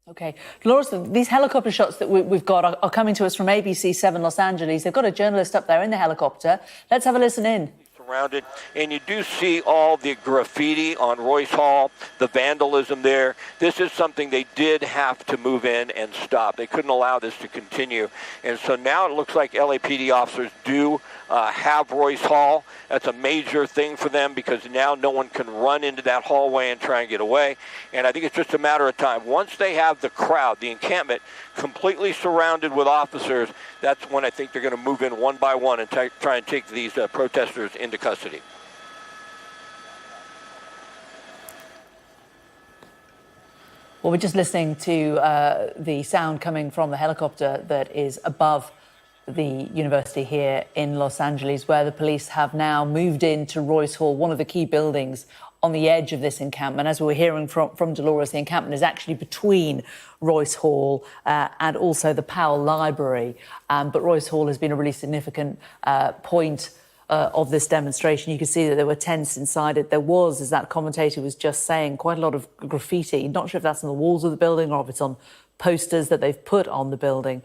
OK. Dolores, these helicopter shots that we've got are coming to us from ABC 7 Los Angeles. They've got a journalist up there in the helicopter. Let's have a listen in. Surrounded, and you do see all the graffiti on Royce Hall, the vandalism there. This is something they did have to move in and stop. They couldn't allow this to continue. And so now it looks like LAPD officers do have Royce Hall. That's a major thing for them because now no one can run into that hallway and try and get away. And I think it's just a matter of time. Once they have the crowd, the encampment, completely surrounded with officers, that's when I think they're going to move in one by one and try and take these protesters into custody. Well, we're just listening to the sound coming from the helicopter that is above the university here in Los Angeles, where the police have now moved into Royce Hall, one of the key buildings on the edge of this encampment. As we were hearing from Dolores, the encampment is actually between Royce Hall and also the Powell Library. But Royce Hall has been a really significant point of this demonstration. You can see that there were tents inside it. There was, as that commentator was just saying, quite a lot of graffiti. Not sure if that's on the walls of the building or if it's on posters that they've put on the building.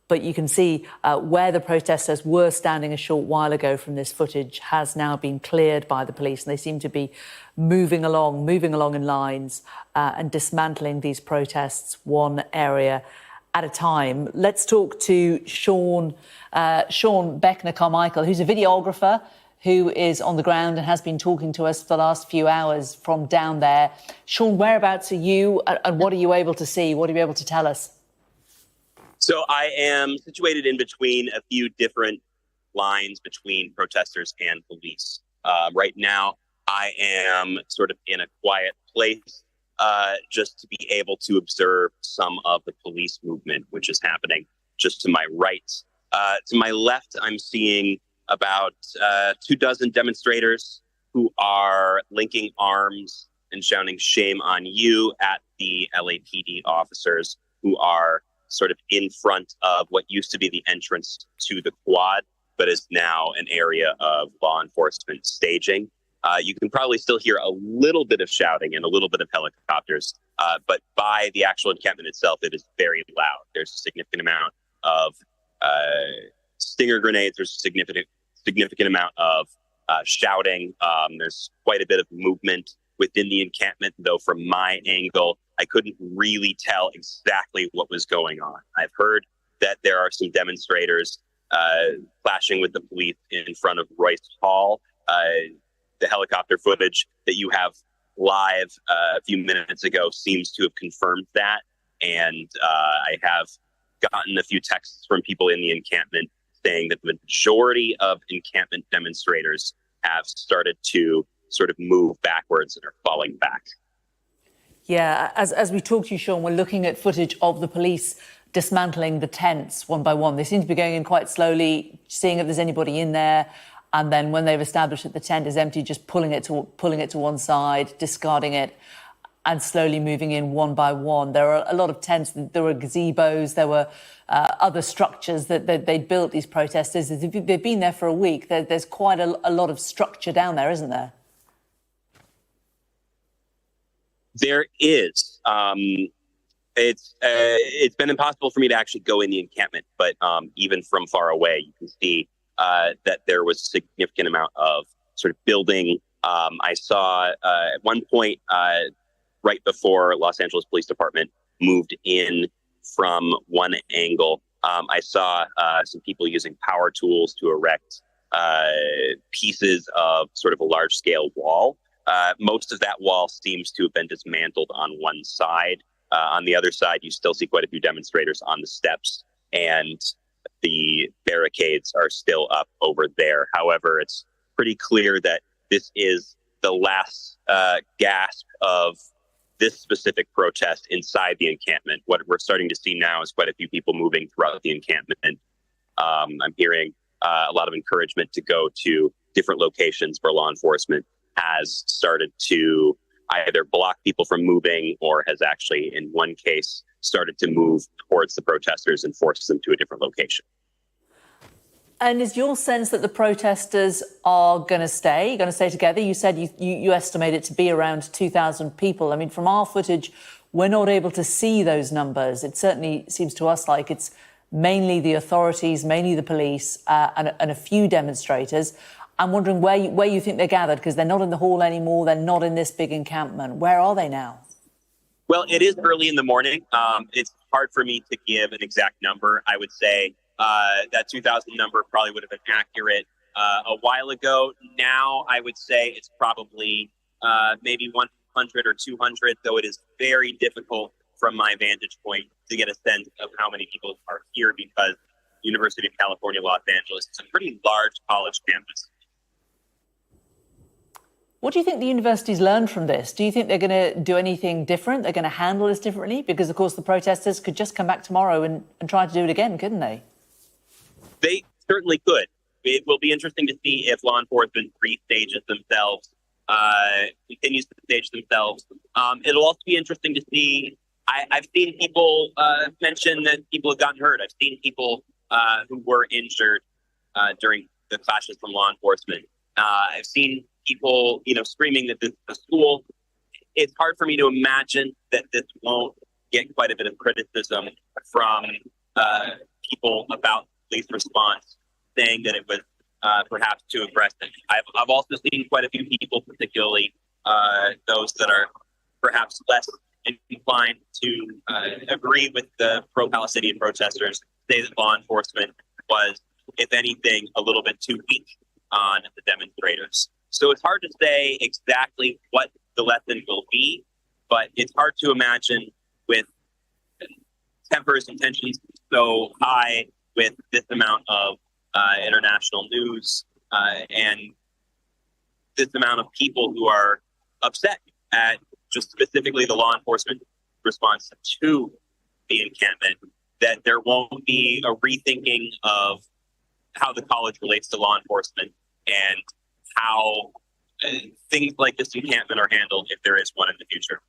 But you can see where the protesters were standing a short while ago from this footage has now been cleared by the police. And they seem to be moving along in lines and dismantling these protests one area at a time. Let's talk to Sean Beckner-Carmichael, who's a videographer who is on the ground and has been talking to us for the last few hours from down there. Sean, whereabouts are you and what are you able to see? What are you able to tell us? So I am situated in between a few different lines between protesters and police. Right now, I am sort of in a quiet place just to be able to observe some of the police movement, which is happening just to my right. To my left, I'm seeing about 24 demonstrators who are linking arms and shouting "shame on you" at the LAPD officers who are sort of in front of what used to be the entrance to the quad, but is now an area of law enforcement staging. You can probably still hear a little bit of shouting and a little bit of helicopters, but by the actual encampment itself, it is very loud. There's a significant amount of stinger grenades. There's a significant amount of shouting. There's quite a bit of movement within the encampment, though from my angle, I couldn't really tell exactly what was going on. I've heard that there are some demonstrators clashing with the police in front of Royce Hall. The helicopter footage that you have live a few minutes ago seems to have confirmed that. And I have gotten a few texts from people in the encampment saying that the majority of encampment demonstrators have started to sort of move backwards and are falling back. Yeah, as we talk to you, Sean, we're looking at footage of the police dismantling the tents one by one. They seem to be going in quite slowly, seeing if there's anybody in there. And then when they've established that the tent is empty, just pulling it to one side, discarding it. and slowly moving in one by one. There are a lot of tents, there were gazebos, there were other structures that they'd built, these protesters. They've been there for a week. There's quite a lot of structure down there, isn't there? There is. It's been impossible for me to actually go in the encampment, but even from far away, you can see that there was a significant amount of sort of building. I saw at one point, right before Los Angeles Police Department moved in from one angle, I saw some people using power tools to erect pieces of sort of a large scale wall. Most of that wall seems to have been dismantled on one side. On the other side, you still see quite a few demonstrators on the steps, and the barricades are still up over there. However, it's pretty clear that this is the last gasp of this specific protest inside the encampment. What we're starting to see now is quite a few people moving throughout the encampment. I'm hearing a lot of encouragement to go to different locations for law enforcement has started to either block people from moving or has actually, in one case, started to move towards the protesters and force them to a different location. And is your sense that the protesters are going to stay together? You said you estimate it to be around 2,000 people. I mean, from our footage, we're not able to see those numbers. It certainly seems to us like it's mainly the authorities, mainly the police, and a few demonstrators. I'm wondering where you think they're gathered, because they're not in the hall anymore. They're not in this big encampment. Where are they now? Well, it is early in the morning. It's hard for me to give an exact number. I would say that 2,000 number probably would have been accurate a while ago. Now, I would say it's probably maybe 100 or 200, though it is very difficult from my vantage point to get a sense of how many people are here, because University of California, Los Angeles is a pretty large college campus. What do you think the universities learned from this? Do you think they're going to do anything different? They're going to handle this differently? Because, of course, the protesters could just come back tomorrow and try to do it again, couldn't they? They certainly could. It will be interesting to see if law enforcement restages themselves, continues to stage themselves. It'll also be interesting to see. I've seen people mention that people have gotten hurt. I've seen people who were injured during the clashes from law enforcement. I've seen people, screaming that this is a school. It's hard for me to imagine that this won't get quite a bit of criticism from people about police response, saying that it was perhaps too aggressive. I've also seen quite a few people, particularly those that are perhaps less inclined to agree with the pro-Palestinian protesters, say that law enforcement was, if anything, a little bit too weak on the demonstrators. So it's hard to say exactly what the lesson will be, but it's hard to imagine with tempers and tensions so high, with this amount of international news and this amount of people who are upset at just specifically the law enforcement response to the encampment, that there won't be a rethinking of how the college relates to law enforcement and how things like this encampment are handled if there is one in the future.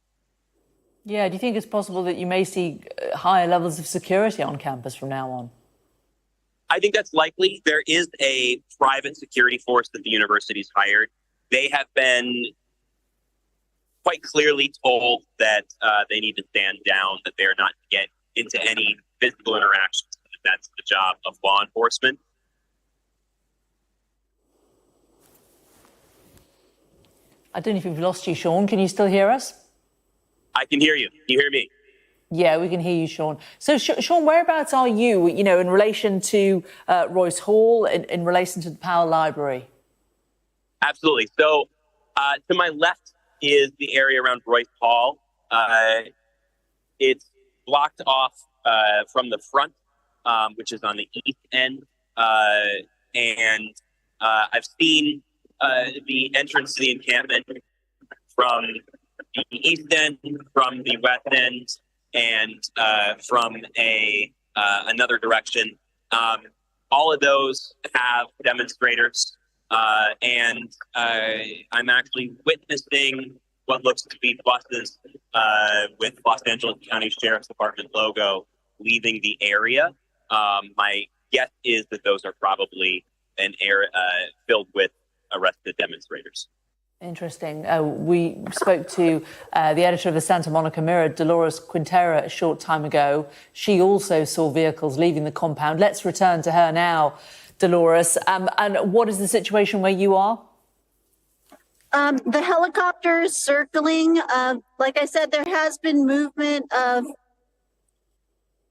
Yeah, do you think it's possible that you may see higher levels of security on campus from now on? I think that's likely. There is a private security force that the university's hired. They have been quite clearly told that they need to stand down, that they're not to get into any physical interactions. That's the job of law enforcement. I don't know if we've lost you, Sean. Can you still hear us? I can hear you. Can you hear me? Yeah, we can hear you, Sean. So, Sean, whereabouts are you, in relation to Royce Hall, in relation to the Powell Library? Absolutely. So, to my left is the area around Royce Hall. It's blocked off from the front, which is on the east end. And I've seen the entrance to the encampment from the east end, from the west end, and from another direction. All of those have demonstrators, and I'm actually witnessing what looks to be buses with Los Angeles County Sheriff's Department logo leaving the area. My guess is that those are probably an area filled with arrested demonstrators. Interesting. We spoke to the editor of the Santa Monica Mirror, Dolores Quintera, a short time ago. She also saw vehicles leaving the compound. Let's return to her now, Dolores. And what is the situation where you are? The helicopters circling. Like I said, there has been movement of,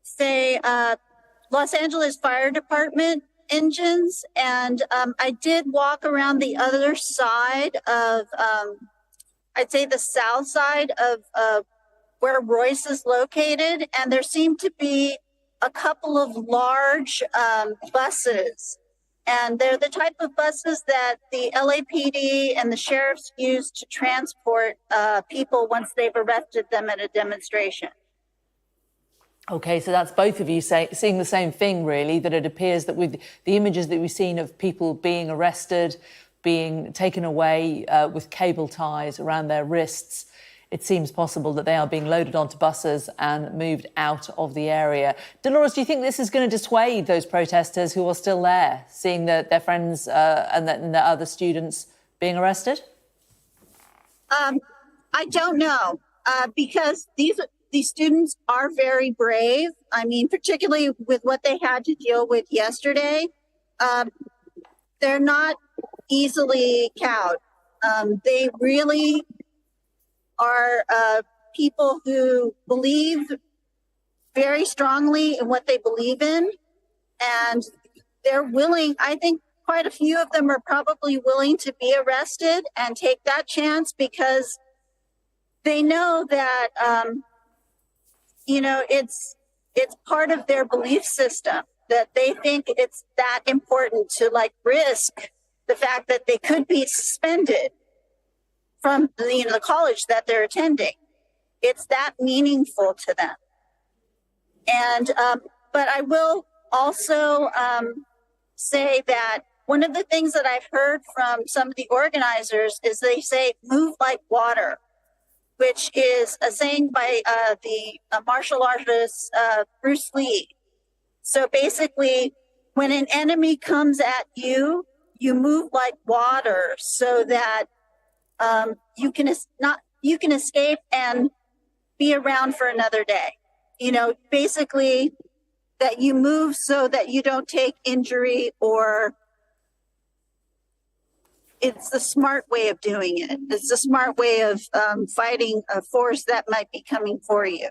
say, Los Angeles Fire Department engines, and I did walk around the other side of, I'd say the south side of where Royce is located, and there seemed to be a couple of large buses, and they're the type of buses that the LAPD and the sheriffs use to transport people once they've arrested them at a demonstration. OK, so that's both of you seeing the same thing, really, that it appears that with the images that we've seen of people being arrested, being taken away with cable ties around their wrists, it seems possible that they are being loaded onto buses and moved out of the area. Dolores, do you think this is going to dissuade those protesters who are still there, seeing their friends and the other students being arrested? I don't know, because these students are very brave. I mean, particularly with what they had to deal with yesterday, they're not easily cowed. They really are people who believe very strongly in what they believe in, and they're willing, I think quite a few of them are probably willing to be arrested and take that chance because they know that it's part of their belief system, that they think it's that important to risk the fact that they could be suspended from the college that they're attending. It's that meaningful to them. And but I will also say that one of the things that I've heard from some of the organizers is they say move like water, which is a saying by the martial artist Bruce Lee. So basically, when an enemy comes at you, you move like water so that you can escape and be around for another day. Basically that you move so that you don't take injury, or it's the smart way of doing it. It's the smart way of fighting a force that might be coming for you.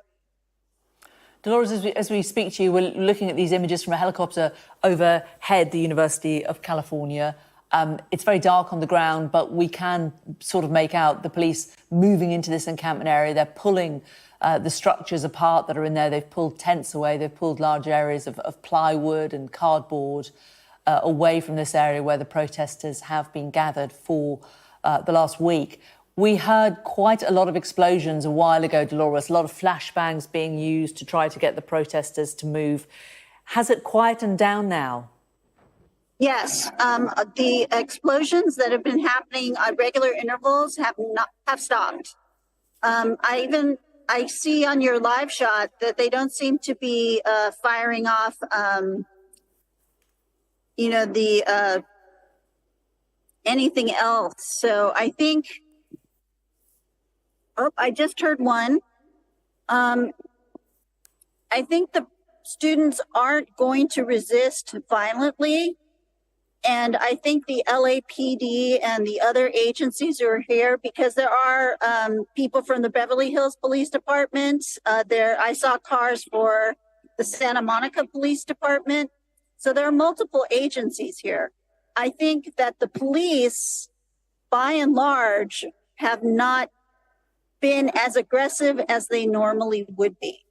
Dolores, as we speak to you, we're looking at these images from a helicopter overhead the University of California. It's very dark on the ground, but we can sort of make out the police moving into this encampment area. They're pulling the structures apart that are in there. They've pulled tents away. They've pulled large areas of plywood and cardboard away from this area where the protesters have been gathered for the last week. We heard quite a lot of explosions a while ago, Dolores, a lot of flashbangs being used to try to get the protesters to move. Has it quietened down now? Yes, the explosions that have been happening on regular intervals have stopped. I see on your live shot that they don't seem to be firing off, anything else. So I think. Oh, I just heard one. I think the students aren't going to resist violently. And I think the LAPD and the other agencies who are here, because there are people from the Beverly Hills Police Department. I saw cars for the Santa Monica Police Department. So there are multiple agencies here. I think that the police, by and large, have not been as aggressive as they normally would be.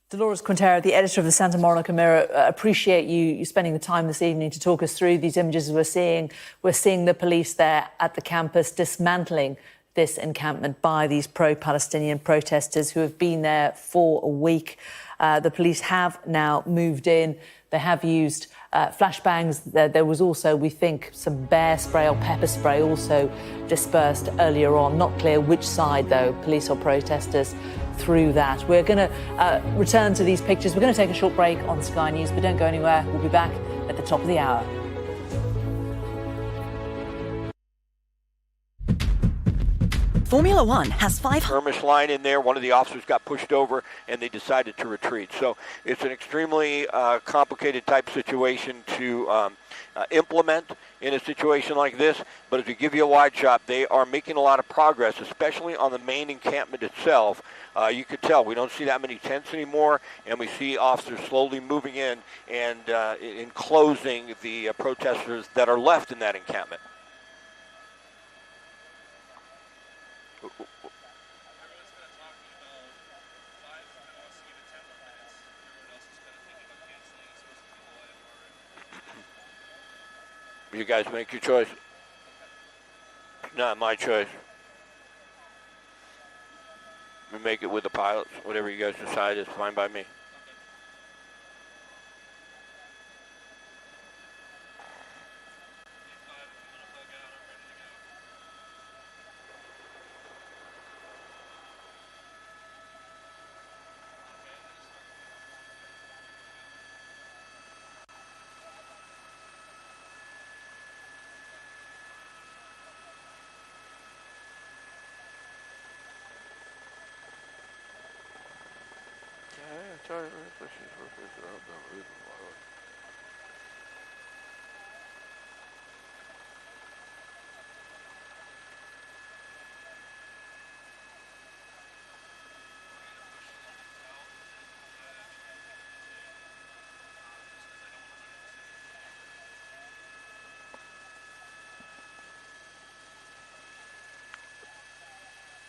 Dolores Quintera, the editor of the Santa Monica Mirror, appreciate you spending the time this evening to talk us through these images we're seeing. We're seeing the police there at the campus dismantling this encampment by these pro-Palestinian protesters who have been there for a week. The police have now moved in. They have used flashbangs. There was also, we think, some bear spray or pepper spray also dispersed earlier on. Not clear which side, though, police or protesters, through that. We're going to return to these pictures. We're going to take a short break on Sky News, but don't go anywhere. We'll be back at the top of the hour. Formula One has 5 skirmish line in there. One of the officers got pushed over, and they decided to retreat. So it's an extremely complicated type situation to implement in a situation like this. But if you give you a wide shot, they are making a lot of progress, especially on the main encampment itself. You could tell we don't see that many tents anymore, and we see officers slowly moving in and enclosing the protesters that are left in that encampment. You guys make your choice. Not my choice. We make it with the pilots. Whatever you guys decide is fine by me.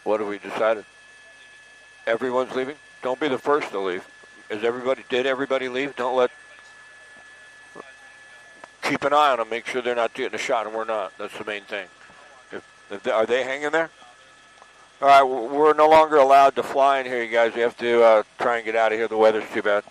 What have we decided? Everyone's leaving? Don't be the first to leave. Did everybody leave? Don't let... Keep an eye on them. Make sure they're not getting a shot, and we're not. That's the main thing. Are they hanging there? All right, we're no longer allowed to fly in here, you guys. We have to try and get out of here. The weather's too bad.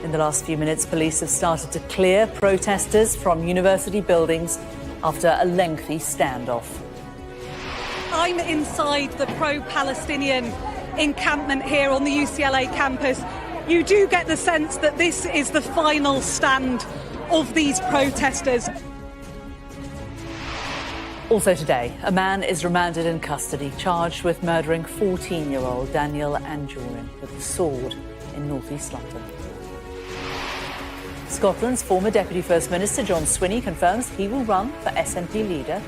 In the last few minutes, police have started to clear protesters from university buildings after a lengthy standoff. I'm inside the pro-Palestinian encampment here on the UCLA campus. You do get the sense that this is the final stand of these protesters. Also today, a man is remanded in custody, charged with murdering 14-year-old Daniel Anjorin with a sword in northeast London. Scotland's former Deputy First Minister John Swinney confirms he will run for SNP leader.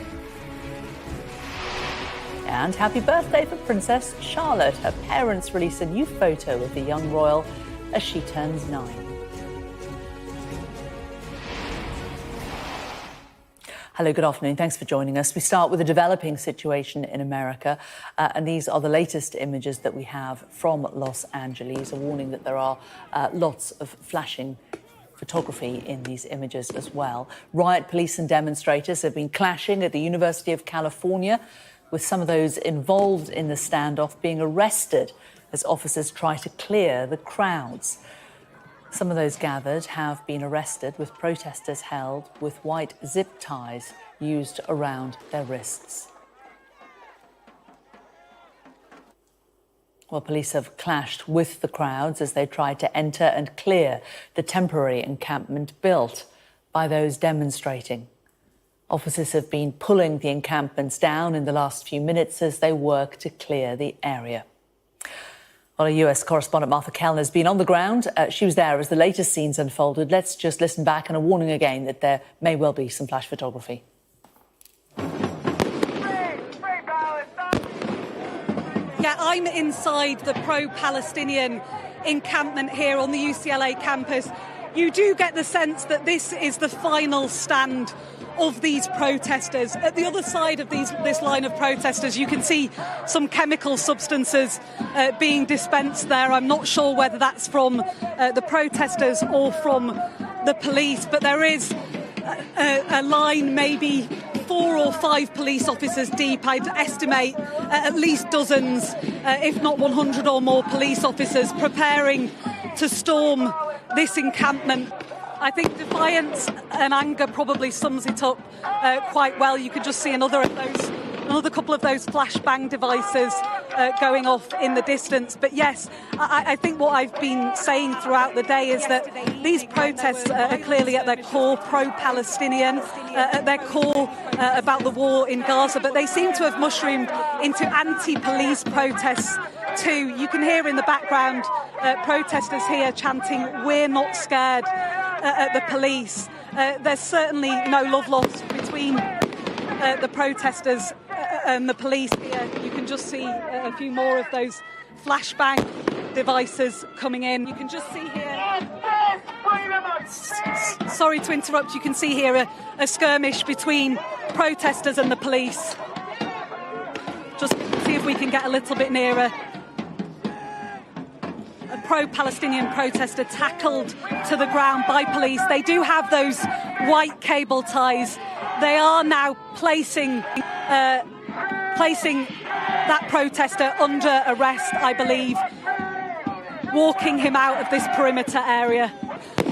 And happy birthday for Princess Charlotte. Her parents release a new photo of the young royal as she turns 9. Hello, good afternoon. Thanks for joining us. We start with a developing situation in America, and these are the latest images that we have from Los Angeles, a warning that there are lots of flashing photography in these images as well. Riot police and demonstrators have been clashing at the University of California, with some of those involved in the standoff being arrested as officers try to clear the crowds. Some of those gathered have been arrested, with protesters held with white zip ties used around their wrists. Well, police have clashed with the crowds as they tried to enter and clear the temporary encampment built by those demonstrating. Officers have been pulling the encampments down in the last few minutes as they work to clear the area. Well, our US correspondent Martha Kellner has been on the ground. She was there as the latest scenes unfolded. Let's just listen back, and a warning again that there may well be some flash photography. Yeah, I'm inside the pro-Palestinian encampment here on the UCLA campus. You do get the sense that this is the final stand of these protesters. At the other side of this line of protesters, you can see some chemical substances being dispensed there. I'm not sure whether that's from the protesters or from the police, but there is a line maybe 4 or 5 police officers deep. I'd estimate at least dozens, if not 100 or more police officers preparing to storm this encampment. I think defiance and anger probably sums it up quite well. You could just see another couple of those flashbang devices going off in the distance. But yes, I think what I've been saying throughout the day is that these protests are clearly at their core pro-Palestinian, at their core about the war in Gaza, but they seem to have mushroomed into anti-police protests too. You can hear in the background protesters here chanting, "We're not scared," at the police. There's certainly no love lost between the protesters and the police here. You can just see a few more of those flashbang devices coming in. You can just see here... Sorry to interrupt. You can see here a skirmish between protesters and the police. Just see if we can get a little bit nearer. A pro-Palestinian protester tackled to the ground by police. They do have those white cable ties. They are now placing that protester under arrest, I believe, walking him out of this perimeter area.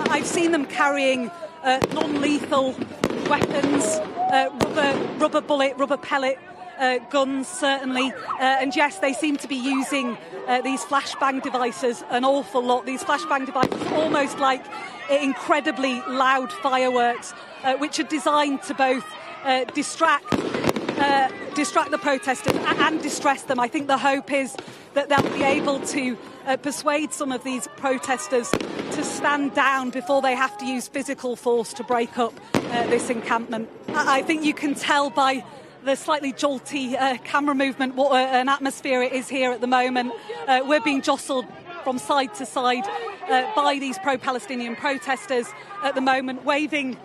I've seen them carrying non-lethal weapons, rubber bullet, rubber pellet guns, certainly. And yes, they seem to be using these flashbang devices an awful lot. These flashbang devices almost like incredibly loud fireworks, which are designed to both distract the protesters and distress them. I think the hope is that they'll be able to persuade some of these protesters to stand down before they have to use physical force to break up this encampment. I think you can tell by the slightly jolty camera movement what an atmosphere it is here at the moment. We're being jostled from side to side by these pro-Palestinian protesters at the moment, waving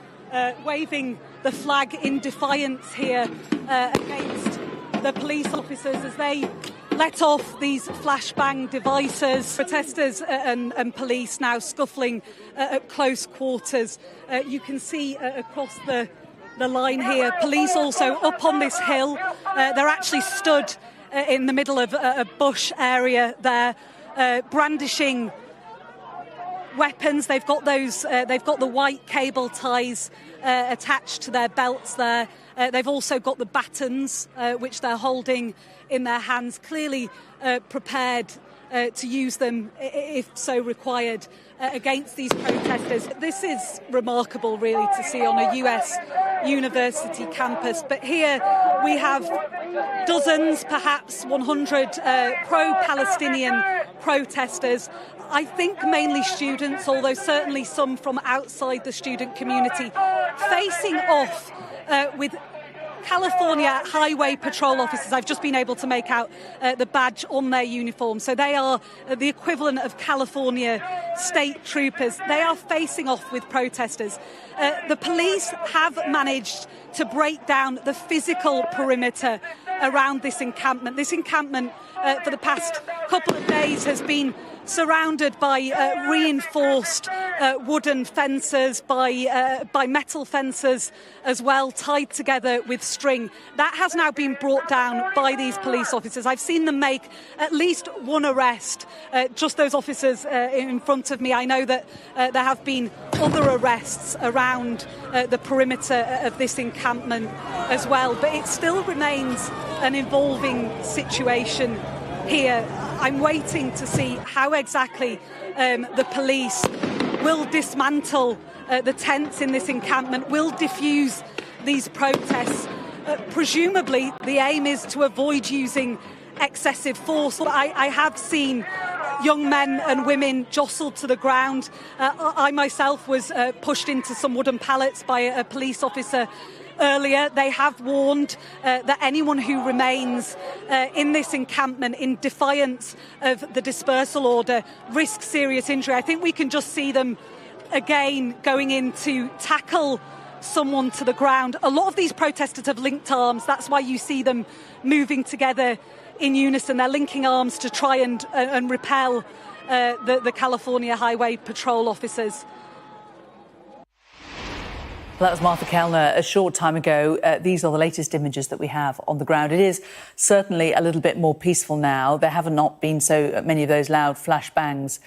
the flag in defiance here against the police officers as they let off these flashbang devices. Protesters and police now scuffling at close quarters. You can see across the line here, police also up on this hill. They're actually stood in the middle of a bush area there, brandishing weapons. They've got those. They've got the white cable ties attached to their belts there. They've also got the batons, which they're holding in their hands, clearly prepared to use them if so required against these protesters. This is remarkable, really, to see on a US university campus. But here we have dozens, perhaps 100 pro-Palestinian protesters. I think mainly students, although certainly some from outside the student community, facing off with California Highway Patrol officers. I've just been able to make out the badge on their uniform. So they are the equivalent of California state troopers. They are facing off with protesters. The police have managed to break down the physical perimeter around this encampment. This encampment for the past couple of days has been surrounded by reinforced wooden fences, by metal fences as well, tied together with string. That has now been brought down by these police officers. I've seen them make at least one arrest, just those officers in front of me. I know that there have been other arrests around the perimeter of this encampment as well, but it still remains an evolving situation here. I'm waiting to see how exactly the police will dismantle the tents in this encampment, will defuse these protests. Presumably, the aim is to avoid using excessive force. I have seen young men and women jostled to the ground. I myself was pushed into some wooden pallets by a police officer earlier. They have warned that anyone who remains in this encampment in defiance of the dispersal order risks serious injury. I think we can just see them again going in to tackle someone to the ground. A lot of these protesters have linked arms. That's why you see them moving together in unison. They're linking arms to try and repel the California Highway Patrol officers. Well, that was Martha Kellner a short time ago. These are the latest images that we have on the ground. It is certainly a little bit more peaceful now. There have not been so many of those loud flashbangs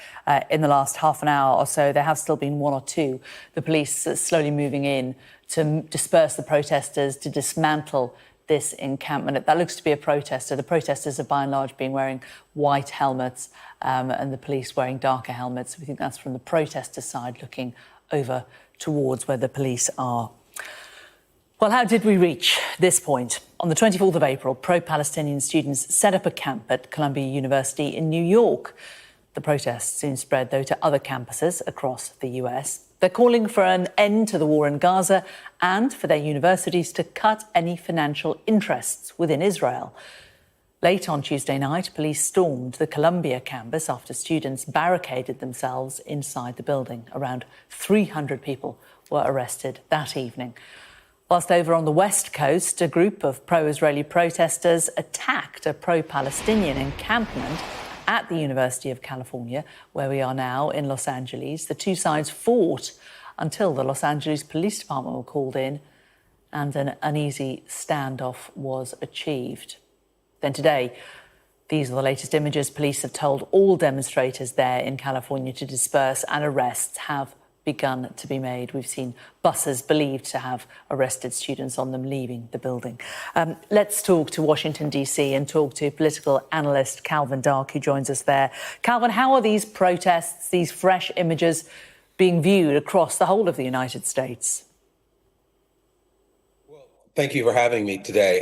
in the last half an hour or so. There have still been one or two. The police are slowly moving in to disperse the protesters, to dismantle this encampment. That looks to be a protester. The protesters have by and large been wearing white helmets and the police wearing darker helmets. We think that's from the protester side looking over towards where the police are. Well, how did we reach this point? On the 24th of April, pro-Palestinian students set up a camp at Columbia University in New York. The protests soon spread, though, to other campuses across the US. They're calling for an end to the war in Gaza and for their universities to cut any financial interests within Israel. Late on Tuesday night, police stormed the Columbia campus after students barricaded themselves inside the building. Around 300 people were arrested that evening. Whilst over on the West Coast, a group of pro-Israeli protesters attacked a pro-Palestinian encampment at the University of California, where we are now in Los Angeles. The two sides fought until the Los Angeles Police Department were called in and an uneasy standoff was achieved. Then today, these are the latest images. Police have told all demonstrators there in California to disperse, and arrests have begun to be made. We've seen buses believed to have arrested students on them leaving the building. Let's talk to Washington, D.C. and talk to political analyst Calvin Dark, who joins us there. Calvin, how are these protests, these fresh images, being viewed across the whole of the United States? Thank you for having me today.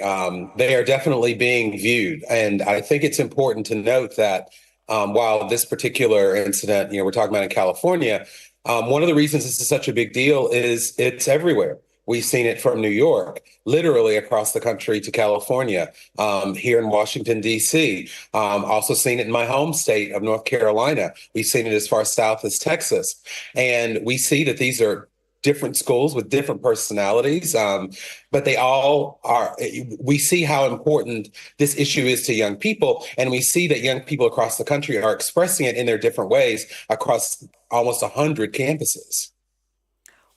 They are definitely being viewed. And I think it's important to note that while this particular incident, we're talking about in California, one of the reasons this is such a big deal is it's everywhere. We've seen it from New York, literally across the country to California, here in Washington, D.C. Also seen it in my home state of North Carolina. We've seen it as far south as Texas. And we see that these are different schools with different personalities, but they all are. We see how important this issue is to young people, and we see that young people across the country are expressing it in their different ways across almost 100 campuses.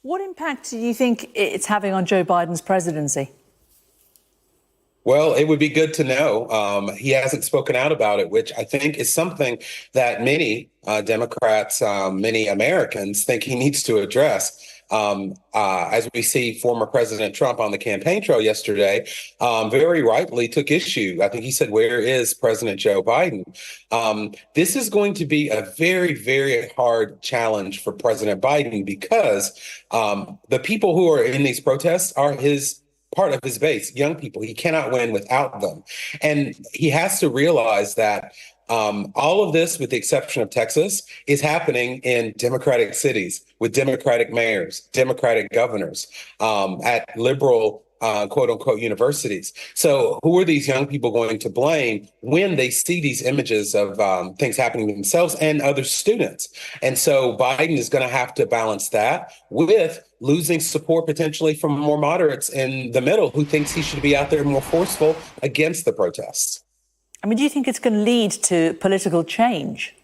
What impact do you think it's having on Joe Biden's presidency? Well, it would be good to know. He hasn't spoken out about it, which I think is something that many Democrats, many Americans think he needs to address. As we see former President Trump on the campaign trail yesterday, very rightly took issue. I think he said, "Where is President Joe Biden?" This is going to be a very, very hard challenge for President Biden because the people who are in these protests are part of his base, young people. He cannot win without them. And he has to realize that all of this, with the exception of Texas, is happening in Democratic cities with Democratic mayors, Democratic governors, at liberal, quote unquote, universities. So who are these young people going to blame when they see these images of things happening to themselves and other students? And so Biden is going to have to balance that with losing support potentially from more moderates in the middle who thinks he should be out there more forceful against the protests. I mean, do you think it's going to lead to political change?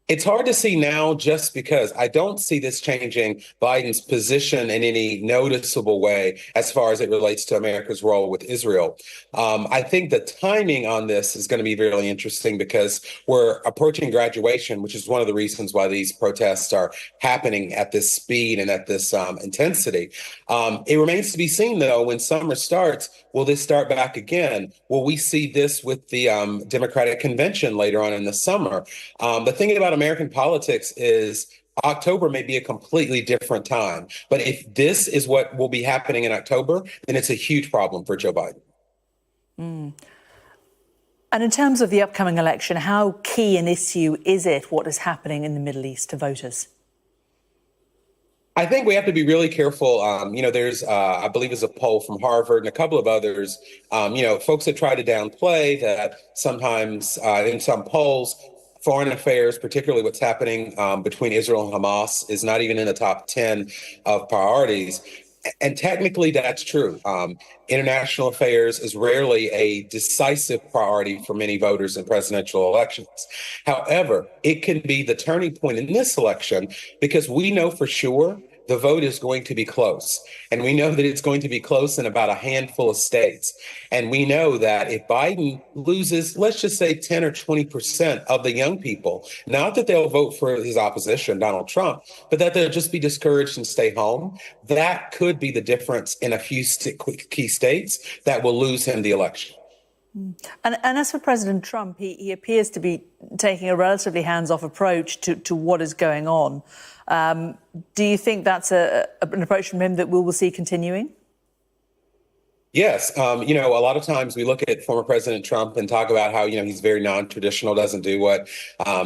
It's hard to see now just because I don't see this changing Biden's position in any noticeable way as far as it relates to America's role with Israel. I think the timing on this is going to be really interesting because we're approaching graduation, which is one of the reasons why these protests are happening at this speed and at this intensity. It remains to be seen, though, when summer starts, will this start back again? Will we see this with the Democratic convention later on in the summer? The thing about American politics is October may be a completely different time. But if this is what will be happening in October, then it's a huge problem for Joe Biden. And in terms of the upcoming election, how key an issue is it, what is happening in the Middle East, to voters? I think we have to be really careful. There's, I believe it's a poll from Harvard and a couple of others, folks that try to downplay that sometimes in some polls, foreign affairs, particularly what's happening between Israel and Hamas, is not even in the top 10 of priorities. And technically, that's true. International affairs is rarely a decisive priority for many voters in presidential elections. However, it can be the turning point in this election because we know for sure the vote is going to be close. And we know that it's going to be close in about a handful of states. And we know that if Biden loses, let's just say 10 or 20% of the young people, not that they'll vote for his opposition, Donald Trump, but that they'll just be discouraged and stay home, that could be the difference in a few key states that will lose him the election. And as for President Trump, he appears to be taking a relatively hands-off approach to what is going on. Do you think that's an approach from him that we will see continuing? Yes. A lot of times we look at former President Trump and talk about how, he's very non-traditional, doesn't do what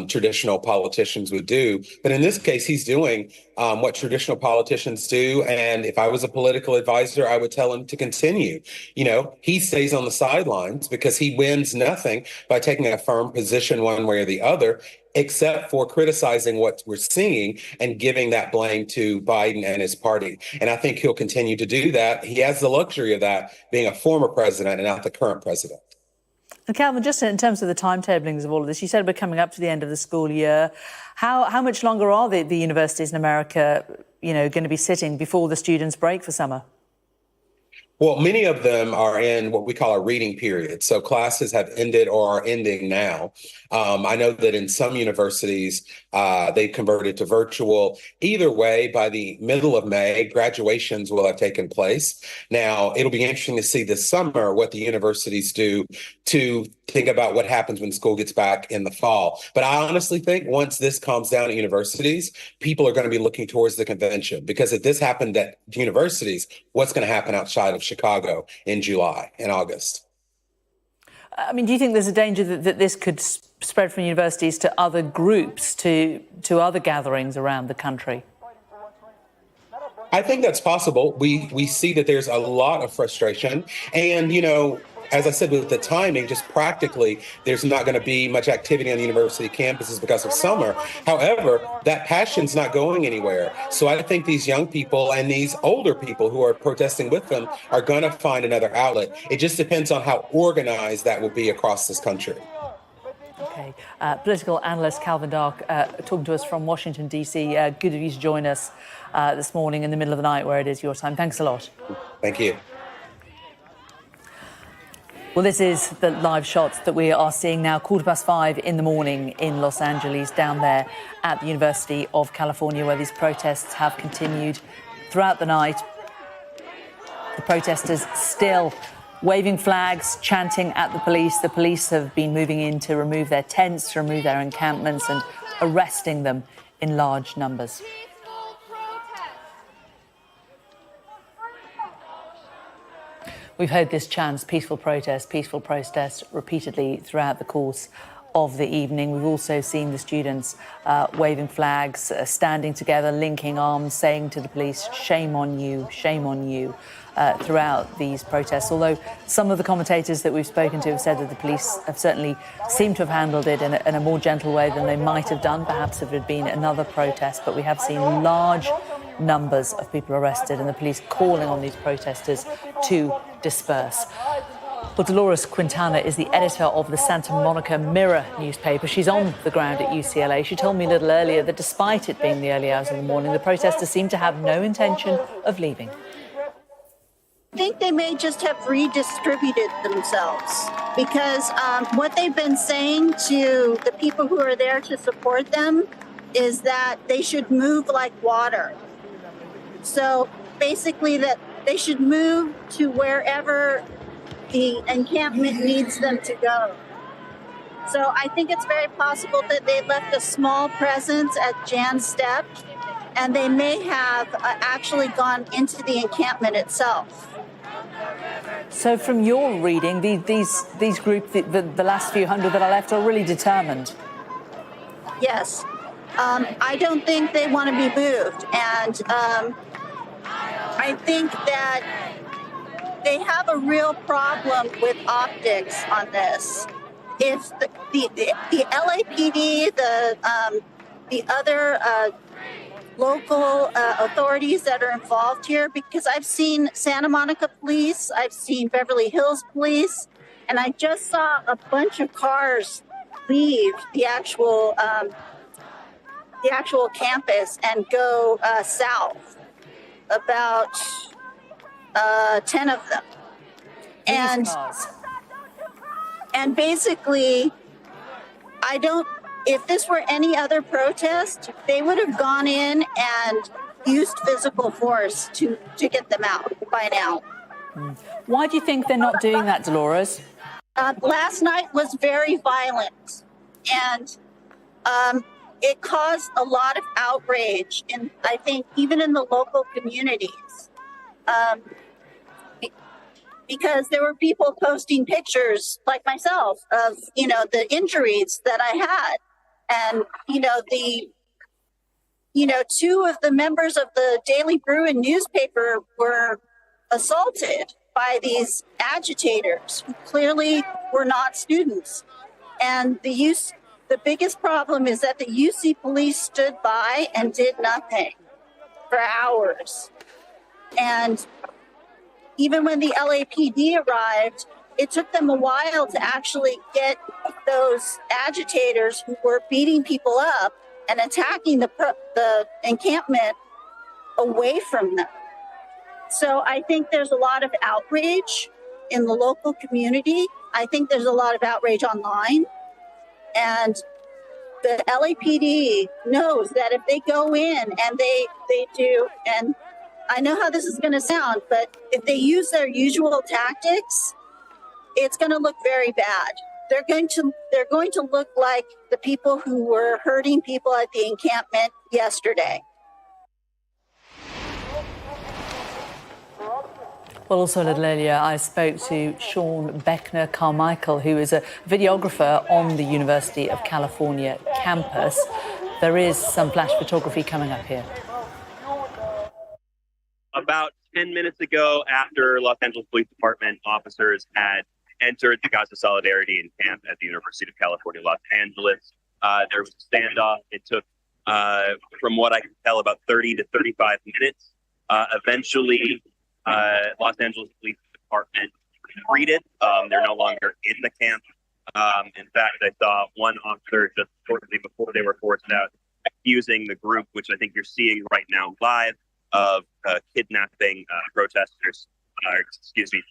traditional politicians would do. But in this case, he's doing what traditional politicians do. And if I was a political advisor, I would tell him to continue. He stays on the sidelines because he wins nothing by taking a firm position one way or the other, except for criticizing what we're seeing and giving that blame to Biden and his party. And I think he'll continue to do that. He has the luxury of that, being a former president and not the current president. And Calvin, just in terms of the timetablings of all of this, you said we're coming up to the end of the school year. How much longer are the universities in America, going to be sitting before the students break for summer? Well, many of them are in what we call a reading period. So classes have ended or are ending now. I know that in some universities, they've converted to virtual. Either way, by the middle of May, graduations will have taken place. Now, it'll be interesting to see this summer what the universities do to think about what happens when school gets back in the fall. But I honestly think once this calms down at universities, people are going to be looking towards the convention, because if this happened at universities, what's going to happen outside of Chicago in July and August? I mean, do you think there's a danger that this could spread from universities to other groups, to other gatherings around the country? I think that's possible. We see that there's a lot of frustration. And, as I said, with the timing, just practically, there's not going to be much activity on the university campuses because of summer. However, that passion's not going anywhere. So I think these young people and these older people who are protesting with them are going to find another outlet. It just depends on how organized that will be across this country. OK. Political analyst Calvin Dark talking to us from Washington, D.C. Good of you to join us this morning in the middle of the night where it is your time. Thanks a lot. Thank you. Well, this is the live shots that we are seeing now, 5:15 in the morning in Los Angeles, down there at the University of California, where these protests have continued throughout the night. The protesters still waving flags, chanting at the police. The police have been moving in to remove their tents, to remove their encampments, and arresting them in large numbers. We've heard this chant, peaceful protest, repeatedly throughout the course of the evening. We've also seen the students waving flags, standing together, linking arms, saying to the police, shame on you, throughout these protests. Although some of the commentators that we've spoken to have said that the police have certainly seemed to have handled it in a more gentle way than they might have done, perhaps if it had been another protest. But we have seen large numbers of people arrested and the police calling on these protesters to disperse. Well, Dolores Quintana is the editor of the Santa Monica Mirror newspaper. She's on the ground at UCLA. She told me a little earlier that despite it being the early hours of the morning, the protesters seem to have no intention of leaving. I think they may just have redistributed themselves, because what they've been saying to the people who are there to support them is that they should move like water. So basically that they should move to wherever the encampment needs them to go. So I think it's very possible that they left a small presence at Jan's Step, and they may have actually gone into the encampment itself. So from your reading, these groups, the last few hundred that are left, are really determined. Yes. I don't think they want to be moved. And I think that they have a real problem with optics on this. If the LAPD, the other local authorities that are involved here, because I've seen Santa Monica Police, I've seen Beverly Hills Police, and I just saw a bunch of cars leave the actual campus and go south, about 10 of them. And basically, if this were any other protest, they would have gone in and used physical force to get them out by now. Why do you think they're not doing that, Dolores? Last night was very violent, and it caused a lot of outrage, and I think even in the local communities, because there were people posting pictures, like myself, of the injuries that I had, and two of the members of the Daily Bruin newspaper were assaulted by these agitators who clearly were not students. And the biggest problem is that the UC police stood by and did nothing for hours. And even when the LAPD arrived, it took them a while to actually get those agitators who were beating people up and attacking the encampment away from them. So I think there's a lot of outrage in the local community. I think there's a lot of outrage online. And the LAPD knows that if they go in and they do, and I know how this is going to sound, but if they use their usual tactics, it's going to look very bad. They're going to look like the people who were hurting people at the encampment yesterday. Well, also a little earlier, I spoke to Sean Beckner Carmichael, who is a videographer on the University of California campus. There is some flash photography coming up here. About 10 minutes ago, after Los Angeles Police Department officers had entered the Gaza Solidarity Camp at the University of California, Los Angeles, there was a standoff. It took, from what I can tell, about 30 to 35 minutes. Eventually, Los Angeles Police Department retreated. They're no longer in the camp. In fact, I saw one officer just shortly before they were forced out accusing the group, which I think you're seeing right now live, of kidnapping protesters,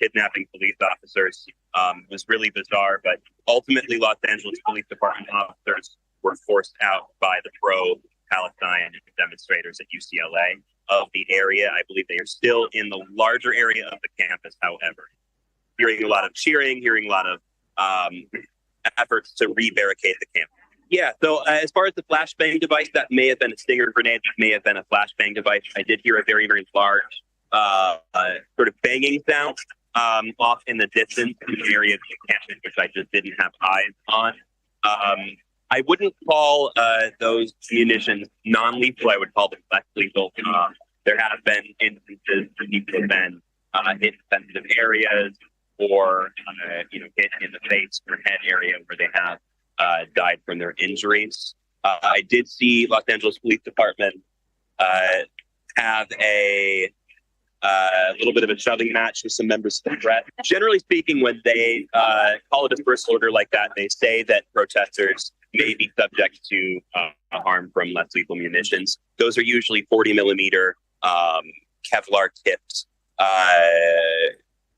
kidnapping police officers. It was really bizarre, but ultimately Los Angeles Police Department officers were forced out by the pro-Palestine demonstrators at UCLA of the area. I believe they are still in the larger area of the campus, however. Hearing a lot of cheering, hearing a lot of efforts to re-barricade the campus. Yeah, so as far as the flashbang device, that may have been a stinger grenade, that may have been a flashbang device. I did hear a very, very large sort of banging sound off in the distance in the area of the campus, which I just didn't have eyes on. I wouldn't call those munitions non-lethal. I would call them less lethal. There have been instances where people have been hit in sensitive areas or hit in the face or head area where they have died from their injuries. I did see Los Angeles Police Department have a little bit of a shoving match with some members of the threat. Generally speaking, when they call a dispersal order like that, they say that protesters may be subject to harm from less lethal munitions. Those are usually 40 millimeter Kevlar tipped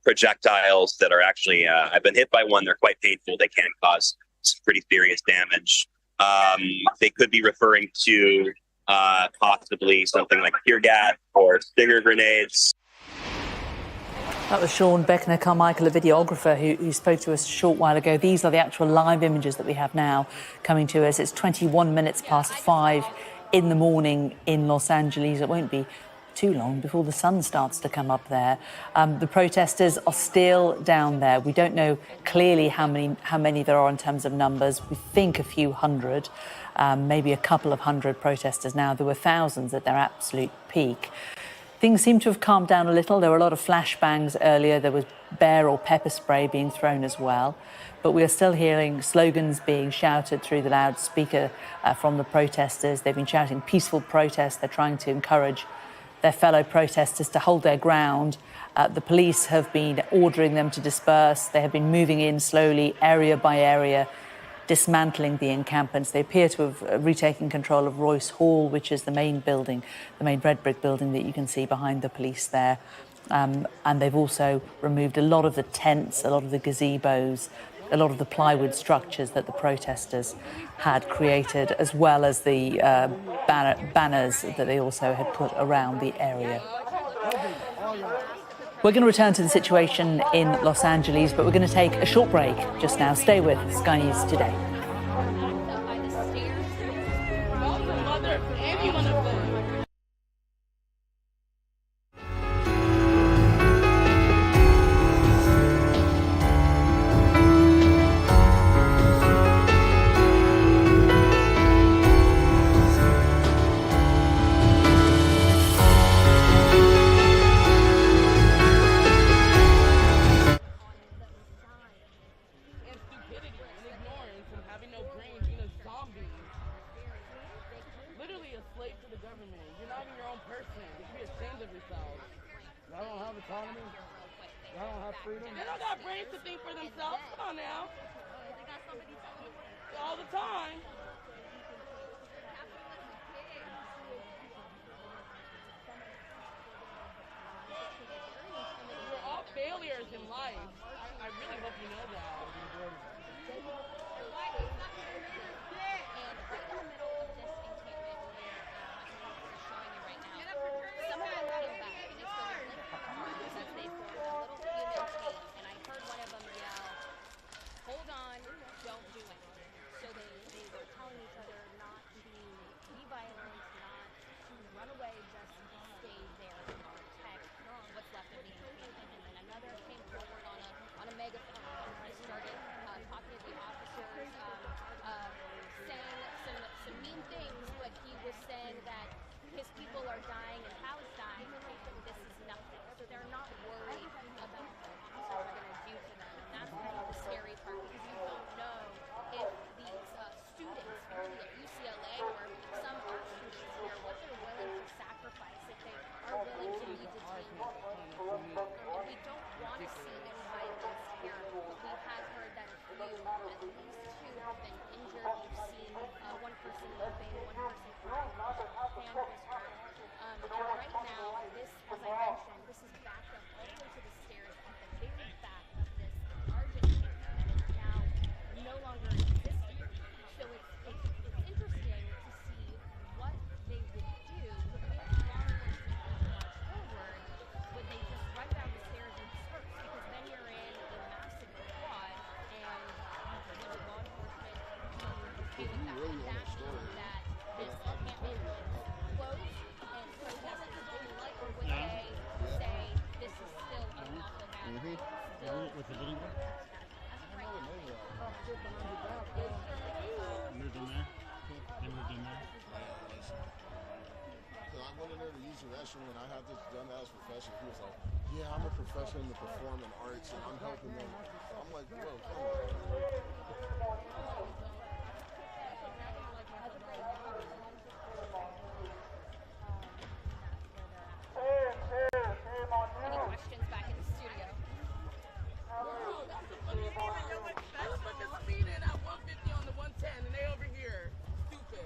projectiles that are actually, I've been hit by one. They're quite painful. They can cause some pretty serious damage. They could be referring to possibly something like tear gas or stinger grenades. That was Sean Beckner-Carmichael, a videographer who spoke to us a short while ago. These are the actual live images that we have now coming to us. It's 21 minutes past 5 in the morning in Los Angeles. It won't be too long before the sun starts to come up there. The protesters are still down there. We don't know clearly how many there are in terms of numbers. We think a few hundred, maybe a couple of hundred protesters now. There were thousands at their absolute peak. Things seem to have calmed down a little. There were a lot of flashbangs earlier. There was bear or pepper spray being thrown as well. But we are still hearing slogans being shouted through the loudspeaker from the protesters. They've been shouting peaceful protest. They're trying to encourage their fellow protesters to hold their ground. The police have been ordering them to disperse. They have been moving in slowly, area by area, dismantling the encampments. They appear to have retaken control of Royce Hall, which is the main building, the main red brick building that you can see behind the police there. And they've also removed a lot of the tents, a lot of the gazebos, a lot of the plywood structures that the protesters had created, as well as the banners that they also had put around the area. We're going to return to the situation in Los Angeles, but we're going to take a short break just now. Stay with Sky News Today. When I had this done as a profession, he was like, yeah, I'm a professional in the performing arts and I'm helping them. I'm like, bro, come on. Any questions back in the studio? That's fucking speeding at 150 on the 110 and they over here. Stupid.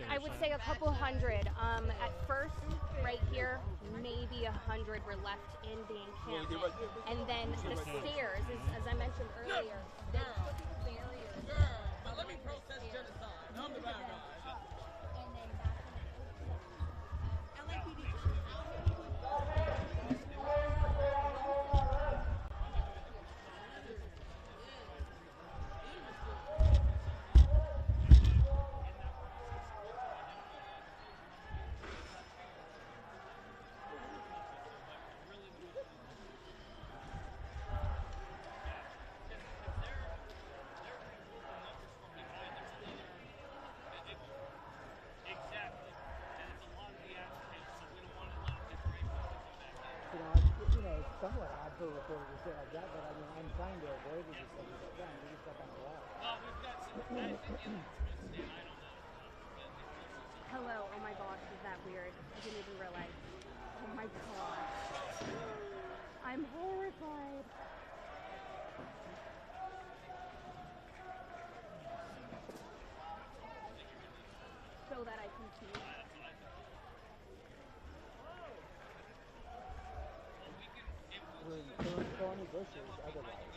I would say a couple hundred. At first, right here, maybe 100 were left in the encampment. And then the stairs, as I mentioned earlier, they put barriers. But let me protest genocide. I'm the bad guy. And then that's when somewhat odd for a reporter to say like that, but I mean, I'm trying to avoid it as much as I can. We just got on the wall. Well, we've got some. I don't know. Hello. Oh my gosh, is that weird? I didn't even realize. Oh my gosh. I'm horrified. So that I can see. We're in thorny bushes otherwise.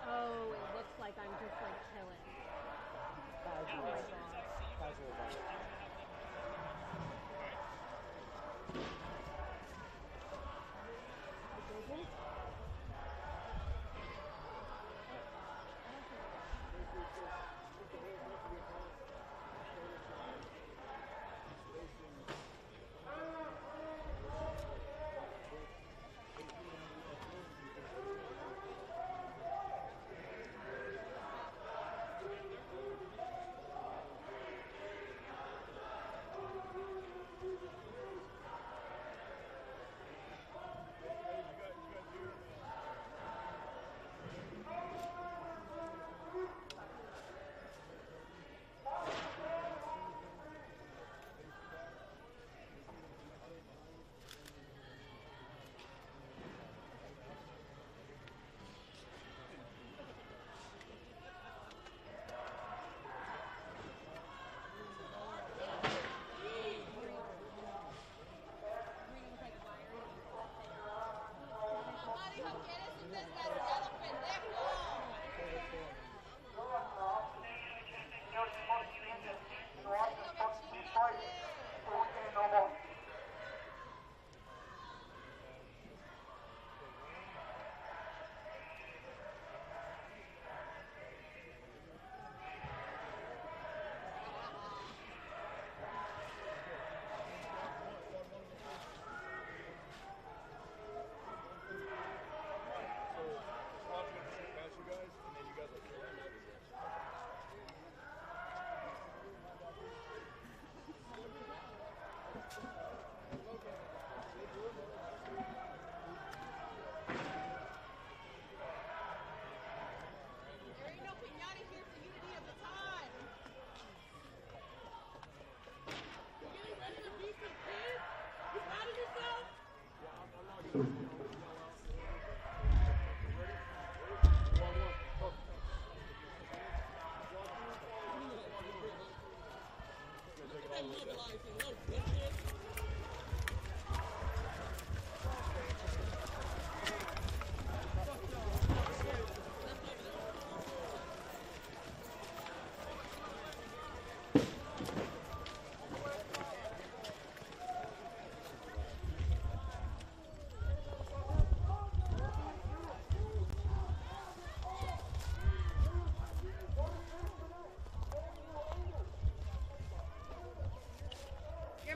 Oh, it looks like I'm just like chilling. Oh my gosh.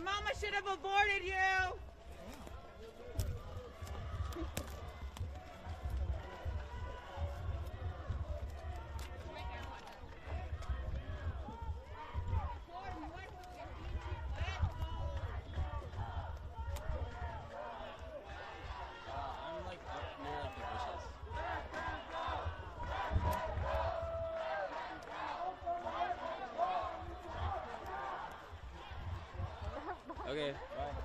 Mama should have aborted you. I'm like up near like the bushes. Okay, bye.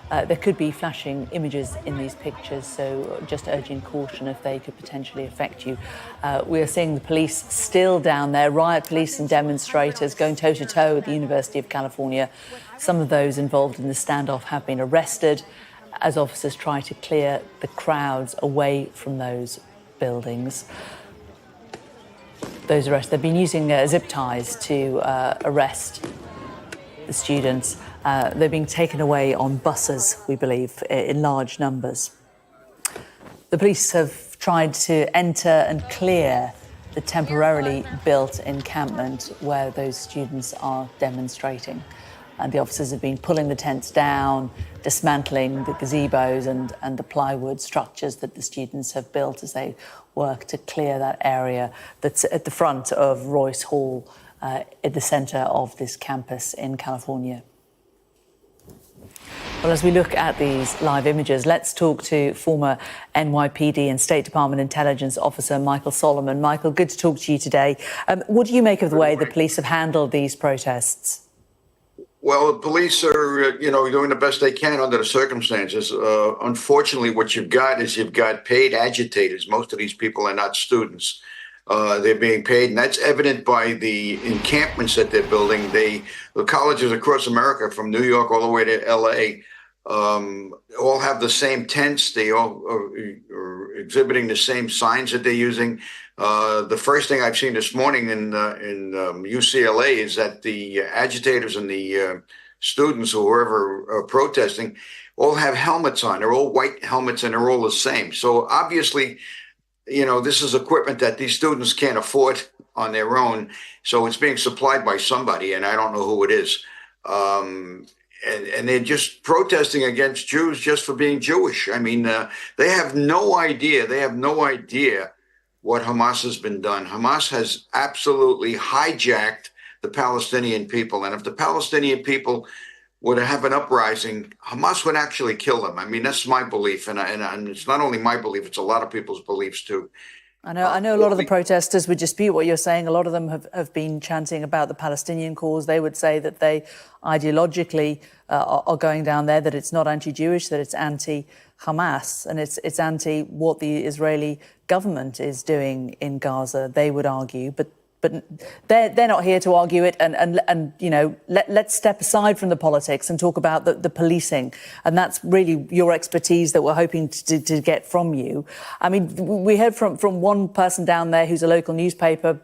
There could be flashing images in these pictures, so just urging caution if they could potentially affect you. We are seeing the police still down there, riot police and demonstrators going toe-to-toe at the University of California. Some of those involved in the standoff have been arrested as officers try to clear the crowds away from those buildings. Those arrests, they've been using zip ties to arrest the students. They're being taken away on buses, we believe, in large numbers. The police have tried to enter and clear the temporarily built encampment where those students are demonstrating. And the officers have been pulling the tents down, dismantling the gazebos and the plywood structures that the students have built as they work to clear that area that's at the front of Royce Hall, at the centre of this campus in California. Well, as we look at these live images, let's talk to former NYPD and State Department intelligence officer Michael Solomon. Michael, good to talk to you today. What do you make of the way the police have handled these protests? Well, the police are, doing the best they can under the circumstances. Unfortunately, what you've got is paid agitators. Most of these people are not students. They're being paid, and that's evident by the encampments that they're building. The colleges across America, from New York all the way to LA, all have the same tents. They all are exhibiting the same signs that they're using. The first thing I've seen this morning in UCLA is that the agitators and the students or whoever are protesting all have helmets on. They're all white helmets and they're all the same. So obviously, this is equipment that these students can't afford on their own. So it's being supplied by somebody, and I don't know who it is. And they're just protesting against Jews just for being Jewish. I mean, they have no idea. They have no idea what Hamas has been done. Hamas has absolutely hijacked the Palestinian people. And if the Palestinian people were to have an uprising, Hamas would actually kill them. I mean, that's my belief. And it's not only my belief, it's a lot of people's beliefs too. I know a lot of the protesters would dispute what you're saying. A lot of them have been chanting about the Palestinian cause. They would say that they ideologically are going down there, that it's not anti-Jewish, that it's anti-Hamas, and it's anti what the Israeli government is doing in Gaza, they would argue. But they're not here to argue it, and let's step aside from the politics and talk about the policing, and that's really your expertise that we're hoping to get from you. I mean, we heard from one person down there who's a local newspaper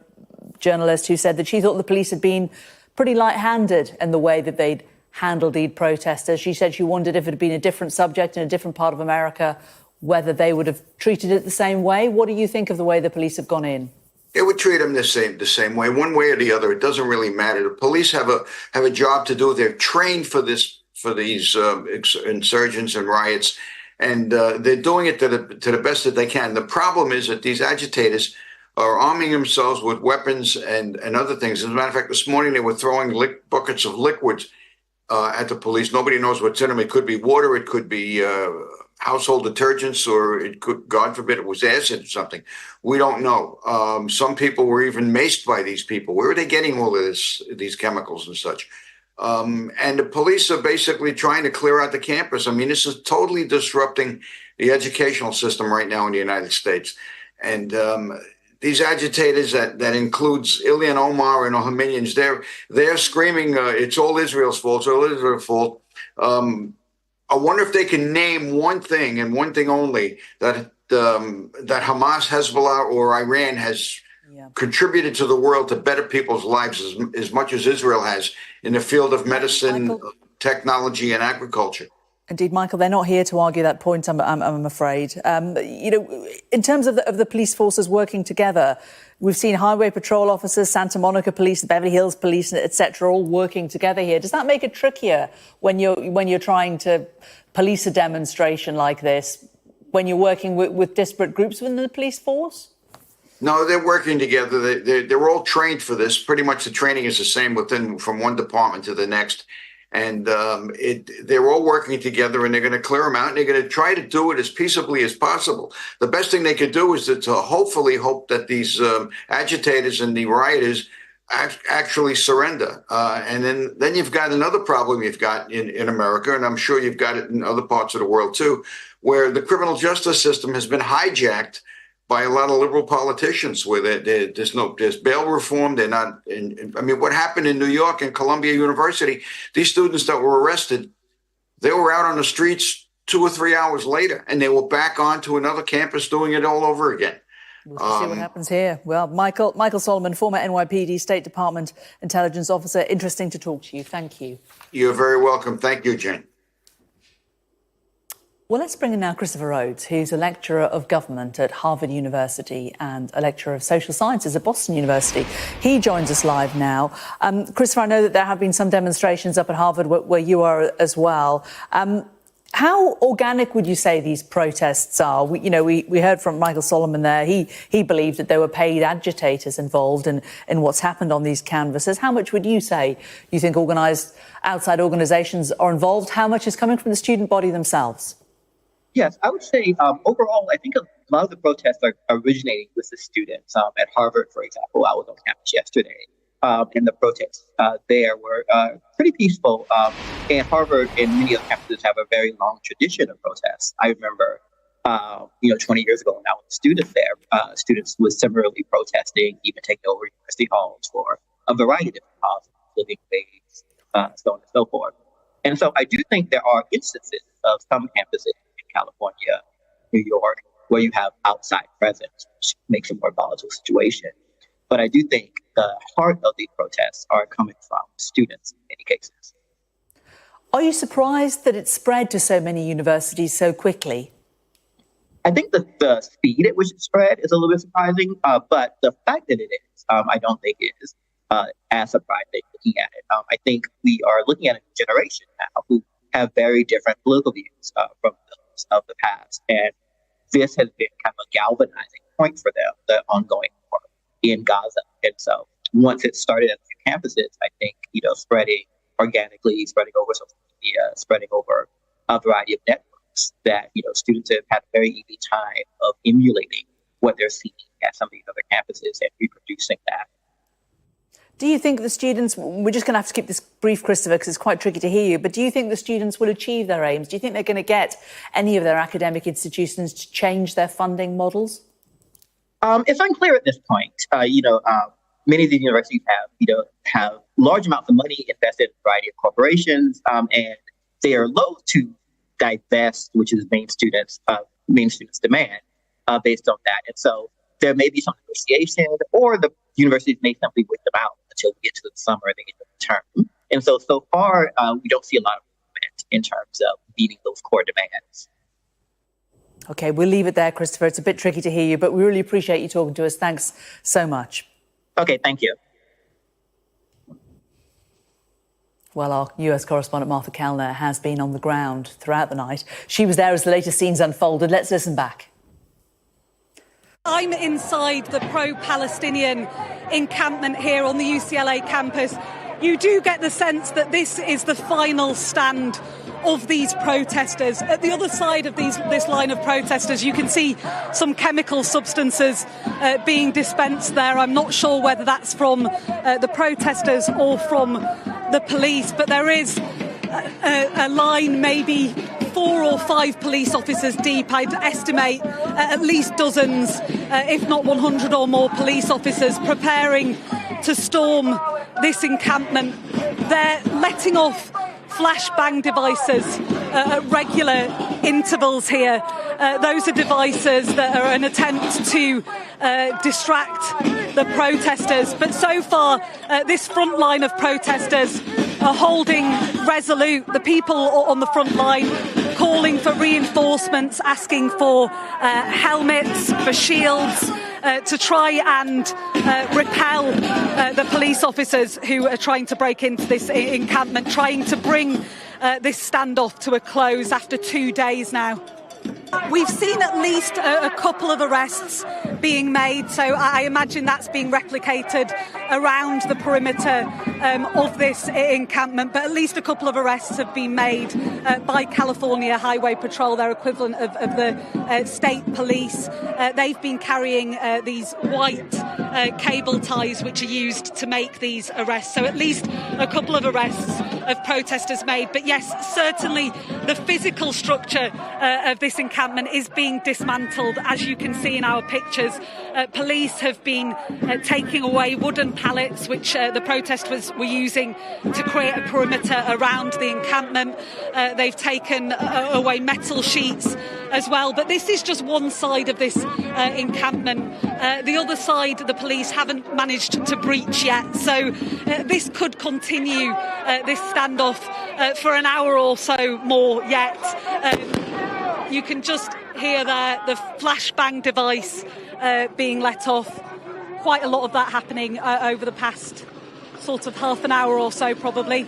journalist who said that she thought the police had been pretty light-handed in the way that they'd handled these protesters. She said she wondered if it had been a different subject in a different part of America, whether they would have treated it the same way. What do you think of the way the police have gone in? They would treat them the same way, one way or the other. It doesn't really matter. The police have a job to do. They're trained for these insurgents and riots, and they're doing it to the best that they can. The problem is that these agitators are arming themselves with weapons and other things. As a matter of fact, this morning they were throwing buckets of liquids at the police. Nobody knows what's in them. It could be water. It could be household detergents, or it could, God forbid, it was acid or something. We don't know. Some people were even maced by these people. Where are they getting all of these chemicals and such? And the police are basically trying to clear out the campus. I mean, this is totally disrupting the educational system right now in the United States. And these agitators, that includes Ilhan Omar and her minions, they're screaming, it's all Israel's fault, it's all Israel's fault. I wonder if they can name one thing and one thing only that Hamas, Hezbollah, or Iran has contributed to the world to better people's lives as much as Israel has in the field of medicine, technology, and agriculture. Indeed, Michael, they're not here to argue that point, I'm afraid. In terms of the police forces working together, we've seen highway patrol officers, Santa Monica Police, Beverly Hills Police, etc., all working together here. Does that make it trickier when you're trying to police a demonstration like this, when you're working with disparate groups within the police force? No, they're working together. They're all trained for this. Pretty much the training is the same from one department to the next. And they're all working together, and they're going to clear them out, and they're going to try to do it as peaceably as possible. The best thing they could do is to hopefully hope that these agitators and the rioters actually surrender. And then you've got another problem you've got in America, and I'm sure you've got it in other parts of the world too, where the criminal justice system has been hijacked by a lot of liberal politicians where there's bail reform. They're not, I mean, what happened in New York and Columbia University, these students that were arrested, they were out on the streets 2 or 3 hours later, and they were back onto another campus doing it all over again. We'll see what happens here. Well, Michael Solomon, former NYPD State Department intelligence officer, interesting to talk to you. Thank you. You're very welcome. Thank you, Jen. Well, let's bring in now Christopher Rhodes, who's a lecturer of government at Harvard University and a lecturer of social sciences at Boston University. He joins us live now. Christopher, I know that there have been some demonstrations up at Harvard where you are as well. How organic would you say these protests are? We heard from Michael Solomon there. He believed that there were paid agitators involved in what's happened on these canvases. How much would you say you think organised outside organisations are involved? How much is coming from the student body themselves? Yes, I would say overall, I think a lot of the protests are originating with the students. At Harvard, for example, I was on campus yesterday, and the protests there were pretty peaceful. And Harvard and many other campuses have a very long tradition of protests. I remember, 20 years ago when I was a student there, students were similarly protesting, even taking over university halls for a variety of different causes, living wage, so on and so forth. And so I do think there are instances of some campuses California, New York, where you have outside presence, which makes a more volatile situation. But I do think the heart of these protests are coming from students in many cases. Are you surprised that it spread to so many universities so quickly? I think that the speed at which it spread is a little bit surprising, but the fact that it is, I don't think it is as surprising looking at it. I think we are looking at a generation now who have very different political views from of the past, and this has been kind of a galvanizing point for them, the ongoing war in Gaza. And so once it started at the campuses, I think, spreading organically, spreading over social media, spreading over a variety of networks that, students have had a very easy time of emulating what they're seeing at some of these other campuses and reproducing that. Do you think the students, we're just going to have to keep this brief, Christopher, because it's quite tricky to hear you, but do you think the students will achieve their aims? Do you think they're going to get any of their academic institutions to change their funding models? It's unclear at this point. Many of these universities have large amounts of money invested in a variety of corporations, and they are loath to divest, which is main students' demand based on that. And so there may be some negotiation, or the universities may simply wait them out until we get to the summer and they get to the term. And so far, we don't see a lot of movement in terms of meeting those core demands. OK, we'll leave it there, Christopher. It's a bit tricky to hear you, but we really appreciate you talking to us. Thanks so much. OK, thank you. Well, our US correspondent Martha Kellner has been on the ground throughout the night. She was there as the latest scenes unfolded. Let's listen back. I'm inside the pro-Palestinian encampment here on the UCLA campus. You do get the sense that this is the final stand of these protesters. At the other side of this line of protesters, you can see some chemical substances being dispensed there. I'm not sure whether that's from the protesters or from the police, but there is a line maybe 4 or 5 police officers deep. I'd estimate at least dozens, if not 100 or more police officers preparing to storm this encampment. They're letting off flashbang devices at regular intervals here. Those are devices that are an attempt to distract the protesters. But so far, this front line of protesters are holding resolute. The people on the front line calling for reinforcements, asking for helmets, for shields, to try and repel the police officers who are trying to break into this encampment, trying to bring this standoff to a close after 2 days now. We've seen at least a couple of arrests being made, so I imagine that's being replicated around the perimeter of this encampment, but at least a couple of arrests have been made by California Highway Patrol, their equivalent of the state police. They've been carrying these white cable ties which are used to make these arrests. So at least a couple of arrests of protesters made. But yes, certainly the physical structure of this encampment is being dismantled, as you can see in our pictures. Police have been taking away wooden pallets which the protesters were using to create a perimeter around the encampment. They've taken away metal sheets as well. But this is just one side of this encampment. The other side, the police haven't managed to breach yet. So this could continue, this standoff, for an hour or so more yet. You can just hear there the flashbang device being let off. Quite a lot of that happening over the past sort of half an hour or so, probably.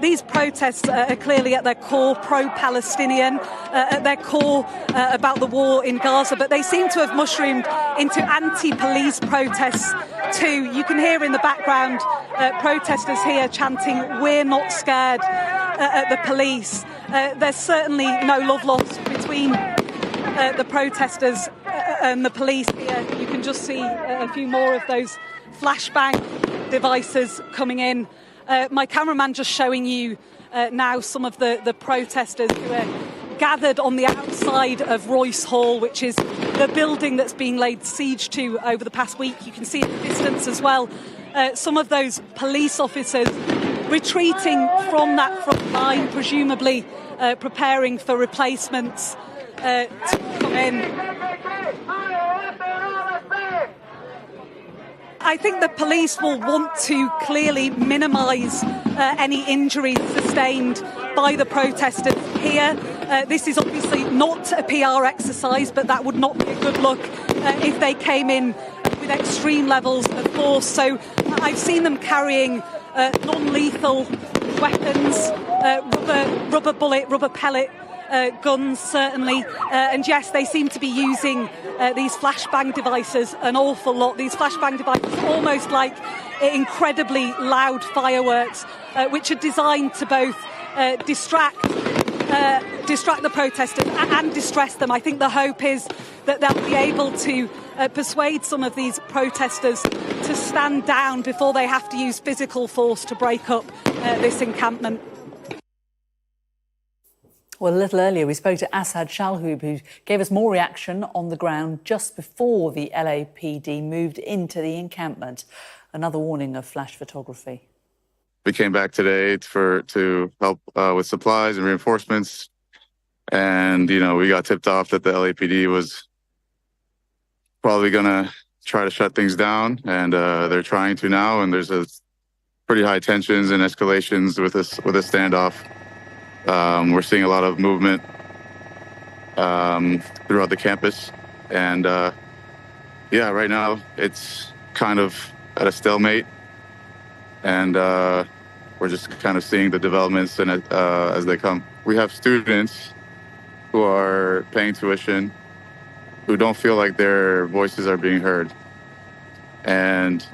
These protests are clearly at their core pro-Palestinian, at their core about the war in Gaza, but they seem to have mushroomed into anti-police protests too. You can hear in the background protesters here chanting, "We're not scared," at the police. There's certainly no love lost between the protesters and the police here. You can just see a few more of those flashbang devices coming in. My cameraman just showing you now some of the protesters who are gathered on the outside of Royce Hall, which is the building that's been laid siege to over the past week. You can see at the distance as well some of those police officers retreating from that front line, presumably preparing for replacements to come in. I think the police will want to clearly minimise any injuries sustained by the protesters here. This is obviously not a PR exercise, but that would not be a good look if they came in with extreme levels of force. So I've seen them carrying non-lethal weapons, rubber bullet, rubber pellet guns, certainly. And yes, they seem to be using these flashbang devices an awful lot. These flashbang devices, almost like incredibly loud fireworks, which are designed to both distract the protesters and distress them. I think the hope is that they'll be able to persuade some of these protesters to stand down before they have to use physical force to break up this encampment. Well, a little earlier, we spoke to Asad Shalhoub, who gave us more reaction on the ground just before the LAPD moved into the encampment. Another warning of flash photography. We came back today to help with supplies and reinforcements. And, we got tipped off that the LAPD was probably going to try to shut things down. And they're trying to now. And there's a pretty high tensions and escalations with a standoff. We're seeing a lot of movement throughout the campus. And, right now it's kind of at a stalemate. And we're just kind of seeing the developments in it, as they come. We have students who are paying tuition who don't feel like their voices are being heard. And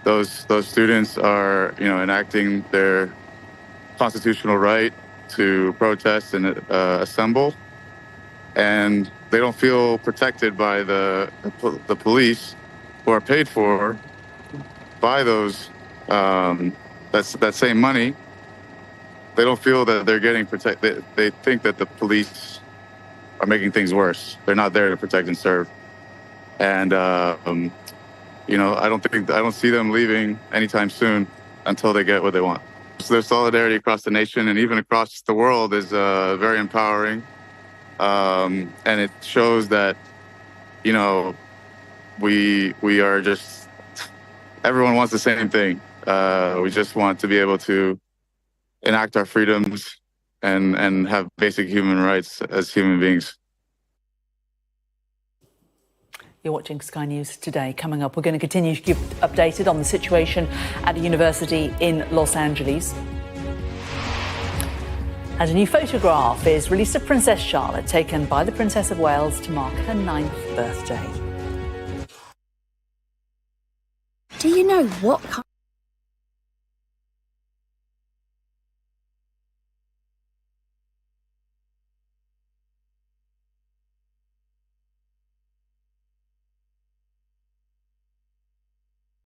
those students are, enacting their constitutional right to protest and assemble, and they don't feel protected by the police, who are paid for by those that same money. They don't feel that they're getting protected. They think that the police are making things worse. They're not there to protect and serve. And I don't see them leaving anytime soon until they get what they want. So their solidarity across the nation and even across the world is very empowering. And it shows that, we are just, everyone wants the same thing. We just want to be able to enact our freedoms and have basic human rights as human beings. You're watching Sky News Today. Coming up, we're going to continue to keep updated on the situation at a university in Los Angeles. And a new photograph is released of Princess Charlotte, taken by the Princess of Wales to mark her 9th birthday. Do you know what